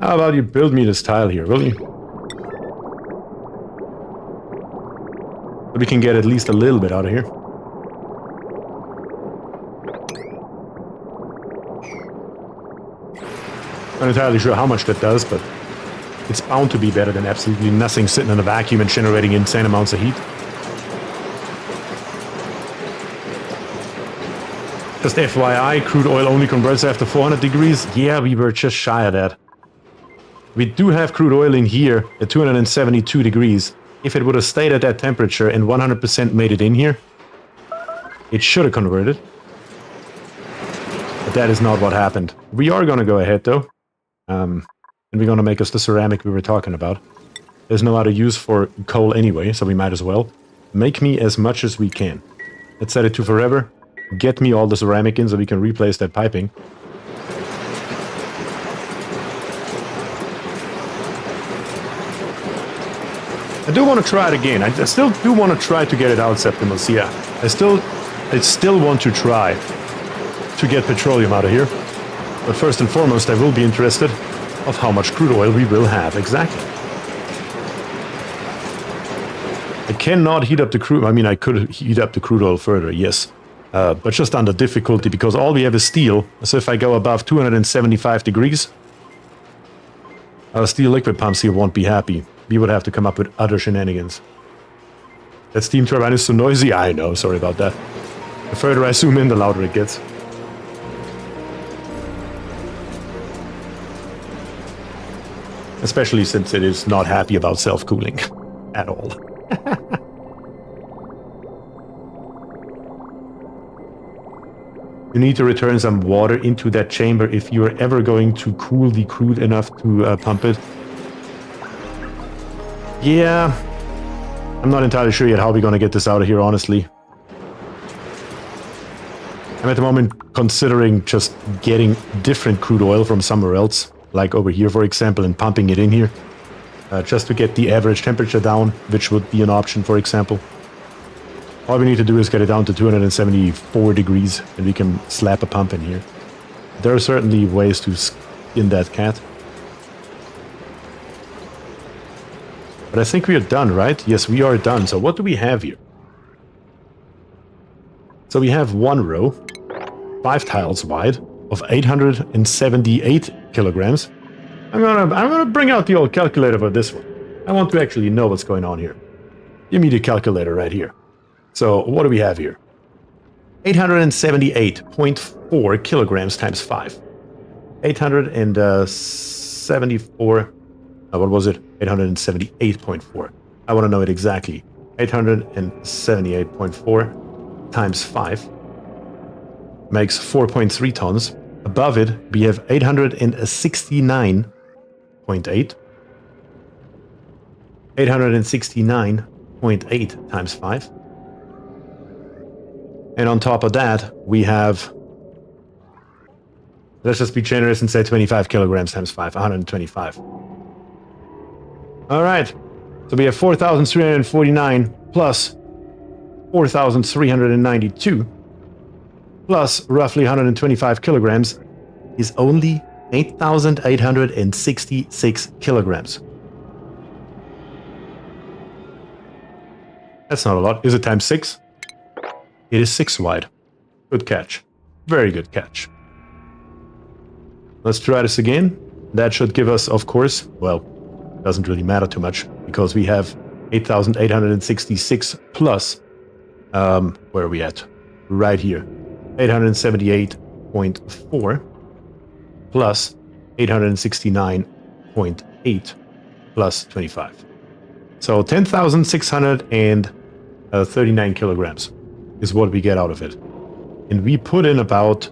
How about you build me this tile here, will you? So we can get at least a little bit out of here. Not entirely sure how much that does, but it's bound to be better than absolutely nothing sitting in a vacuum and generating insane amounts of heat. Just FYI, crude oil only converts after 400 degrees. Yeah, we were just shy of that. We do have crude oil in here at 272 degrees. If it would have stayed at that temperature and 100% made it in here, it should have converted. But that is not what happened. We are going to go ahead, though. And we're going to make us the ceramic we were talking about. There's no other use for coal anyway, so we might as well. Make me as much as we can. Let's set it to forever. Get me all the ceramic in so we can replace that piping. I do want to try it again. I still do want to try to get it out, Septimus. Yeah, I still want to try to get petroleum out of here. But first and foremost, I will be interested of how much crude oil we will have exactly. I cannot heat up the crude. I mean, I could heat up the crude oil further, yes, but just under difficulty because all we have is steel. So if I go above 275 degrees, our steel liquid pumps here won't be happy. We would have to come up with other shenanigans. That steam turbine is so noisy. I know, sorry about that. The further I zoom in, the louder it gets. Especially since it is not happy about self-cooling at all. You need to return some water into that chamber if you are ever going to cool the crude enough to pump it. Yeah, I'm not entirely sure yet how we're going to get this out of here, honestly. I'm at the moment considering just getting different crude oil from somewhere else, like over here, for example, and pumping it in here, just to get the average temperature down, which would be an option, for example. All we need to do is get it down to 274 degrees, and we can slap a pump in here. There are certainly ways to skin that cat. But I think we are done, right? Yes, we are done. So what do we have here? So we have one row, 5 tiles wide, of 878 kilograms. I'm gonna bring out the old calculator for this one. I want to actually know what's going on here. Give me the calculator right here. So what do we have here? 878.4 kilograms times 5. 874. What was it? 878.4. I want to know it exactly. 878.4 times 5 makes 4.3 tons. Above it, we have 869.8. 869.8 times 5. And on top of that, we have... Let's just be generous and say 25 kilograms times 5. 125. All right, so we have 4,349 plus 4,392 plus roughly 125 kilograms is only 8,866 kilograms. That's not a lot. Is it times 6? It is 6 wide. Good catch. Very good catch. Let's try this again. That should give us, of course, well, doesn't really matter too much because we have 8,866 plus, where are we at? right here. 878.4 plus 869.8 plus 25. So 10,639 kilograms is what we get out of it. And we put in about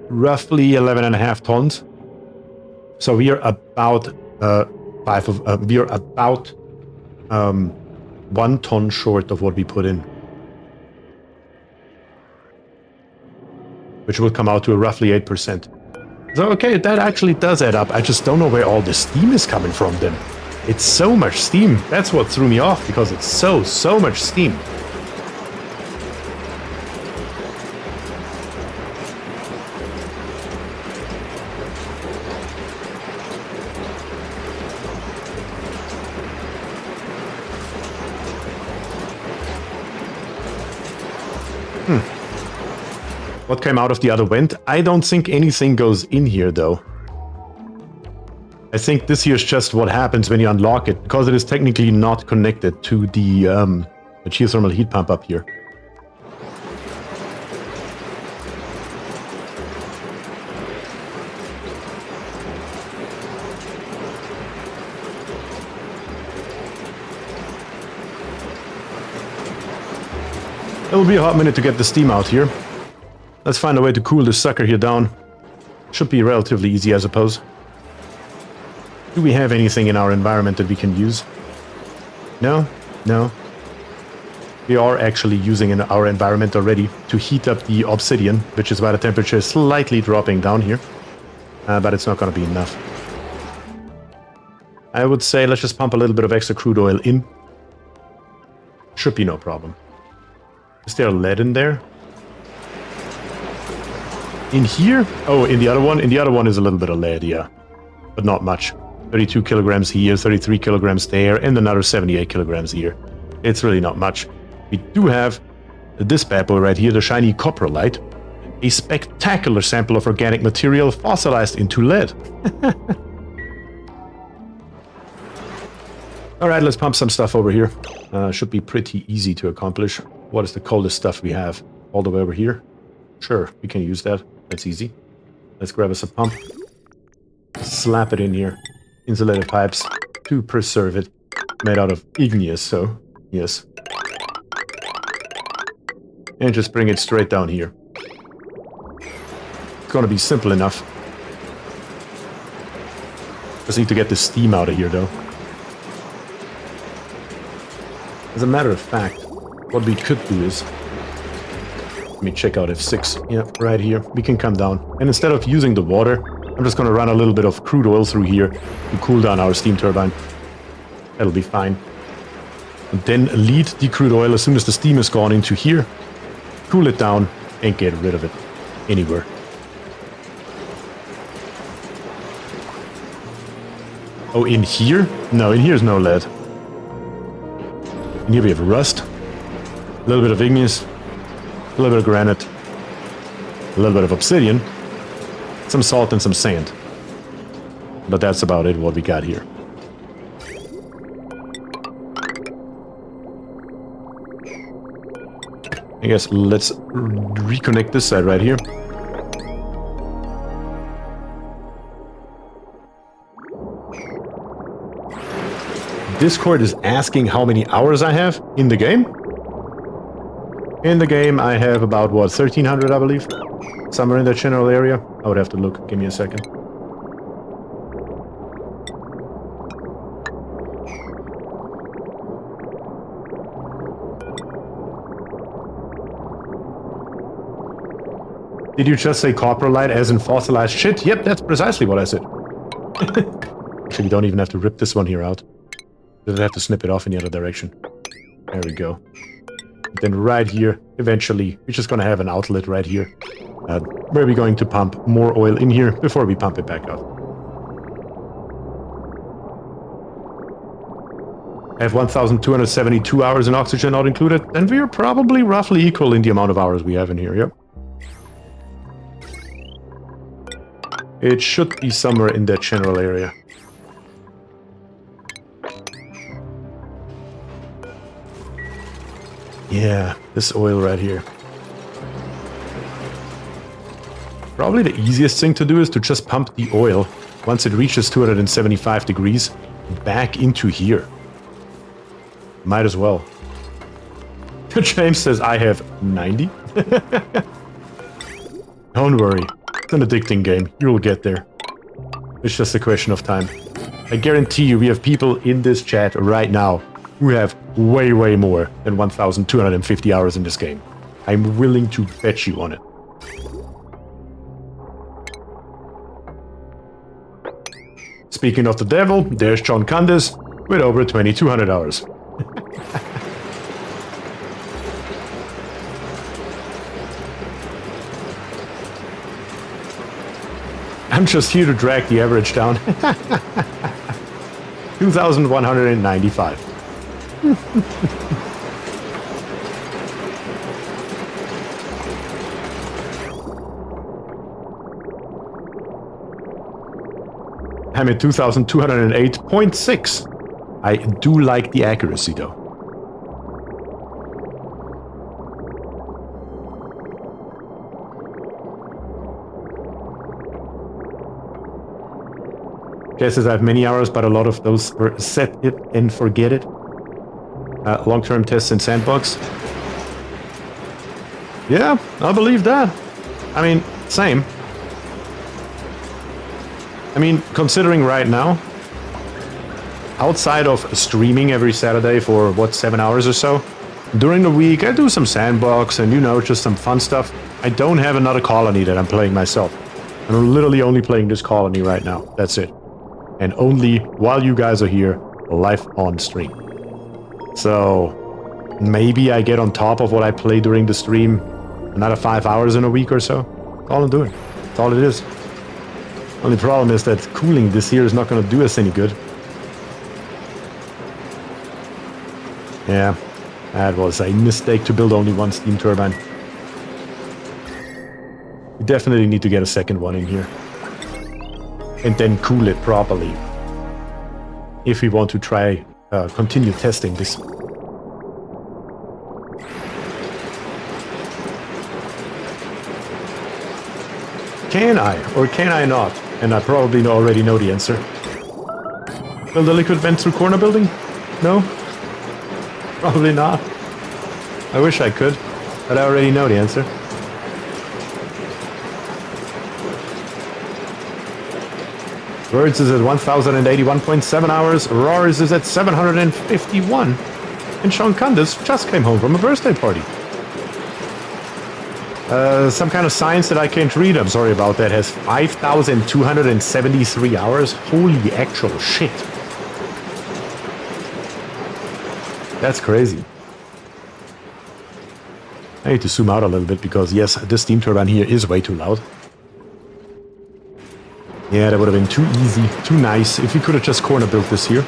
roughly 11.5 tons. So we are about 1 ton short of what we put in, which will come out to a roughly 8%. So okay, that actually does add up. I just don't know where all the steam is coming from then. It's so much steam. That's what threw me off, because it's so much steam. What came out of the other vent? I don't think anything goes in here, though. I think this here is just what happens when you unlock it, because it is technically not connected to the geothermal heat pump up here. It will be a hot minute to get the steam out here. Let's find a way to cool this sucker here down. Should be relatively easy, I suppose. Do we have anything in our environment that we can use? No? No. We are actually using in our environment already to heat up the obsidian, which is why the temperature is slightly dropping down here. But it's not going to be enough. I would say let's just pump a little bit of extra crude oil in. Should be no problem. Is there lead in there? In here? Oh, in the other one? In the other one is a little bit of lead, yeah. But not much. 32 kilograms here, 33 kilograms there, and another 78 kilograms here. It's really not much. We do have this bad boy right here, the shiny coprolite. A spectacular sample of organic material fossilized into lead. Alright, let's pump some stuff over here. Should be pretty easy to accomplish. What is the coldest stuff we have? All the way over here? Sure, we can use that. That's easy. Let's grab us a pump. Slap it in here. Insulated pipes to preserve it. Made out of igneous, so yes. And just bring it straight down here. It's gonna be simple enough. Just need to get the steam out of here, though. As a matter of fact, what we could do is... Let me check out F6. Yeah, right here. We can come down. And instead of using the water, I'm just going to run a little bit of crude oil through here to cool down our steam turbine. That'll be fine. And then lead the crude oil as soon as the steam is gone into here. Cool it down and get rid of it anywhere. Oh, in here? No, in here is no lead. In here we have rust. A little bit of igneous. A little bit of granite, a little bit of obsidian, some salt and some sand. But that's about it, what we got here. I guess let's reconnect this side right here. Discord is asking how many hours I have in the game. In the game, I have about, what, 1,300, I believe? Somewhere in that general area. I would have to look. Give me a second. Did you just say coprolite as in fossilized shit? Yep, that's precisely what I said. Actually, we don't even have to rip this one here out. Doesn't have to snip it off in the other direction. There we go. Then right here, eventually, we're just going to have an outlet right here. Where we're going to pump more oil in here before we pump it back out. I have 1,272 hours in oxygen not included, and we're probably roughly equal in the amount of hours we have in here, yep. It should be somewhere in that general area. Yeah, this oil right here. Probably the easiest thing to do is to just pump the oil once it reaches 275 degrees back into here. Might as well. James says I have 90. Don't worry. It's an addicting game. You'll get there. It's just a question of time. I guarantee you we have people in this chat right now who have way, way more than 1,250 hours in this game. I'm willing to bet you on it. Speaking of the devil, there's John Candice with over 2,200 hours. I'm just here to drag the average down. 2,195. I'm at 2,208.6. I do like the accuracy though. Guesses I have many hours, but a lot of those were set it and forget it. Long-term tests in Sandbox. Yeah, I believe that. I mean, same. I mean, considering right now, outside of streaming every Saturday for, what, 7 hours or so, during the week I do some Sandbox and, you know, just some fun stuff. I don't have another colony that I'm playing myself. I'm literally only playing this colony right now. That's it. And only while you guys are here, live on stream. So, maybe I get on top of what I play during the stream another 5 hours in a week or so. That's all I'm doing. That's all it is. Only problem is that cooling this year is not going to do us any good. Yeah, that was a mistake to build only one steam turbine. We definitely need to get a second one in here. And then cool it properly. If we want to try continue testing this. Can I or can I not? And I probably already know the answer. Build a liquid vent through corner building? No? Probably not. I wish I could, but I already know the answer. Birds is at 1,081.7 hours, Roars is at 751, and Sean Cundis just came home from a birthday party. Some kind of science that I can't read, I'm sorry about that, has 5,273 hours. Holy actual shit. That's crazy. I need to zoom out a little bit because, yes, this steam turbine here is way too loud. Yeah, that would have been too easy, too nice if we could have just corner built this here.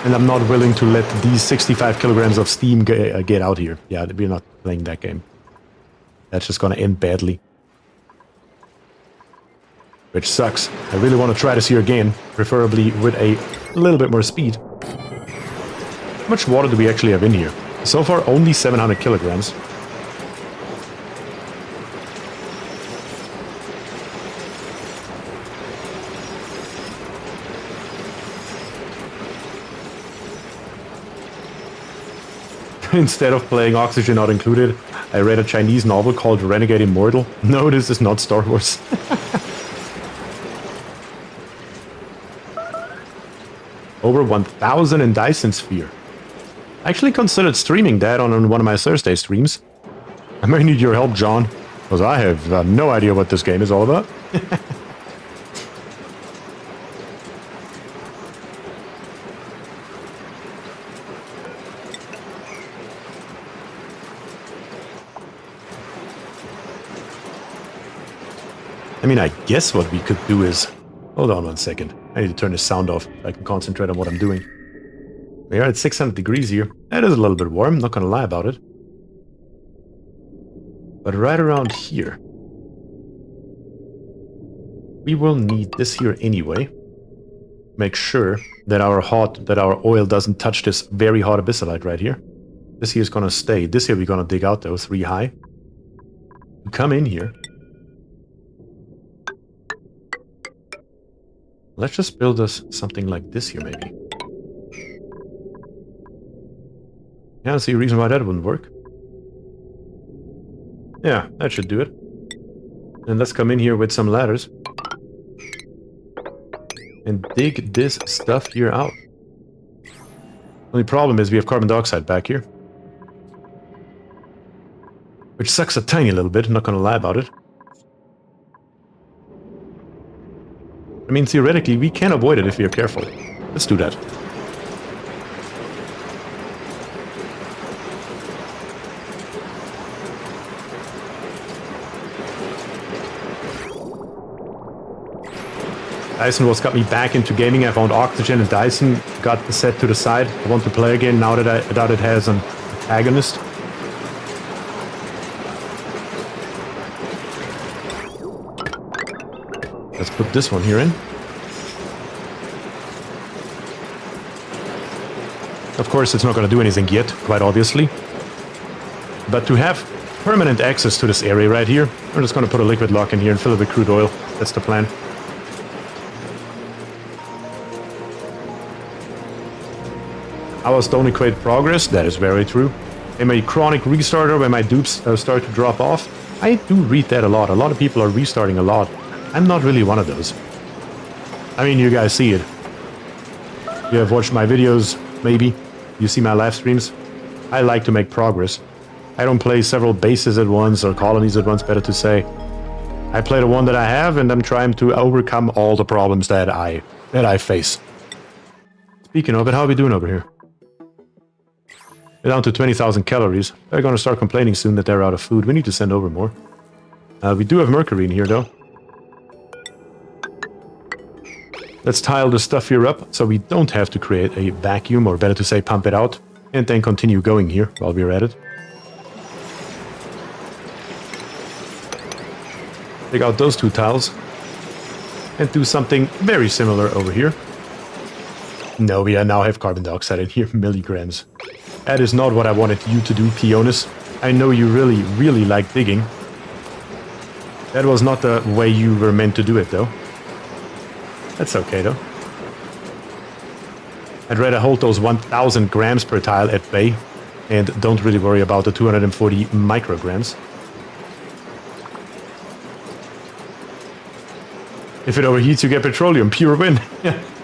And I'm not willing to let these 65 kilograms of steam get out here. Yeah, we're not playing that game. That's just gonna end badly. Which sucks. I really want to try this here again, preferably with a little bit more speed. How much water do we actually have in here? So far, only 700 kilograms. Instead of playing Oxygen Not Included, I read a Chinese novel called Renegade Immortal. No, this is not Star Wars. Over 1,000 in Dyson Sphere. I actually considered streaming that on one of my Thursday streams. I may need your help, John, because I have no idea what this game is all about. I mean, I guess what we could do is... Hold on 1 second. I need to turn the sound off so I can concentrate on what I'm doing. We are at 600 degrees here. That is a little bit warm, not gonna lie about it. But right around here... we will need this here anyway. Make sure that our oil doesn't touch this very hot abyssalite right here. This here is gonna stay. This here we're gonna dig out though, 3 high. Come in here. Let's just build us something like this here, maybe. I don't see a reason why that wouldn't work. Yeah, that should do it. And let's come in here with some ladders. And dig this stuff here out. Only problem is we have carbon dioxide back here. Which sucks a tiny little bit, I'm not gonna lie about it. I mean, theoretically, we can avoid it if we are careful. Let's do that. Dyson was got me back into gaming. I found Oxygen and Dyson got the set to the side. I want to play again now that it has an antagonist. Let's put this one here in. Of course, it's not going to do anything yet, quite obviously. But to have permanent access to this area right here, we're just going to put a liquid lock in here and fill it with crude oil. That's the plan. Hours don't equate progress, that is very true. Am I a chronic restarter when my dupes start to drop off? I do read that a lot. A lot of people are restarting a lot. I'm not really one of those. I mean, you guys see it. You have watched my videos, maybe. You see my live streams. I like to make progress. I don't play several bases at once, or colonies at once, better to say. I play the one that I have, and I'm trying to overcome all the problems that I face. Speaking of it, how are we doing over here? We're down to 20,000 calories. They're gonna start complaining soon that they're out of food. We need to send over more. We do have mercury in here, though. Let's tile the stuff here up so we don't have to create a vacuum, or better to say pump it out, and then continue going here while we're at it. Take out those two tiles and do something very similar over here. No, we now have carbon dioxide in here, milligrams. That is not what I wanted you to do, Pionis. I know you really, really like digging. That was not the way you were meant to do it, though. That's okay, though. I'd rather hold those 1,000 grams per tile at bay and don't really worry about the 240 micrograms. If it overheats, you get petroleum. Pure win.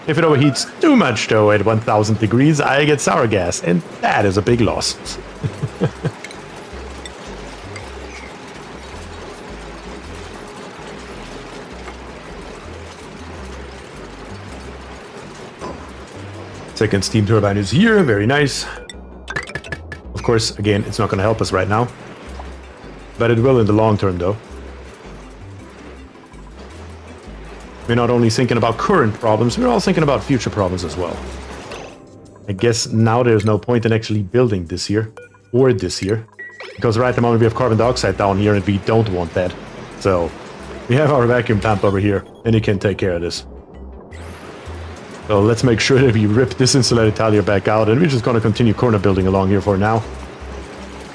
If it overheats too much, though, at 1,000 degrees, I get sour gas, and that is a big loss. Second steam turbine is here, very nice. Of course, again, it's not going to help us right now. But it will in the long term, though. We're not only thinking about current problems, we're also thinking about future problems as well. I guess now there's no point in actually building this here, or this here. Because right at the moment we have carbon dioxide down here and we don't want that. So, we have our vacuum pump over here, and it can take care of this. So let's make sure that we rip this insulated tile here back out, and we're just going to continue corner building along here for now.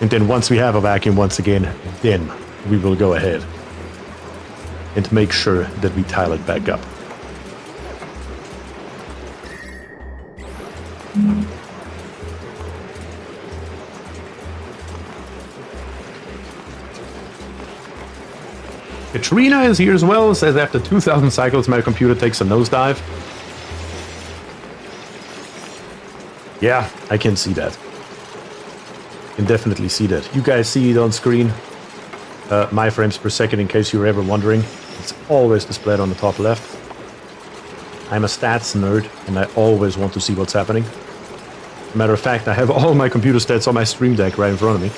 And then once we have a vacuum once again, then we will go ahead and make sure that we tile it back up. Katrina is here as well, says after 2,000 cycles my computer takes a nosedive. Yeah, I can see that. Can definitely see that. You guys see it on screen. My frames per second, in case you were ever wondering. It's always displayed on the top left. I'm a stats nerd, and I always want to see what's happening. Matter of fact, I have all my computer stats on my Stream Deck right in front of me.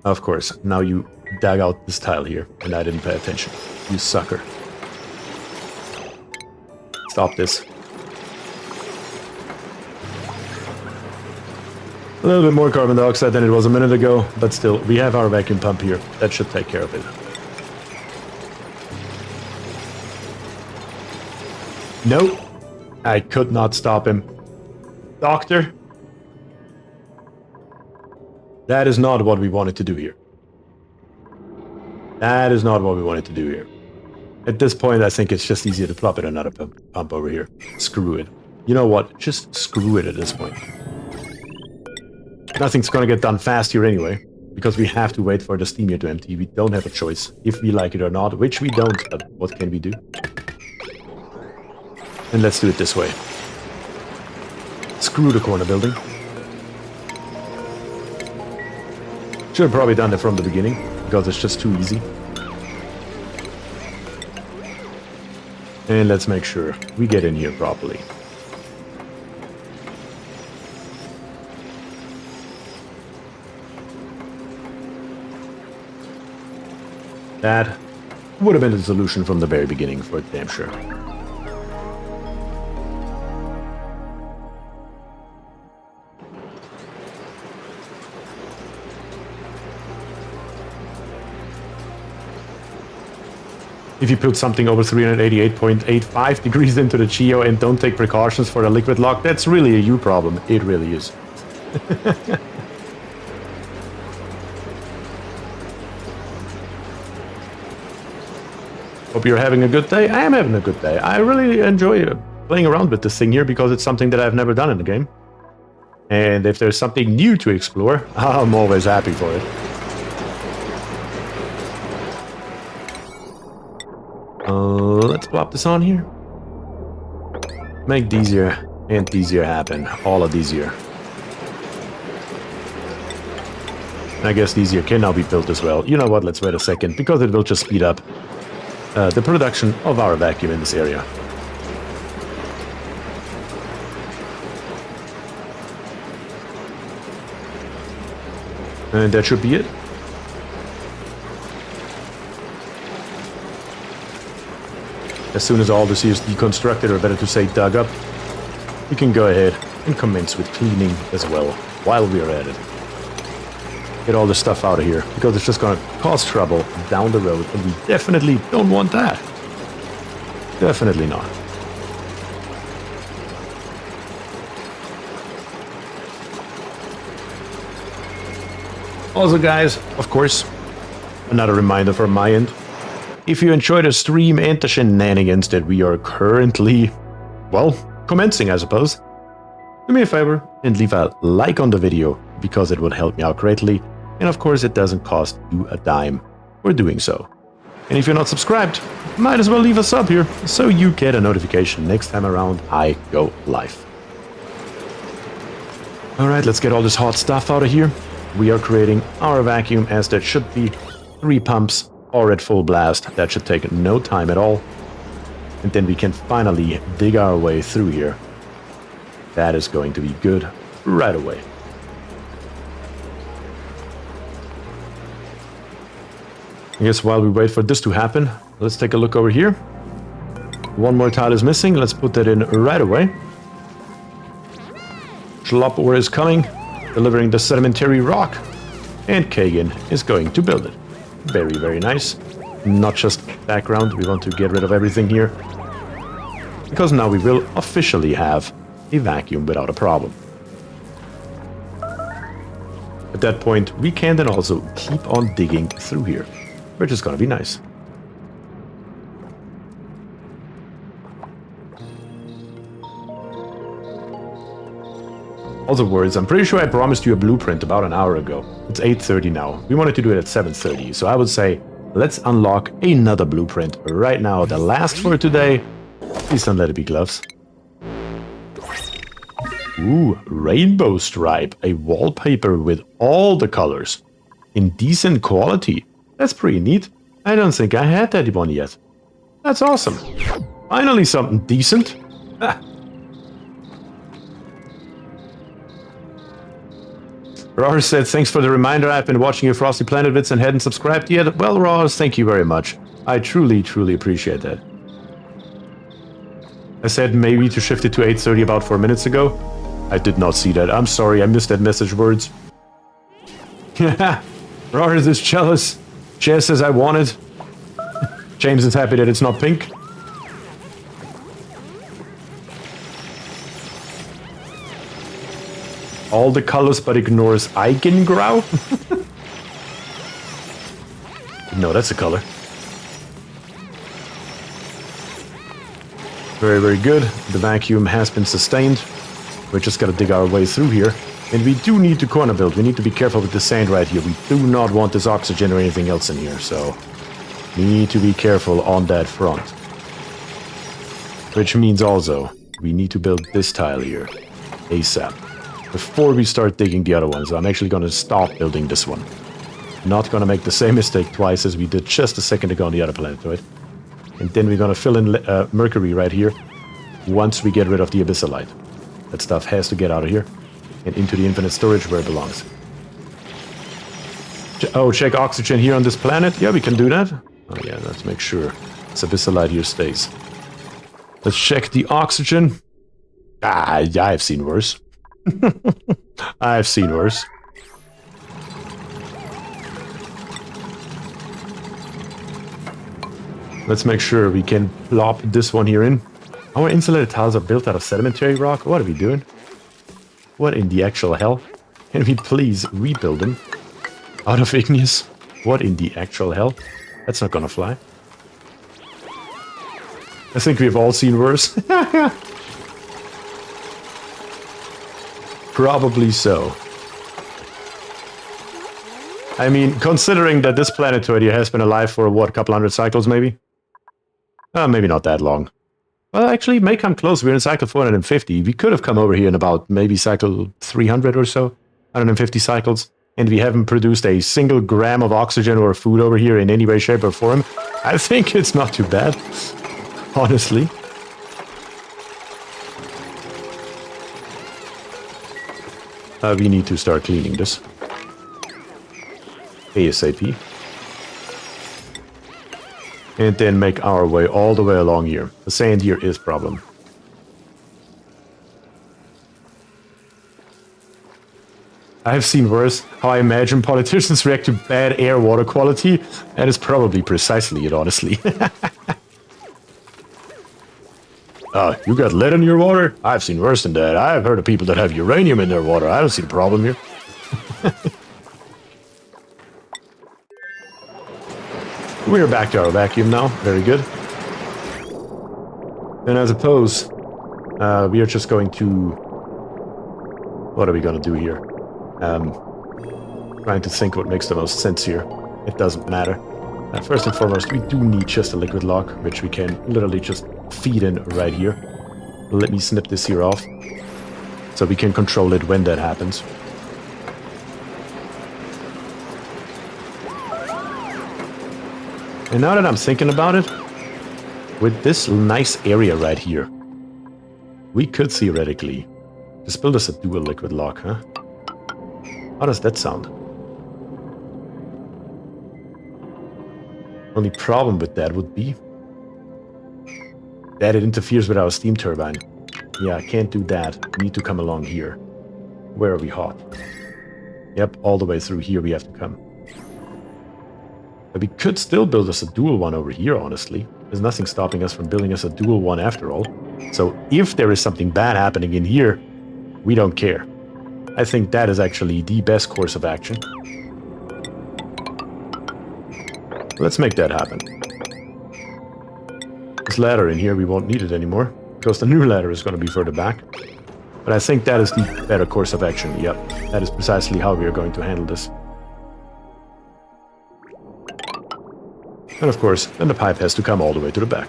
Of course, now you dug out this tile here, and I didn't pay attention. You sucker. Stop this. A little bit more carbon dioxide than it was a minute ago, but still, we have our vacuum pump here. That should take care of it. Nope. I could not stop him. Doctor? That is not what we wanted to do here. That is not what we wanted to do here. At this point, I think it's just easier to plop in another pump over here. Screw it. You know what? Just screw it at this point. Nothing's gonna get done fast here anyway, because we have to wait for the steam here to empty. We don't have a choice, if we like it or not, which we don't, but what can we do? And let's do it this way. Screw the corner building. Should have probably done it from the beginning, because it's just too easy. And let's make sure we get in here properly. That would have been the solution from the very beginning, for damn sure. If you put something over 388.85 degrees into the Geo and don't take precautions for the liquid lock, that's really a you problem. It really is. Hope you're having a good day. I am having a good day. I really enjoy playing around with this thing here because it's something that I've never done in the game. And if there's something new to explore, I'm always happy for it. Let's plop this on here. Make these here and these here happen. All of these here. I guess these here can now be built as well. You know what? Let's wait a second because it will just speed up the production of our vacuum in this area. And that should be it. As soon as all this is deconstructed, or better to say dug up, we can go ahead and commence with cleaning as well while we're at it. Get all the stuff out of here, because it's just gonna cause trouble down the road, and we definitely don't want that. Definitely not. Also, guys, of course, another reminder from my end. If you enjoy the stream and the shenanigans that we are currently, well, commencing, I suppose, do me a favor and leave a like on the video, because it would help me out greatly. And of course, it doesn't cost you a dime for doing so. And if you're not subscribed, might as well leave a sub here, so you get a notification next time around I go live. Alright, let's get all this hot stuff out of here. We are creating our vacuum as that should be. 3 pumps are at full blast. That should take no time at all. And then we can finally dig our way through here. That is going to be good right away. I guess while we wait for this to happen, let's take a look over here. One more tile is missing. Let's put that in right away. Schlop ore is coming, delivering the sedimentary rock. And Kagan is going to build it. Very, very nice. Not just background, we want to get rid of everything here. Because now we will officially have a vacuum without a problem. At that point, we can then also keep on digging through here, which is gonna be nice. Also words, I'm pretty sure I promised you a blueprint about an hour ago. It's 8:30 now. We wanted to do it at 7:30, so I would say let's unlock another blueprint right now. The last for today. Please don't let it be gloves. Ooh, rainbow stripe. A wallpaper with all the colors. In decent quality. That's pretty neat. I don't think I had that one yet. That's awesome. Finally something decent. Ah. Rars said, thanks for the reminder. I've been watching your Frosty Planet vids and hadn't subscribed yet. Well, Rars, thank you very much. I truly, truly appreciate that. I said maybe to shift it to 8:30 about 4 minutes ago. I did not see that. I'm sorry, I missed that message words. Rars is jealous. Jess says I want it. James is happy that it's not pink. All the colors but ignores Eigengrau. No, that's the color. Very, very good. The vacuum has been sustained. We're just gonna dig our way through here. And we do need to corner build. We need to be careful with the sand right here. We do not want this oxygen or anything else in here, so we need to be careful on that front. Which means also, we need to build this tile here, ASAP, before we start digging the other ones. I'm actually gonna stop building this one. Not gonna make the same mistake twice as we did just a second ago on the other planetoid. And then we're gonna fill in mercury right here once we get rid of the abyssalite. That stuff has to get out of here and into the infinite storage where it belongs. Oh, check oxygen here on this planet? Yeah, we can do that. Oh yeah, let's make sure this abyssalite here stays. Let's check the oxygen. Ah, yeah, I've seen worse. I've seen worse. Let's make sure we can plop this one here in. Our insulated tiles are built out of sedimentary rock. What are we doing? What in the actual hell? Can we please rebuild them out of igneous? What in the actual hell? That's not gonna fly. I think we've all seen worse. Probably so. I mean, considering that this planetoid here has been alive for, what, a couple hundred cycles, maybe? Maybe not that long. Well, actually, it may come close. We're in cycle 450. We could have come over here in about maybe cycle 300 or so. 150 cycles. And we haven't produced a single gram of oxygen or food over here in any way, shape, or form. I think it's not too bad. Honestly. We need to start cleaning this. ASAP. And then make our way all the way along here. The sand here is a problem. I've seen worse. How I imagine politicians react to bad air water quality. And it's probably precisely it, honestly. You got lead in your water? I've seen worse than that. I've heard of people that have uranium in their water. I don't see the problem here. We're back to our vacuum now. Very good. And I suppose we are just going to... What are we going to do here? Trying to think what makes the most sense here. It doesn't matter. First and foremost, we do need just a liquid lock, which we can literally just feed in right here. Let me snip this here off, so we can control it when that happens. And now that I'm thinking about it, with this nice area right here, we could theoretically just build us a dual liquid lock, huh? How does that sound? Only problem with that would be that it interferes with our steam turbine. Yeah, I can't do that. We need to come along here. Where are we hot? Yep, all the way through here we have to come. But we could still build us a dual one over here, honestly. There's nothing stopping us from building us a dual one after all. So if there is something bad happening in here, we don't care. I think that is actually the best course of action. Let's make that happen. This ladder in here, we won't need it anymore, because the new ladder is going to be further back. But I think that is the better course of action. Yep, that is precisely how we are going to handle this. And of course, then the pipe has to come all the way to the back.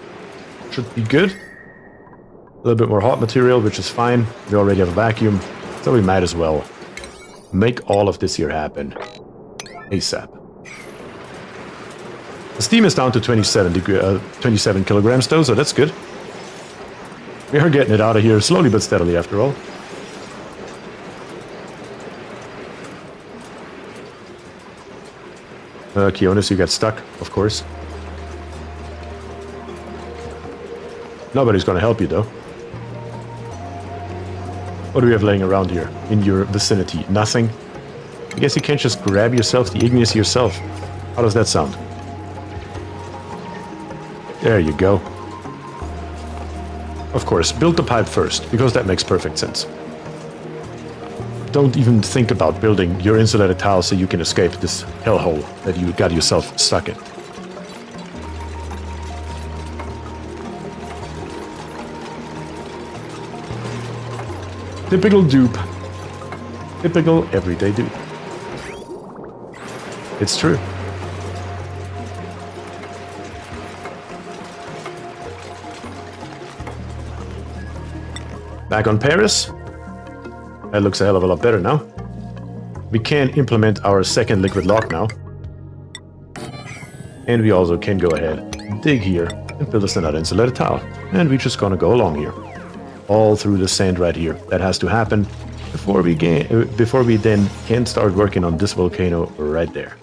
Should be good. A little bit more hot material, which is fine. We already have a vacuum, so we might as well make all of this here happen ASAP. The steam is down to 27 kilograms though, so that's good. We are getting it out of here slowly but steadily after all. Keonis, you got stuck, of course. Nobody's gonna help you though. What do we have laying around here in your vicinity? Nothing? I guess you can't just grab yourself the igneous yourself. How does that sound? There you go. Of course, build the pipe first, because that makes perfect sense. don't even think about building your insulated tile so you can escape this hellhole that you got yourself stuck in. Typical dupe. Typical everyday dupe. It's true. Back on Paris. That looks a hell of a lot better now. We can implement our second liquid lock now. And we also can go ahead, dig here, and build us another insulated tile. And we're just gonna go along here. All through the sand right here. That has to happen before we then can start working on this volcano right there.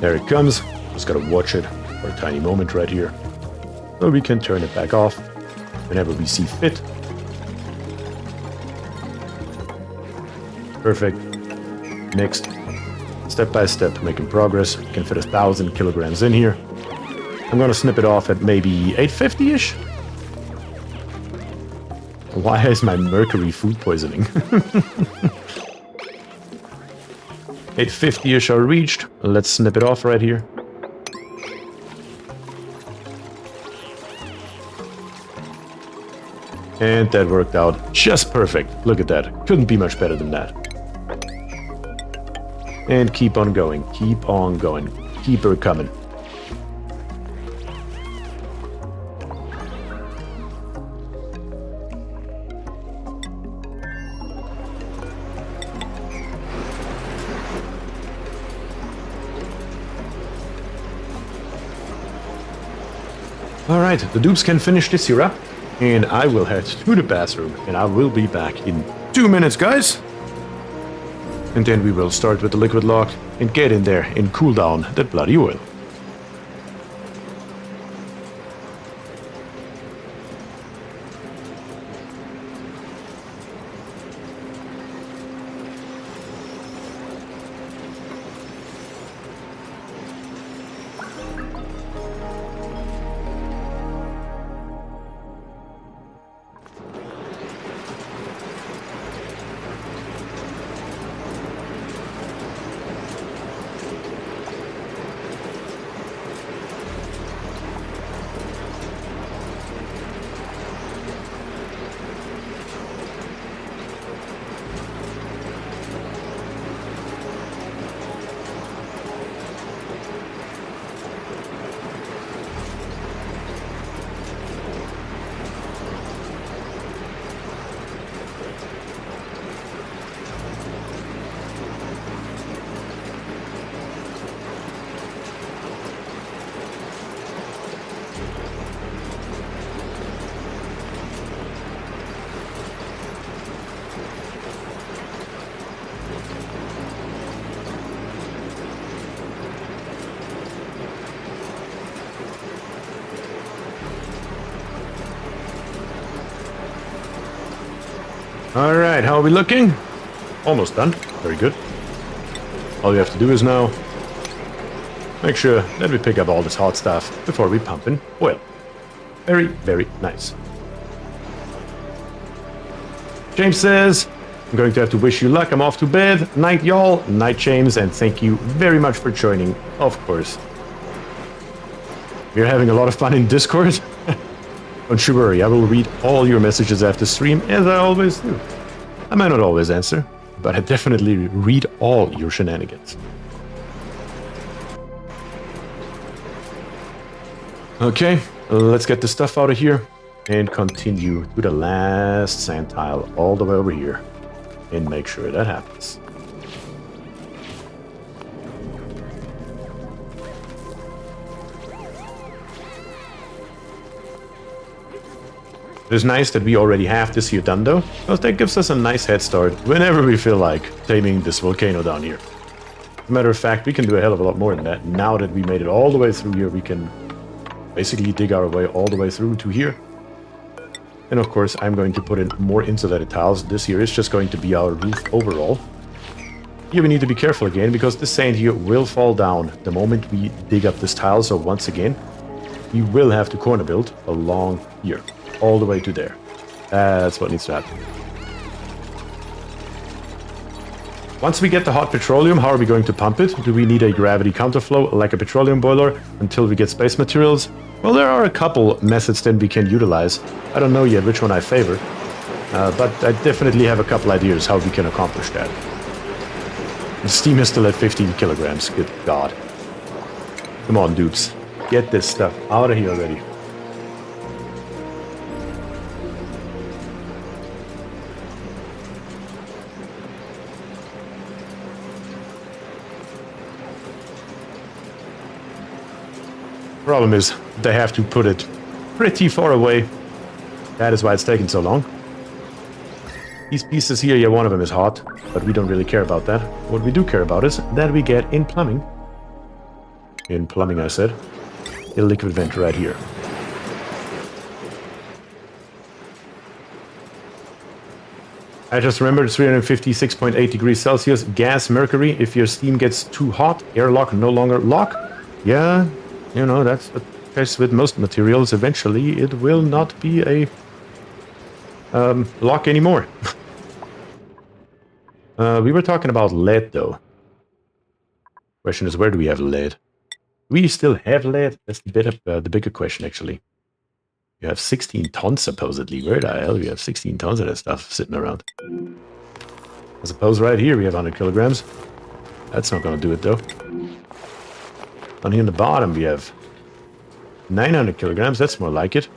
There it comes. Just gotta watch it for a tiny moment right here. So we can turn it back off whenever we see fit. Perfect. Next. Step by step, making progress. We can fit 1,000 kilograms in here. I'm gonna snip it off at maybe 850-ish. Why is my mercury food poisoning? 850-ish are reached. Let's snip it off right here. And that worked out just perfect. Look at that. Couldn't be much better than that. And keep on going. Keep on going. Keep her coming. Alright, the dupes can finish this here up. And I will head to the bathroom. And I will be back in 2 minutes, guys. And then we will start with the liquid lock and get in there and cool down that bloody oil. Alright, how are we looking? Almost done. Very good. All we have to do is now make sure that we pick up all this hot stuff before we pump in oil. Very, very nice. James says, I'm going to have to wish you luck. I'm off to bed. Night, y'all. Night, James, and thank you very much for joining, of course. We're having a lot of fun in Discord. Don't you worry, I will read all your messages after stream, as I always do. I might not always answer, but I definitely read all your shenanigans. Okay, let's get the stuff out of here and continue to the last sand tile all the way over here and make sure that happens. It is nice that we already have this here done though, because that gives us a nice head start whenever we feel like taming this volcano down here. As a matter of fact, we can do a hell of a lot more than that. Now that we made it all the way through here, we can basically dig our way all the way through to here. And of course, I'm going to put in more insulated tiles. This here is just going to be our roof overall. Here we need to be careful again, because the sand here will fall down the moment we dig up this tile. So once again, we will have to corner build along here, all the way to there. That's what needs to happen. Once we get the hot petroleum, how are we going to pump it? Do we need a gravity counterflow like a petroleum boiler until we get space materials? Well, there are a couple methods that we can utilize. I don't know yet which one I favor, but I definitely have a couple ideas how we can accomplish that. The steam is still at 15 kilograms. Good God. Come on, dudes. Get this stuff out of here already. Problem is, they have to put it pretty far away. That is why it's taking so long. These pieces here, yeah, one of them is hot, but we don't really care about that. What we do care about is that we get in plumbing. In plumbing, I said. A liquid vent right here. I just remembered 356.8 degrees Celsius, gas, mercury. If your steam gets too hot, airlock no longer lock. Yeah, you know, that's the case with most materials. Eventually, it will not be a lock anymore. We were talking about lead, though. Question is, where do we have lead? We still have lead? That's the bigger question, actually. You have 16 tons, supposedly. Where the hell do you have 16 tons of that stuff sitting around? I suppose right here we have 100 kilograms. That's not going to do it, though. Down here in the bottom we have 900 kilograms. That's more like it.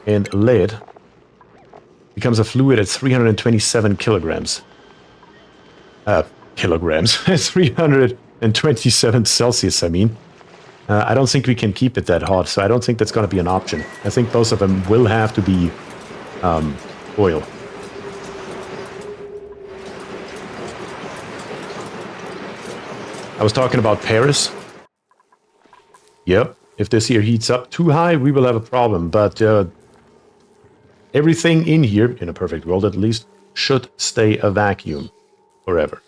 And lead becomes a fluid at 327 kilograms. Kilograms. 327 Celsius, I mean. I don't think we can keep it that hot, so I don't think that's going to be an option. I think both of them will have to be oil. I was talking about Paris. Yep, if this here heats up too high, we will have a problem. But everything in here, in a perfect world at least, should stay a vacuum forever.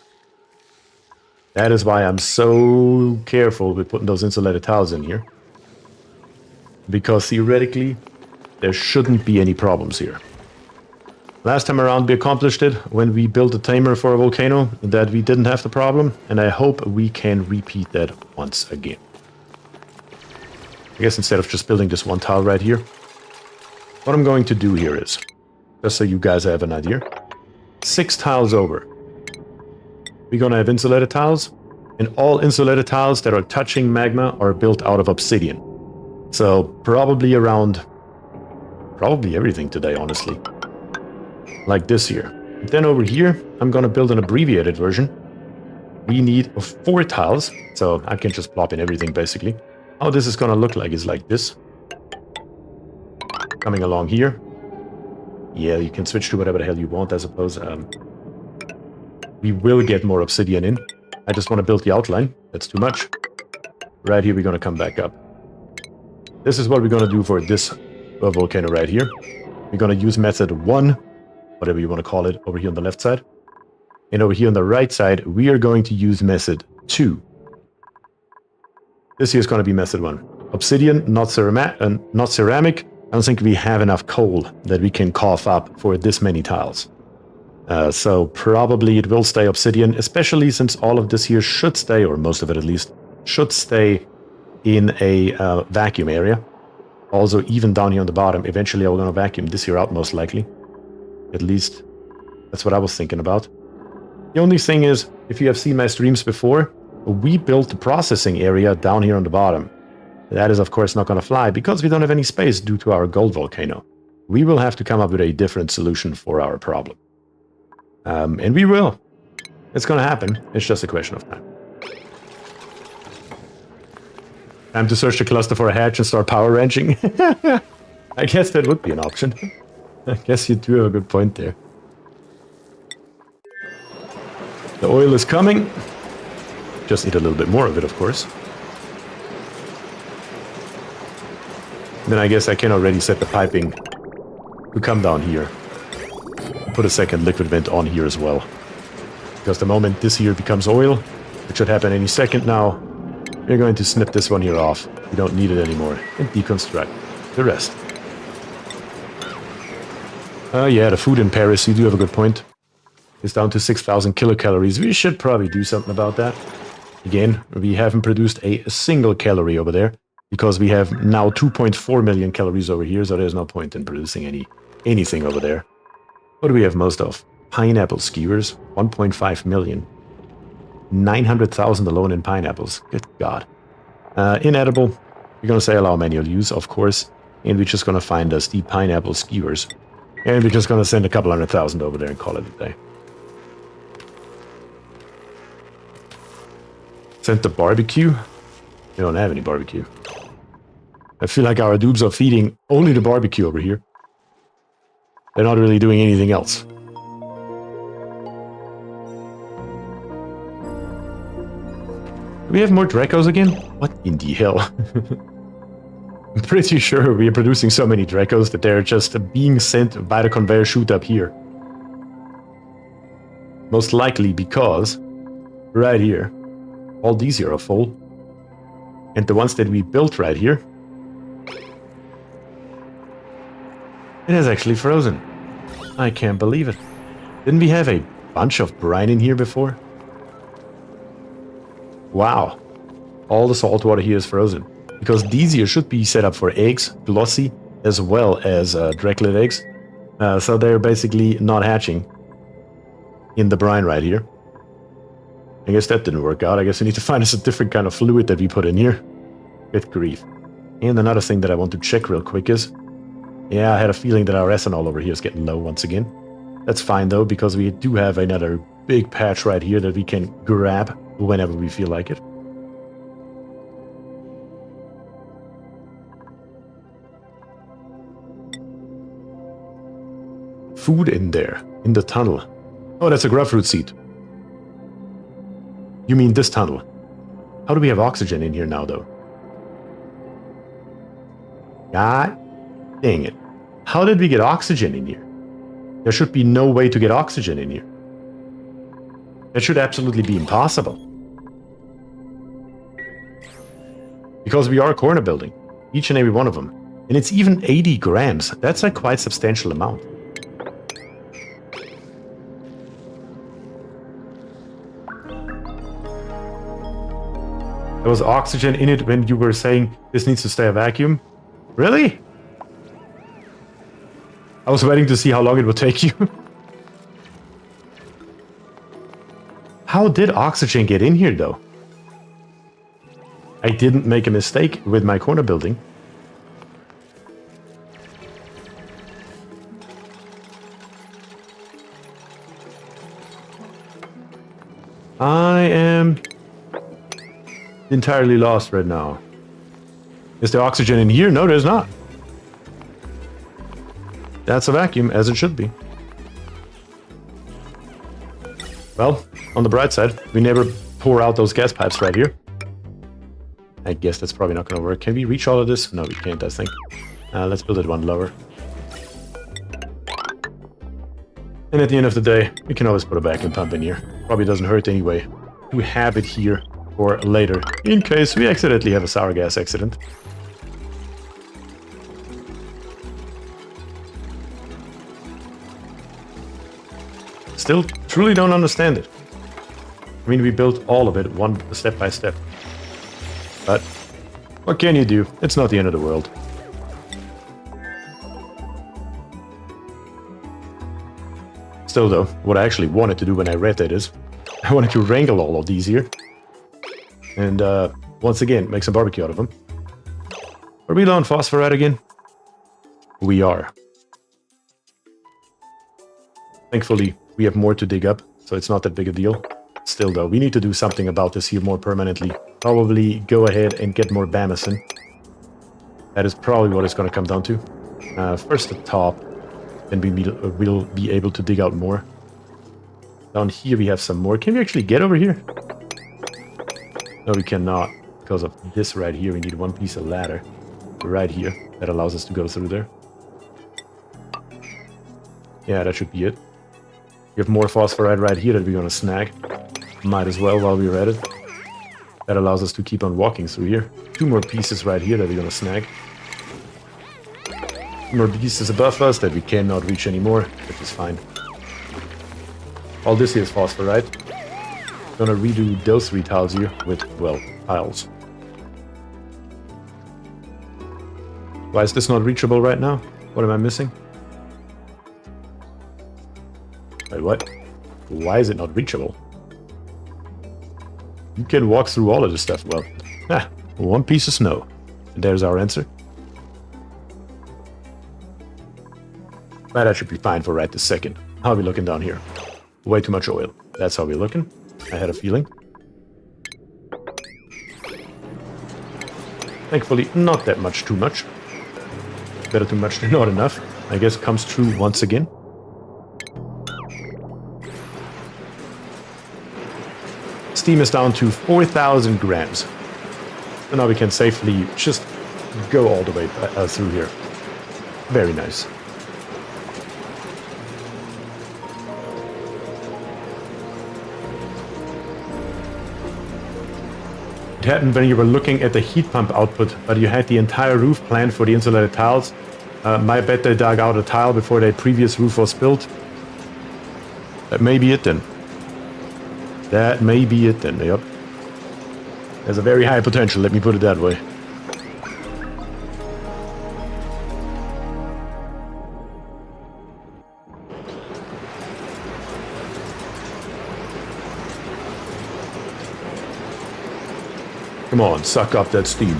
That is why I'm so careful with putting those insulated tiles in here. Because theoretically, there shouldn't be any problems here. Last time around we accomplished it when we built a tamer for a volcano, that we didn't have the problem, and I hope we can repeat that once again. I guess instead of just building this one tile right here, what I'm going to do here is, just so you guys have an idea, 6 tiles over. We're going to have insulated tiles, and all insulated tiles that are touching magma are built out of obsidian. So probably everything today, honestly. Like this here. Then over here, I'm going to build an abbreviated version. We need 4 tiles, so I can just plop in everything basically. How this is going to look like is like this. Coming along here. Yeah, you can switch to whatever the hell you want, I suppose. We will get more obsidian in. I just want to build the outline. That's too much. Right here, we're going to come back up. This is what we're going to do for this volcano right here. We're going to use method 1, whatever you want to call it, over here on the left side. And over here on the right side, we are going to use method 2. This here is going to be method 1. Obsidian, not ceramic. I don't think we have enough coal that we can cough up for this many tiles. So probably it will stay obsidian, especially since all of this here should stay, or most of it at least, should stay in a vacuum area. Also, even down here on the bottom, eventually I'm going to vacuum this here out most likely. At least, that's what I was thinking about. The only thing is, if you have seen my streams before, we built the processing area down here on the bottom. That is, of course, not going to fly because we don't have any space due to our gold volcano. We will have to come up with a different solution for our problem. And we will. It's going to happen. It's just a question of time. Time to search the cluster for a hatch and start power wrenching. I guess that would be an option. I guess you do have a good point there. The oil is coming. Just need a little bit more of it, of course. Then I guess I can already set the piping to come down here. Put a second liquid vent on here as well. Because the moment this here becomes oil, it should happen any second now, We're going to snip this one here off. We don't need it anymore. And deconstruct the rest. Yeah, the food in Paris, you do have a good point. It's down to 6,000 kilocalories. We should probably do something about that. Again, we haven't produced a single calorie over there because we have now 2.4 million calories over here, so there's no point in producing anything over there. What do we have most of? Pineapple skewers, 1.5 million. 900,000 alone in pineapples. Good God. Inedible. We're going to say allow manual use, of course. And we're just going to find us the pineapple skewers. And we're just going to send a couple 100,000 over there and call it a day. Send the barbecue. We don't have any barbecue. I feel like our dudes are feeding only the barbecue over here. They're not really doing anything else. Do we have more Dracos again? What in the hell? I'm pretty sure we are producing so many Dracos that they're just being sent by the conveyor chute up here. Most likely because right here, all these here are full. And the ones that we built right here, it is actually frozen. I can't believe it. Didn't we have a bunch of brine in here before? Wow. All the salt water here is frozen. Because these here should be set up for eggs, glossy, as well as Draclet eggs. So they're basically not hatching in the brine right here. I guess that didn't work out. I guess we need to find us a different kind of fluid that we put in here. Good grief. And another thing that I want to check real quick is... Yeah, I had a feeling that our ethanol over here is getting low once again. That's fine though, because we do have another big patch right here that we can grab whenever we feel like it. Food in there, in the tunnel. Oh, that's a grapefruit seed. You mean this tunnel? How do we have oxygen in here now, though? God dang it. How did we get oxygen in here? There should be no way to get oxygen in here. That should absolutely be impossible. Because we are a corner building, each and every one of them. And it's even 80 grams. That's a quite substantial amount. There was oxygen in it when you were saying this needs to stay a vacuum? Really? I was waiting to see how long it would take you. How did oxygen get in here, though? I didn't make a mistake with my corner building. I am entirely lost right now. Is there oxygen in here? No, there's not. That's a vacuum, as it should be. Well, on the bright side, we never pour out those gas pipes right here. I guess that's probably not going to work. Can we reach all of this? No, we can't, I think. Let's build it one lower. And at the end of the day, we can always put a vacuum pump in here. Probably doesn't hurt anyway. We have it here for later, in case we accidentally have a sour gas accident. Still truly don't understand it. I mean, we built all of it one step by step. But what can you do? It's not the end of the world. Still though, what I actually wanted to do when I read that is, I wanted to wrangle all of these here. And once again, make some barbecue out of them. Are we low on phosphorite again? We are. Thankfully, we have more to dig up, so it's not that big a deal. Still though, we need to do something about this here more permanently. Probably go ahead and get more Bamison. That is probably what it's going to come down to. First the top, then we'll be able to dig out more. Down here we have some more. Can we actually get over here? No, we cannot. Because of this right here, we need one piece of ladder right here that allows us to go through there. Yeah, that should be it. We have more phosphorite right here that we're going to snag. Might as well while we're at it. That allows us to keep on walking through here. 2 more pieces right here that we're gonna snag. 2 more pieces above us that we cannot reach anymore, which is fine. All this here is phosphorite. Gonna redo those 3 tiles here with, well, tiles. Why is this not reachable right now? What am I missing? Wait, what? Why is it not reachable? You can walk through all of this stuff. Well, 1 piece of snow. And there's our answer. But that should be fine for right this second. How are we looking down here? Way too much oil. That's how we're looking. I had a feeling. Thankfully, not that much too much. Better too much than not enough. I guess comes true once again. Steam is down to 4,000 grams. So now we can safely just go all the way through here. Very nice. It happened when you were looking at the heat pump output, but you had the entire roof planned for the insulated tiles. My bet they dug out a tile before their previous roof was built. That may be it then. That may be it then, yep. There's a very high potential, let me put it that way. Come on, suck up that steam.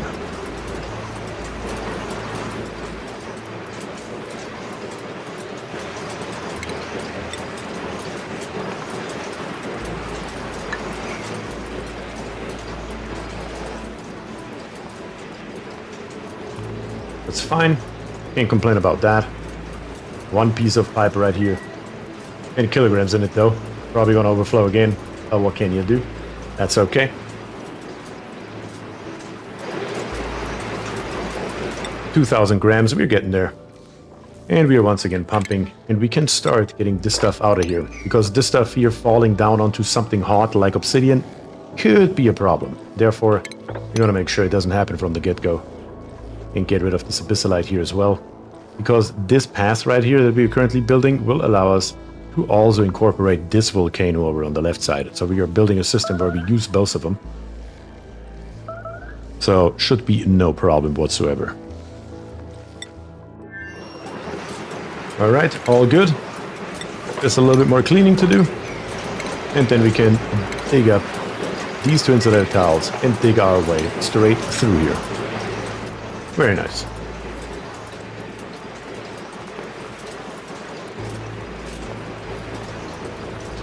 That's fine. Can't complain about that. 1 piece of pipe right here. 10 kilograms in it though. Probably gonna overflow again. Oh, what can you do? That's okay. 2,000 grams, we're getting there. And we are once again pumping, and we can start getting this stuff out of here, because this stuff here falling down onto something hot like obsidian could be a problem. Therefore, we're gonna make sure it doesn't happen from the get-go. And get rid of this abyssalite here as well, because this path right here that we're currently building will allow us to also incorporate this volcano over on the left side. So we are building a system where we use both of them. So, should be no problem whatsoever. Alright, all good. Just a little bit more cleaning to do. And then we can dig up these 2 insulated tiles and dig our way straight through here. Very nice.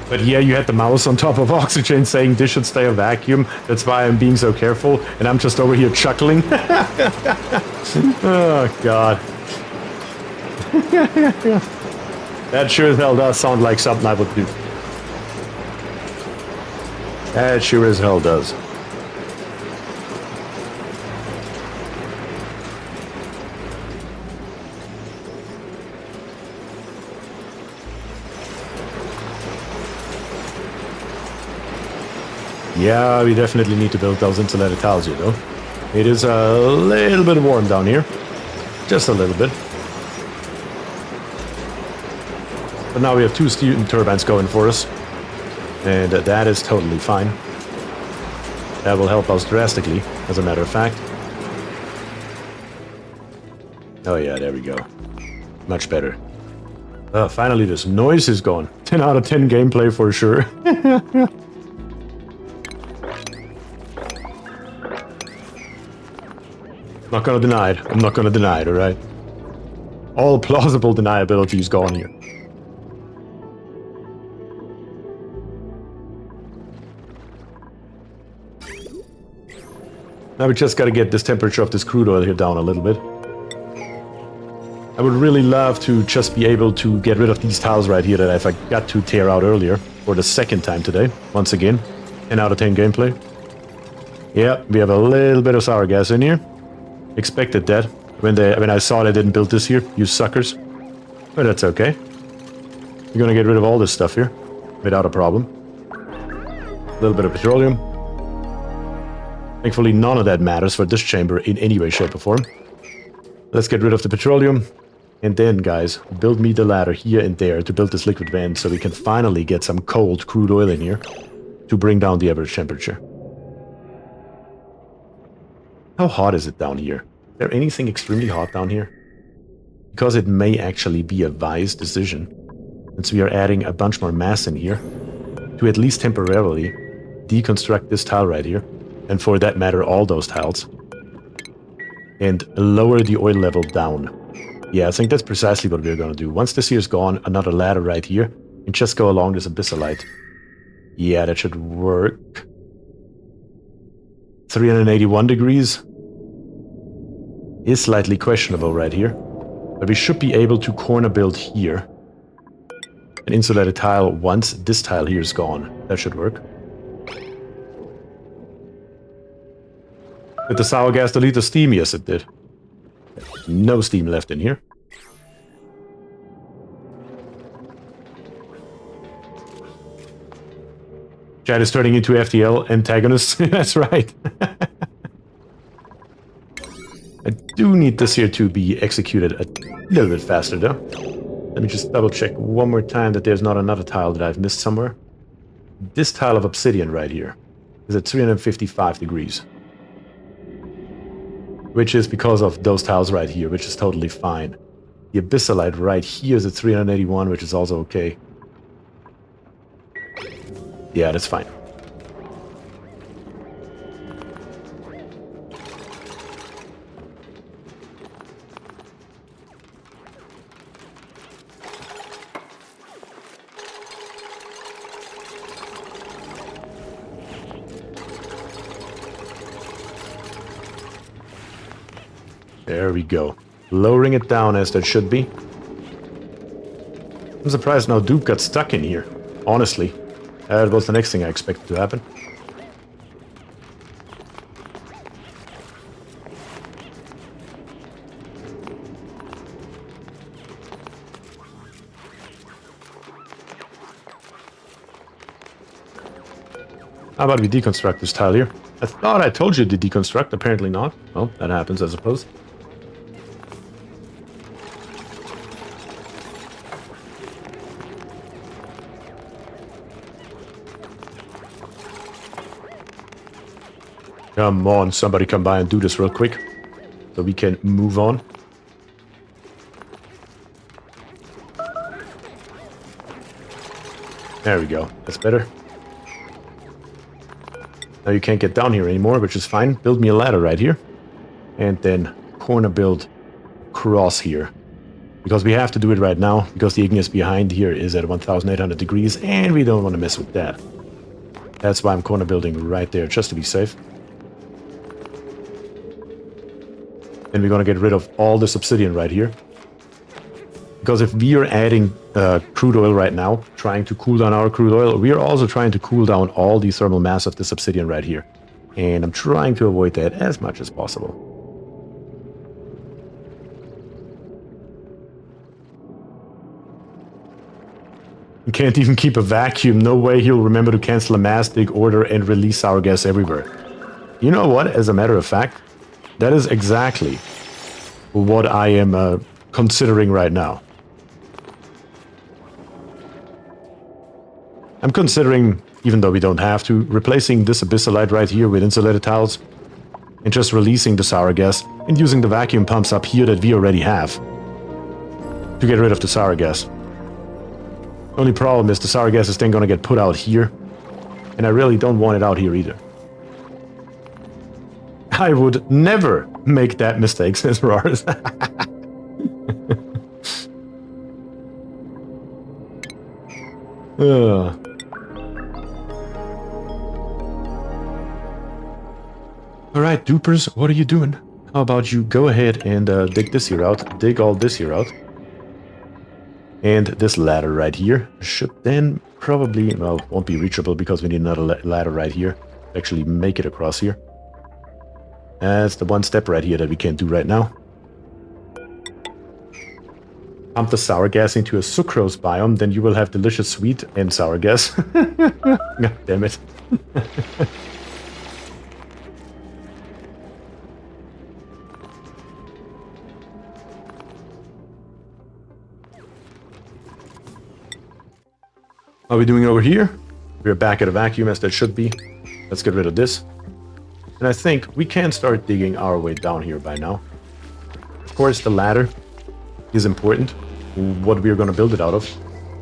But yeah, you had the mouse on top of oxygen saying this should stay a vacuum. That's why I'm being so careful. And I'm just over here chuckling. Oh, God. That sure as hell does sound like something I would do. That sure as hell does. Yeah, we definitely need to build those insulated tiles here, though. It is a little bit warm down here. Just a little bit. But now we have 2 steam turbines going for us. And that is totally fine. That will help us drastically, as a matter of fact. Oh yeah, there we go. Much better. Finally, this noise is gone. 10 out of 10 gameplay for sure. Not gonna deny it. I'm not gonna deny it, alright? All plausible deniability is gone here. Now we just gotta get this temperature of this crude oil here down a little bit. I would really love to just be able to get rid of these tiles right here that I forgot to tear out earlier for the 2nd time today. Once again, 10 out of 10 gameplay. Yeah, we have a little bit of sour gas in here. Expected that when I saw they didn't build this here, you suckers. But that's okay. We're gonna get rid of all this stuff here without a problem. A little bit of petroleum. Thankfully, none of that matters for this chamber in any way, shape, or form. Let's get rid of the petroleum. And then, guys, build me the ladder here and there to build this liquid vent so we can finally get some cold crude oil in here to bring down the average temperature. How hot is it down here? Is there anything extremely hot down here? Because it may actually be a wise decision, since we are adding a bunch more mass in here, to at least temporarily deconstruct this tile right here, and for that matter all those tiles, and lower the oil level down. Yeah, I think that's precisely what we're going to do. Once this here is gone, another ladder right here, and just go along this abyssalite. Yeah, that should work. 381 degrees is slightly questionable right here, but we should be able to corner build here and insulate a tile once this tile here is gone. That should work. Did the sour gas delete the steam? Yes, it did. No steam left in here. Chat is turning into FTL antagonists. That's right. I do need this here to be executed a little bit faster, though. Let me just double check one more time that there's not another tile that I've missed somewhere. This tile of obsidian right here is at 355 degrees. Which is because of those tiles right here, which is totally fine. The abyssalite right here is at 381, which is also okay. Yeah, that's fine. There we go. Lowering it down as that should be. I'm surprised now Duke got stuck in here. Honestly. That was the next thing I expected to happen. How about we deconstruct this tile here? I thought I told you to deconstruct, apparently not. Well, that happens, I suppose. Come on, somebody come by and do this real quick, so we can move on. There we go, that's better. Now you can't get down here anymore, which is fine. Build me a ladder right here. And then corner build across here. Because we have to do it right now, because the igneous behind here is at 1800 degrees, and we don't want to mess with that. That's why I'm corner building right there, just to be safe. And we're going to get rid of all this obsidian right here. Because if we are adding crude oil right now, trying to cool down our crude oil, we are also trying to cool down all the thermal mass of this obsidian right here. And I'm trying to avoid that as much as possible. You can't even keep a vacuum. No way he'll remember to cancel a mass dig order and release sour gas everywhere. You know what? As a matter of fact, that is exactly what I am considering right now. I'm considering, even though we don't have to, replacing this abyssalite right here with insulated tiles and just releasing the sour gas and using the vacuum pumps up here that we already have to get rid of the sour gas. Only problem is the sour gas is then going to get put out here, and I really don't want it out here either. I would never make that mistake, says Rars. Alright, dupers, what are you doing? How about you go ahead and dig this here out, dig all this here out. And this ladder right here should then probably, well, won't be reachable because we need another ladder right here to actually make it across here. That's the one step right here that we can't do right now. Pump the sour gas into a sucrose biome, then you will have delicious sweet and sour gas. God damn it. How are we doing over here? We're back at a vacuum as that should be. Let's get rid of this. And I think we can start digging our way down here by now. Of course, the ladder is important. What we are going to build it out of.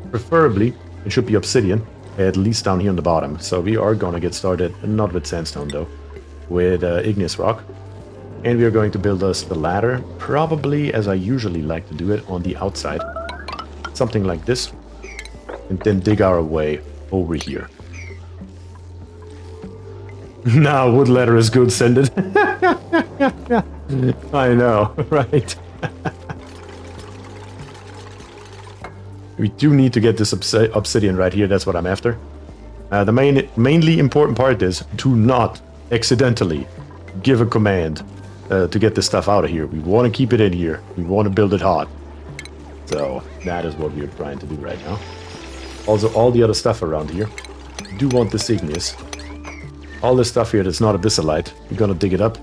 Preferably, it should be obsidian, at least down here on the bottom. So we are going to get started, not with sandstone though, with igneous rock. And we are going to build us the ladder, probably as I usually like to do it, on the outside. Something like this. And then dig our way over here. Now, wood ladder is good, send it. I know, right? We do need to get this obsidian right here, that's what I'm after. The mainly important part is to not accidentally give a command to get this stuff out of here. We want to keep it in here. We want to build it hot. So, that is what we're trying to do right now. Also, all the other stuff around here. We do want this igneous. All this stuff here that's not abyssalite, we're gonna dig it up.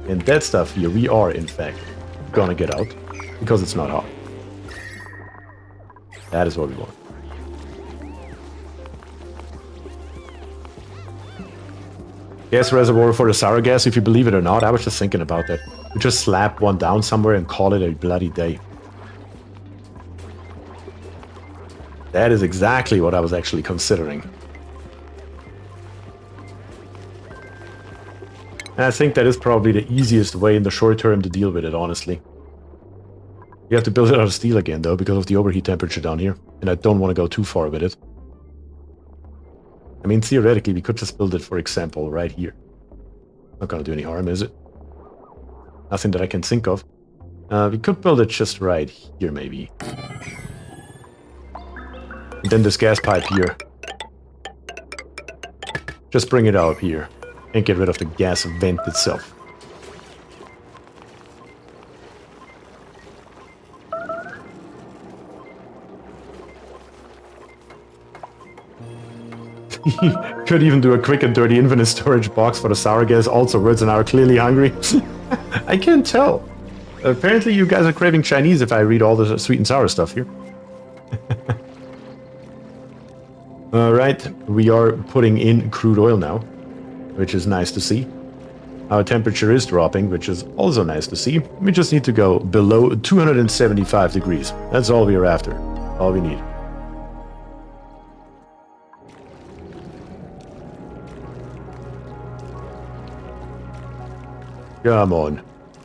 And that stuff here, we are, in fact, gonna get out. Because it's not hot. That is what we want. Gas reservoir for the sour gas, if you believe it or not. I was just thinking about that. We just slap one down somewhere and call it a bloody day. That is exactly what I was actually considering. And I think that is probably the easiest way in the short term to deal with it, honestly. You have to build it out of steel again, though, because of the overheat temperature down here. And I don't want to go too far with it. I mean, theoretically, we could just build it, for example, right here. Not gonna do any harm, is it? Nothing that I can think of. We could build it just right here, maybe. And then this gas pipe here. Just bring it out here. And get rid of the gas vent itself. Could even do a quick and dirty infinite storage box for the sour gas. Also, words and I are clearly hungry. I can't tell. Apparently you guys are craving Chinese if I read all the sweet and sour stuff here. Alright, we are putting in crude oil now, which is nice to see. Our temperature is dropping, which is also nice to see. We just need to go below 275 degrees. That's all we are after. All we need. Come on.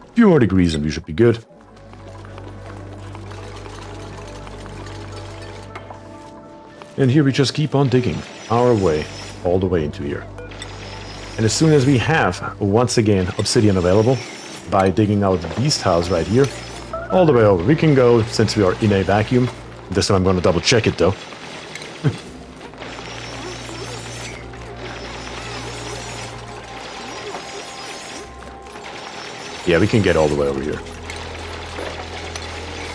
A few more degrees and we should be good. And here we just keep on digging our way all the way into here. And as soon as we have, once again, obsidian available, by digging out these tiles right here, all the way over, we can go, since we are in a vacuum. This time I'm going to double check it though. Yeah, we can get all the way over here.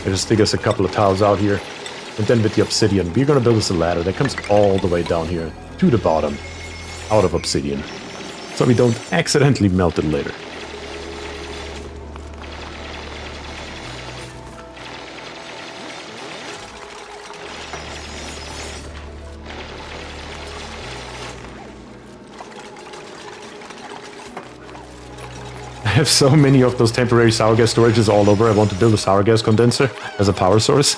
I just dig us a couple of tiles out here. And then with the obsidian, we're going to build us a ladder that comes all the way down here to the bottom, out of obsidian. So we don't accidentally melt it later. I have so many of those temporary sour gas storages all over. I want to build a sour gas condenser as a power source.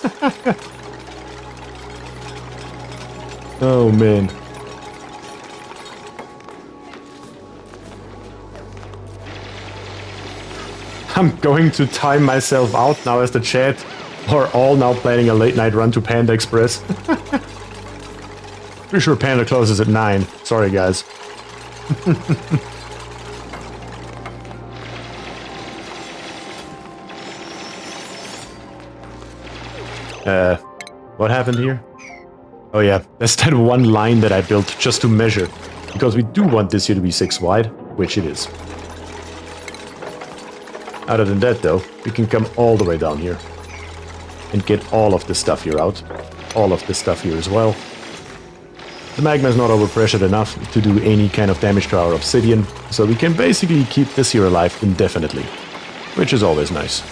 Oh man. I'm going to time myself out now as the chat are all now planning a late night run to Panda Express. Pretty sure Panda closes at 9. Sorry guys. What happened here? Oh yeah, that's that one line that I built just to measure. Because we do want this here to be 6 wide, which it is. Other than that though, we can come all the way down here. And get all of this stuff here out. All of this stuff here as well. The magma is not overpressured enough to do any kind of damage to our obsidian. So we can basically keep this here alive indefinitely. Which is always nice.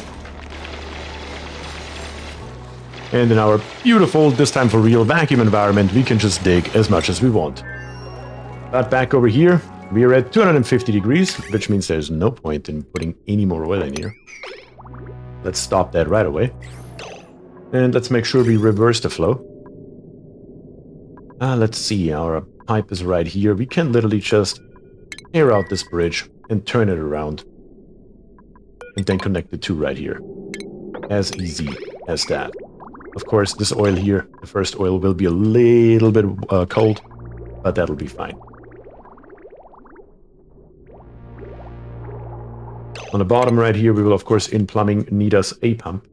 And in our beautiful, this time for real, vacuum environment, we can just dig as much as we want. But back over here, we are at 250 degrees, which means there's no point in putting any more oil in here. Let's stop that right away. And let's make sure we reverse the flow. Let's see, our pipe is right here. We can literally just air out this bridge and turn it around. And then connect the two right here. As easy as that. Of course, this oil here, the first oil, will be a little bit cold, but that'll be fine. On the bottom right here, we will, of course, in plumbing, need us a pump.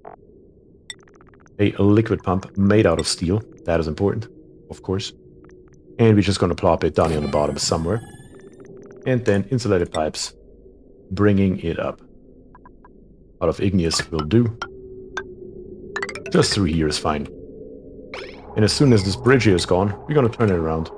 A liquid pump made out of steel. That is important, of course. And we're just going to plop it down here on the bottom somewhere. And then insulated pipes, bringing it up. Out of igneous will do. Just through here is fine. And as soon as this bridge here is gone, we're going to turn it around.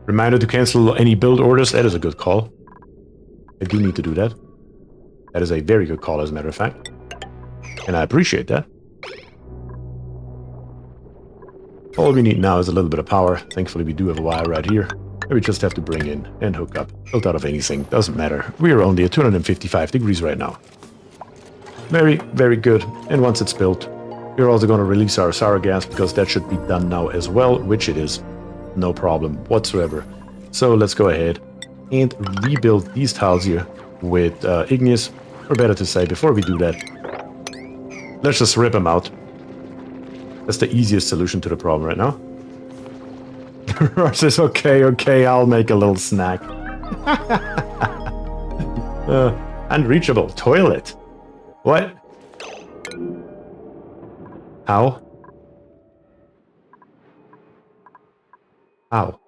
Reminder to cancel any build orders. That is a good call. I do need to do that. That is a very good call, as a matter of fact. And I appreciate that. All we need now is a little bit of power. Thankfully, we do have a wire right here. We just have to bring in and hook up. Built out of anything. Doesn't matter. We are only at 255 degrees right now. Very, very good. And once it's built, we're also going to release our sour gas, because that should be done now as well, which it is. No problem whatsoever. So let's go ahead and rebuild these tiles here with igneous. Or better to say, before we do that, let's just rip them out. That's the easiest solution to the problem right now. Ross says, okay, I'll make a little snack. Unreachable toilet. What? How? How?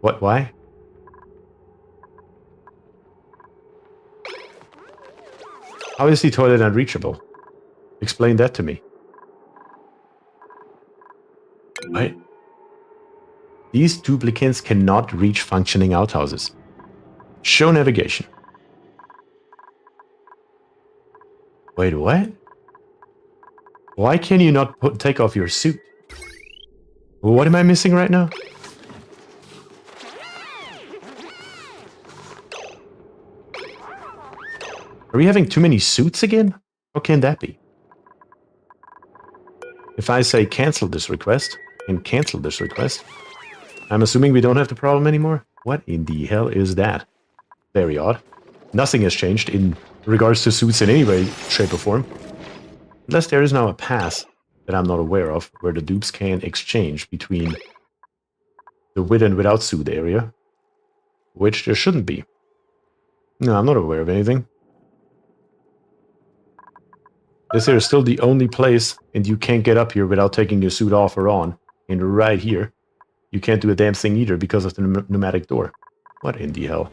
What? Why? How is the toilet unreachable? Explain that to me. What? These duplicants cannot reach functioning outhouses. Show navigation. Wait, what? Why can you not take off your suit? What am I missing right now? Are we having too many suits again? How can that be? If I say cancel this request, and cancel this request, I'm assuming we don't have the problem anymore? What in the hell is that? Very odd. Nothing has changed in regards to suits in any way, shape, or form. Unless there is now a pass that I'm not aware of, where the dupes can exchange between the with and without suit area, which there shouldn't be. No, I'm not aware of anything. This here is still the only place, and you can't get up here without taking your suit off or on. And right here, you can't do a damn thing either because of the pneumatic door. What in the hell?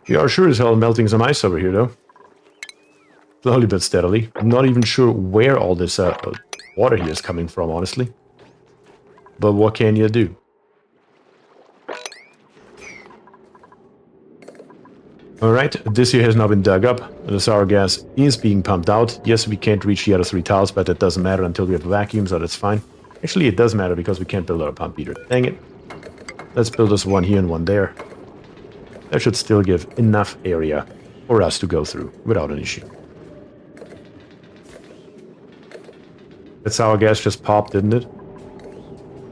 We are sure as hell melting some ice over here, though. Slowly but steadily. I'm not even sure where all this water here is coming from, honestly. But what can you do? Alright, this here has now been dug up. The sour gas is being pumped out. Yes, we can't reach the other three tiles, but that doesn't matter until we have a vacuum, so that's fine. Actually, it does matter because we can't build out a pump either. Dang it. Let's build us one here and one there. That should still give enough area for us to go through without an issue. That sour gas just popped, didn't it?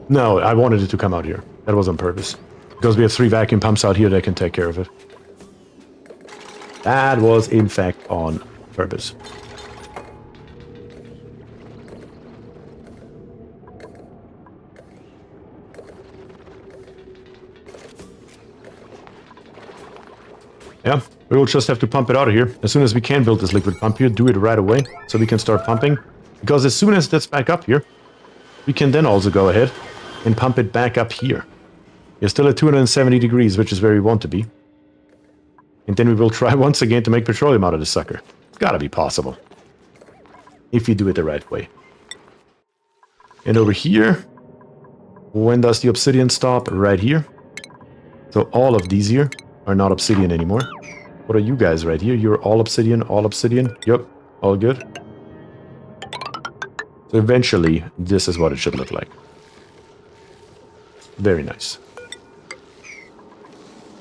No, I wanted it to come out here. That was on purpose. Because we have 3 vacuum pumps out here that can take care of it. That was, in fact, on purpose. Yeah, we will just have to pump it out of here. As soon as we can build this liquid pump here, do it right away, so we can start pumping. Because as soon as that's back up here, we can then also go ahead and pump it back up here. You're still at 270 degrees, which is where we want to be. And then we will try once again to make petroleum out of this sucker. It's gotta be possible. If you do it the right way. And over here, When does the obsidian stop? Right here. So all of these here are not obsidian anymore. What are you guys right here? You're all obsidian, all obsidian. Yep, all good. So eventually, this is what it should look like. Very nice.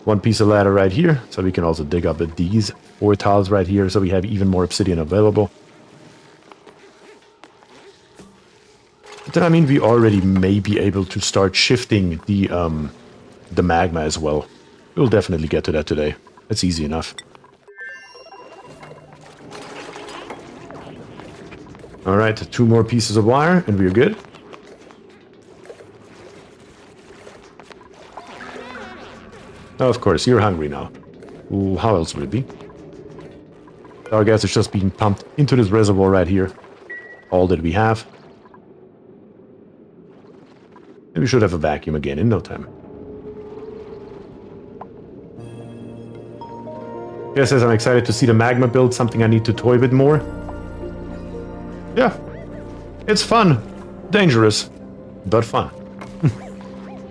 One piece of ladder right here, so we can also dig up these 4 tiles right here, so we have even more obsidian available. But then, I mean, we already may be able to start shifting the magma as well. We'll definitely get to that today. It's easy enough. Alright, 2 more pieces of wire, and we're good. Oh, of course, you're hungry now. Ooh, how else would it be? Our gas is just being pumped into this reservoir right here. All that we have. And we should have a vacuum again in no time. Yes, says I'm excited to see the magma build, something I need to toy with more. Yeah, it's fun. Dangerous, but fun.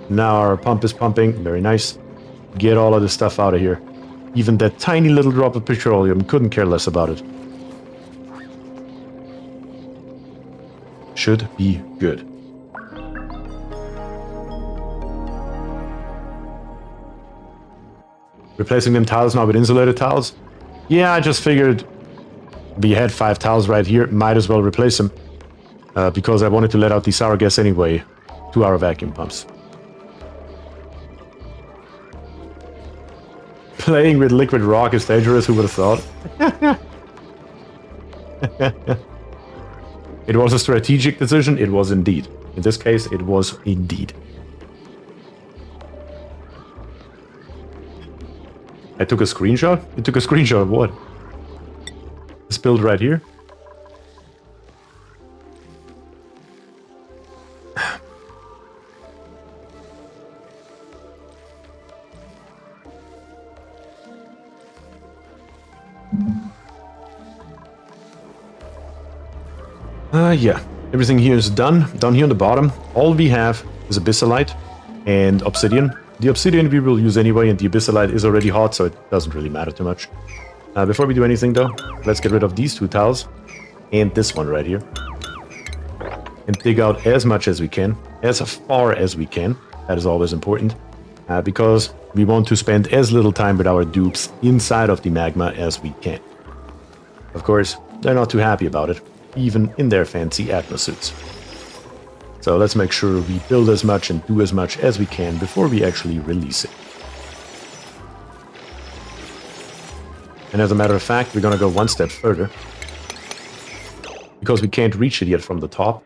Now our pump is pumping, very nice. Get all of this stuff out of here. Even that tiny little drop of petroleum, couldn't care less about it. Should be good. Replacing them tiles now with insulated tiles? Yeah, I just figured we had 5 tiles right here, might as well replace them. Because I wanted to let out the sour gas anyway to our vacuum pumps. Playing with liquid rock is dangerous, who would have thought? It was a strategic decision, it was indeed. In this case, it was indeed. I took a screenshot? You took a screenshot of what? This build right here? Yeah. Everything here is done. Down here on the bottom, all we have is abyssalite and obsidian. The obsidian we will use anyway, and the abyssalite is already hot, so it doesn't really matter too much. Before we do anything, though, let's get rid of these 2 tiles and this one right here. And dig out as much as we can, as far as we can. That is always important, because we want to spend as little time with our dupes inside of the magma as we can. Of course, they're not too happy about it, even in their fancy atmosuits. So let's make sure we build as much and do as much as we can before we actually release it. And as a matter of fact, we're gonna go one step further. Because we can't reach it yet from the top,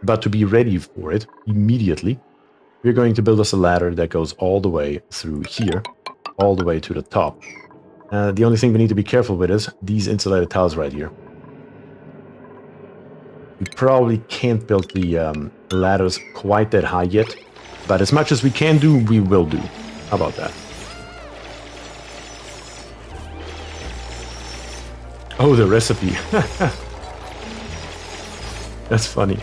but to be ready for it immediately, we're going to build us a ladder that goes all the way through here, all the way to the top. The only thing we need to be careful with is these insulated tiles right here. We probably can't build the ladders quite that high yet, but as much as we can do, we will do. How about that? Oh, the recipe. That's funny.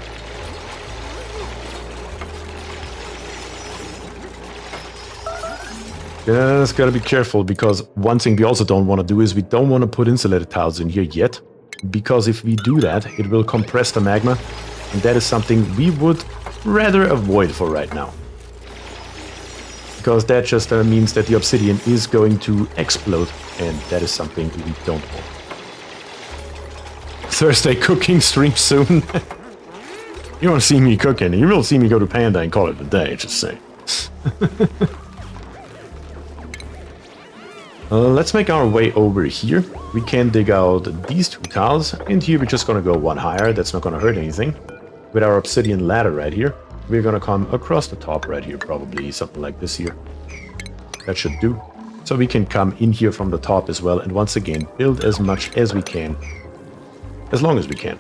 Just gotta be careful, because one thing we also don't want to do is we don't want to put insulated tiles in here yet. Because if we do that, it will compress the magma, and that is something we would rather avoid for right now. Because that just means that the obsidian is going to explode, and that is something we don't want. Thursday cooking stream soon. You won't see me cooking, you will see me go to Panda and call it a day, just saying. Let's make our way over here. We can dig out these 2 tiles, and here we're just gonna go one higher. That's not gonna hurt anything. With our obsidian ladder right here, we're gonna come across the top right here, probably something like this here. That should do. So we can come in here from the top as well, and once again, build as much as we can. As long as we can.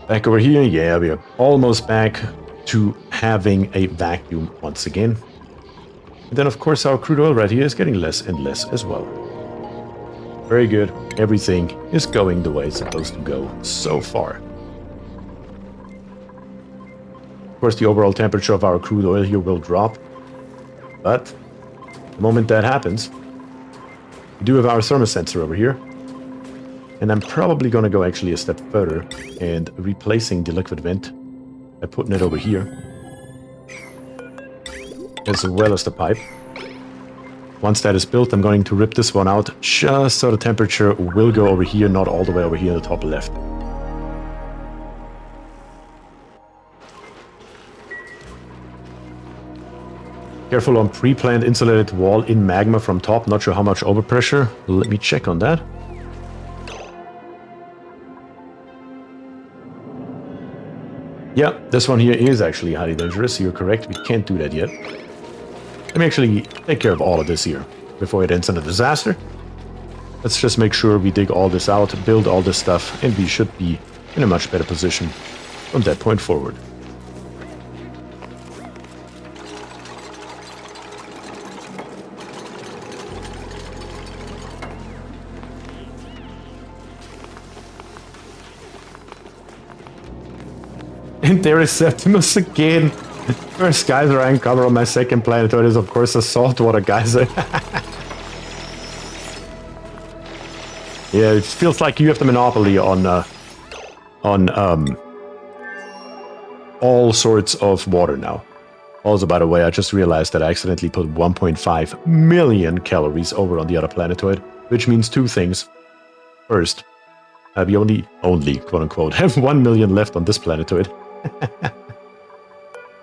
Back over here, yeah, we're almost back to having a vacuum once again. And then of course our crude oil right here is getting less and less as well. Very good. Everything is going the way it's supposed to go so far. Of course, the overall temperature of our crude oil here will drop. But the moment that happens, we do have our thermosensor over here. And I'm probably going to go actually a step further and replacing the liquid vent by putting it over here, as well as the pipe. Once that is built, I'm going to rip this one out just so the temperature will go over here, not all the way over here in the top left. Careful on pre-planned insulated wall in magma from top. Not sure how much overpressure. Let me check on that. Yeah, this one here is actually highly dangerous. You're correct. We can't do that yet. Let me actually take care of all of this here before it ends in a disaster. Let's just make sure we dig all this out, build all this stuff, and we should be in a much better position from that point forward. And there is Septimus again. First geyser I uncover on my second planetoid is, of course, a saltwater geyser. Yeah, it feels like you have the monopoly on all sorts of water now. Also, by the way, I just realized that I accidentally put 1.5 million calories over on the other planetoid, which means two things. First, we only, quote unquote, have 1 million left on this planetoid.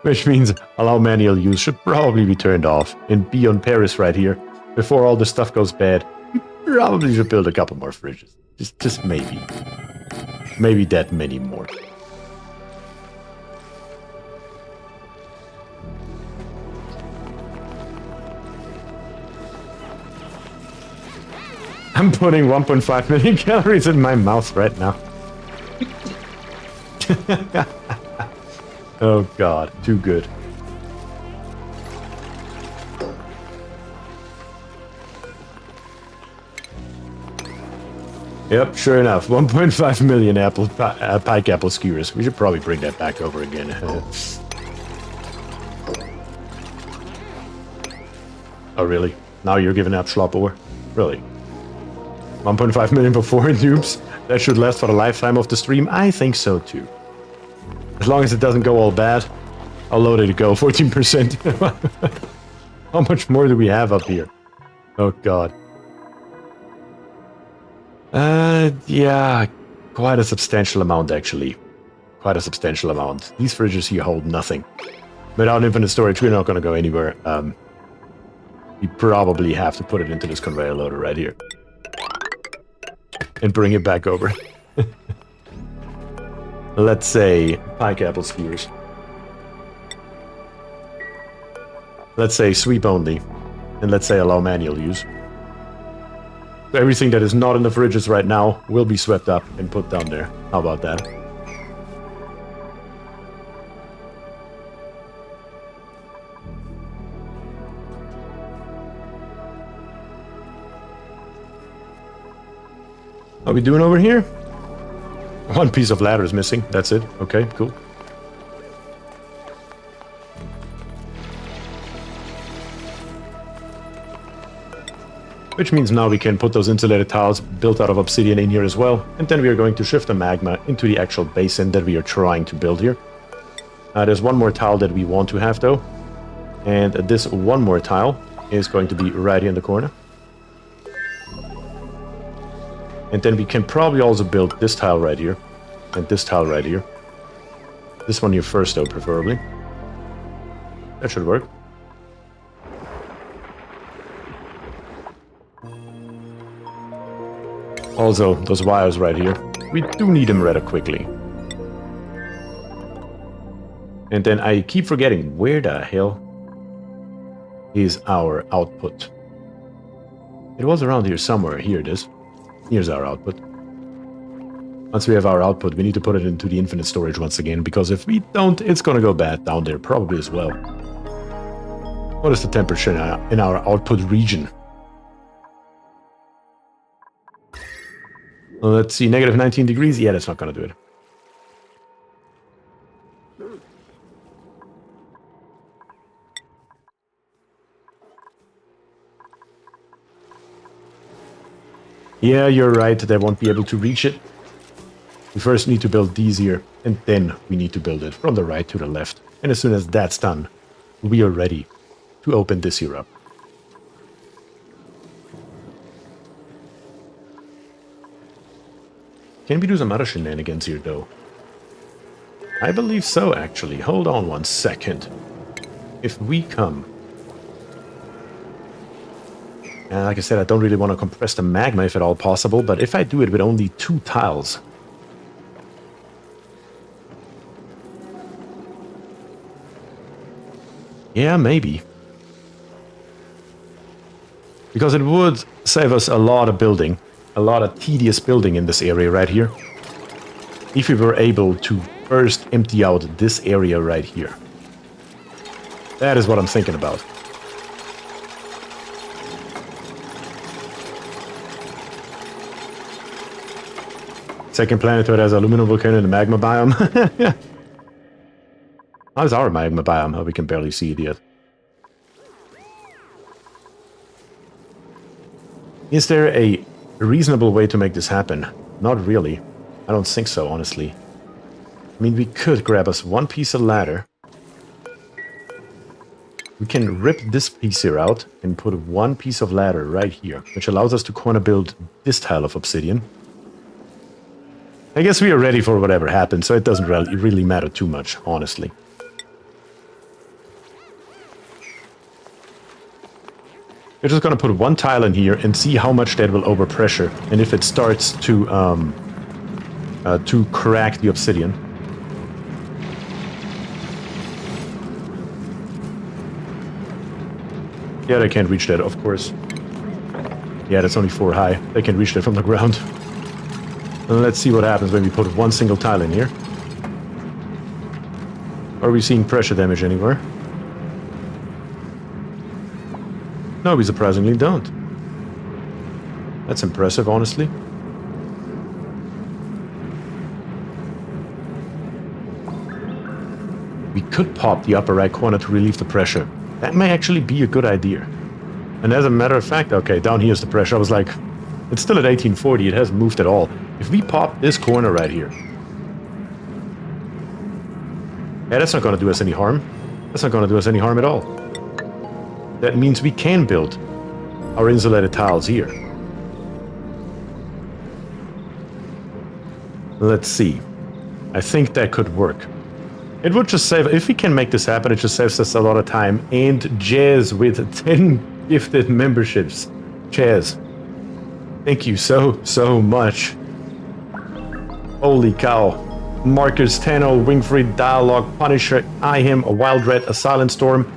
Which means allow manual use should probably be turned off and be on Paris right here. Before all this stuff goes bad, we probably should build a couple more fridges. Just maybe. Maybe that many more. I'm putting 1.5 million calories in my mouth right now. Oh god, too good. Yep, sure enough, 1.5 million pike apple skewers. We should probably bring that back over again. Oh really? Now you're giving up schlop ore? Really? 1.5 million before in tubes? That should last for the lifetime of the stream? I think so too. As long as it doesn't go all bad, I'll load it to go. 14%. How much more do we have up here? Oh god. Yeah, quite a substantial amount actually. Quite a substantial amount. These fridges here hold nothing. Without infinite storage, we're not going to go anywhere. We probably have to put it into this conveyor loader right here. And bring it back over. Let's say pike apple skewers. Let's say sweep only. And let's say allow manual use. So everything that is not in the fridges right now will be swept up and put down there. How about that? How are we doing over here? One piece of ladder is missing. That's it. Okay, cool. Which means now we can put those insulated tiles built out of obsidian in here as well. And then we are going to shift the magma into the actual basin that we are trying to build here. There's one more tile that we want to have though. And this one more tile is going to be right here in the corner. And then we can probably also build this tile right here. And this tile right here. This one here first though, preferably. That should work. Also, those wires right here. We do need them rather quickly. And then I keep forgetting, where the hell is our output? It was around here somewhere. Here it is. Here's our output. Once we have our output, we need to put it into the infinite storage once again, because if we don't, it's gonna go bad down there probably as well. What is the temperature in our output region? Let's see, negative 19 degrees. Yeah, that's not going to do it. Yeah, you're right. They won't be able to reach it. We first need to build these here, and then we need to build it from the right to the left. And as soon as that's done, we are ready to open this here up. Can we do some other shenanigans here, though? I believe so, actually. Hold on one second. If we come... like I said, I don't really want to compress the magma if at all possible, but if I do it with only 2 tiles... Yeah, maybe. Because it would save us a lot of building. A lot of tedious building in this area right here. If we were able to first empty out this area right here. That is what I'm thinking about. Second planetoid has aluminum volcano in the magma biome. How's our magma biome? Oh, we can barely see it yet. Is there a reasonable way to make this happen? Not really. I don't think so, honestly. I mean, we could grab us one piece of ladder. We can rip this piece here out and put one piece of ladder right here, which allows us to corner build this tile of obsidian. I guess we are ready for whatever happens, so it doesn't really matter too much, honestly. We're just going to put one tile in here and see how much that will overpressure, and if it starts to crack the obsidian. Yeah, they can't reach that, of course. Yeah, that's only 4 high. They can reach that from the ground. And let's see what happens when we put one single tile in here. Are we seeing pressure damage anywhere? No, we surprisingly don't. That's impressive, honestly. We could pop the upper right corner to relieve the pressure. That may actually be a good idea. And as a matter of fact, okay, down here's the pressure. I was like, it's still at 1840, it hasn't moved at all. If we pop this corner right here... Yeah, that's not going to do us any harm. That's not going to do us any harm at all. That means we can build our insulated tiles here. Let's see. I think that could work. It would just save... If we can make this happen, it just saves us a lot of time. And Jazz with 10 gifted memberships. Jazz, thank you so much. Holy cow. Marcus, Tano, Wingfried, Dialogue, Punisher, I Him, a Wild Red, a Silent Storm,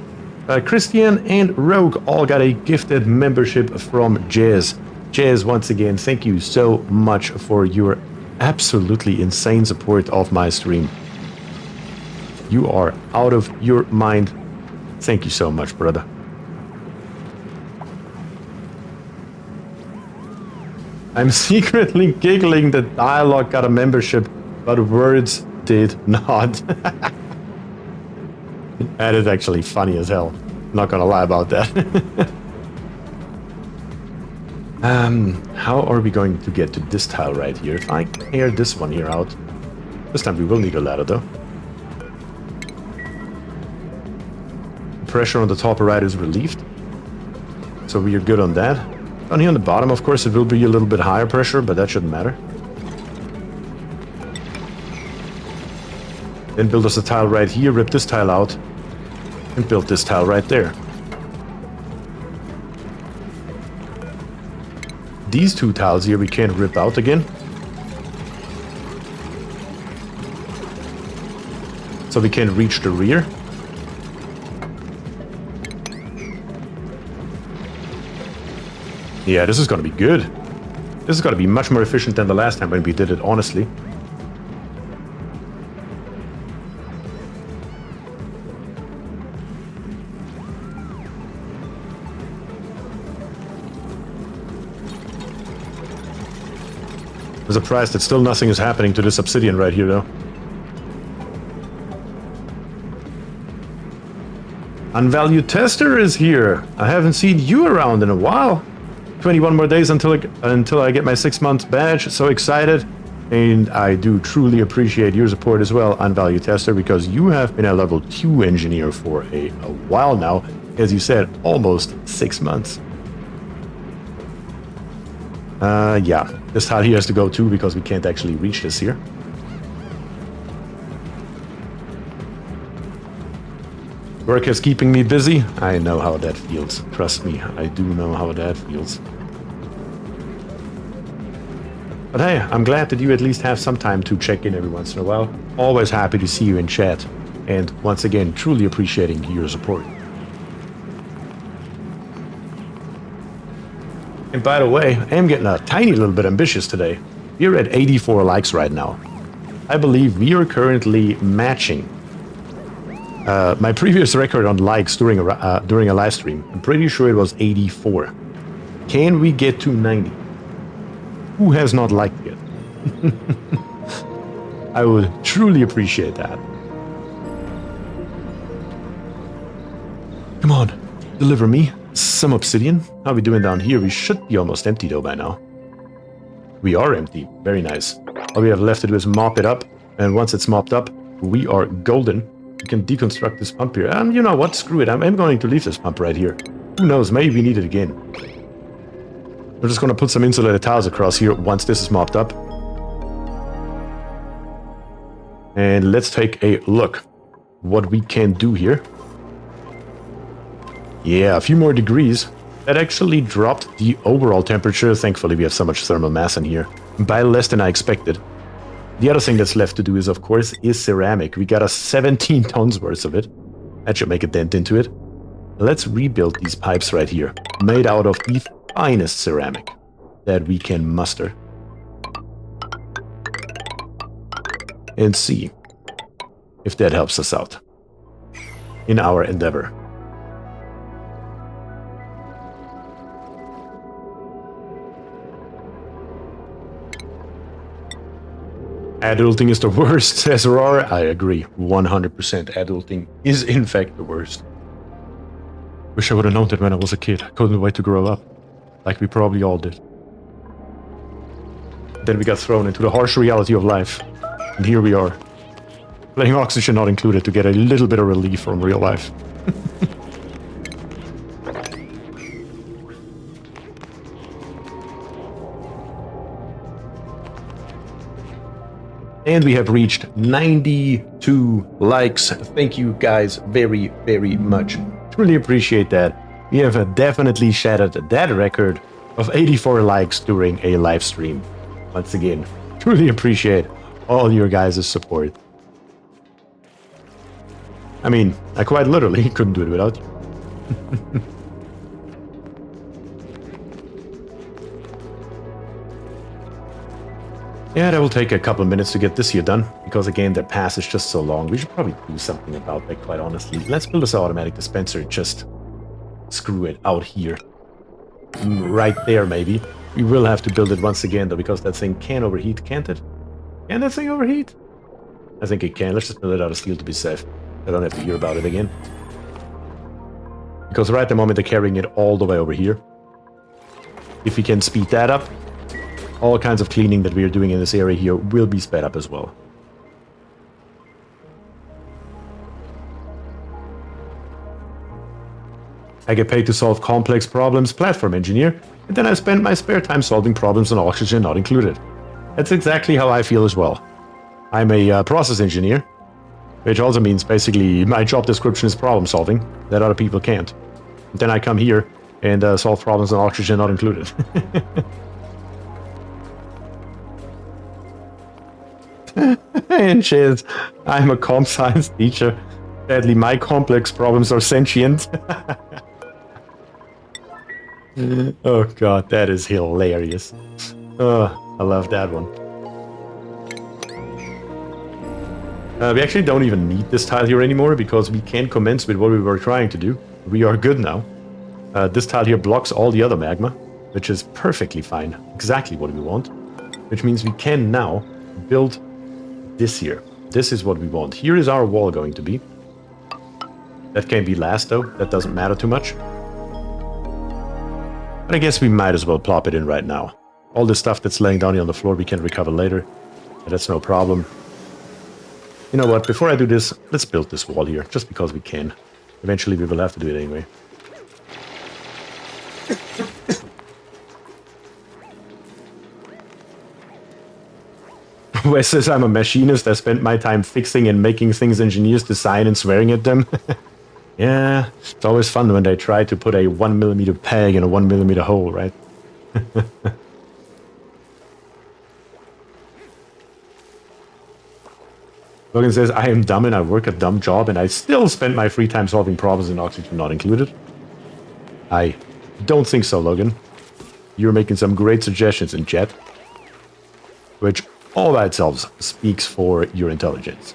Christian and Rogue all got a gifted membership from Jazz. Jazz, once again, thank you so much for your absolutely insane support of my stream. You are out of your mind. Thank you so much, brother. I'm secretly giggling that Dialogue got a membership, but words did not. That is actually funny as hell. Not gonna lie about that. How are we going to get to this tile right here? If I clear this one here out. This time we will need a ladder though. Pressure on the top right is relieved. So we are good on that. Down here on the bottom, of course, it will be a little bit higher pressure, but that shouldn't matter. Then build us a tile right here, rip this tile out, and build this tile right there. These 2 tiles here we can't rip out again. So we can reach the rear. Yeah, this is gonna be good. This is gonna be much more efficient than the last time when we did it, honestly. I'm surprised that still nothing is happening to this obsidian right here, though. Unvalued Tester is here. I haven't seen you around in a while. 21 more days until I get my 6-month badge. So excited. And I do truly appreciate your support as well, Unvalued Tester, because you have been a level 2 engineer for a while now. As you said, almost 6 months. Yeah, this tile here has to go too because we can't actually reach this here. Work is keeping me busy. I know how that feels. Trust me, I do know how that feels. But hey, I'm glad that you at least have some time to check in every once in a while. Always happy to see you in chat. And once again, truly appreciating your support. And by the way, I am getting a tiny little bit ambitious today. We're at 84 likes right now. I believe we are currently matching my previous record on likes during a live stream. I'm pretty sure it was 84. Can we get to 90? Who has not liked it? I would truly appreciate that. Come on, deliver me some obsidian. How are we doing down here? We should be almost empty though by now. We are empty. Very nice. All we have left to do is mop it up. And once it's mopped up, we are golden. We can deconstruct this pump here. And you know what? Screw it. I'm going to leave this pump right here. Who knows? Maybe we need it again. We're just going to put some insulated tiles across here once this is mopped up. And let's take a look what we can do here. Yeah, a few more degrees. That actually dropped the overall temperature. Thankfully, we have so much thermal mass in here. By less than I expected. The other thing that's left to do is, of course, is ceramic. We got a 17 tons worth of it. That should make a dent into it. Let's rebuild these pipes right here. Made out of the finest ceramic that we can muster. And see if that helps us out in our endeavor. Adulting is the worst, says Roar. I agree, 100%. Adulting is in fact the worst. Wish I would have known that when I was a kid. I couldn't wait to grow up. Like we probably all did. Then we got thrown into the harsh reality of life. And here we are. Playing Oxygen Not Included to get a little bit of relief from real life. And we have reached 92 likes. Thank you guys very, very much. Truly appreciate that. We have definitely shattered that record of 84 likes during a live stream. Once again, truly appreciate all your guys' support. I mean, I quite literally couldn't do it without you. Yeah, that will take a couple of minutes to get this here done, because again, the pass is just so long. We should probably do something about that, quite honestly. Let's build this automatic dispenser, just screw it out here. Right there, maybe. We will have to build it once again, though, because that thing can overheat, can't it? Can that thing overheat? I think it can. Let's just build it out of steel to be safe. I don't have to hear about it again. Because right at the moment, they're carrying it all the way over here. If we can speed that up, all kinds of cleaning that we are doing in this area here will be sped up as well. I get paid to solve complex problems, platform engineer, and then I spend my spare time solving problems on Oxygen Not Included. That's exactly how I feel as well. I'm a process engineer, which also means basically my job description is problem solving that other people can't. And then I come here and solve problems on Oxygen Not Included. And cheers, I'm a comp science teacher. Sadly, my complex problems are sentient. Oh god, that is hilarious. Oh, I love that one. We actually don't even need this tile here anymore, because we can commence with what we were trying to do. We are good now. This tile here blocks all the other magma, which is perfectly fine. Exactly what we want. which means we can now build this here. This is what we want. Here is our wall going to be. That can be last though, that doesn't matter too much. But I guess we might as well plop it in right now. All the stuff that's laying down here on the floor we can recover later. That's no problem. You know what, before I do this, let's build this wall here, just because we can. Eventually we will have to do it anyway. Wes says I'm a machinist. I spent my time fixing and making things engineers design and swearing at them. Yeah, it's always fun when they try to put a 1mm peg in a 1mm hole, right? Logan says, I am dumb and I work a dumb job and I still spend my free time solving problems in Oxygen Not Included. I don't think so, Logan. You're making some great suggestions in chat, which all by itself speaks for your intelligence.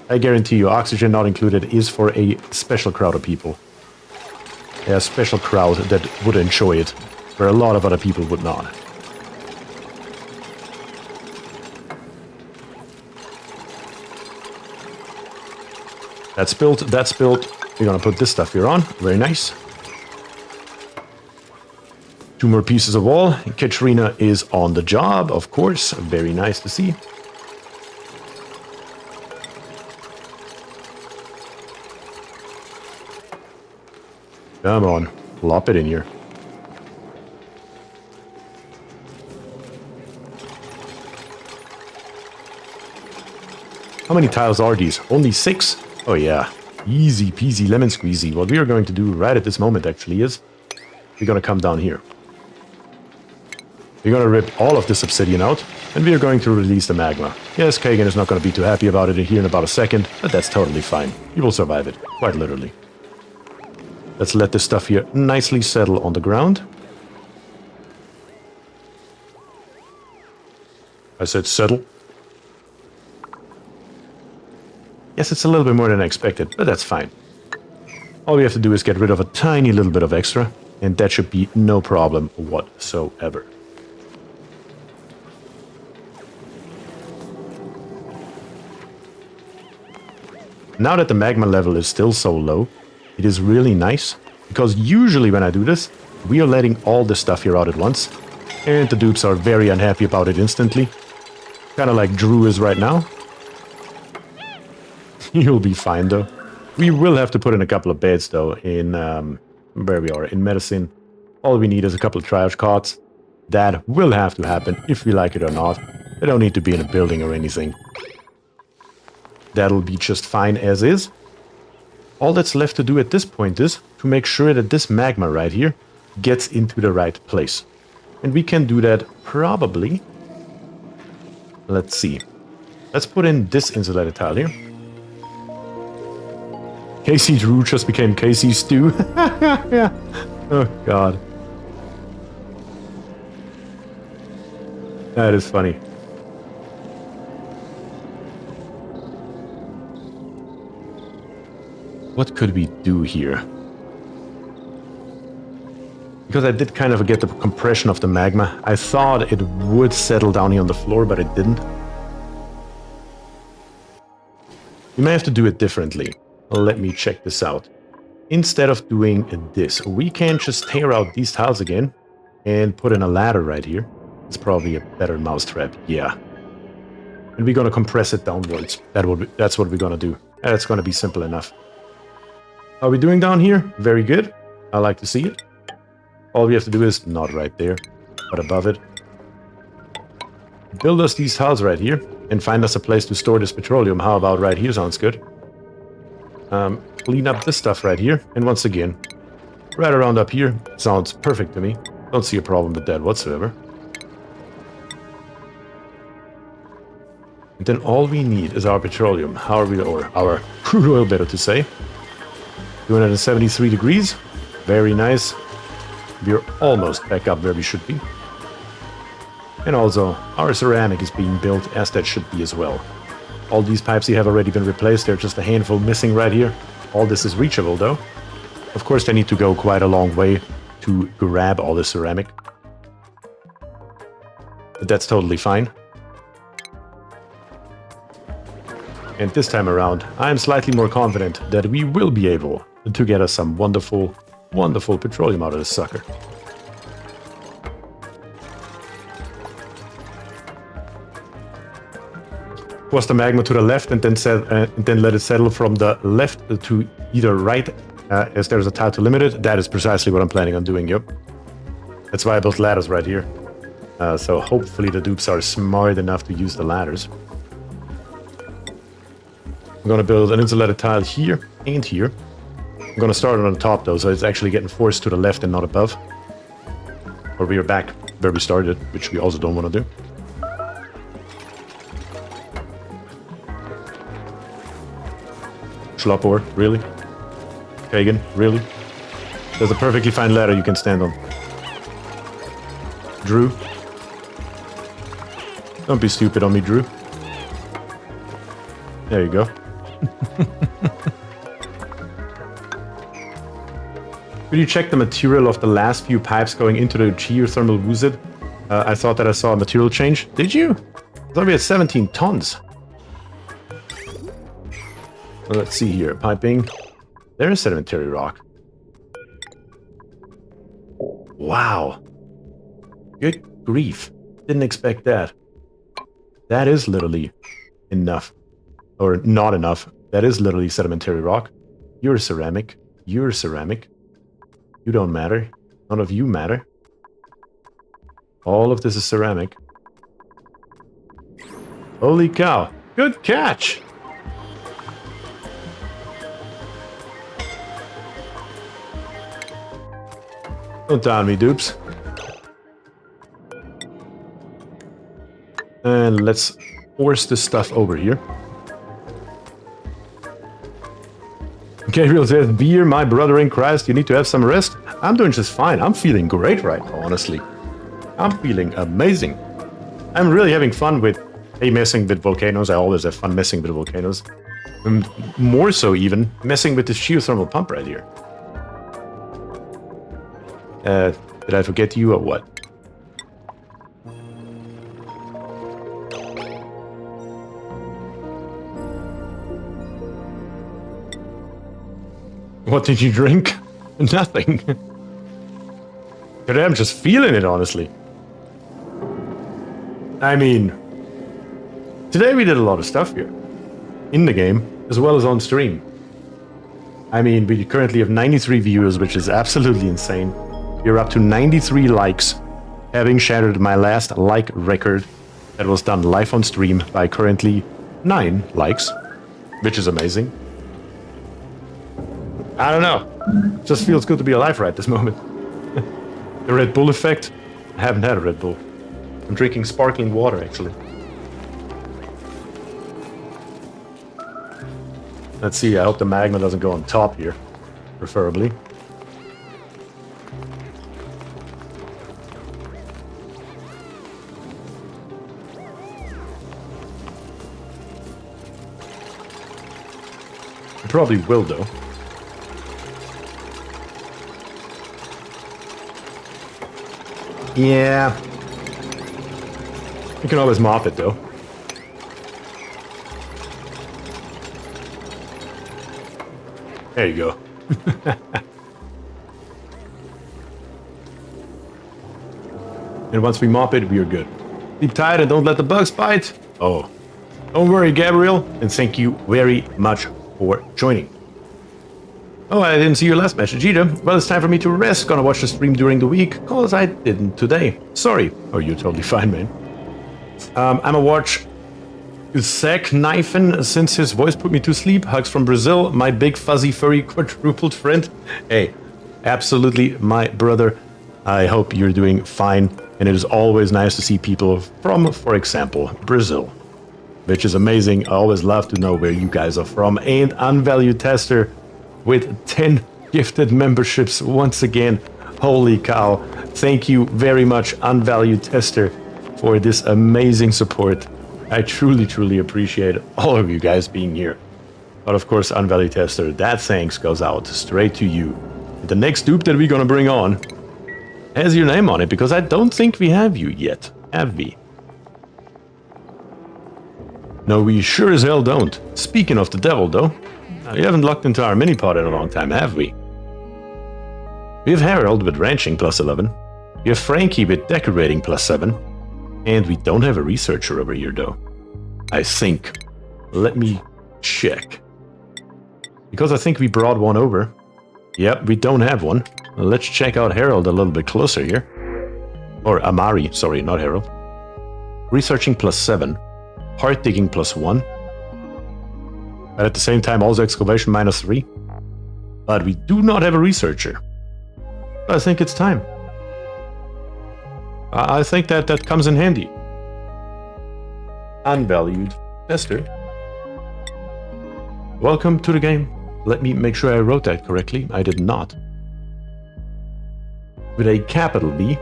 I guarantee you, Oxygen Not Included is for a special crowd of people. A special crowd that would enjoy it, where a lot of other people would not. That's built, that's built. We're gonna put this stuff here on. Very nice. 2 more pieces of wall. Katrina is on the job, of course. Very nice to see. Come on, plop it in here. How many tiles are these? Only 6? Oh yeah, easy peasy lemon squeezy. What we are going to do right at this moment actually is we're going to come down here. We're going to rip all of this obsidian out and we are going to release the magma. Yes, Kagan is not going to be too happy about it here in about a second, but that's totally fine. You will survive it, quite literally. Let's let this stuff here nicely settle on the ground. I said settle. Yes, it's a little bit more than I expected, but that's fine. All we have to do is get rid of a tiny little bit of extra, and that should be no problem whatsoever. Now that the magma level is still so low, it is really nice, because usually when I do this, we are letting all the stuff here out at once, and the dupes are very unhappy about it instantly. Kinda like Drew is right now. You'll be fine though. We will have to put in a couple of beds though in, where we are, in medicine. All we need is a couple of triage cots. That will have to happen if we like it or not. They don't need to be in a building or anything. That'll be just fine as is. All that's left to do at this point is to make sure that this magma right here gets into the right place. And we can do that probably... Let's see. Let's put in this insulated tile here. Casey Drew just became Casey Stew. Yeah. Oh, God. That is funny. What could we do here? Because I did kind of get the compression of the magma. I thought it would settle down here on the floor, but it didn't. You may have to do it differently. Let me check this out. Instead of doing this, we can just tear out these tiles again and put in a ladder right here. It's probably a better mousetrap, yeah. And we're gonna compress it downwards. That's what we're gonna do. That's gonna be simple enough. How are we doing down here? Very good. I like to see it. All we have to do is not right there, but above it. Build us these tiles right here and find us a place to store this petroleum. How about right here? Sounds good. Clean up this stuff right here, and once again, right around up here, sounds perfect to me. Don't see a problem with that whatsoever. And then all we need is our petroleum, or our crude oil, better to say. 273 degrees, very nice. We're almost back up where we should be. And also, our ceramic is being built as that should be as well. All these pipes here have already been replaced. There's just a handful missing right here. All this is reachable though. Of course, they need to go quite a long way to grab all the ceramic. But that's totally fine. And this time around, I am slightly more confident that we will be able to get us some wonderful, wonderful petroleum out of this sucker. Force the magma to the left and then let it settle from the left to either right, as there's a tile to limit it. That is precisely what I'm planning on doing, yep. That's why I built ladders right here. So hopefully the dupes are smart enough to use the ladders. I'm gonna build an insulated tile here and here. I'm gonna start it on the top though, so it's actually getting forced to the left and not above. Or we are back where we started, which we also don't want to do. Schlopor, really? Kagan, really? There's a perfectly fine ladder you can stand on. Drew? Don't be stupid on me, Drew. There you go. Could you check the material of the last few pipes going into the geothermal woozy? I thought that I saw a material change. Did you? I thought we had 17 tons. Well, let's see here. Piping. There is sedimentary rock. Wow. Good grief. Didn't expect that. That is literally enough. Or not enough. That is literally sedimentary rock. You're ceramic. You're ceramic. You don't matter. None of you matter. All of this is ceramic. Holy cow. Good catch! Don't down me, dupes. And let's force this stuff over here. Gabriel says, Beer, my brother in Christ, you need to have some rest. I'm doing just fine. I'm feeling great right now, honestly. I'm feeling amazing. I'm really having fun with messing with volcanoes. I always have fun messing with volcanoes. And more so even, messing with this geothermal pump right here. Did I forget you or what? What did you drink? Nothing. Today I'm just feeling it, honestly. I mean, today we did a lot of stuff here. In the game, as well as on stream. I mean, we currently have 93 viewers, which is absolutely insane. We're up to 93 likes, having shattered my last like record that was done live on stream by currently 9 likes, which is amazing. I don't know. Just feels good to be alive right this moment. The Red Bull effect? I haven't had a Red Bull. I'm drinking sparkling water, actually. Let's see, I hope the magma doesn't go on top here, preferably. It probably will, though. Yeah. You can always mop it, though. There you go. And once we mop it, we are good. Keep tight and don't let the bugs bite. Oh, don't worry, Gabriel. And thank you very much for joining. Oh, I didn't see your last message either. Well, it's time for me to rest. Gonna watch the stream during the week, cause I didn't today. Sorry. Oh, you're totally fine, man. I'ma watch Zach Knifen since his voice put me to sleep. Hugs from Brazil, my big fuzzy furry quadrupled friend. Hey, absolutely my brother. I hope you're doing fine. And it is always nice to see people from, for example, Brazil. Which is amazing. I always love to know where you guys are from. And Unvalued Tester with 10 gifted memberships once again. Holy cow. Thank you very much, Unvalued Tester, for this amazing support. I truly, truly appreciate all of you guys being here. But of course, Unvalued Tester, that thanks goes out straight to you. The next dupe that we're gonna bring on has your name on it, because I don't think we have you yet, have we? No, we sure as hell don't. Speaking of the devil, though, we haven't locked into our mini-pod in a long time, have we? We have Harold with ranching plus 11. We have Frankie with decorating plus 7. And we don't have a researcher over here, though. I think. Let me check. Because I think we brought one over. Yep, we don't have one. Let's check out Harold a little bit closer here. Or Amari, sorry, not Harold. Researching plus 7. Heart digging plus 1. But at the same time, also excavation minus 3. But we do not have a researcher. I think it's time. I think that comes in handy. Unvalued tester. Welcome to the game. Let me make sure I wrote that correctly. I did not. With a capital B.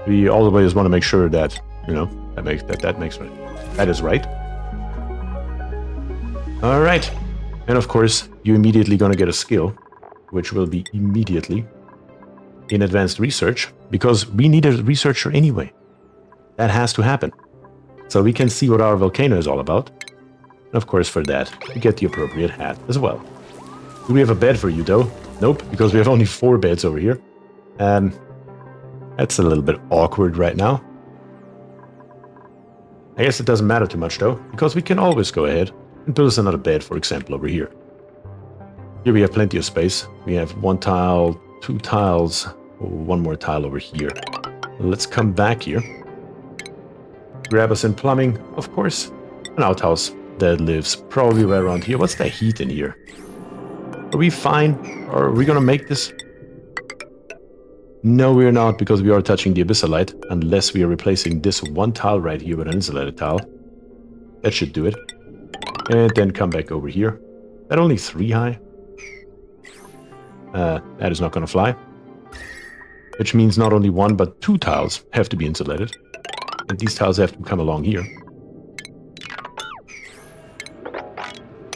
We always want to make sure that, you know, that makes right. That is right. All right. And of course, you're immediately going to get a skill, which will be immediately in advanced research, because we need a researcher anyway. That has to happen. So we can see what our volcano is all about. And of course, for that, we get the appropriate hat as well. Do we have a bed for you, though? Nope, because we have only 4 beds over here. That's a little bit awkward right now. I guess it doesn't matter too much, though, because we can always go ahead and build us another bed, for example, over here. Here we have plenty of space. We have 1 tile, 2 tiles, 1 more tile over here. Let's come back here. Grab us in plumbing, of course. An outhouse that lives probably right around here. What's the heat in here? Are we fine? Or are we gonna make this? No, we're not, because we are touching the abyssalite, unless we are replacing this 1 tile right here with an insulated tile. That should do it. And then come back over here. That only 3 high? That is not gonna fly. Which means not only 1, but 2 tiles have to be insulated. And these tiles have to come along here.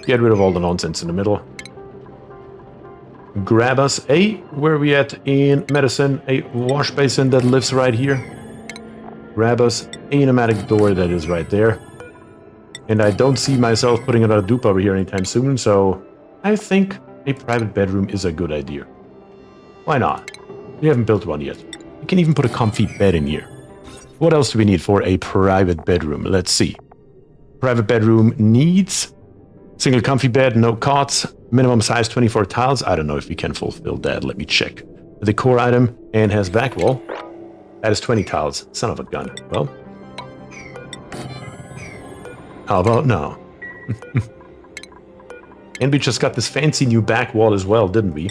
Get rid of all the nonsense in the middle. Grab us where are we at in medicine? A wash basin that lives right here. Grab us a pneumatic door that is right there. And I don't see myself putting another dupe over here anytime soon, so I think a private bedroom is a good idea. Why not? We haven't built one yet. We can even put a comfy bed in here. What else do we need for a private bedroom? Let's see. Private bedroom needs single comfy bed, no cots, minimum size 24 tiles. I don't know if we can fulfill that. Let me check. The decor item and has back wall. That is 20 tiles. Son of a gun. Well, how about now? And we just got this fancy new back wall as well, didn't we?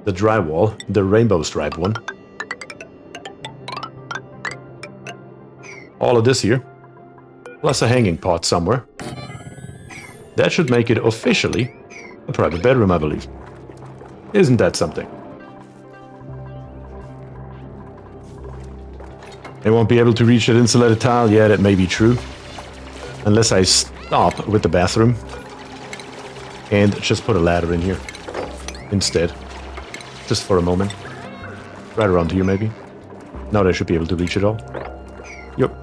The drywall, the rainbow stripe one. All of this here, plus a hanging pot somewhere. That should make it officially a private bedroom, I believe. Isn't that something? They won't be able to reach that insulated tile. Yeah, that may be true. Unless I stop with the bathroom and just put a ladder in here instead. Just for a moment. Right around here, maybe. Now they should be able to reach it all. Yep.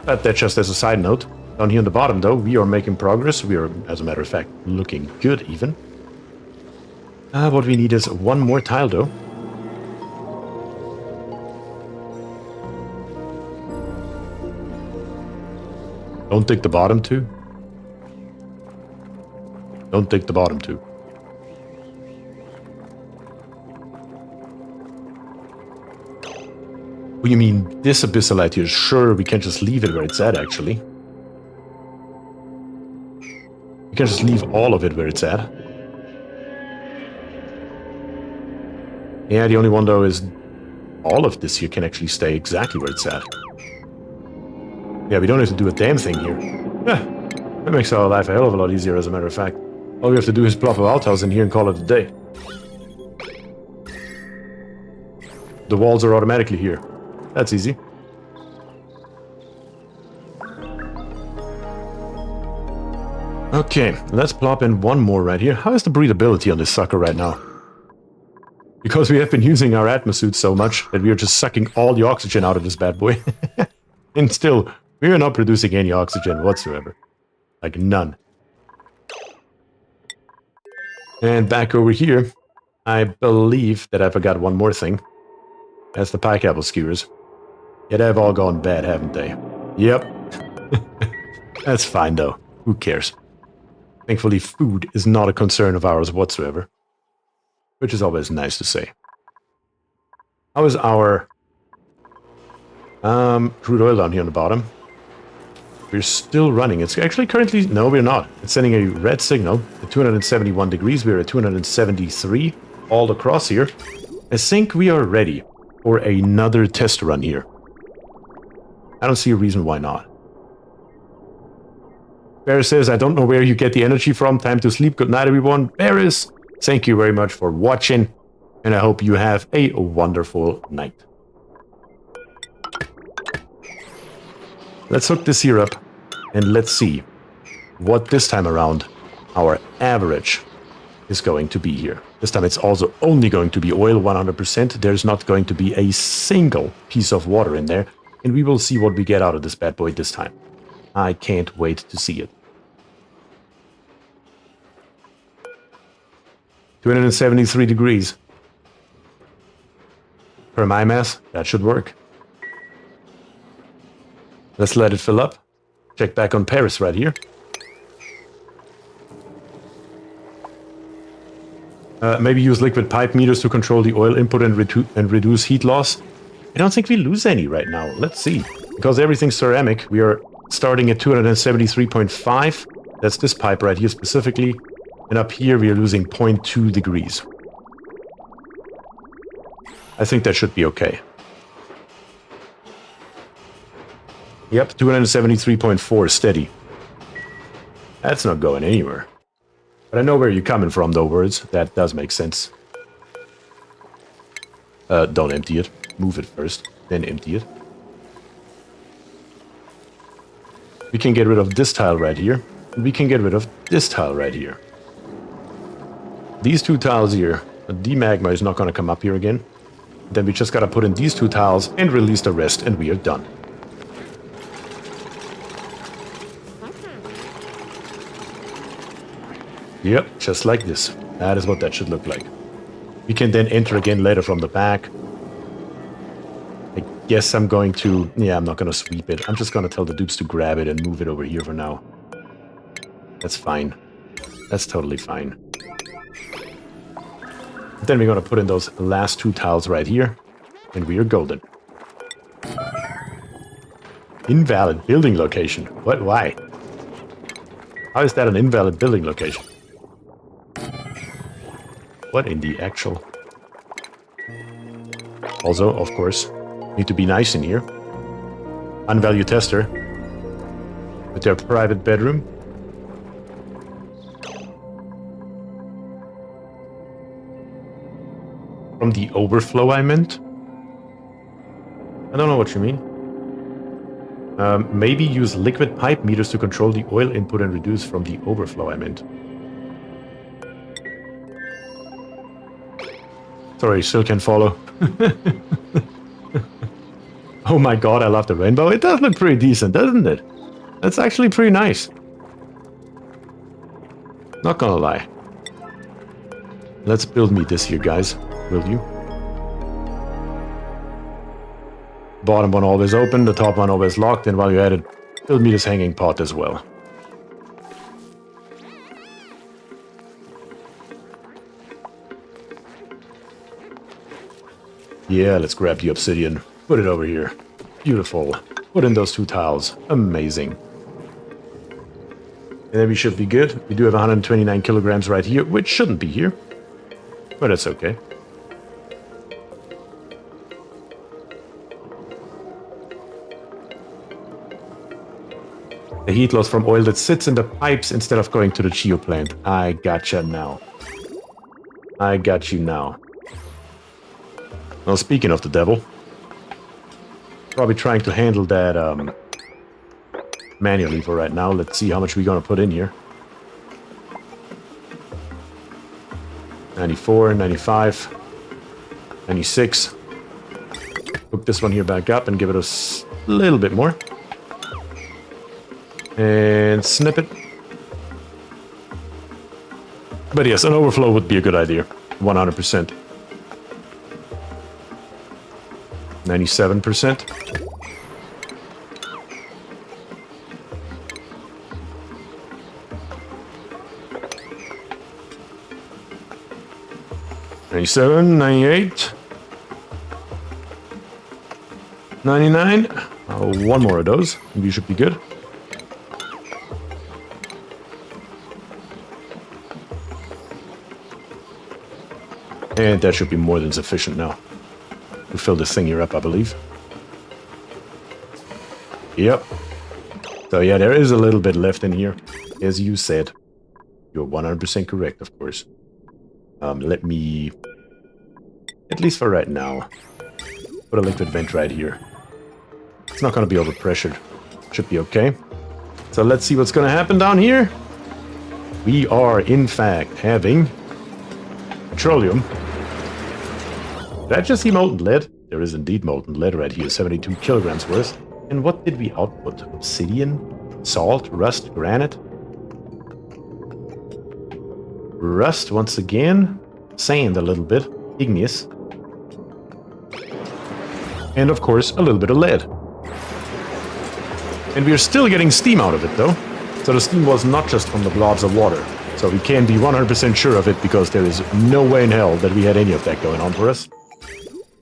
But that's just as a side note. Down here on the bottom, though, we are making progress. We are, as a matter of fact, looking good, even. What we need is 1 more tile, though. Don't dig the bottom, too. Don't dig the bottom, too. What do you mean, this abyssalite here? Sure, we can just leave it where it's at, actually. We can just leave all of it where it's at. Yeah, the only one, though, is all of this here can actually stay exactly where it's at. Yeah, we don't have to do a damn thing here. Yeah, that makes our life a hell of a lot easier, as a matter of fact. All we have to do is plop a outhouse in here and call it a day. The walls are automatically here. That's easy. Okay, let's plop in 1 more right here. How is the breathability on this sucker right now? Because we have been using our atmosuit so much that we are just sucking all the oxygen out of this bad boy. And still, We are not producing any oxygen whatsoever. Like none. And back over here, I believe that I forgot one more thing. That's the pie apple skewers. Yeah, they've all gone bad, haven't they? Yep. That's fine though. Who cares? Thankfully, food is not a concern of ours whatsoever. Which is always nice to say. How is our crude oil down here on the bottom? We're still running. It's actually currently... No, we're not. It's sending a red signal at 271 degrees. We're at 273 all across here. I think we are ready for another test run here. I don't see a reason why not. Barris says, I don't know where you get the energy from. Time to sleep. Good night, everyone. Barris, thank you very much for watching. And I hope you have a wonderful night. Let's hook this here up and let's see what this time around our average is going to be here. This time it's also only going to be oil 100%. There's not going to be a single piece of water in there. And we will see what we get out of this bad boy this time. I can't wait to see it. 273 degrees. Per my math, that should work. Let's let it fill up. Check back on Paris right here. Maybe use liquid pipe meters to control the oil input and reduce heat loss. I don't think we lose any right now. Let's see. Because everything's ceramic, we are starting at 273.5. That's this pipe right here specifically. And up here we are losing 0.2 degrees. I think that should be okay. Yep, 273.4 steady. That's not going anywhere. But I know where you're coming from, though, words. That does make sense. Don't empty it. Move it first, then empty it. We can get rid of this tile right here. And we can get rid of this tile right here. These two tiles here, the magma is not going to come up here again. Then we just got to put in these two tiles and release the rest, and we are done. Yep, just like this. That is what that should look like. We can then enter again later from the back. I guess I'm going to... Yeah, I'm not going to sweep it. I'm just going to tell the dupes to grab it and move it over here for now. That's fine. That's totally fine. Then we're going to put in those last two tiles right here. And we are golden. Invalid building location. What? Why? How is that an invalid building location? What in the actual... Also, of course, need to be nice in here. Unvalue tester. With their private bedroom. From the overflow, I meant? I don't know what you mean. Maybe use liquid pipe meters to control the oil input and reduce from the overflow, I meant. Sorry, still can follow. Oh my god, I love the rainbow. It does look pretty decent, doesn't it? That's actually pretty nice. Not gonna lie. Let's build me this here, guys. Will you? Bottom one always open, the top one always locked, and while you're at it, build me this hanging pot as well. Yeah, let's grab the obsidian. Put it over here. Beautiful. Put in those two tiles. Amazing. And then we should be good. We do have 129 kilograms right here, which shouldn't be here. But it's okay. The heat loss from oil that sits in the pipes instead of going to the geoplant. I gotcha now. I got you now. Well, speaking of the devil, probably trying to handle that manually for right now. Let's see how much we're gonna put in here. 94, 95, 96. Hook this one here back up and give it a little bit more. And snip it. But yes, an overflow would be a good idea. 100%. 97%. $97, $98, $99. One more of those, and we should be good. And that should be more than sufficient now to fill this thing here up, I believe. Yep. So yeah, there is a little bit left in here, as you said. You're 100% correct, of course. Let me, at least for right now, put a liquid vent right here. It's not going to be overpressured. Should be okay. So let's see what's going to happen down here. We are, in fact, having petroleum. Did I just see molten lead? There is indeed molten lead right here, 72 kilograms worth. And what did we output? Obsidian, salt, rust, granite. Rust once again, sand a little bit, igneous. And of course, a little bit of lead. And we are still getting steam out of it though. So the steam was not just from the blobs of water. So we can be 100% sure of it because there is no way in hell that we had any of that going on for us.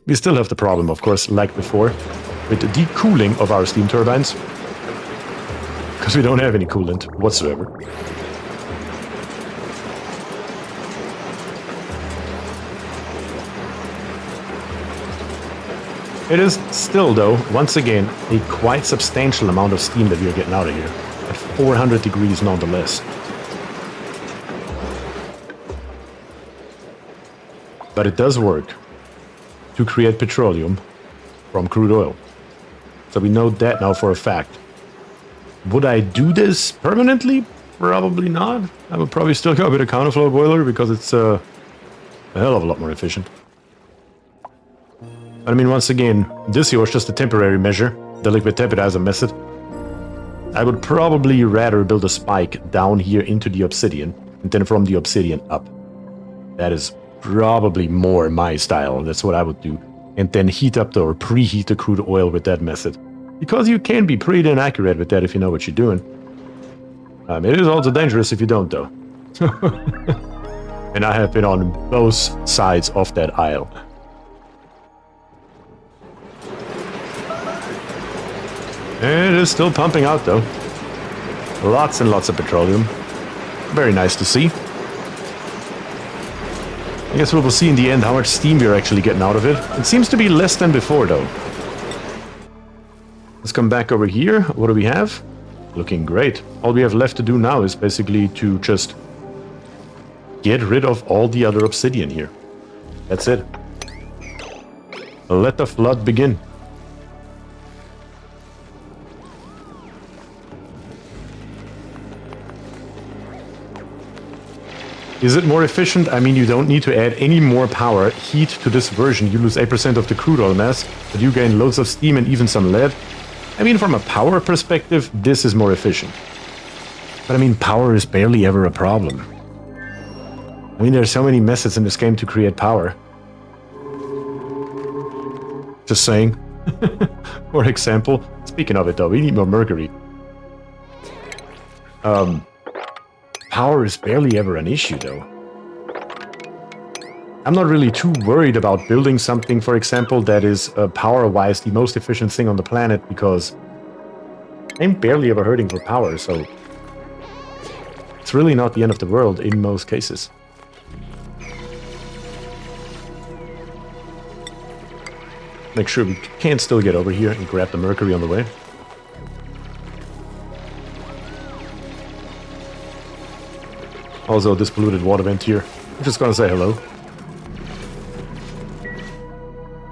We still have the problem, of course, like before, with the decooling of our steam turbines. Because we don't have any coolant whatsoever. It is still, though, once again, a quite substantial amount of steam that we are getting out of here. At 400 degrees nonetheless. But it does work to create petroleum from crude oil. So we know that now for a fact. Would I do this permanently? Probably not. I would probably still go with a counterflow boiler because it's a hell of a lot more efficient. But I mean, once again, this here was just a temporary measure. The liquid temperizer method. I would probably rather build a spike down here into the obsidian and then from the obsidian up. That is probably more my style. That's what I would do. And then heat up or preheat the crude oil with that method. Because you can be pretty inaccurate with that if you know what you're doing. It is also dangerous if you don't, though. And I have been on both sides of that aisle. And it is still pumping out, though. Lots and lots of petroleum. Very nice to see. I guess we will see in the end how much steam we're actually getting out of it. It seems to be less than before, though. Let's come back over here. What do we have? Looking great. All we have left to do now is basically to just get rid of all the other obsidian here. That's it. Let the flood begin. Is it more efficient? I mean, you don't need to add any more power, heat to this version. You lose 8% of the crude oil mass, but you gain loads of steam and even some lead. I mean, from a power perspective, this is more efficient. But I mean, power is barely ever a problem. I mean, there are so many methods in this game to create power. Just saying. For example, speaking of it though, we need more mercury. Power is barely ever an issue, though. I'm not really too worried about building something, for example, that is power-wise the most efficient thing on the planet, because I'm barely ever hurting for power, so it's really not the end of the world in most cases. Make sure we can still get over here and grab the mercury on the way. Also, this polluted water vent here. I'm just gonna say hello.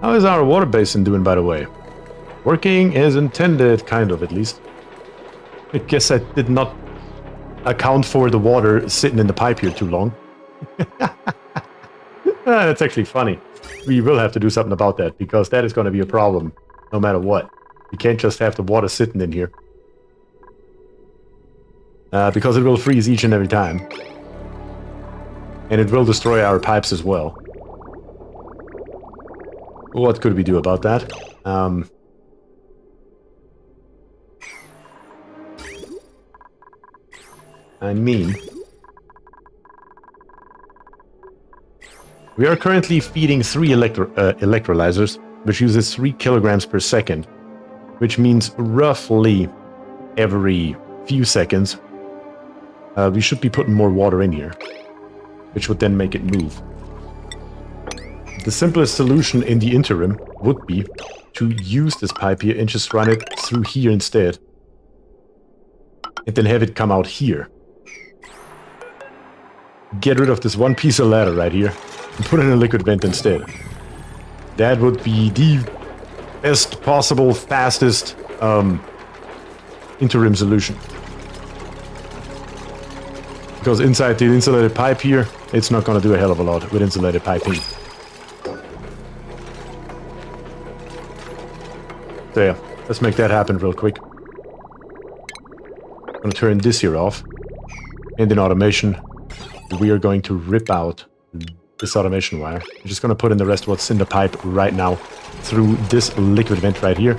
How is our water basin doing, by the way? Working as intended, kind of, at least. I guess I did not account for the water sitting in the pipe here too long. That's actually funny. We will have to do something about that, because that is going to be a problem, no matter what. You can't just have the water sitting in here. because it will freeze each and every time. And it will destroy our pipes as well. What could we do about that? I mean, we are currently feeding 3 electrolyzers, which uses 3 kilograms per second, which means roughly every few seconds we should be putting more water in here, which would then make it move. The simplest solution in the interim would be to use this pipe here and just run it through here instead, and then have it come out here. Get rid of this one piece of ladder right here and put in a liquid vent instead. That would be the best possible, fastest interim solution. Because inside the insulated pipe here, it's not going to do a hell of a lot with insulated piping. So yeah, let's make that happen real quick. I'm going to turn this here off. And in automation, we are going to rip out this automation wire. I'm just going to put in the rest of what's in the pipe right now through this liquid vent right here.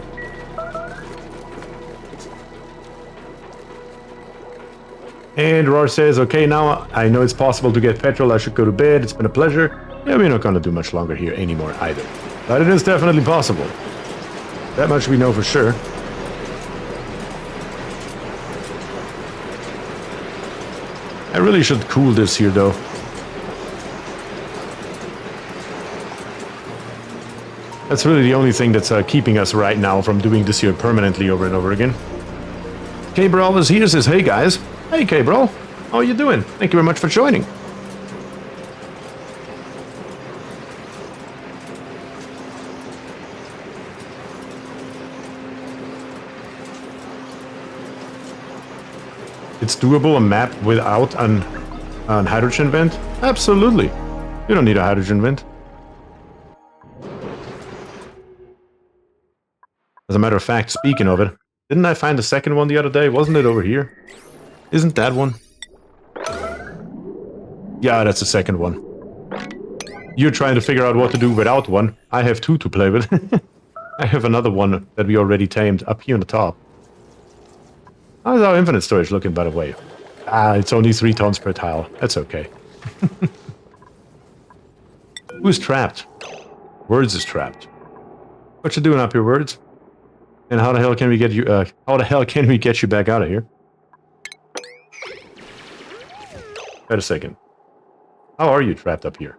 And Roar says, okay, now I know it's possible to get petrol. I should go to bed. It's been a pleasure. Yeah, we're not going to do much longer here anymore either. But it is definitely possible. That much we know for sure. I really should cool this here, though. That's really the only thing that's keeping us right now from doing this here permanently over and over again. K-Brawl is here, says, hey guys. Hey K-Brawl, how are you doing? Thank you very much for joining. It's doable, a map without an hydrogen vent? Absolutely. You don't need a hydrogen vent. As a matter of fact, speaking of it, didn't I find the second one the other day? Wasn't it over here? Isn't that one? Yeah, that's the second one. You're trying to figure out what to do without one. I have 2 to play with. I have another one that we already tamed up here on the top. How's our infinite storage looking, by the way? It's only 3 tons per tile. That's okay. Who's trapped? Words is trapped. What you doing up here, Words? And how the hell can we get you? How the hell can we get you back out of here? Wait a second. How are you trapped up here?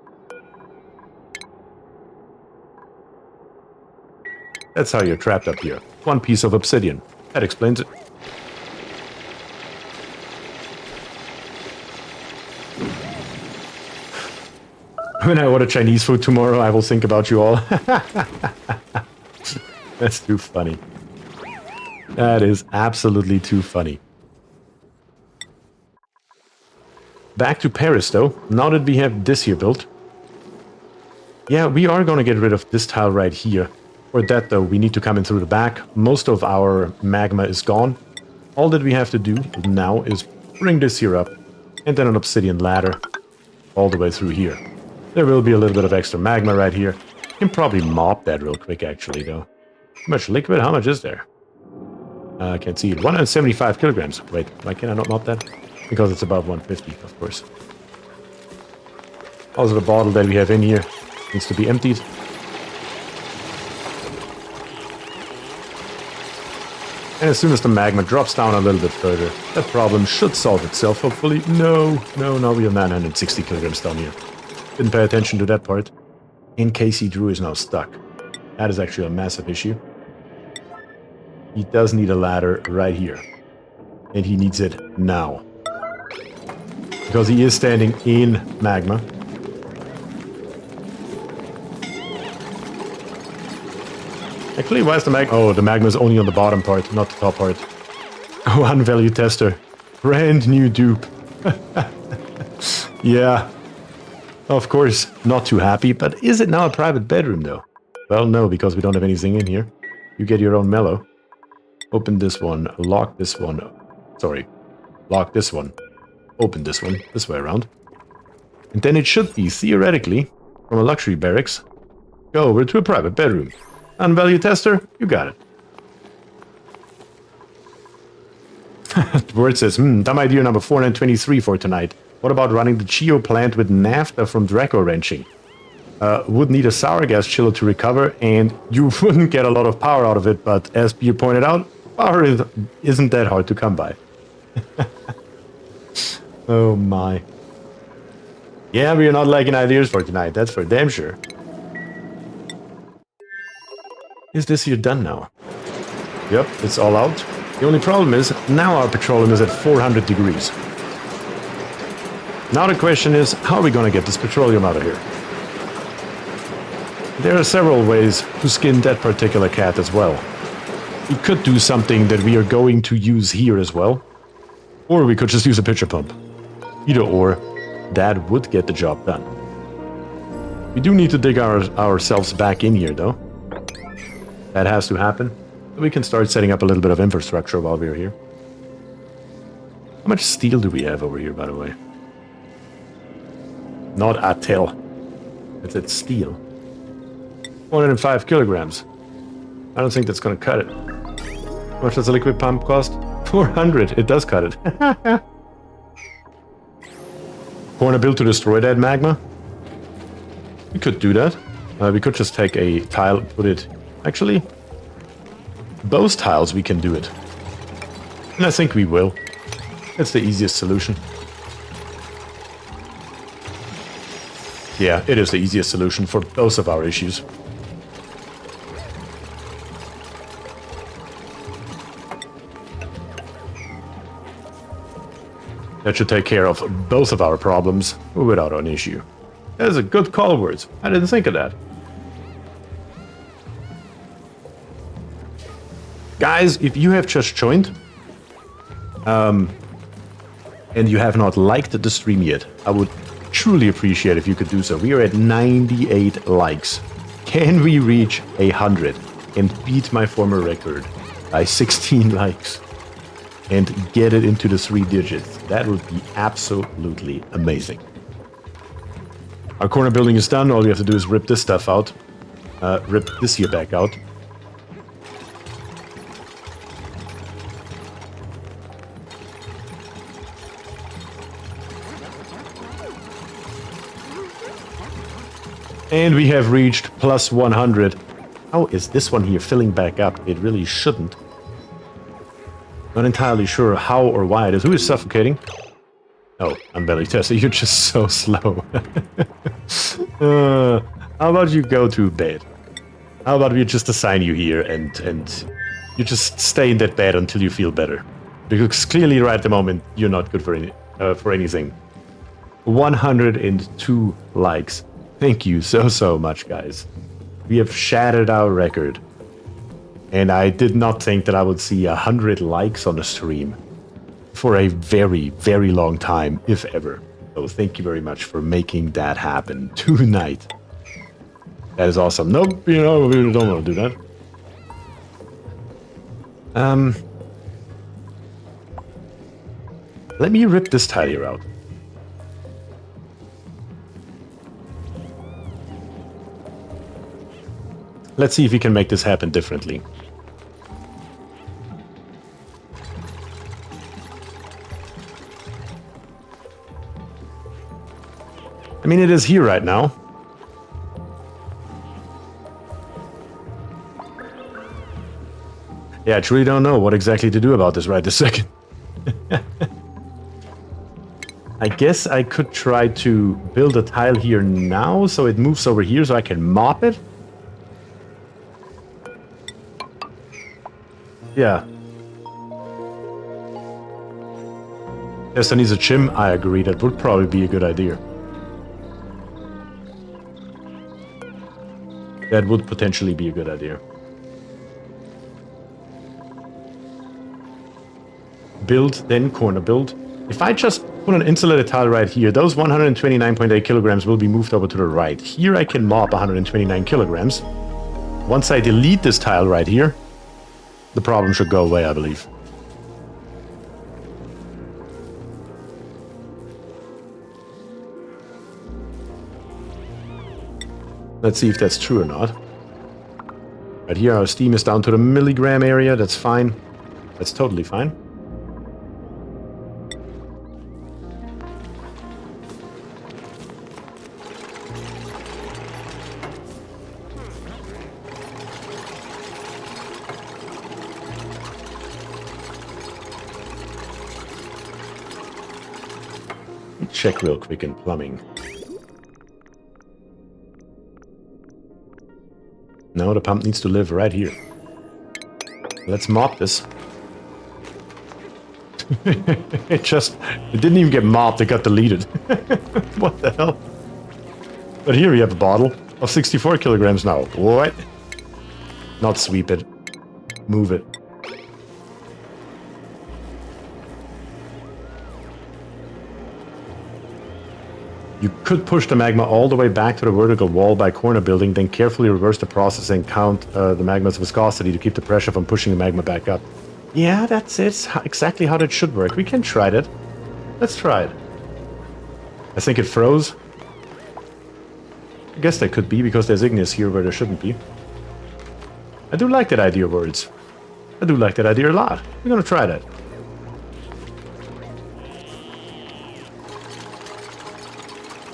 That's how you're trapped up here. 1 piece of obsidian. That explains it. When I order Chinese food tomorrow, I will think about you all. That's too funny. That is absolutely too funny. Back to Paris, though. Now that we have this here built. Yeah, we are going to get rid of this tile right here. For that, though, we need to come in through the back. Most of our magma is gone. All that we have to do now is bring this here up. And then an obsidian ladder all the way through here. There will be a little bit of extra magma right here. You can probably mop that real quick, actually, though. How much liquid? How much is there? I can't see it. 175 kilograms. Wait, why can I not mop that? Because it's above 150, of course. Also, the bottle that we have in here needs to be emptied. And as soon as the magma drops down a little bit further, that problem should solve itself, hopefully. No, we have 960 kilograms down here. Didn't pay attention to that part. And Casey Drew is now stuck. That is actually a massive issue. He does need a ladder right here. And he needs it now. Because he is standing in magma. Actually, why is the magma... Oh, the magma is only on the bottom part, not the top part. One value tester. Brand new dupe. Yeah. Of course, not too happy, but is it now a private bedroom, though? Well, no, because we don't have anything in here. You get your own mellow. Open this one, lock this one. Sorry. lock this one, open this one, this way around. And then it should be, theoretically, from a luxury barracks, go over to a private bedroom. On value tester, you got it. Word says, dumb idea number 423 for tonight. What about running the Geo plant with naphtha from Draco wrenching? Would need a sour gas chiller to recover, and you wouldn't get a lot of power out of it, but as Bier pointed out, power isn't that hard to come by. Oh my. Yeah, we are not liking ideas for tonight, that's for damn sure. Is this here done now? Yep, it's all out. The only problem is, now our petroleum is at 400 degrees. Now the question is, how are we going to get this petroleum out of here? There are several ways to skin that particular cat as well. We could do something that we are going to use here as well. Or we could just use a pitcher pump. Either or, that would get the job done. We do need to dig ourselves back in here though. That has to happen. We can start setting up a little bit of infrastructure while we're here. How much steel do we have over here, by the way? Not a till. It's steel. 105 kilograms. I don't think that's going to cut it. How much does a liquid pump cost? 400. It does cut it. Corner built to destroy that magma? We could do that. We could just take a tile, put it... Actually, those tiles we can do it. And I think we will. That's the easiest solution. Yeah, it is the easiest solution for both of our issues. That should take care of both of our problems without an issue. That is a good call words. I didn't think of that. Guys, if you have just joined, and you have not liked the stream yet, I would truly appreciate if you could do so. We are at 98 likes. Can we reach 100 and beat my former record by 16 likes and get it into the 3 digits? That would be absolutely amazing. Our corner building is done. All we have to do is rip this stuff out. Rip this here back out. And we have reached plus 100. How is this one here filling back up? It really shouldn't. Not entirely sure how or why it is. Who is suffocating? Oh, I'm belly testing. You're just so slow. How about you go to bed? How about we just assign you here and you just stay in that bed until you feel better? Because clearly right at the moment, you're not good for anything. 102 likes. Thank you so much, guys. We have shattered our record. And I did not think that I would see 100 likes on the stream for a very, very long time, if ever. So thank you very much for making that happen tonight. That is awesome. Nope, we don't want to do that. Let me rip this tile here out. Let's see if we can make this happen differently. I mean, it is here right now. Yeah, I truly don't know what exactly to do about this right this second. I guess I could try to build a tile here now so it moves over here so I can mop it. Yeah. Tester needs a chim. I agree. That would probably be a good idea. That would potentially be a good idea. Build, then corner build. If I just put an insulated tile right here, those 129.8 kilograms will be moved over to the right. Here I can mop 129 kilograms. Once I delete this tile right here, the problem should go away, I believe. Let's see if that's true or not. Right here, our steam is down to the milligram area. That's fine. That's totally fine. Check real quick in plumbing. No, the pump needs to live right here. Let's mop this. It didn't even get mopped, it got deleted. What the hell? But here we have a bottle of 64 kilograms now. What? Not sweep it. Move it. You could push the magma all the way back to the vertical wall by corner building, then carefully reverse the process and count the magma's viscosity to keep the pressure from pushing the magma back up. Yeah, that's it. Exactly how that should work. We can try that. Let's try it. I think it froze. I guess that could be because there's igneous here where there shouldn't be. I do like that idea, words. I do like that idea a lot. We're gonna try that.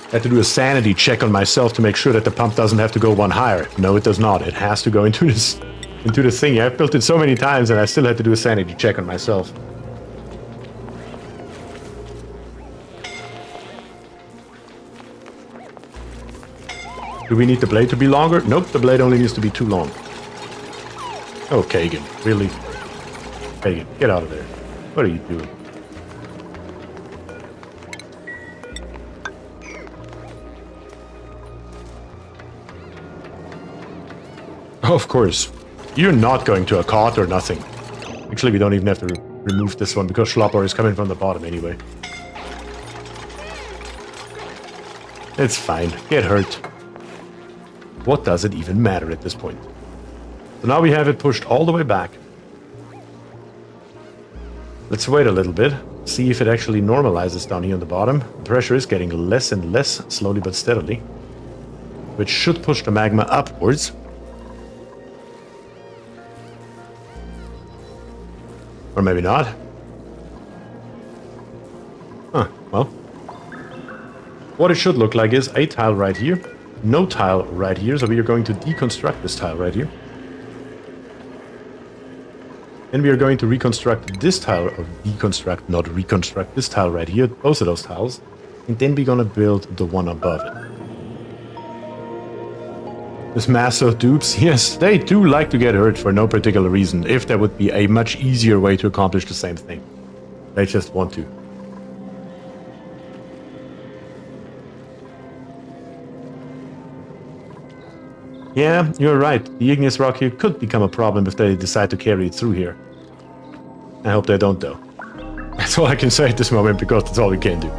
I have to do a sanity check on myself to make sure that the pump doesn't have to go one higher. No, it does not. It has to go into the thing. I've built it so many times and I still had to do a sanity check on myself. Do we need the blade to be longer? Nope, the blade only needs to be too long. Oh, Kagan, really? Kagan, get out of there. What are you doing? Of course. You're not going to a cot or nothing. Actually, we don't even have to remove this one because Schlopper is coming from the bottom anyway. It's fine. Get hurt. What does it even matter at this point? So now we have it pushed all the way back. Let's wait a little bit. See if it actually normalizes down here on the bottom. The pressure is getting less and less, slowly but steadily. Which should push the magma upwards. Or maybe not. Huh, well. What it should look like is a tile right here, no tile right here, so we are going to deconstruct this tile right here. Then we are going to reconstruct this tile, or deconstruct, not reconstruct this tile right here, both of those tiles. And then we're gonna build the one above it. This mass of dupes, yes, they do like to get hurt for no particular reason, if there would be a much easier way to accomplish the same thing. They just want to. Yeah, you're right. The igneous rock here could become a problem if they decide to carry it through here. I hope they don't, though. That's all I can say at this moment, because that's all we can do.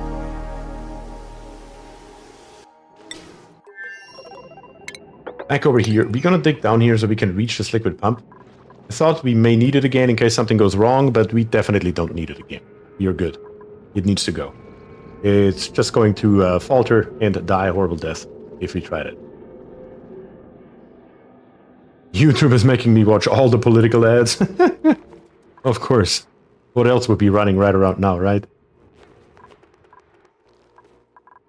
Back over here. We're gonna dig down here so we can reach this liquid pump. I thought we may need it again in case something goes wrong, but we definitely don't need it again. We are good. It needs to go. It's just going to falter and die a horrible death if we tried it. YouTube is making me watch all the political ads. Of course. What else would be running right around now, right?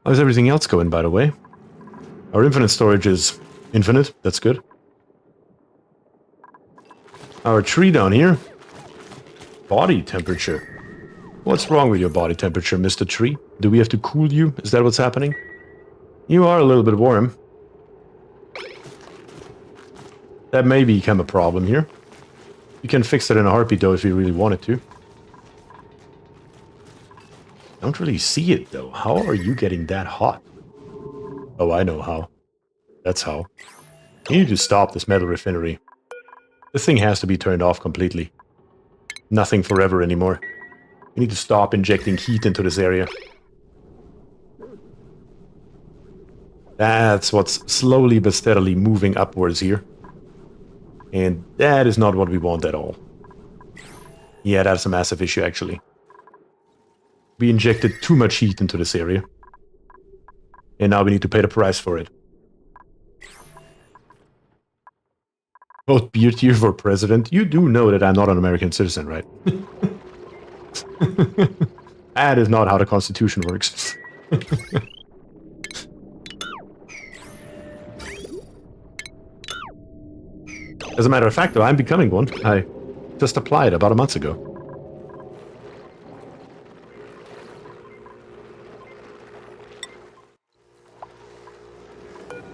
How's everything else going, by the way? Our infinite storage is infinite. That's good. Our tree down here. Body temperature. What's wrong with your body temperature, Mr. Tree? Do we have to cool you? Is that what's happening? You are a little bit warm. That may become a problem here. We can fix it in a heartbeat, though, if we really wanted to. Don't really see it, though. How are you getting that hot? Oh, I know how. That's how. You need to stop this metal refinery. This thing has to be turned off completely. Nothing forever anymore. You need to stop injecting heat into this area. That's what's slowly but steadily moving upwards here. And that is not what we want at all. Yeah, that's a massive issue, actually. We injected too much heat into this area. And now we need to pay the price for it. Vote BierTier for president. You do know that I'm not an American citizen, right? That is not how the Constitution works. As a matter of fact, though, I'm becoming one. I just applied about a month ago.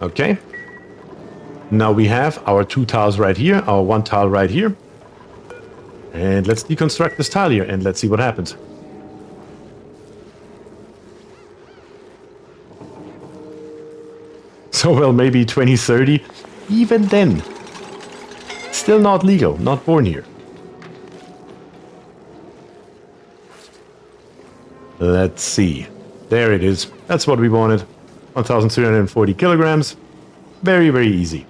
Okay. Now we have our 2 tiles right here, our 1 tile right here. And let's deconstruct this tile here and let's see what happens. So, well, maybe 2030. Even then. Still not legal, not born here. Let's see. There it is. That's what we wanted. 1,340 kilograms. Very, very easy.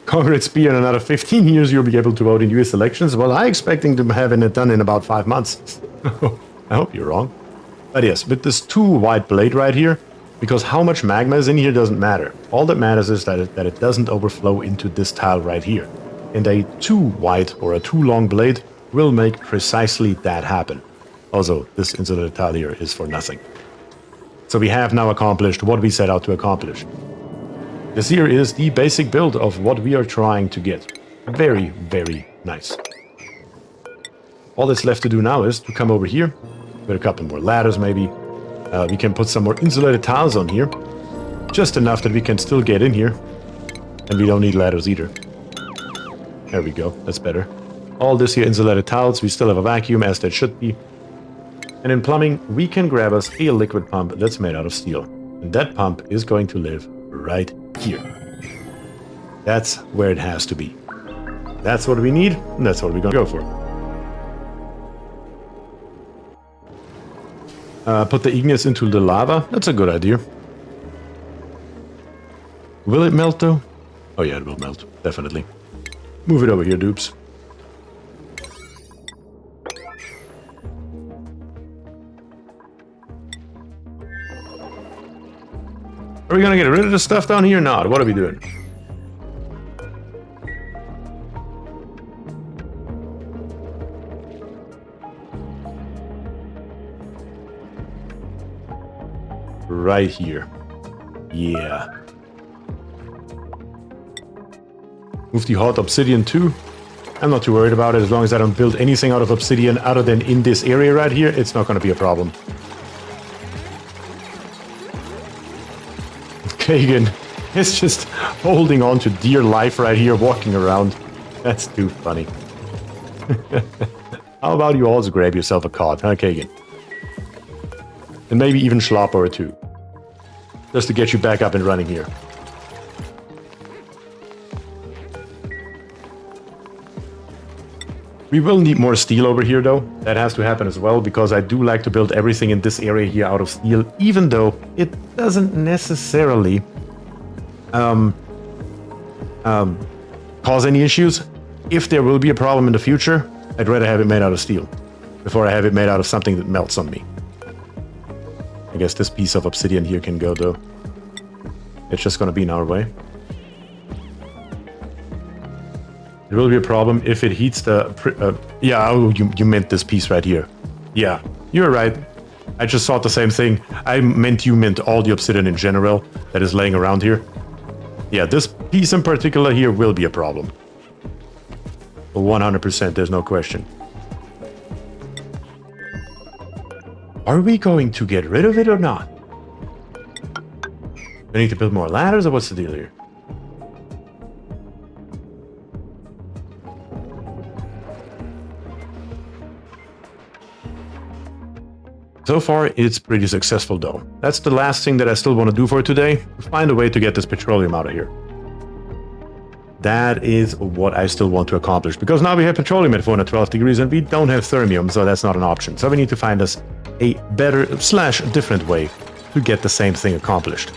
Congrats, be in another 15 years you'll be able to vote in US elections. Well, I'm expecting to have it done in about 5 months. I hope you're wrong. But yes, with this 2 white blade right here, because how much magma is in here doesn't matter. All that matters is that it doesn't overflow into this tile right here. And a 2 white or a 2 long blade will make precisely that happen. Also, this insulated tile here is for nothing. So we have now accomplished what we set out to accomplish. This here is the basic build of what we are trying to get. Very, very nice. All that's left to do now is to come over here, with a couple more ladders maybe. We can put some more insulated tiles on here. Just enough that we can still get in here. And we don't need ladders either. There we go, that's better. All this here insulated tiles, we still have a vacuum as that should be. And in plumbing, we can grab us a liquid pump that's made out of steel. And that pump is going to live right here. That's where it has to be. That's what we need, and that's what we're going to go for. Put the igneous into the lava. That's a good idea. Will it melt though? Oh yeah, it will melt. Definitely. Move it over here, dupes. Are we gonna get rid of the stuff down here or not? What are we doing? Right here. Yeah. Move the hot obsidian too. I'm not too worried about it as long as I don't build anything out of obsidian other than in this area right here. It's not going to be a problem. Kagan is just holding on to dear life right here, walking around. That's too funny. How about you also grab yourself a cod, huh, Kagan? And maybe even Schlapper or two. Just to get you back up and running here. We will need more steel over here though. That has to happen as well, because I do like to build everything in this area here out of steel, even though it doesn't necessarily cause any issues. If there will be a problem in the future, I'd rather have it made out of steel before I have it made out of something that melts on me. I guess this piece of obsidian here can go though. It's just gonna be in our way. It will be a problem if it heats the... yeah, oh, you meant this piece right here. Yeah, you're right. I just thought the same thing. I meant you meant all the obsidian in general that is laying around here. Yeah, this piece in particular here will be a problem. 100%, there's no question. Are we going to get rid of it or not? We need to build more ladders, or what's the deal here? So far, it's pretty successful though. That's the last thing that I still want to do for today. Find a way to get this petroleum out of here. That is what I still want to accomplish, because now we have petroleum at 412 degrees and we don't have thermium, so that's not an option. So we need to find us a better / different way to get the same thing accomplished.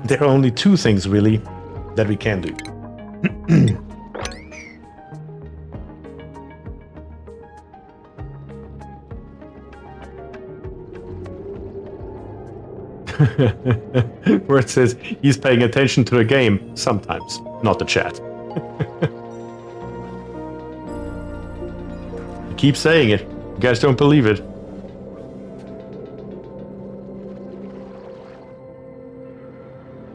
There are only 2 things really that we can do. Where it says he's paying attention to the game sometimes, not the chat. I keep saying it. You guys don't believe it.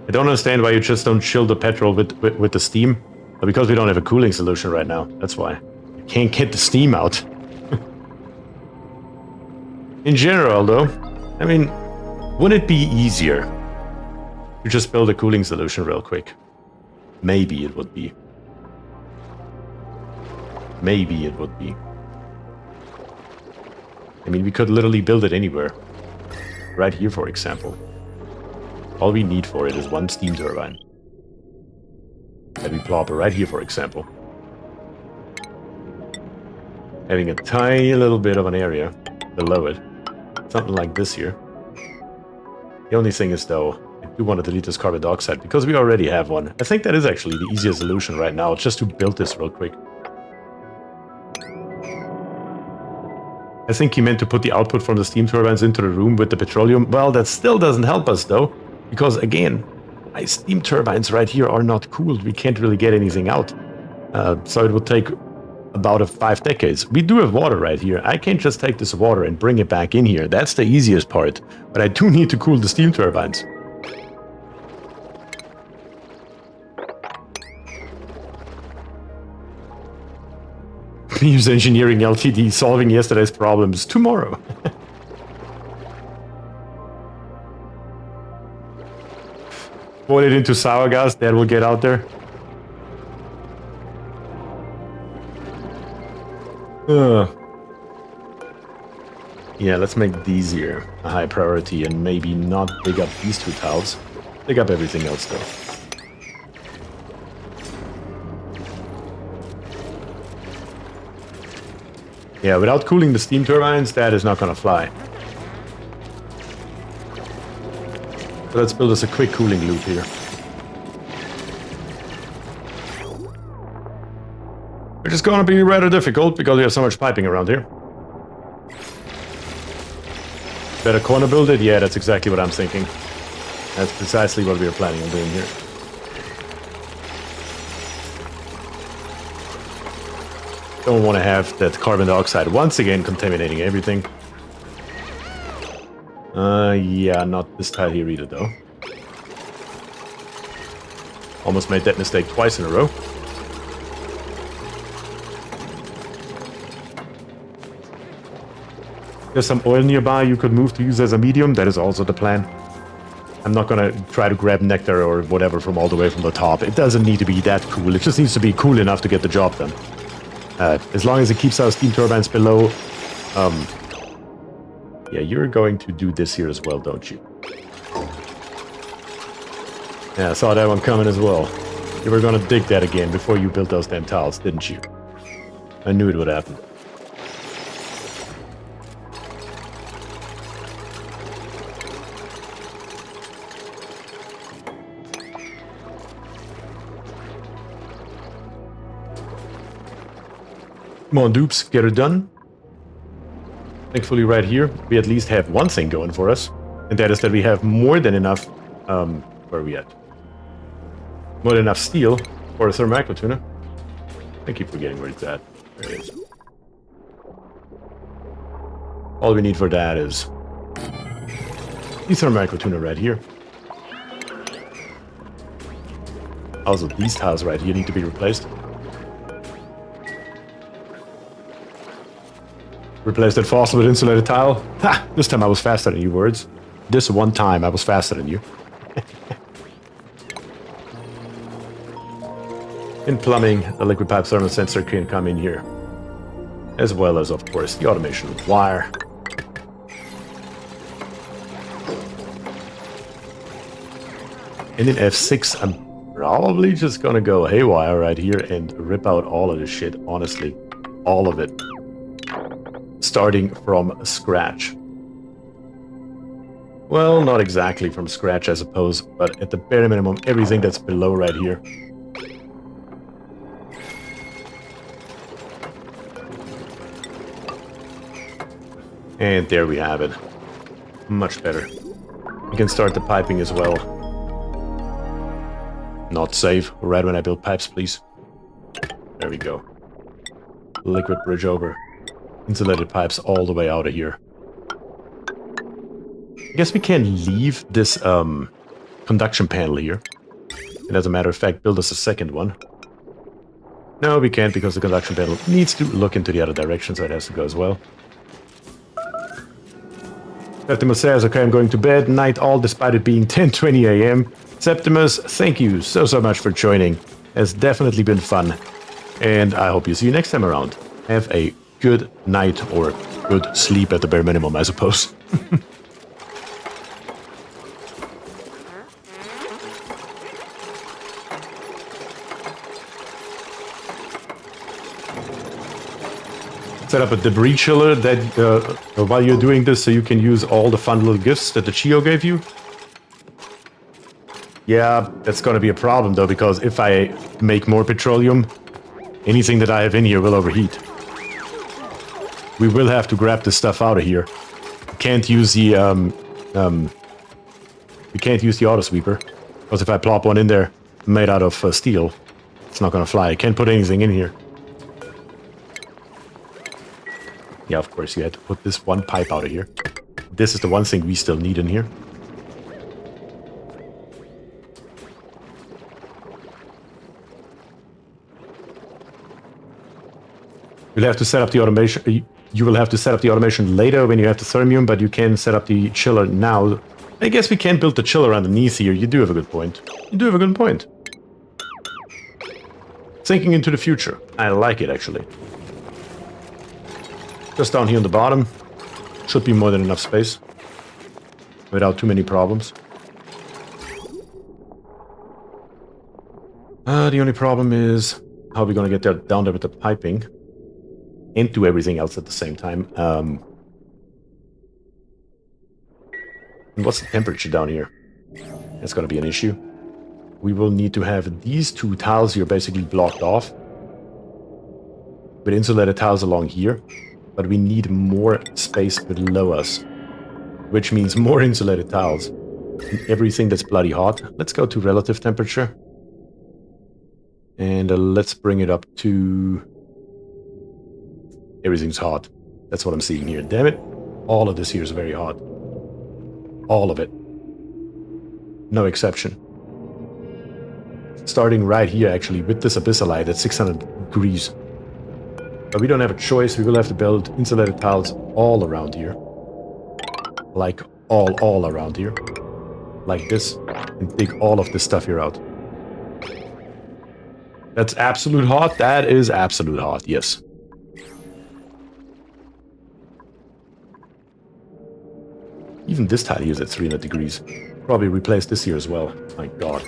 I don't understand why you just don't chill the petrol with the steam. But because we don't have a cooling solution right now. That's why. You can't get the steam out. In general, though, I mean, wouldn't it be easier to just build a cooling solution real quick? Maybe it would be. Maybe it would be. I mean, we could literally build it anywhere. Right here, for example. All we need for it is one steam turbine. That we plop right here, for example. Having a tiny little bit of an area below it. Something like this here. The only thing is, though, I do want to delete this carbon dioxide because we already have one. I think that is actually the easiest solution right now, just to build this real quick. I think he meant to put the output from the steam turbines into the room with the petroleum. Well, that still doesn't help us, though. Because, again, my steam turbines right here are not cooled. We can't really get anything out. So it would take about 5 decades. We do have water right here. I can't just take this water and bring it back in here. That's the easiest part. But I do need to cool the steam turbines. Use engineering LTD solving yesterday's problems tomorrow. Boil it into sour gas, that will get out there. Yeah, let's make these here a high priority and maybe not dig up these 2 tiles. Dig up everything else though. Yeah, without cooling the steam turbines, that is not gonna fly. So let's build us a quick cooling loop here. Which is gonna be rather difficult because we have so much piping around here. Better corner build it? Yeah, that's exactly what I'm thinking. That's precisely what we are planning on doing here. Don't want to have that carbon dioxide once again contaminating everything. Yeah, not this tile here either, though. Almost made that mistake twice in a row. There's some oil nearby you could move to use as a medium. That is also the plan. I'm not gonna try to grab nectar or whatever from all the way from the top. It doesn't need to be that cool. It just needs to be cool enough to get the job done. As long as it keeps our steam turbines below... yeah, you're going to do this here as well, don't you? Yeah, I saw that one coming as well. You were gonna dig that again before you built those damn tiles, didn't you? I knew it would happen. Come on, dupes, get it done. Thankfully, right here, we at least have one thing going for us. And that is that we have more than enough... where are we at? More than enough steel for a thermal tuner. I keep forgetting where it's at. There it is. All we need for that is... the thermal tuner right here. Also, these tiles right here need to be replaced. Replace that fossil with insulated tile. Ha! This time I was faster than you, words. This one time I was faster than you. In plumbing, the liquid pipe thermal sensor can come in here. As well as, of course, the automation wire. And in F6, I'm probably just gonna go haywire right here and rip out all of this shit, honestly. All of it. Starting from scratch. Well, not exactly from scratch, I suppose, but at the bare minimum, everything that's below right here. And there we have it. Much better. We can start the piping as well. Not safe. Right when I build pipes, please. There we go. Liquid bridge over. Insulated pipes all the way out of here. I guess we can leave this conduction panel here. And as a matter of fact, build us a second one. No, we can't because the conduction panel needs to look into the other direction, so it has to go as well. Septimus says, okay, I'm going to bed. Night all, despite it being 10:20 a.m. Septimus, thank you so much for joining. It's definitely been fun. And I hope you see you next time around. Have a good night or good sleep at the bare minimum, I suppose. Set up a debris chiller that while you're doing this so you can use all the fun little gifts that the Chio gave you. Yeah, that's gonna be a problem though, because if I make more petroleum, anything that I have in here will overheat. We will have to grab this stuff out of here. We can't use the auto sweeper, because if I plop one in there made out of steel, it's not gonna fly. I can't put anything in here. Yeah, of course, you had to put this one pipe out of here. This is the one thing we still need in here. You'll have to set up the automation. You will have to set up the automation later when you have the thermium, but you can set up the chiller now. I guess we can build the chiller underneath here. You do have a good point. You do have a good point. Thinking into the future. I like it, actually. Just down here on the bottom. Should be more than enough space. Without too many problems. The only problem is how are we going to get down there with the piping. And do everything else at the same time. And what's the temperature down here? That's going to be an issue. We will need to have these two tiles here basically blocked off. With insulated tiles along here. But we need more space below us. Which means more insulated tiles. And everything that's bloody hot. Let's go to relative temperature. And let's bring it up to... Everything's hot. That's what I'm seeing here. Damn it. All of this here is very hot. All of it. No exception. Starting right here, actually, with this abyssalite at 600 degrees. But we don't have a choice. We will have to build insulated tiles all around here. Like all around here. Like this. And dig all of this stuff here out. That's absolute hot. That is absolute hot, yes. Even this tile here is at 300 degrees. Probably replace this here as well. My god.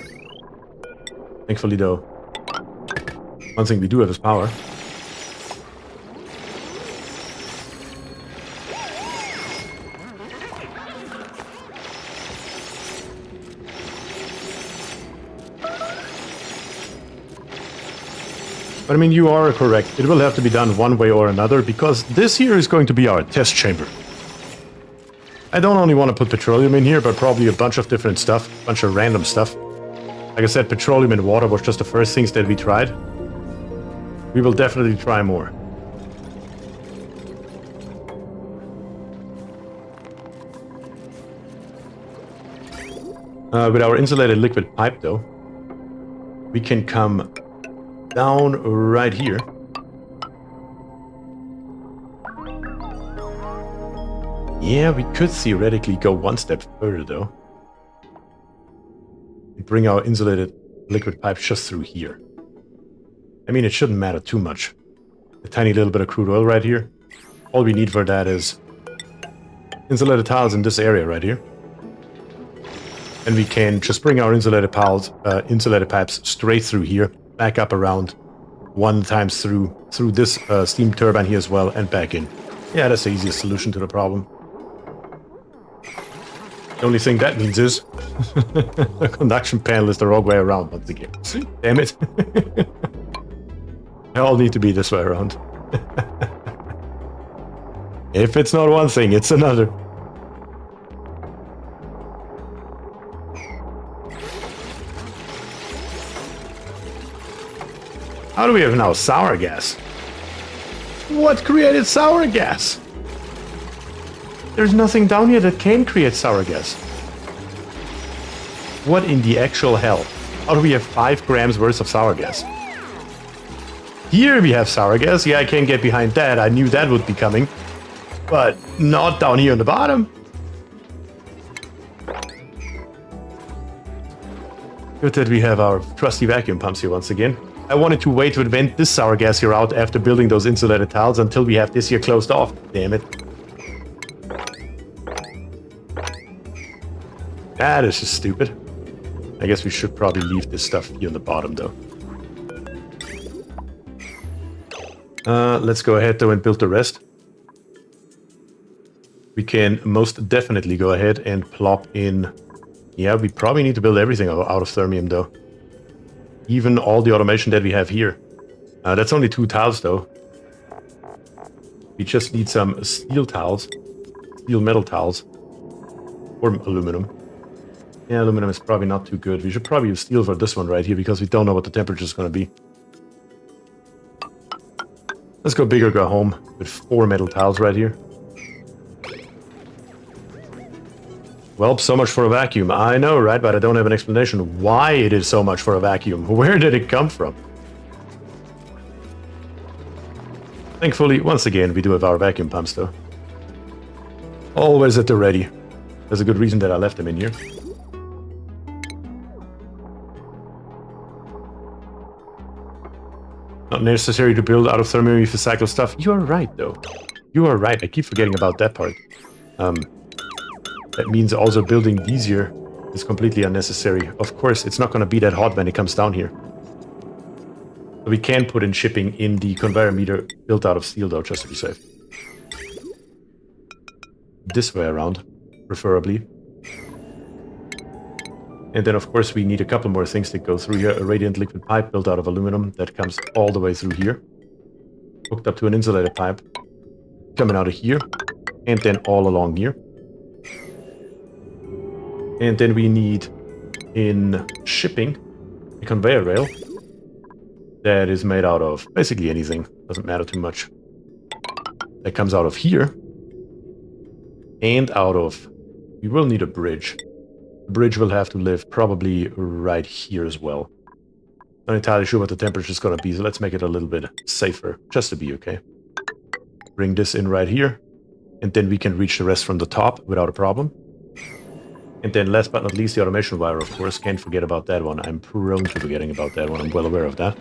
Thankfully though, one thing we do have is power. But I mean, you are correct. It will have to be done one way or another, because this here is going to be our test chamber. I don't only want to put petroleum in here, but probably a bunch of different stuff, a bunch of random stuff. Like I said, petroleum and water was just the first things that we tried. We will definitely try more. With our insulated liquid pipe, though, we can come down right here. Yeah, we could theoretically go one step further, though. We bring our insulated liquid pipe just through here. I mean, it shouldn't matter too much. A tiny little bit of crude oil right here. All we need for that is insulated tiles in this area right here. And we can just bring our insulated pipes straight through here, back up around, one times through this steam turbine here as well, and back in. Yeah, that's the easiest solution to the problem. The only thing that means is the conduction panel is the wrong way around once again. Damn it. They all need to be this way around. If it's not one thing, it's another. How do we have now sour gas? What created sour gas? There's nothing down here that can create sour gas. What in the actual hell? How do we have 5 grams worth of sour gas? Here we have sour gas. Yeah, I can't get behind that. I knew that would be coming. But not down here on the bottom. Good that we have our trusty vacuum pumps here once again. I wanted to wait to vent this sour gas here out after building those insulated tiles until we have this here closed off. Damn it. That is just stupid. I guess we should probably leave this stuff here on the bottom though. Let's go ahead though and build the rest. We can most definitely go ahead and plop in. Yeah, we probably need to build everything out of thermium though. Even all the automation that we have here. That's only 2 tiles though. We just need some steel tiles. Steel metal tiles. Or aluminum. Yeah, aluminum is probably not too good. We should probably use steel for this one right here because we don't know what the temperature is going to be. Let's go big or go home with 4 metal tiles right here. Well, so much for a vacuum. I know, right? But I don't have an explanation why it is so much for a vacuum. Where did it come from? Thankfully, once again, we do have our vacuum pumps, though. Always at the ready. There's a good reason that I left them in here. Not necessary to build out of thermium if you cycle stuff. You are right, though. You are right. I keep forgetting about that part. That means also building these here is completely unnecessary. Of course, it's not going to be that hot when it comes down here. So we can put in shipping in the conveyor meter built out of steel, though, just to be safe. This way around, preferably. And then, of course, we need a couple more things that go through here. A radiant liquid pipe built out of aluminum that comes all the way through here. Hooked up to an insulated pipe. Coming out of here. And then all along here. And then we need, in shipping, a conveyor rail. That is made out of basically anything. Doesn't matter too much. That comes out of here. And out of... We will need a bridge. The bridge will have to live probably right here as well. Not entirely sure what the temperature is going to be, so let's make it a little bit safer, just to be okay. Bring this in right here, and then we can reach the rest from the top without a problem. And then last but not least, the automation wire, of course. Can't forget about that one. I'm prone to forgetting about that one. I'm well aware of that.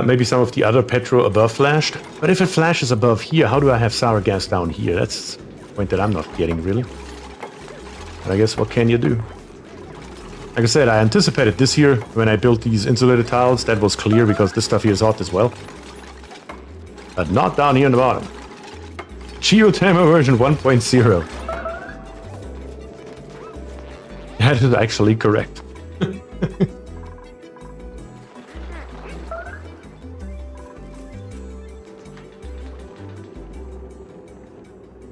Maybe some of the other petro above flashed. But if it flashes above here, how do I have sour gas down here? That's the point that I'm not getting, really. But I guess what can you do? Like I said, I anticipated this here when I built these insulated tiles. That was clear because this stuff here is hot as well. But not down here on the bottom. Geothermal version 1.0. That is actually correct.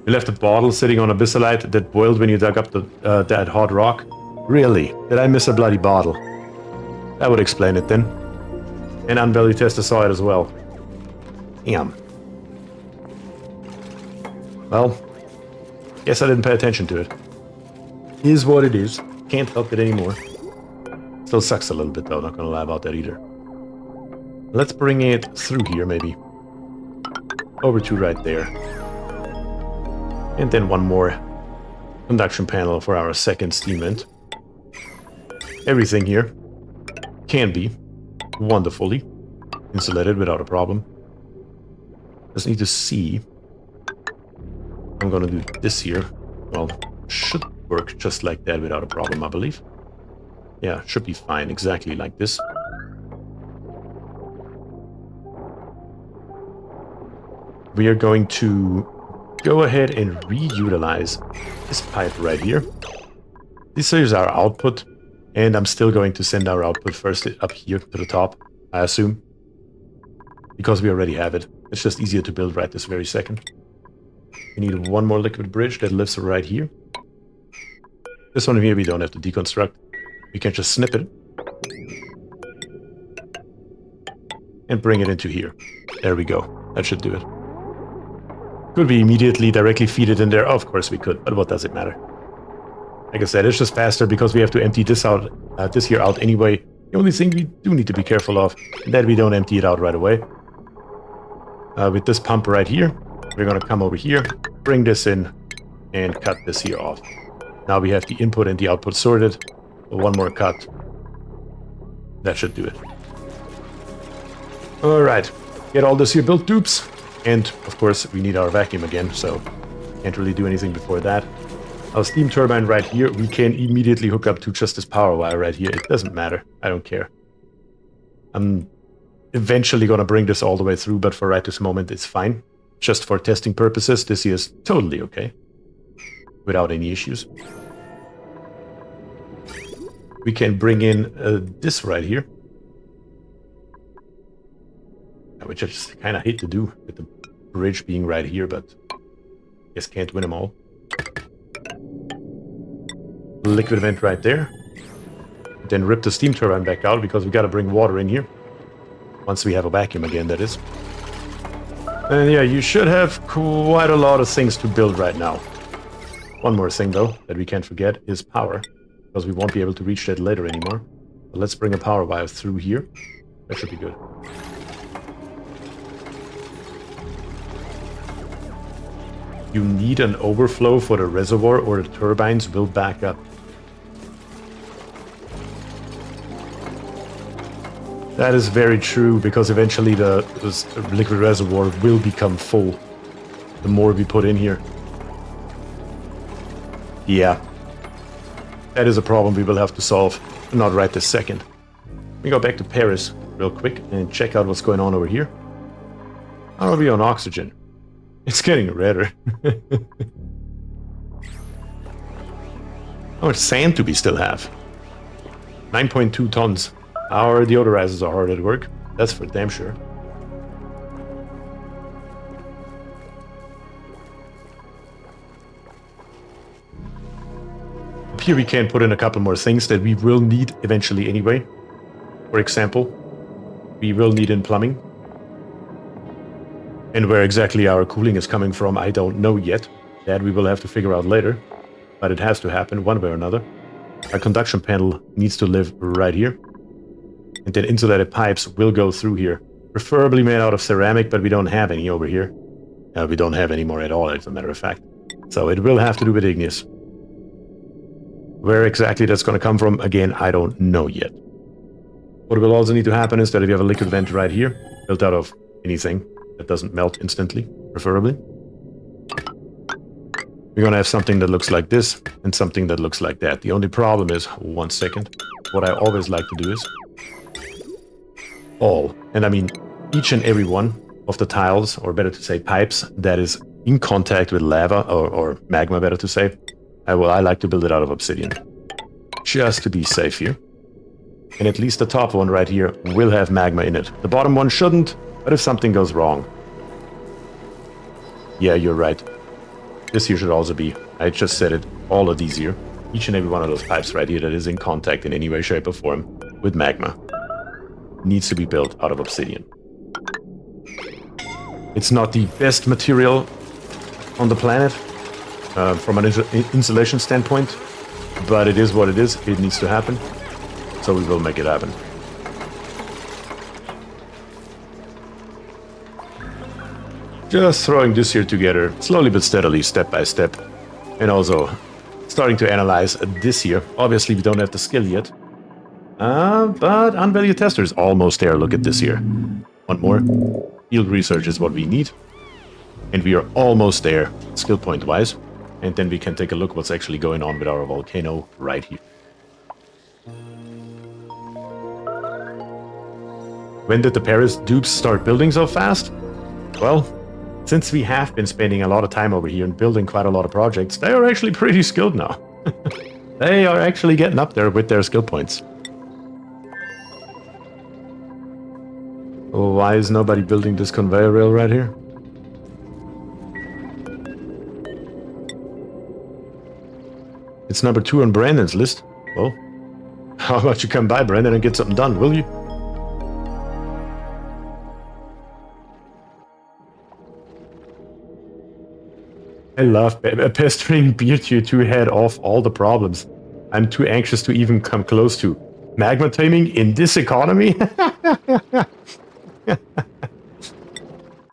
You left a bottle sitting on a abyssalite that boiled when you dug up that hot rock? Really? Did I miss a bloody bottle? That would explain it then. And Unvalue Tester saw it as well. Damn. Well, guess I didn't pay attention to it. Is what it is. Can't help it anymore. Still sucks a little bit though, not gonna lie about that either. Let's bring it through here maybe. Over to right there. And then one more conduction panel for our second steam vent. Everything here can be wonderfully insulated without a problem. Just need to see. I'm gonna do this here. Well, should work just like that without a problem, I believe. Yeah, should be fine, exactly like this. We are going to go ahead and reutilize this pipe right here. This is our output, and I'm still going to send our output first up here to the top, I assume. Because we already have it. It's just easier to build right this very second. We need one more liquid bridge that lives right here. This one here we don't have to deconstruct. We can just snip it. And bring it into here. There we go. That should do it. Could we immediately directly feed it in there? Of course we could, but what does it matter? Like I said, it's just faster because we have to empty this out, this here out anyway. The only thing we do need to be careful of is that we don't empty it out right away. With this pump right here, we're going to come over here, bring this in, and cut this here off. Now we have the input and the output sorted. So one more cut. That should do it. Alright, get all this here built, dupes. And, of course, we need our vacuum again, so can't really do anything before that. Our steam turbine right here, we can immediately hook up to just this power wire right here. It doesn't matter. I don't care. I'm eventually going to bring this all the way through, but for right this moment, it's fine. Just for testing purposes, this here is totally okay. Without any issues. We can bring in this right here. Which I just kind of hate to do with the bridge being right here, but I guess can't win them all. Liquid vent right there. Then rip the steam turbine back out because we got to bring water in here. Once we have a vacuum again, that is. And yeah, you should have quite a lot of things to build right now. One more thing though that we can't forget is power, because we won't be able to reach that later anymore. But let's bring a power wire through here. That should be good. You need an overflow for the reservoir or the turbines will back up. That is very true, because eventually this liquid reservoir will become full the more we put in here. Yeah. That is a problem we will have to solve, not right this second. We go back to Paris real quick and check out what's going on over here. How are we on oxygen? It's getting redder. How much sand do we still have? 9.2 tons. Our deodorizers are hard at work. That's for damn sure. Up here we can put in a couple more things that we will need eventually anyway. For example, we will need in plumbing. And where exactly our cooling is coming from, I don't know yet. That we will have to figure out later. But it has to happen one way or another. Our conduction panel needs to live right here. And then insulated pipes will go through here. Preferably made out of ceramic, but we don't have any over here. We don't have any more at all, as a matter of fact. So it will have to do with igneous. Where exactly that's going to come from, again, I don't know yet. What will also need to happen is that if you have a liquid vent right here, built out of anything that doesn't melt instantly, preferably, we're going to have something that looks like this and something that looks like that. The only problem is, one second, what I always like to do is all, and I mean each and every one of the tiles, or better to say pipes, that is in contact with lava or magma, better to say, I like to build it out of obsidian. Just to be safe here. And at least the top one right here will have magma in it. The bottom one shouldn't, but if something goes wrong. Yeah, you're right. This here should also be, I just said it, all of these here. Each and every one of those pipes right here that is in contact in any way, shape, or form with magma needs to be built out of obsidian. It's not the best material on the planet from an insulation standpoint, but it is what it is. It needs to happen, so we will make it happen. Just throwing this here together, slowly but steadily, step by step, and also starting to analyze this here. Obviously, we don't have the skill yet, but unvalued tester is almost there. Look at this here. One more. Field research is what we need, and we are almost there, skill point wise. And then we can take a look what's actually going on with our volcano right here. When did the Paris dupes start building so fast? Well, since we have been spending a lot of time over here and building quite a lot of projects, they are actually pretty skilled now. They are actually getting up there with their skill points. Why is nobody building this conveyor rail right here? It's number 2 on Brandon's list. Well, how about you come by, Brandon, and get something done, will you? I love pestering BierTier to head off all the problems I'm too anxious to even come close to. Magma taming in this economy?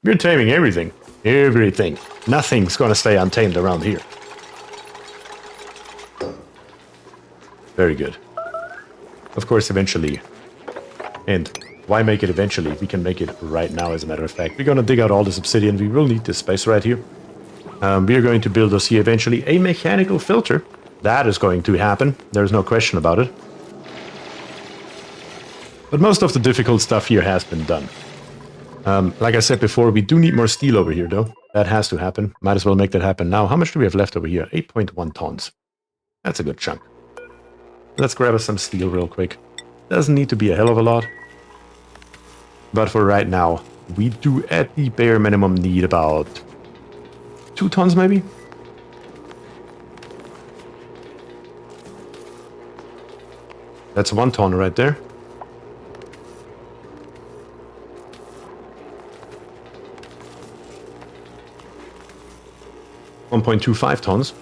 We're taming everything. Everything. Nothing's gonna stay untamed around here. Very good. Of course, eventually. And why make it eventually? We can make it right now, as a matter of fact. We're gonna dig out all this obsidian. We will need this space right here. We are going to build us here eventually a mechanical filter. That is going to happen. There's no question about it. But most of the difficult stuff here has been done. Like I said before, we do need more steel over here, though. That has to happen. Might as well make that happen now. How much do we have left over here? 8.1 tons. That's a good chunk. Let's grab us some steel real quick. Doesn't need to be a hell of a lot. But for right now, we do at the bare minimum need about 2 tons maybe? That's 1 ton right there. $1.25 tons.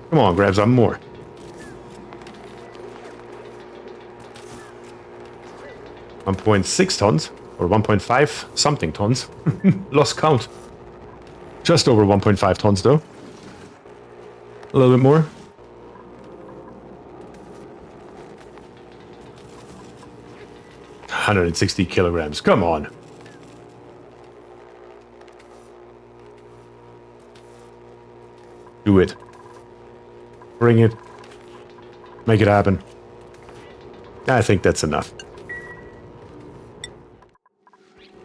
Come on, grab some more. $1.6 tons. Or 1.5 something tons. Lost count. Just over 1.5 tons though. A little bit more. $160 kilograms. Come on. Do it. Bring it. Make it happen. I think that's enough.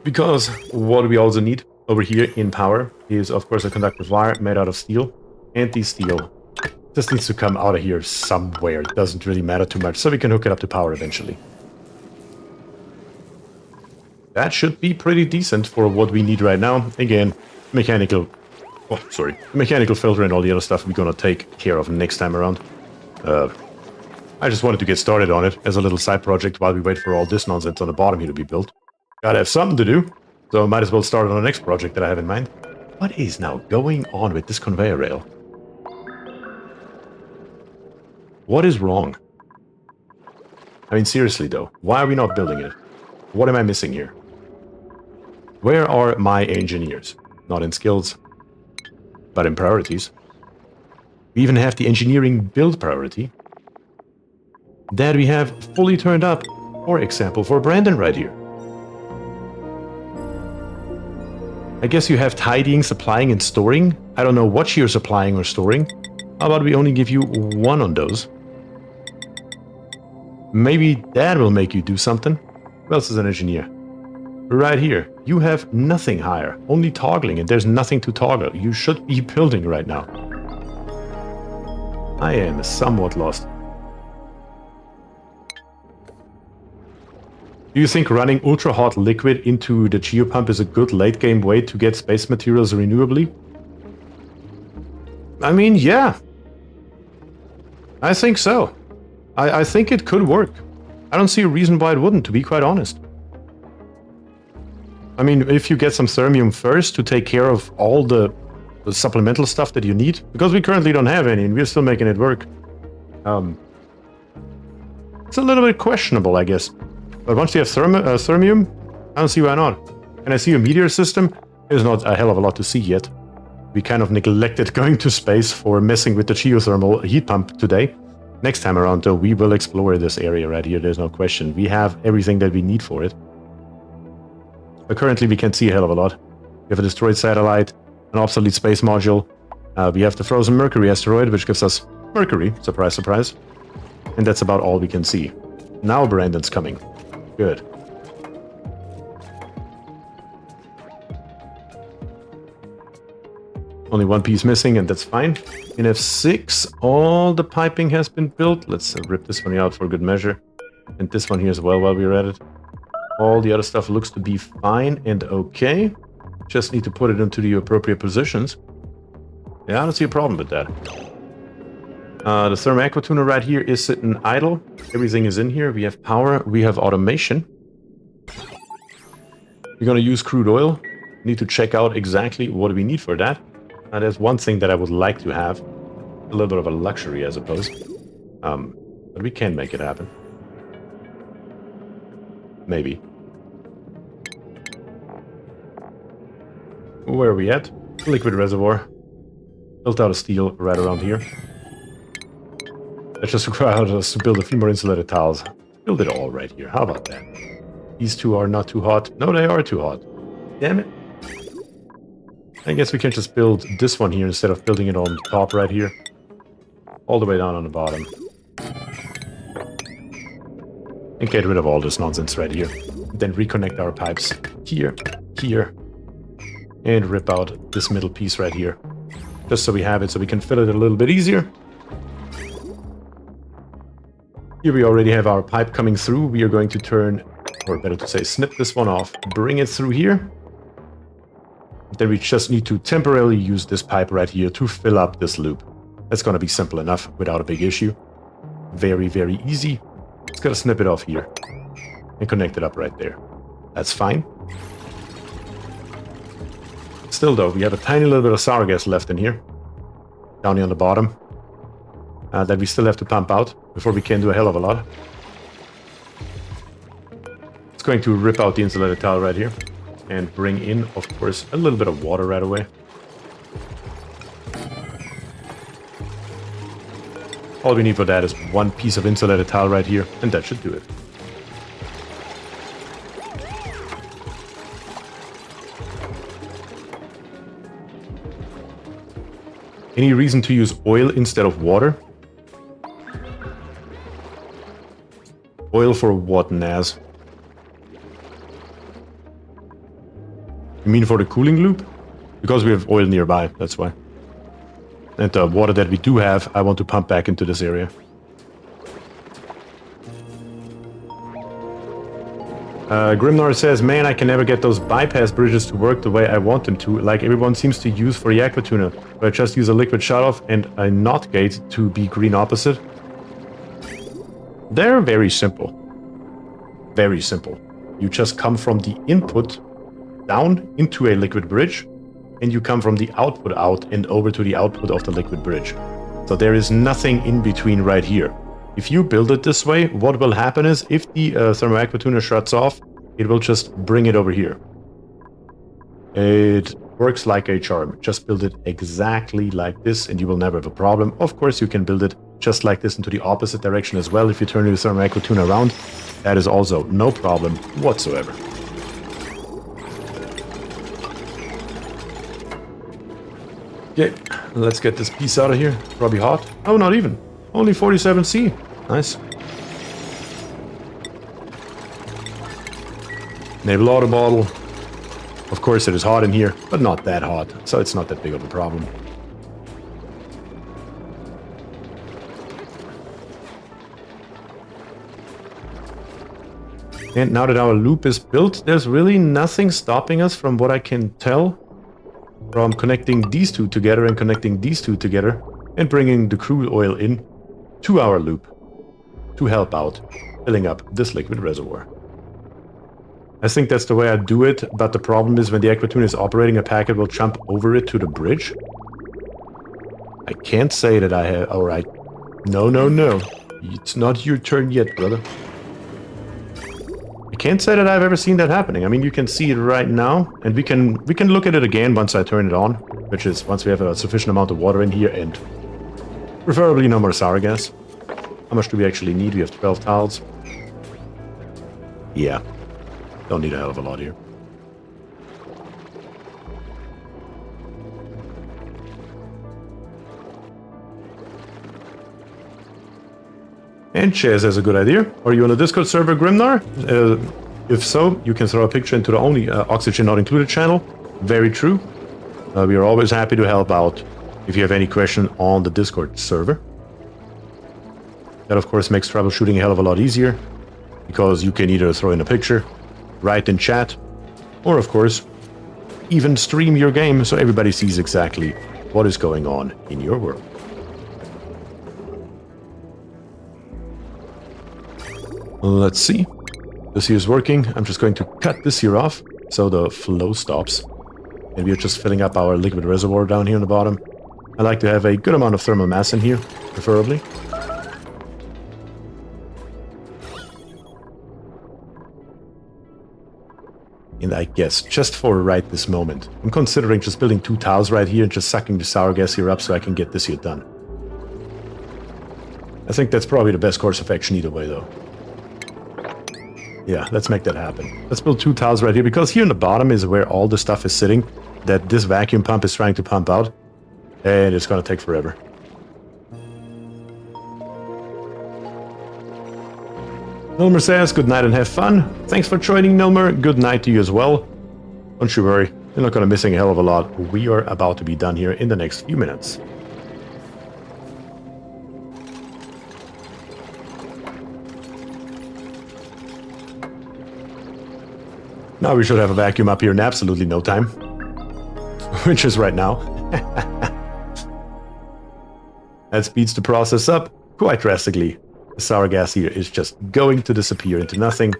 Because what we also need over here in power is, of course, a conductive wire made out of steel. And the steel just needs to come out of here somewhere. It doesn't really matter too much, so we can hook it up to power eventually. That should be pretty decent for what we need right now. Again, mechanical filter and all the other stuff we're gonna take care of next time around. I just wanted to get started on it as a little side project while we wait for all this nonsense on the bottom here to be built. Gotta have something to do, so I might as well start on the next project that I have in mind. What is now going on with this conveyor rail? What is wrong? I mean, seriously though, why are we not building it? What am I missing here? Where are my engineers? Not in skills, but in priorities. We even have the engineering build priority that we have fully turned up, for example, for Brandon right here. I guess you have tidying, supplying, and storing. I don't know what you're supplying or storing. How about we only give you 1 on those? Maybe that will make you do something. Who else is an engineer? Right here. You have nothing higher. Only toggling, and there's nothing to toggle. You should be building right now. I am somewhat lost. Do you think running ultra-hot liquid into the geopump is a good late-game way to get space materials renewably? I mean, yeah. I think so. I think it could work. I don't see a reason why it wouldn't, to be quite honest. I mean, if you get some thermium first to take care of all the supplemental stuff that you need, because we currently don't have any and we're still making it work. It's a little bit questionable, I guess. But once you have thermium, I don't see why not. And I see a meteor system. There's not a hell of a lot to see yet. We kind of neglected going to space for messing with the geothermal heat pump today. Next time around, though, we will explore this area right here. There's no question. We have everything that we need for it. But currently, we can't see a hell of a lot. We have a destroyed satellite, an obsolete space module. We have the frozen Mercury asteroid, which gives us Mercury. Surprise, surprise. And that's about all we can see. Now Brandon's coming. Good. Only 1 piece missing, and that's fine. In F6, all the piping has been built. Let's rip this one out for good measure. And this one here as well while we're at it. All the other stuff looks to be fine and okay. Just need to put it into the appropriate positions. Yeah, I don't see a problem with that. The thermal aqua tuner right here is sitting idle. Everything is in here. We have power. We have automation. We're going to use crude oil. Need to check out exactly what we need for that. There's one thing that I would like to have. A little bit of a luxury, I suppose. But we can make it happen. Maybe. Where are we at? Liquid reservoir. Built out of steel right around here. That just requires us to build a few more insulated tiles. Build it all right here. How about that? These two are not too hot. No, they are too hot. Damn it. I guess we can just build this one here instead of building it on the top right here. All the way down on the bottom. And get rid of all this nonsense right here. Then reconnect our pipes here, here. And rip out this middle piece right here. Just so we have it, so we can fill it a little bit easier. Here we already have our pipe coming through. We are going to turn, or better to say, snip this one off. Bring it through here. Then we just need to temporarily use this pipe right here to fill up this loop. That's going to be simple enough without a big issue. Very, very easy. Just got to snip it off here. And connect it up right there. That's fine. Still though, we have a tiny little bit of sour gas left in here. Down here on the bottom. That we still have to pump out before we can do a hell of a lot. It's going to rip out the insulated tile right here. And bring in, of course, a little bit of water right away. All we need for that is one piece of insulated tile right here, and that should do it. Any reason to use oil instead of water? Oil for what, Naz? You mean for the cooling loop? Because we have oil nearby, that's why. And the water that we do have, I want to pump back into this area. Grimnar says, man, I can never get those bypass bridges to work the way I want them to, like everyone seems to use for the aqua tuner, where I just use a liquid shutoff and a NOT gate to be green opposite. They're very simple. Very simple. You just come from the input down into a liquid bridge, and you come from the output out and over to the output of the liquid bridge. So there is nothing in between right here. If you build it this way, what will happen is if the thermal aqua tuner shuts off, it will just bring it over here. It works like a charm. Just build it exactly like this and you will never have a problem. Of course, you can build it just like this into the opposite direction as well. If you turn your thermal aqua tuner around, that is also no problem whatsoever. Okay, let's get this piece out of here. Probably hot. Oh, not even. Only 47C. Nice. Naval auto bottle. Of course it is hot in here, but not that hot, so it's not that big of a problem. And now that our loop is built, there's really nothing stopping us from what I can tell from connecting these two together and connecting these two together and bringing the crude oil in to our loop to help out filling up this liquid reservoir. I think that's the way I do it, but the problem is when the aqua tuner is operating, a packet will jump over it to the bridge. I can't say that I have... Alright. No, no, no. It's not your turn yet, brother. I can't say that I've ever seen that happening. I mean, you can see it right now, and we can look at it again once I turn it on, which is once we have a sufficient amount of water in here and preferably no more sour gas. How much do we actually need? We have 12 tiles. Yeah. Don't need a hell of a lot here. And Chaz has a good idea. Are you on the Discord server, Grimnar? If so, you can throw a picture into the only Oxygen Not Included channel. Very true. We are always happy to help out if you have any question on the Discord server. That, of course, makes troubleshooting a hell of a lot easier, because you can either throw in a picture, write in chat, or, of course, even stream your game so everybody sees exactly what is going on in your world. Let's see. This here is working. I'm just going to cut this here off so the flow stops. And we're just filling up our liquid reservoir down here on the bottom. I like to have a good amount of thermal mass in here, preferably. And I guess, just for right this moment, I'm considering just building 2 tiles right here and just sucking the sour gas here up so I can get this here done. I think that's probably the best course of action either way, though. Yeah, let's make that happen. Let's build 2 tiles right here, because here in the bottom is where all the stuff is sitting that this vacuum pump is trying to pump out. And it's gonna take forever. Nilmer says, good night and have fun. Thanks for joining, Nilmer. Good night to you as well. Don't you worry, you're not gonna be missing a hell of a lot. We are about to be done here in the next few minutes. Now we should have a vacuum up here in absolutely no time. Which is right now. That speeds the process up quite drastically. The sour gas here is just going to disappear into nothing,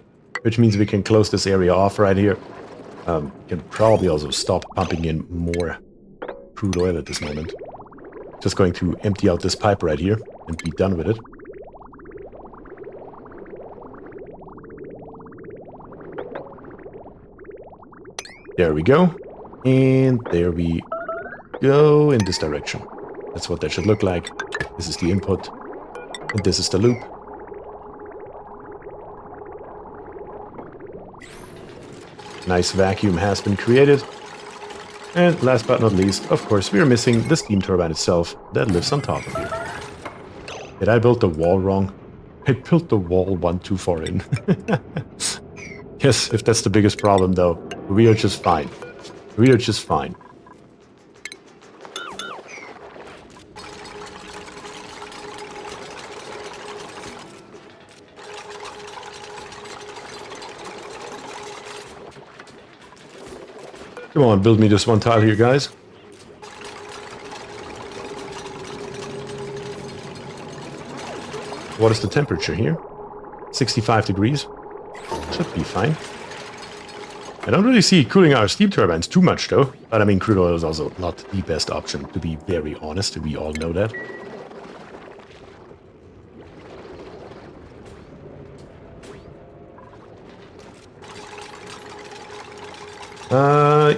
which means we can close this area off right here. We can probably also stop pumping in more crude oil at this moment. Just going to empty out this pipe right here and be done with it. There we go. And there we go in this direction. That's what that should look like. This is the input. And this is the loop. Nice vacuum has been created. And last but not least, of course, we are missing the steam turbine itself that lives on top of here. Did I build the wall wrong? I built the wall one too far in. Yes, if that's the biggest problem though, we are just fine. We are just fine. Come on, build me this one tile here, guys. What is the temperature here? 65 degrees. Should be fine. I don't really see cooling our steam turbines too much, though. But I mean, crude oil is also not the best option, to be very honest. We all know that.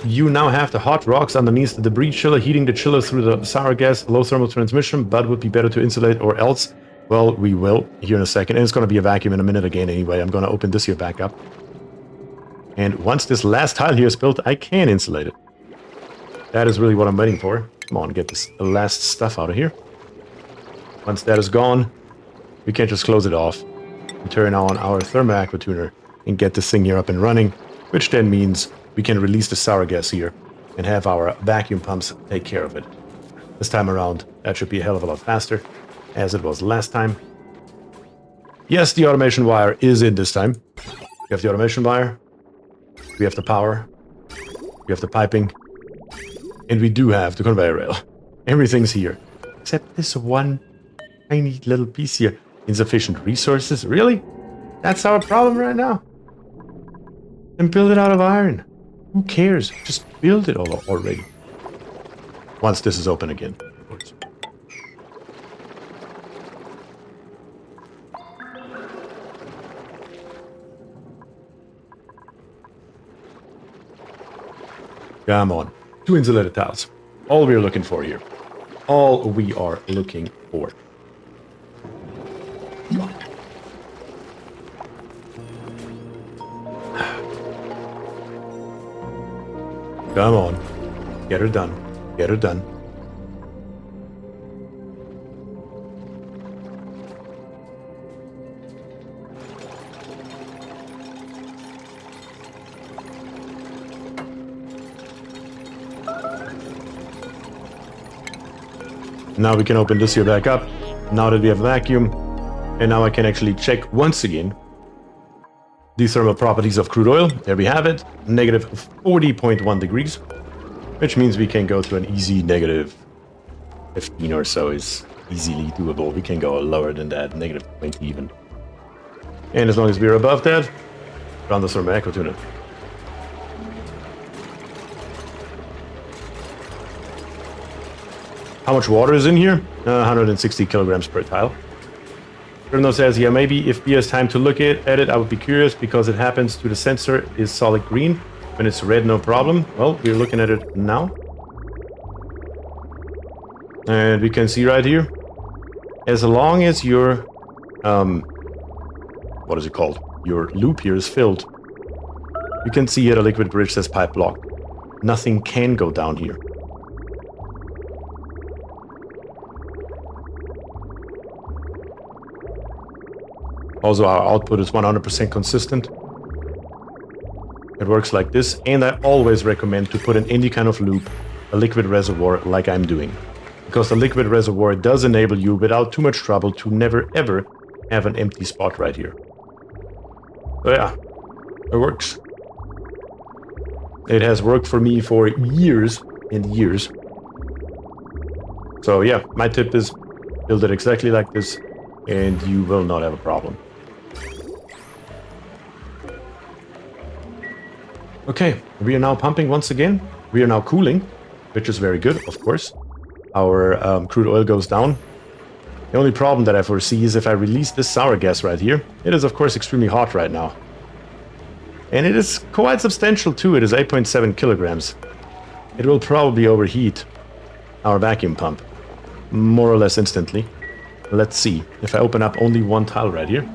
You now have the hot rocks underneath the debris chiller, heating the chiller through the sour gas, low thermal transmission, but would be better to insulate or else. Well, we will here in a second. And it's going to be a vacuum in a minute again anyway. I'm going to open this here back up. And once this last tile here is built, I can insulate it. That is really what I'm waiting for. Come on, get this last stuff out of here. Once that is gone, we can just close it off and turn on our thermal aqua tuner and get this thing here up and running, which then means we can release the sour gas here and have our vacuum pumps take care of it. This time around, that should be a hell of a lot faster, as it was last time. Yes, the automation wire is in this time. We have the automation wire, we have the power, we have the piping, and we do have the conveyor rail. Everything's here, except this one tiny little piece here. Insufficient resources? Really? That's our problem right now? Then build it out of iron. Who cares? Just build it all already. Once this is open again, of course. Come on. 2 insulated tiles. All we are looking for here. All we are looking for. Come on. Get her done. Get her done. Now we can open this here back up. Now that we have a vacuum. And now I can actually check once again the thermal properties of crude oil. There we have it. Negative 40.1 degrees. Which means we can go to an easy negative 15 or so is easily doable. We can go lower than that, negative 20 even. And as long as we're above that, run the thermal echo tuner. How much water is in here? 160 kilograms per tile. Bruno says, yeah, maybe if there's time to look at it, I would be curious because it happens to the sensor is solid green. When it's red, no problem. Well, we're looking at it now. And we can see right here, as long as your, what is it called? Your loop here is filled. You can see here the liquid bridge says pipe block. Nothing can go down here. Also, our output is 100% consistent. It works like this, and I always recommend to put in any kind of loop a liquid reservoir like I'm doing. Because the liquid reservoir does enable you, without too much trouble, to never ever have an empty spot right here. So yeah, it works. It has worked for me for years and years. So yeah, my tip is build it exactly like this, and you will not have a problem. Okay, we are now pumping once again. We are now cooling, which is very good, of course. Our crude oil goes down. The only problem that I foresee is if I release this sour gas right here. It is, of course, extremely hot right now. And it is quite substantial too. It is 8.7 kilograms. It will probably overheat our vacuum pump, more or less instantly. Let's see. If I open up only one tile right here.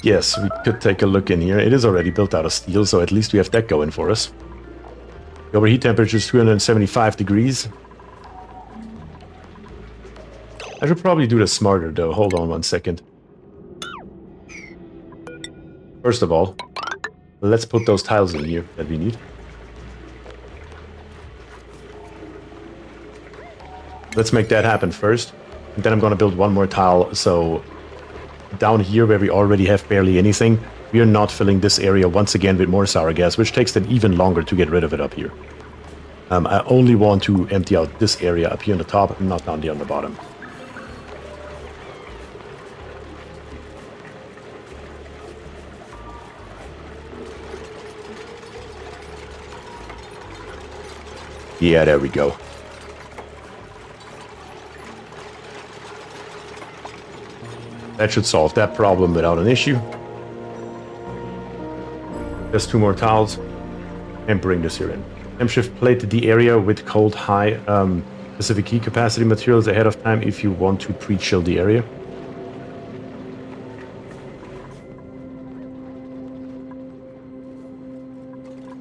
Yes, we could take a look in here. It is already built out of steel, so at least we have that going for us. The overheat temperature is 375 degrees. I should probably do this smarter, though. Hold on one second. First of all, let's put those tiles in here that we need. Let's make that happen first. And then I'm going to build one more tile, so down here where we already have barely anything, we are not filling this area once again with more sour gas, which takes them even longer to get rid of it up here. I only want to empty out this area up here on the top, and not down there on the bottom. Yeah, there we go. That should solve that problem without an issue. Just two more tiles and bring this here in. M-Shift plate the area with cold high specific heat capacity materials ahead of time if you want to pre-chill the area.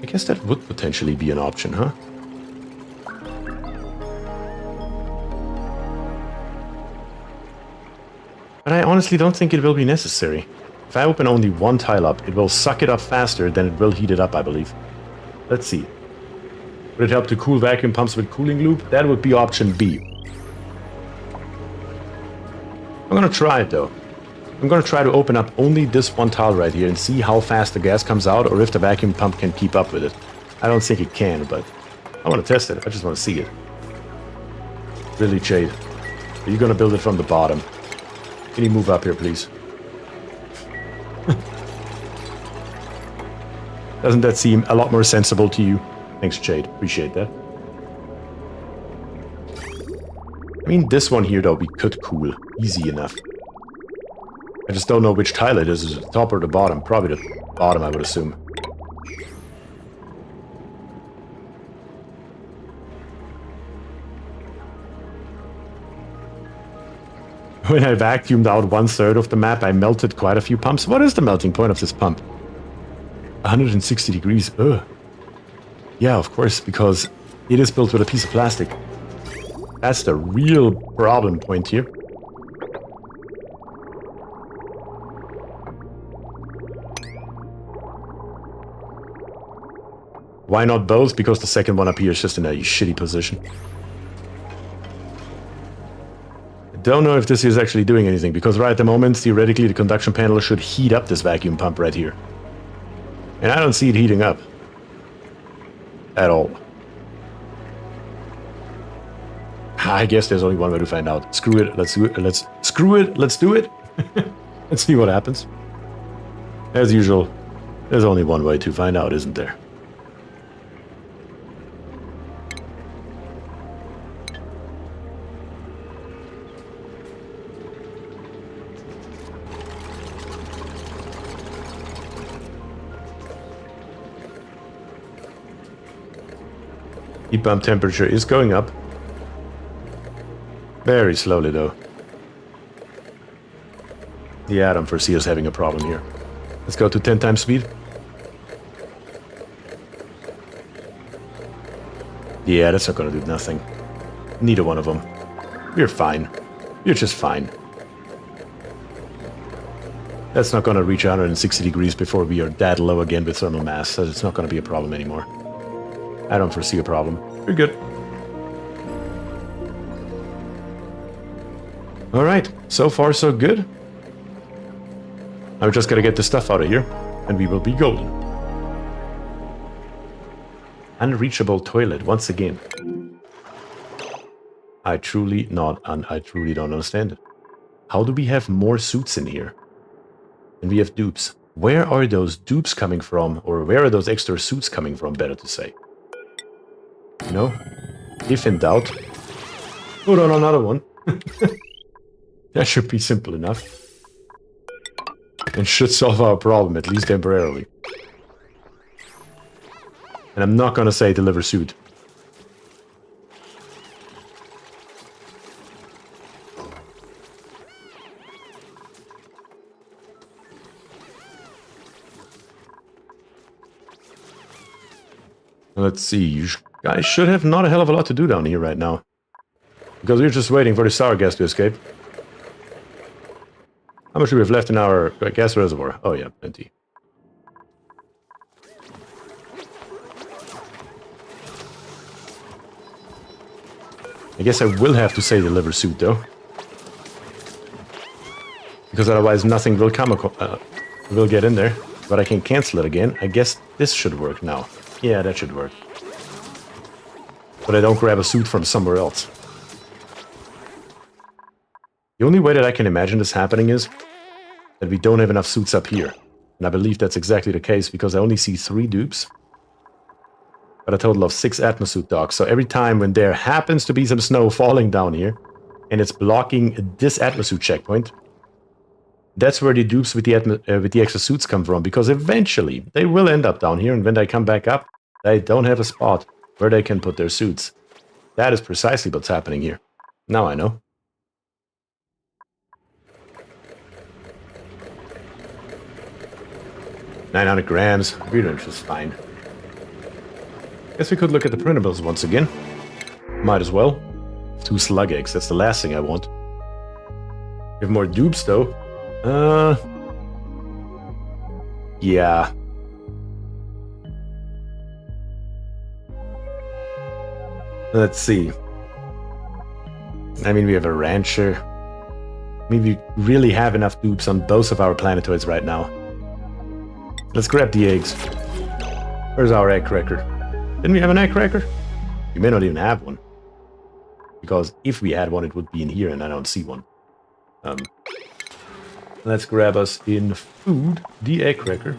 I guess that would potentially be an option, huh? But I honestly don't think it will be necessary. If I open only one tile up, it will suck it up faster than it will heat it up, I believe. Let's see. Would it help to cool vacuum pumps with cooling loop? That would be option B. I'm gonna try it though. I'm gonna try to open up only this one tile right here and see how fast the gas comes out, or if the vacuum pump can keep up with it. I don't think it can, but I want to test it. I just want to see it. Really, Jade. Are you gonna build it from the bottom? Can you move up here, please? Doesn't that seem a lot more sensible to you? Thanks, Jade. Appreciate that. I mean, this one here, though, we could cool. Easy enough. I just don't know which tile it is. Is it the top or the bottom? Probably the bottom, I would assume. When I vacuumed out 1/3 of the map, I melted quite a few pumps. What is the melting point of this pump? 160 degrees. Ugh. Yeah, of course, because it is built with a piece of plastic. That's the real problem point here. Why not both? Because the second one up here is just in a shitty position. Don't know if this is actually doing anything, because right at the moment, theoretically, the conduction panel should heat up this vacuum pump right here. And I don't see it heating up. at all. I guess there's only one way to find out. Screw it. Let's do it. Let's do it. Let's see what happens. As usual, there's only one way to find out, isn't there? Heat pump temperature is going up. Very slowly, though. Yeah, I don't foresee us having a problem here. Let's go to 10 times speed. Yeah, that's not gonna do nothing. Neither one of them. You're fine. You're just fine. That's not gonna reach 160 degrees before we are that low again with thermal mass, so it's not gonna be a problem anymore. I don't foresee a problem. We're good. Alright, so far so good. Now we just gotta get the stuff out of here, and we will be golden. Unreachable toilet, once again. I truly don't understand it. How do we have more suits in here? And we have dupes. Where are those dupes coming from? Or where are those extra suits coming from, better to say? You know? If in doubt, put on another one. That should be simple enough. And should solve our problem, at least temporarily. And I'm not gonna say deliver suit. Let's see, you guys should have not a hell of a lot to do down here right now. Because we're just waiting for the sour gas to escape. How much do we have left in our gas reservoir? Oh yeah, plenty. I guess I will have to say deliver suit though. Because otherwise nothing will will get in there. But I can cancel it again. I guess this should work now. Yeah, that should work. But I don't grab a suit from somewhere else. The only way that I can imagine this happening is that we don't have enough suits up here. And I believe that's exactly the case because I only see 3 dupes. But a total of 6 Atmosuit docks. So every time when there happens to be some snow falling down here, and it's blocking this Atmosuit checkpoint, that's where the dupes with the extra suits come from. Because eventually they will end up down here, and when they come back up, they don't have a spot where they can put their suits. That is precisely what's happening here. Now I know. $900 grams. We're doing just fine. Guess we could look at the printables once again. Might as well. 2 slug eggs. That's the last thing I want. We have more dupes though. Yeah. Let's see. I mean, we have a rancher. I mean, we really have enough dupes on both of our planetoids right now. Let's grab the eggs. Where's our egg cracker? Didn't we have an egg cracker? We may not even have one. Because if we had one, it would be in here, and I don't see one. Let's grab us in food, the egg cracker,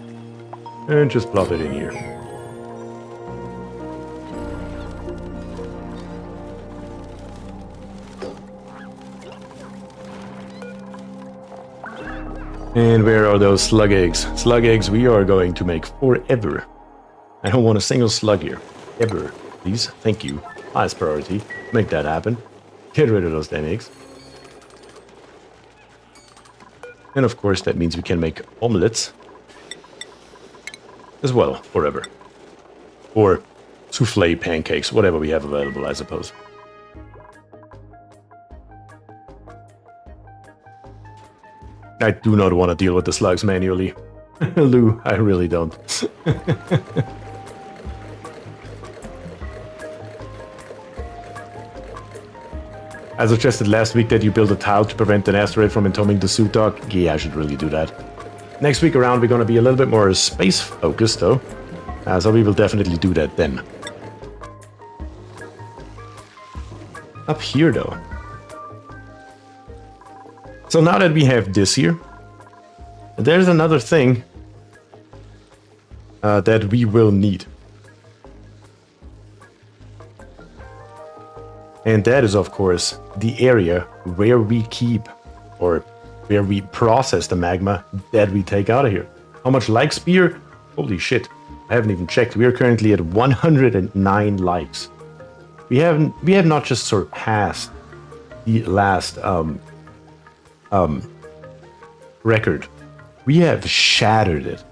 and just plop it in here. And where are those slug eggs? Slug eggs we are going to make forever. I don't want a single slug here. Ever. Please. Thank you. Highest priority. Make that happen. Get rid of those damn eggs. And of course that means we can make omelets. As well, forever. Or souffle pancakes, whatever we have available, I suppose. I do not want to deal with the slugs manually. Lou, I really don't. I suggested last week that you build a tile to prevent an asteroid from entombing the suit dock. Yeah, I should really do that. Next week around, we're going to be a little bit more space focused, though. So we will definitely do that then. Up here, though. So now that we have this here, there's another thing that we will need. And that is, of course, the area where we keep or where we process the magma that we take out of here. How much likes beer? Holy shit. I haven't even checked. We are currently at 109 likes. We have not just surpassed the last record. We have shattered it.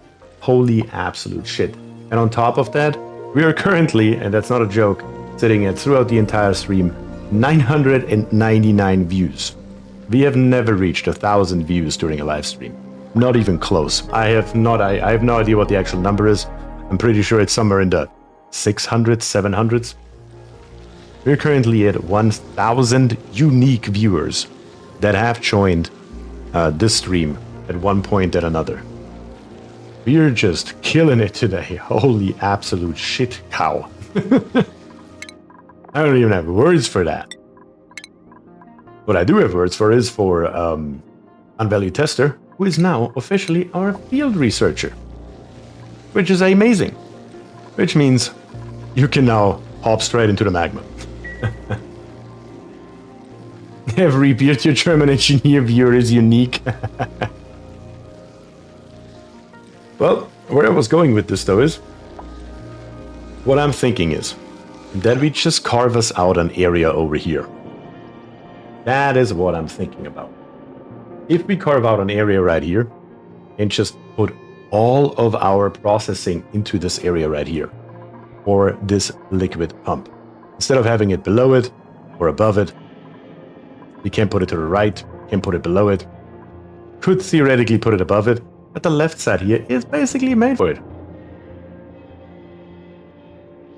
Holy absolute shit. And on top of that, we are currently, and that's not a joke, sitting at throughout the entire stream, 999 views. We have never reached 1,000 views during a live stream. Not even close. I have no idea what the actual number is. I'm pretty sure it's somewhere in the 600s, 700s. We're currently at 1,000 unique viewers that have joined this stream at one point or another. We're just killing it today. Holy absolute shit cow. I don't even have words for that. What I do have words for is for Unvalued Tester, who is now officially our field researcher. Which is amazing. Which means you can now hop straight into the magma. Every BierTier German engineer viewer is unique. Well, where I was going with this though is, what I'm thinking is that we just carve us out an area over here. That is what I'm thinking about. If we carve out an area right here and just put all of our processing into this area right here, or this liquid pump, instead of having it below it or above it, we can put it to the right, can put it below it, could theoretically put it above it, but the left side here is basically made for it.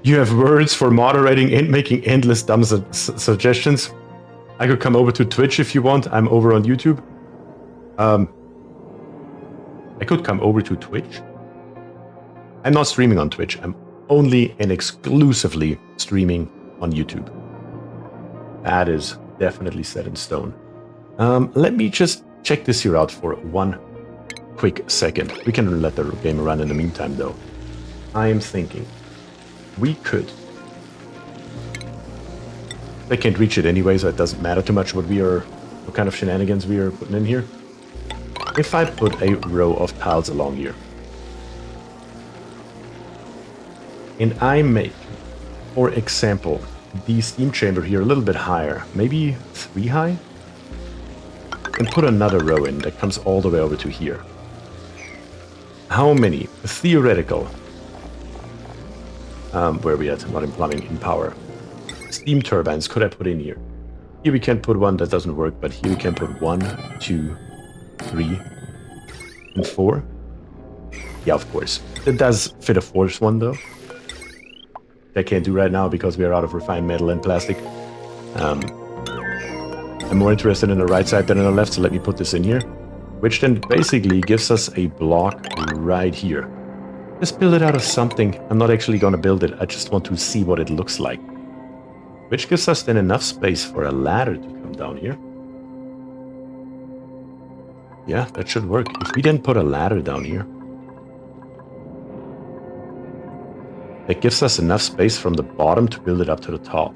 You have words for moderating and making endless dumb suggestions. I could come over to Twitch if you want. I'm over on YouTube. I could come over to Twitch. I'm not streaming on Twitch. I'm only and exclusively streaming on YouTube. That is definitely set in stone. Let me just check this here out for one quick second. We can let the game run in the meantime, though. I am thinking we could. I can't reach it anyway, so it doesn't matter too much what kind of shenanigans we are putting in here. If I put a row of tiles along here, and I make, for example, the steam chamber here a little bit higher, maybe 3 high, and put another row in that comes all the way over to here. How many theoretical, where are we at? Not in plumbing, in power. Steam turbines could I put in here? Here we can put one that doesn't work, but here we can put 1, 2, 3, and 4. Yeah, of course. It does fit a 4th one, though. I can't do right now because we are out of refined metal and plastic. I'm more interested in the right side than on the left, so let me put this in here. Which then basically gives us a block right here. Just build it out of something. I'm not actually going to build it. I just want to see what it looks like. Which gives us then enough space for a ladder to come down here. Yeah, that should work. If we then put a ladder down here, that gives us enough space from the bottom to build it up to the top.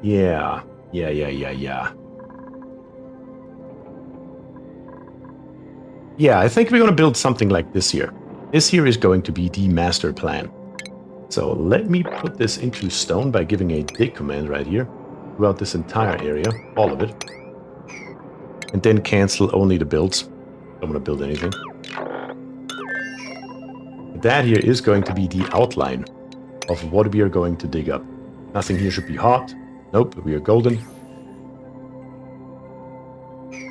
Yeah. Yeah, I think we're going to build something like this here. This here is going to be the master plan. So let me put this into stone by giving a dig command right here throughout this entire area, all of it. And then cancel only the builds. Don't want to build anything. That here is going to be the outline of what we are going to dig up. Nothing here should be hot. Nope, we are golden.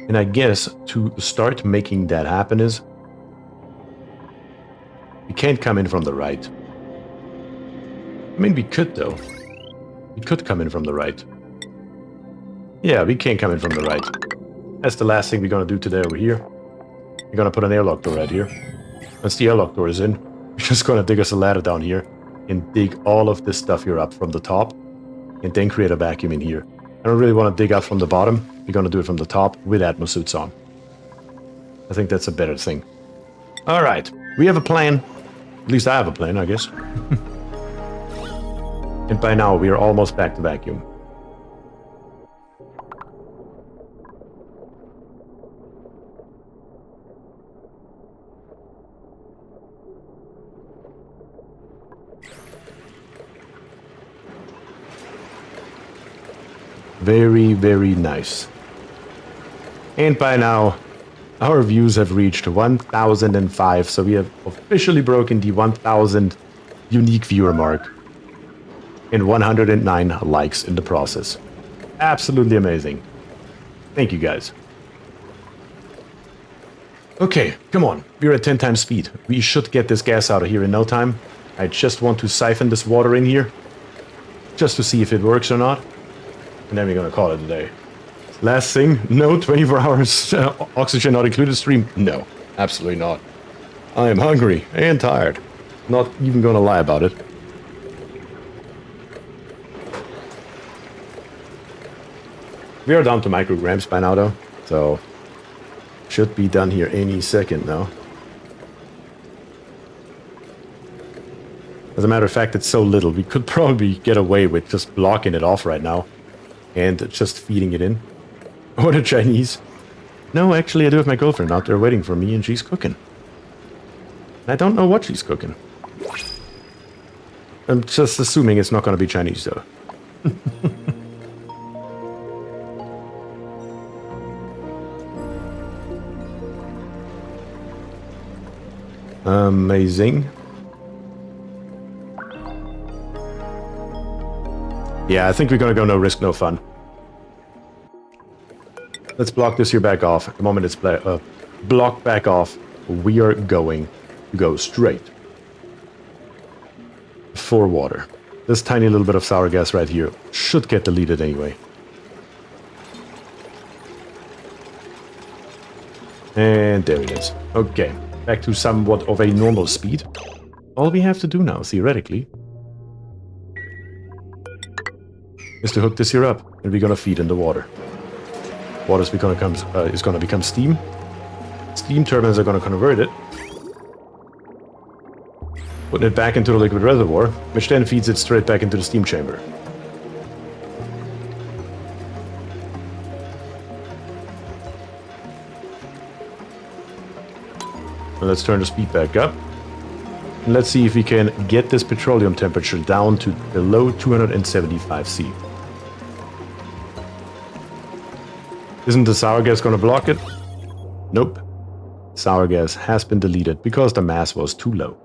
And I guess to start making that happen is we can't come in from the right. I mean, we could though. We could come in from the right. Yeah, we can't come in from the right. That's the last thing we're going to do today over here. We're going to put an airlock door right here. Once the airlock door is in, we're just going to dig us a ladder down here and dig all of this stuff here up from the top. and then create a vacuum in here. I don't really want to dig out from the bottom. We're going to do it from the top with Atmo suits on. I think that's a better thing. All right, we have a plan. At least I have a plan, I guess. And by now, we are almost back to vacuum. Very, very nice. And by now, our views have reached 1,005, so we have officially broken the 1,000 unique viewer mark. And 109 likes in the process. Absolutely amazing. Thank you guys. Okay, come on. We're at 10 times speed. We should get this gas out of here in no time. I just want to siphon this water in here, just to see if it works or not. And then we're gonna call it a day. Last thing, no 24 hours oxygen not included stream. No, absolutely not. I am hungry and tired. Not even gonna lie about it. We are down to micrograms by now though, so should be done here any second now. As a matter of fact, it's so little, we could probably get away with just blocking it off right now and just feeding it in. Or the Chinese. No, actually I do have my girlfriend out there waiting for me and she's cooking. I don't know what she's cooking. I'm just assuming it's not going to be Chinese though. Amazing. Yeah, I think we're gonna go no risk, no fun. Let's block this here back off. The moment it's blocked back off, we are going to go straight for water. This tiny little bit of sour gas right here should get deleted anyway. And there it is. Okay, back to somewhat of a normal speed. All we have to do now, theoretically, is to hook this here up, and we're gonna feed in the water. Water is gonna become steam. Steam turbines are gonna convert it, putting it back into the liquid reservoir, which then feeds it straight back into the steam chamber. And let's turn the speed back up. And let's see if we can get this petroleum temperature down to below 275 C. Isn't the sour gas going to block it? Nope. Sour gas has been deleted because the mass was too low.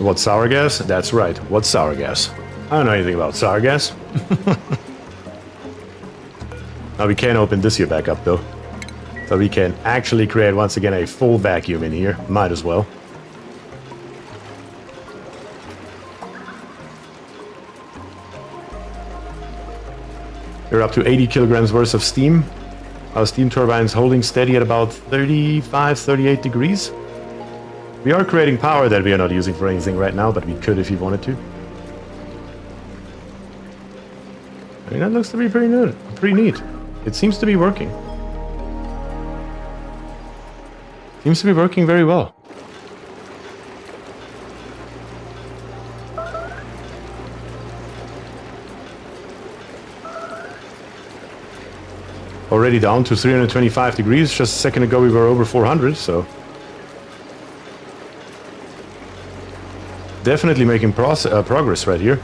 What sour gas? That's right. What's sour gas? I don't know anything about sour gas. Now we can open this here back up though. So we can actually create once again a full vacuum in here. Might as well. We're up to 80 kilograms worth of steam. Our steam turbine's holding steady at about 35, 38 degrees. We are creating power that we are not using for anything right now, but we could if we wanted to. I mean, that looks to be pretty neat. It seems to be working. Seems to be working very well. Already down to 325 degrees. Just a second ago we were over 400, so... Definitely making progress right here.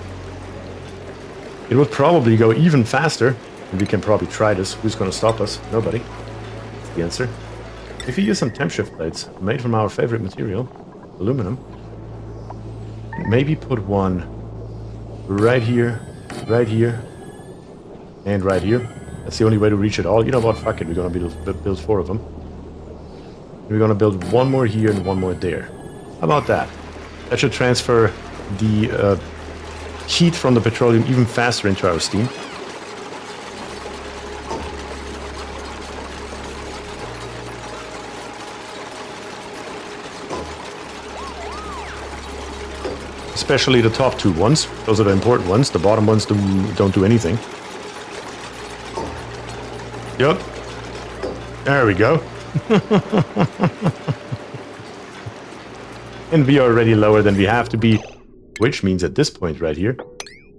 It would probably go even faster. And we can probably try this. Who's going to stop us? Nobody. That's the answer. If you use some temp shift plates made from our favorite material, aluminum, maybe put one right here, and right here. That's the only way to reach it all. You know what? Fuck it. We're going to build 4 of them. We're going to build one more here and one more there. How about that? That should transfer the heat from the petroleum even faster into our steam. Especially the top two ones. Those are the important ones. The bottom ones don't do anything. Yep. There we go. And we are already lower than we have to be, which means at this point right here,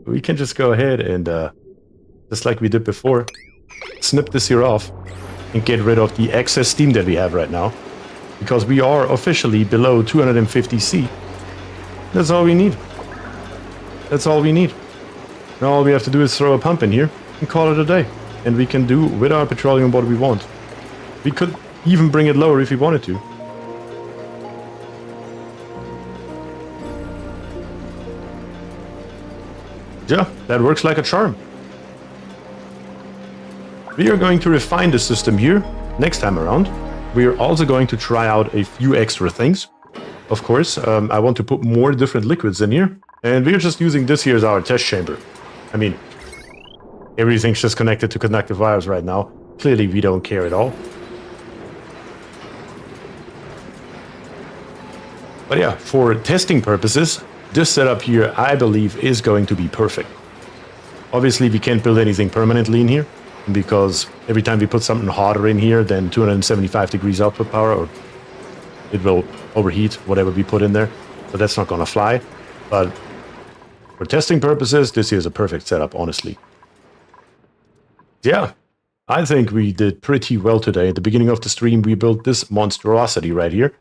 we can just go ahead and, just like we did before, snip this here off and get rid of the excess steam that we have right now. Because we are officially below 250 C. That's all we need. That's all we need. Now all we have to do is throw a pump in here and call it a day. And we can do with our petroleum what we want. We could even bring it lower if we wanted to. Yeah, that works like a charm. We are going to refine the system here next time around. We are also going to try out a few extra things. Of course, I want to put more different liquids in here. And we're just using this here as our test chamber. I mean, everything's just connected to conductive wires right now. Clearly, we don't care at all. But yeah, for testing purposes, this setup here, I believe, is going to be perfect. Obviously, we can't build anything permanently in here, because every time we put something hotter in here than 275 degrees output power, or it will overheat whatever we put in there. So that's not going to fly. But for testing purposes, this is a perfect setup, honestly. Yeah, I think we did pretty well today. At the beginning of the stream, we built this monstrosity right here,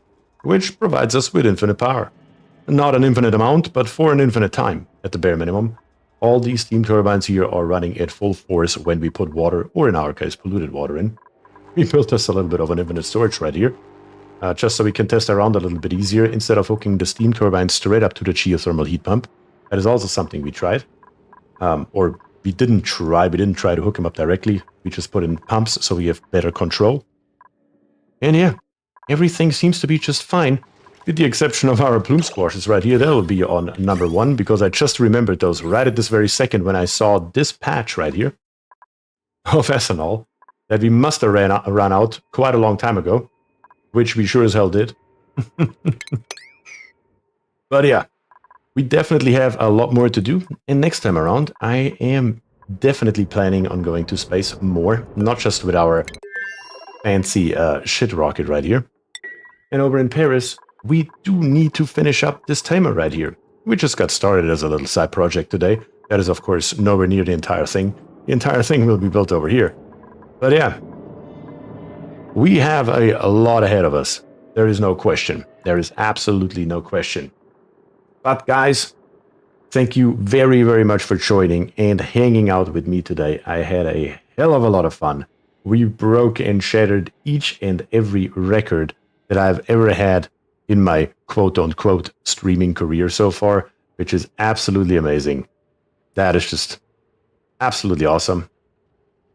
which provides us with infinite power. Not an infinite amount, but for an infinite time, at the bare minimum. All these steam turbines here are running at full force when we put water, or in our case, polluted water in. We built us a little bit of an infinite storage right here, just so we can test around a little bit easier, instead of hooking the steam turbine straight up to the geothermal heat pump. That is also something we tried. Or we didn't try to hook them up directly. We just put in pumps so we have better control. And yeah, everything seems to be just fine. With the exception of our plume squashes right here, that will be on number 1, because I just remembered those right at this very second when I saw this patch right here of ethanol that we must have run out quite a long time ago, which we sure as hell did. But yeah, we definitely have a lot more to do, and next time around I am definitely planning on going to space more, not just with our fancy shit rocket right here. And over in Paris, we do need to finish up this timer right here. We just got started as a little side project today. That is, of course, nowhere near the entire thing. The entire thing will be built over here. But yeah, we have a lot ahead of us. There is no question. There is absolutely no question. But guys, thank you very, very much for joining and hanging out with me today. I had a hell of a lot of fun. We broke and shattered each and every record that I've ever had in my quote-unquote streaming career so far, which is absolutely amazing. That is just absolutely awesome.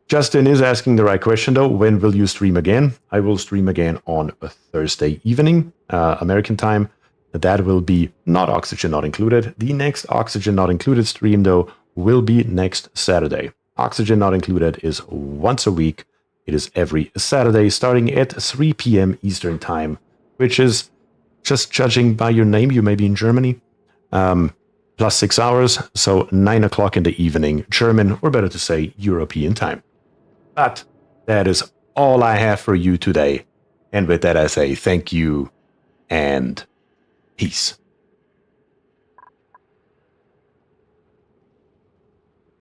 Justin is asking the right question, though. When will you stream again? I will stream again on a Thursday evening, American time. That will be not Oxygen Not Included. The next Oxygen Not Included stream, though, will be next Saturday. Oxygen Not Included is once a week. It is every Saturday, starting at 3 p.m. Eastern Time, which is, just judging by your name, you may be in Germany, plus 6 hours, so 9 o'clock in the evening, German, or better to say, European time. But that is all I have for you today. And with that, I say thank you and peace.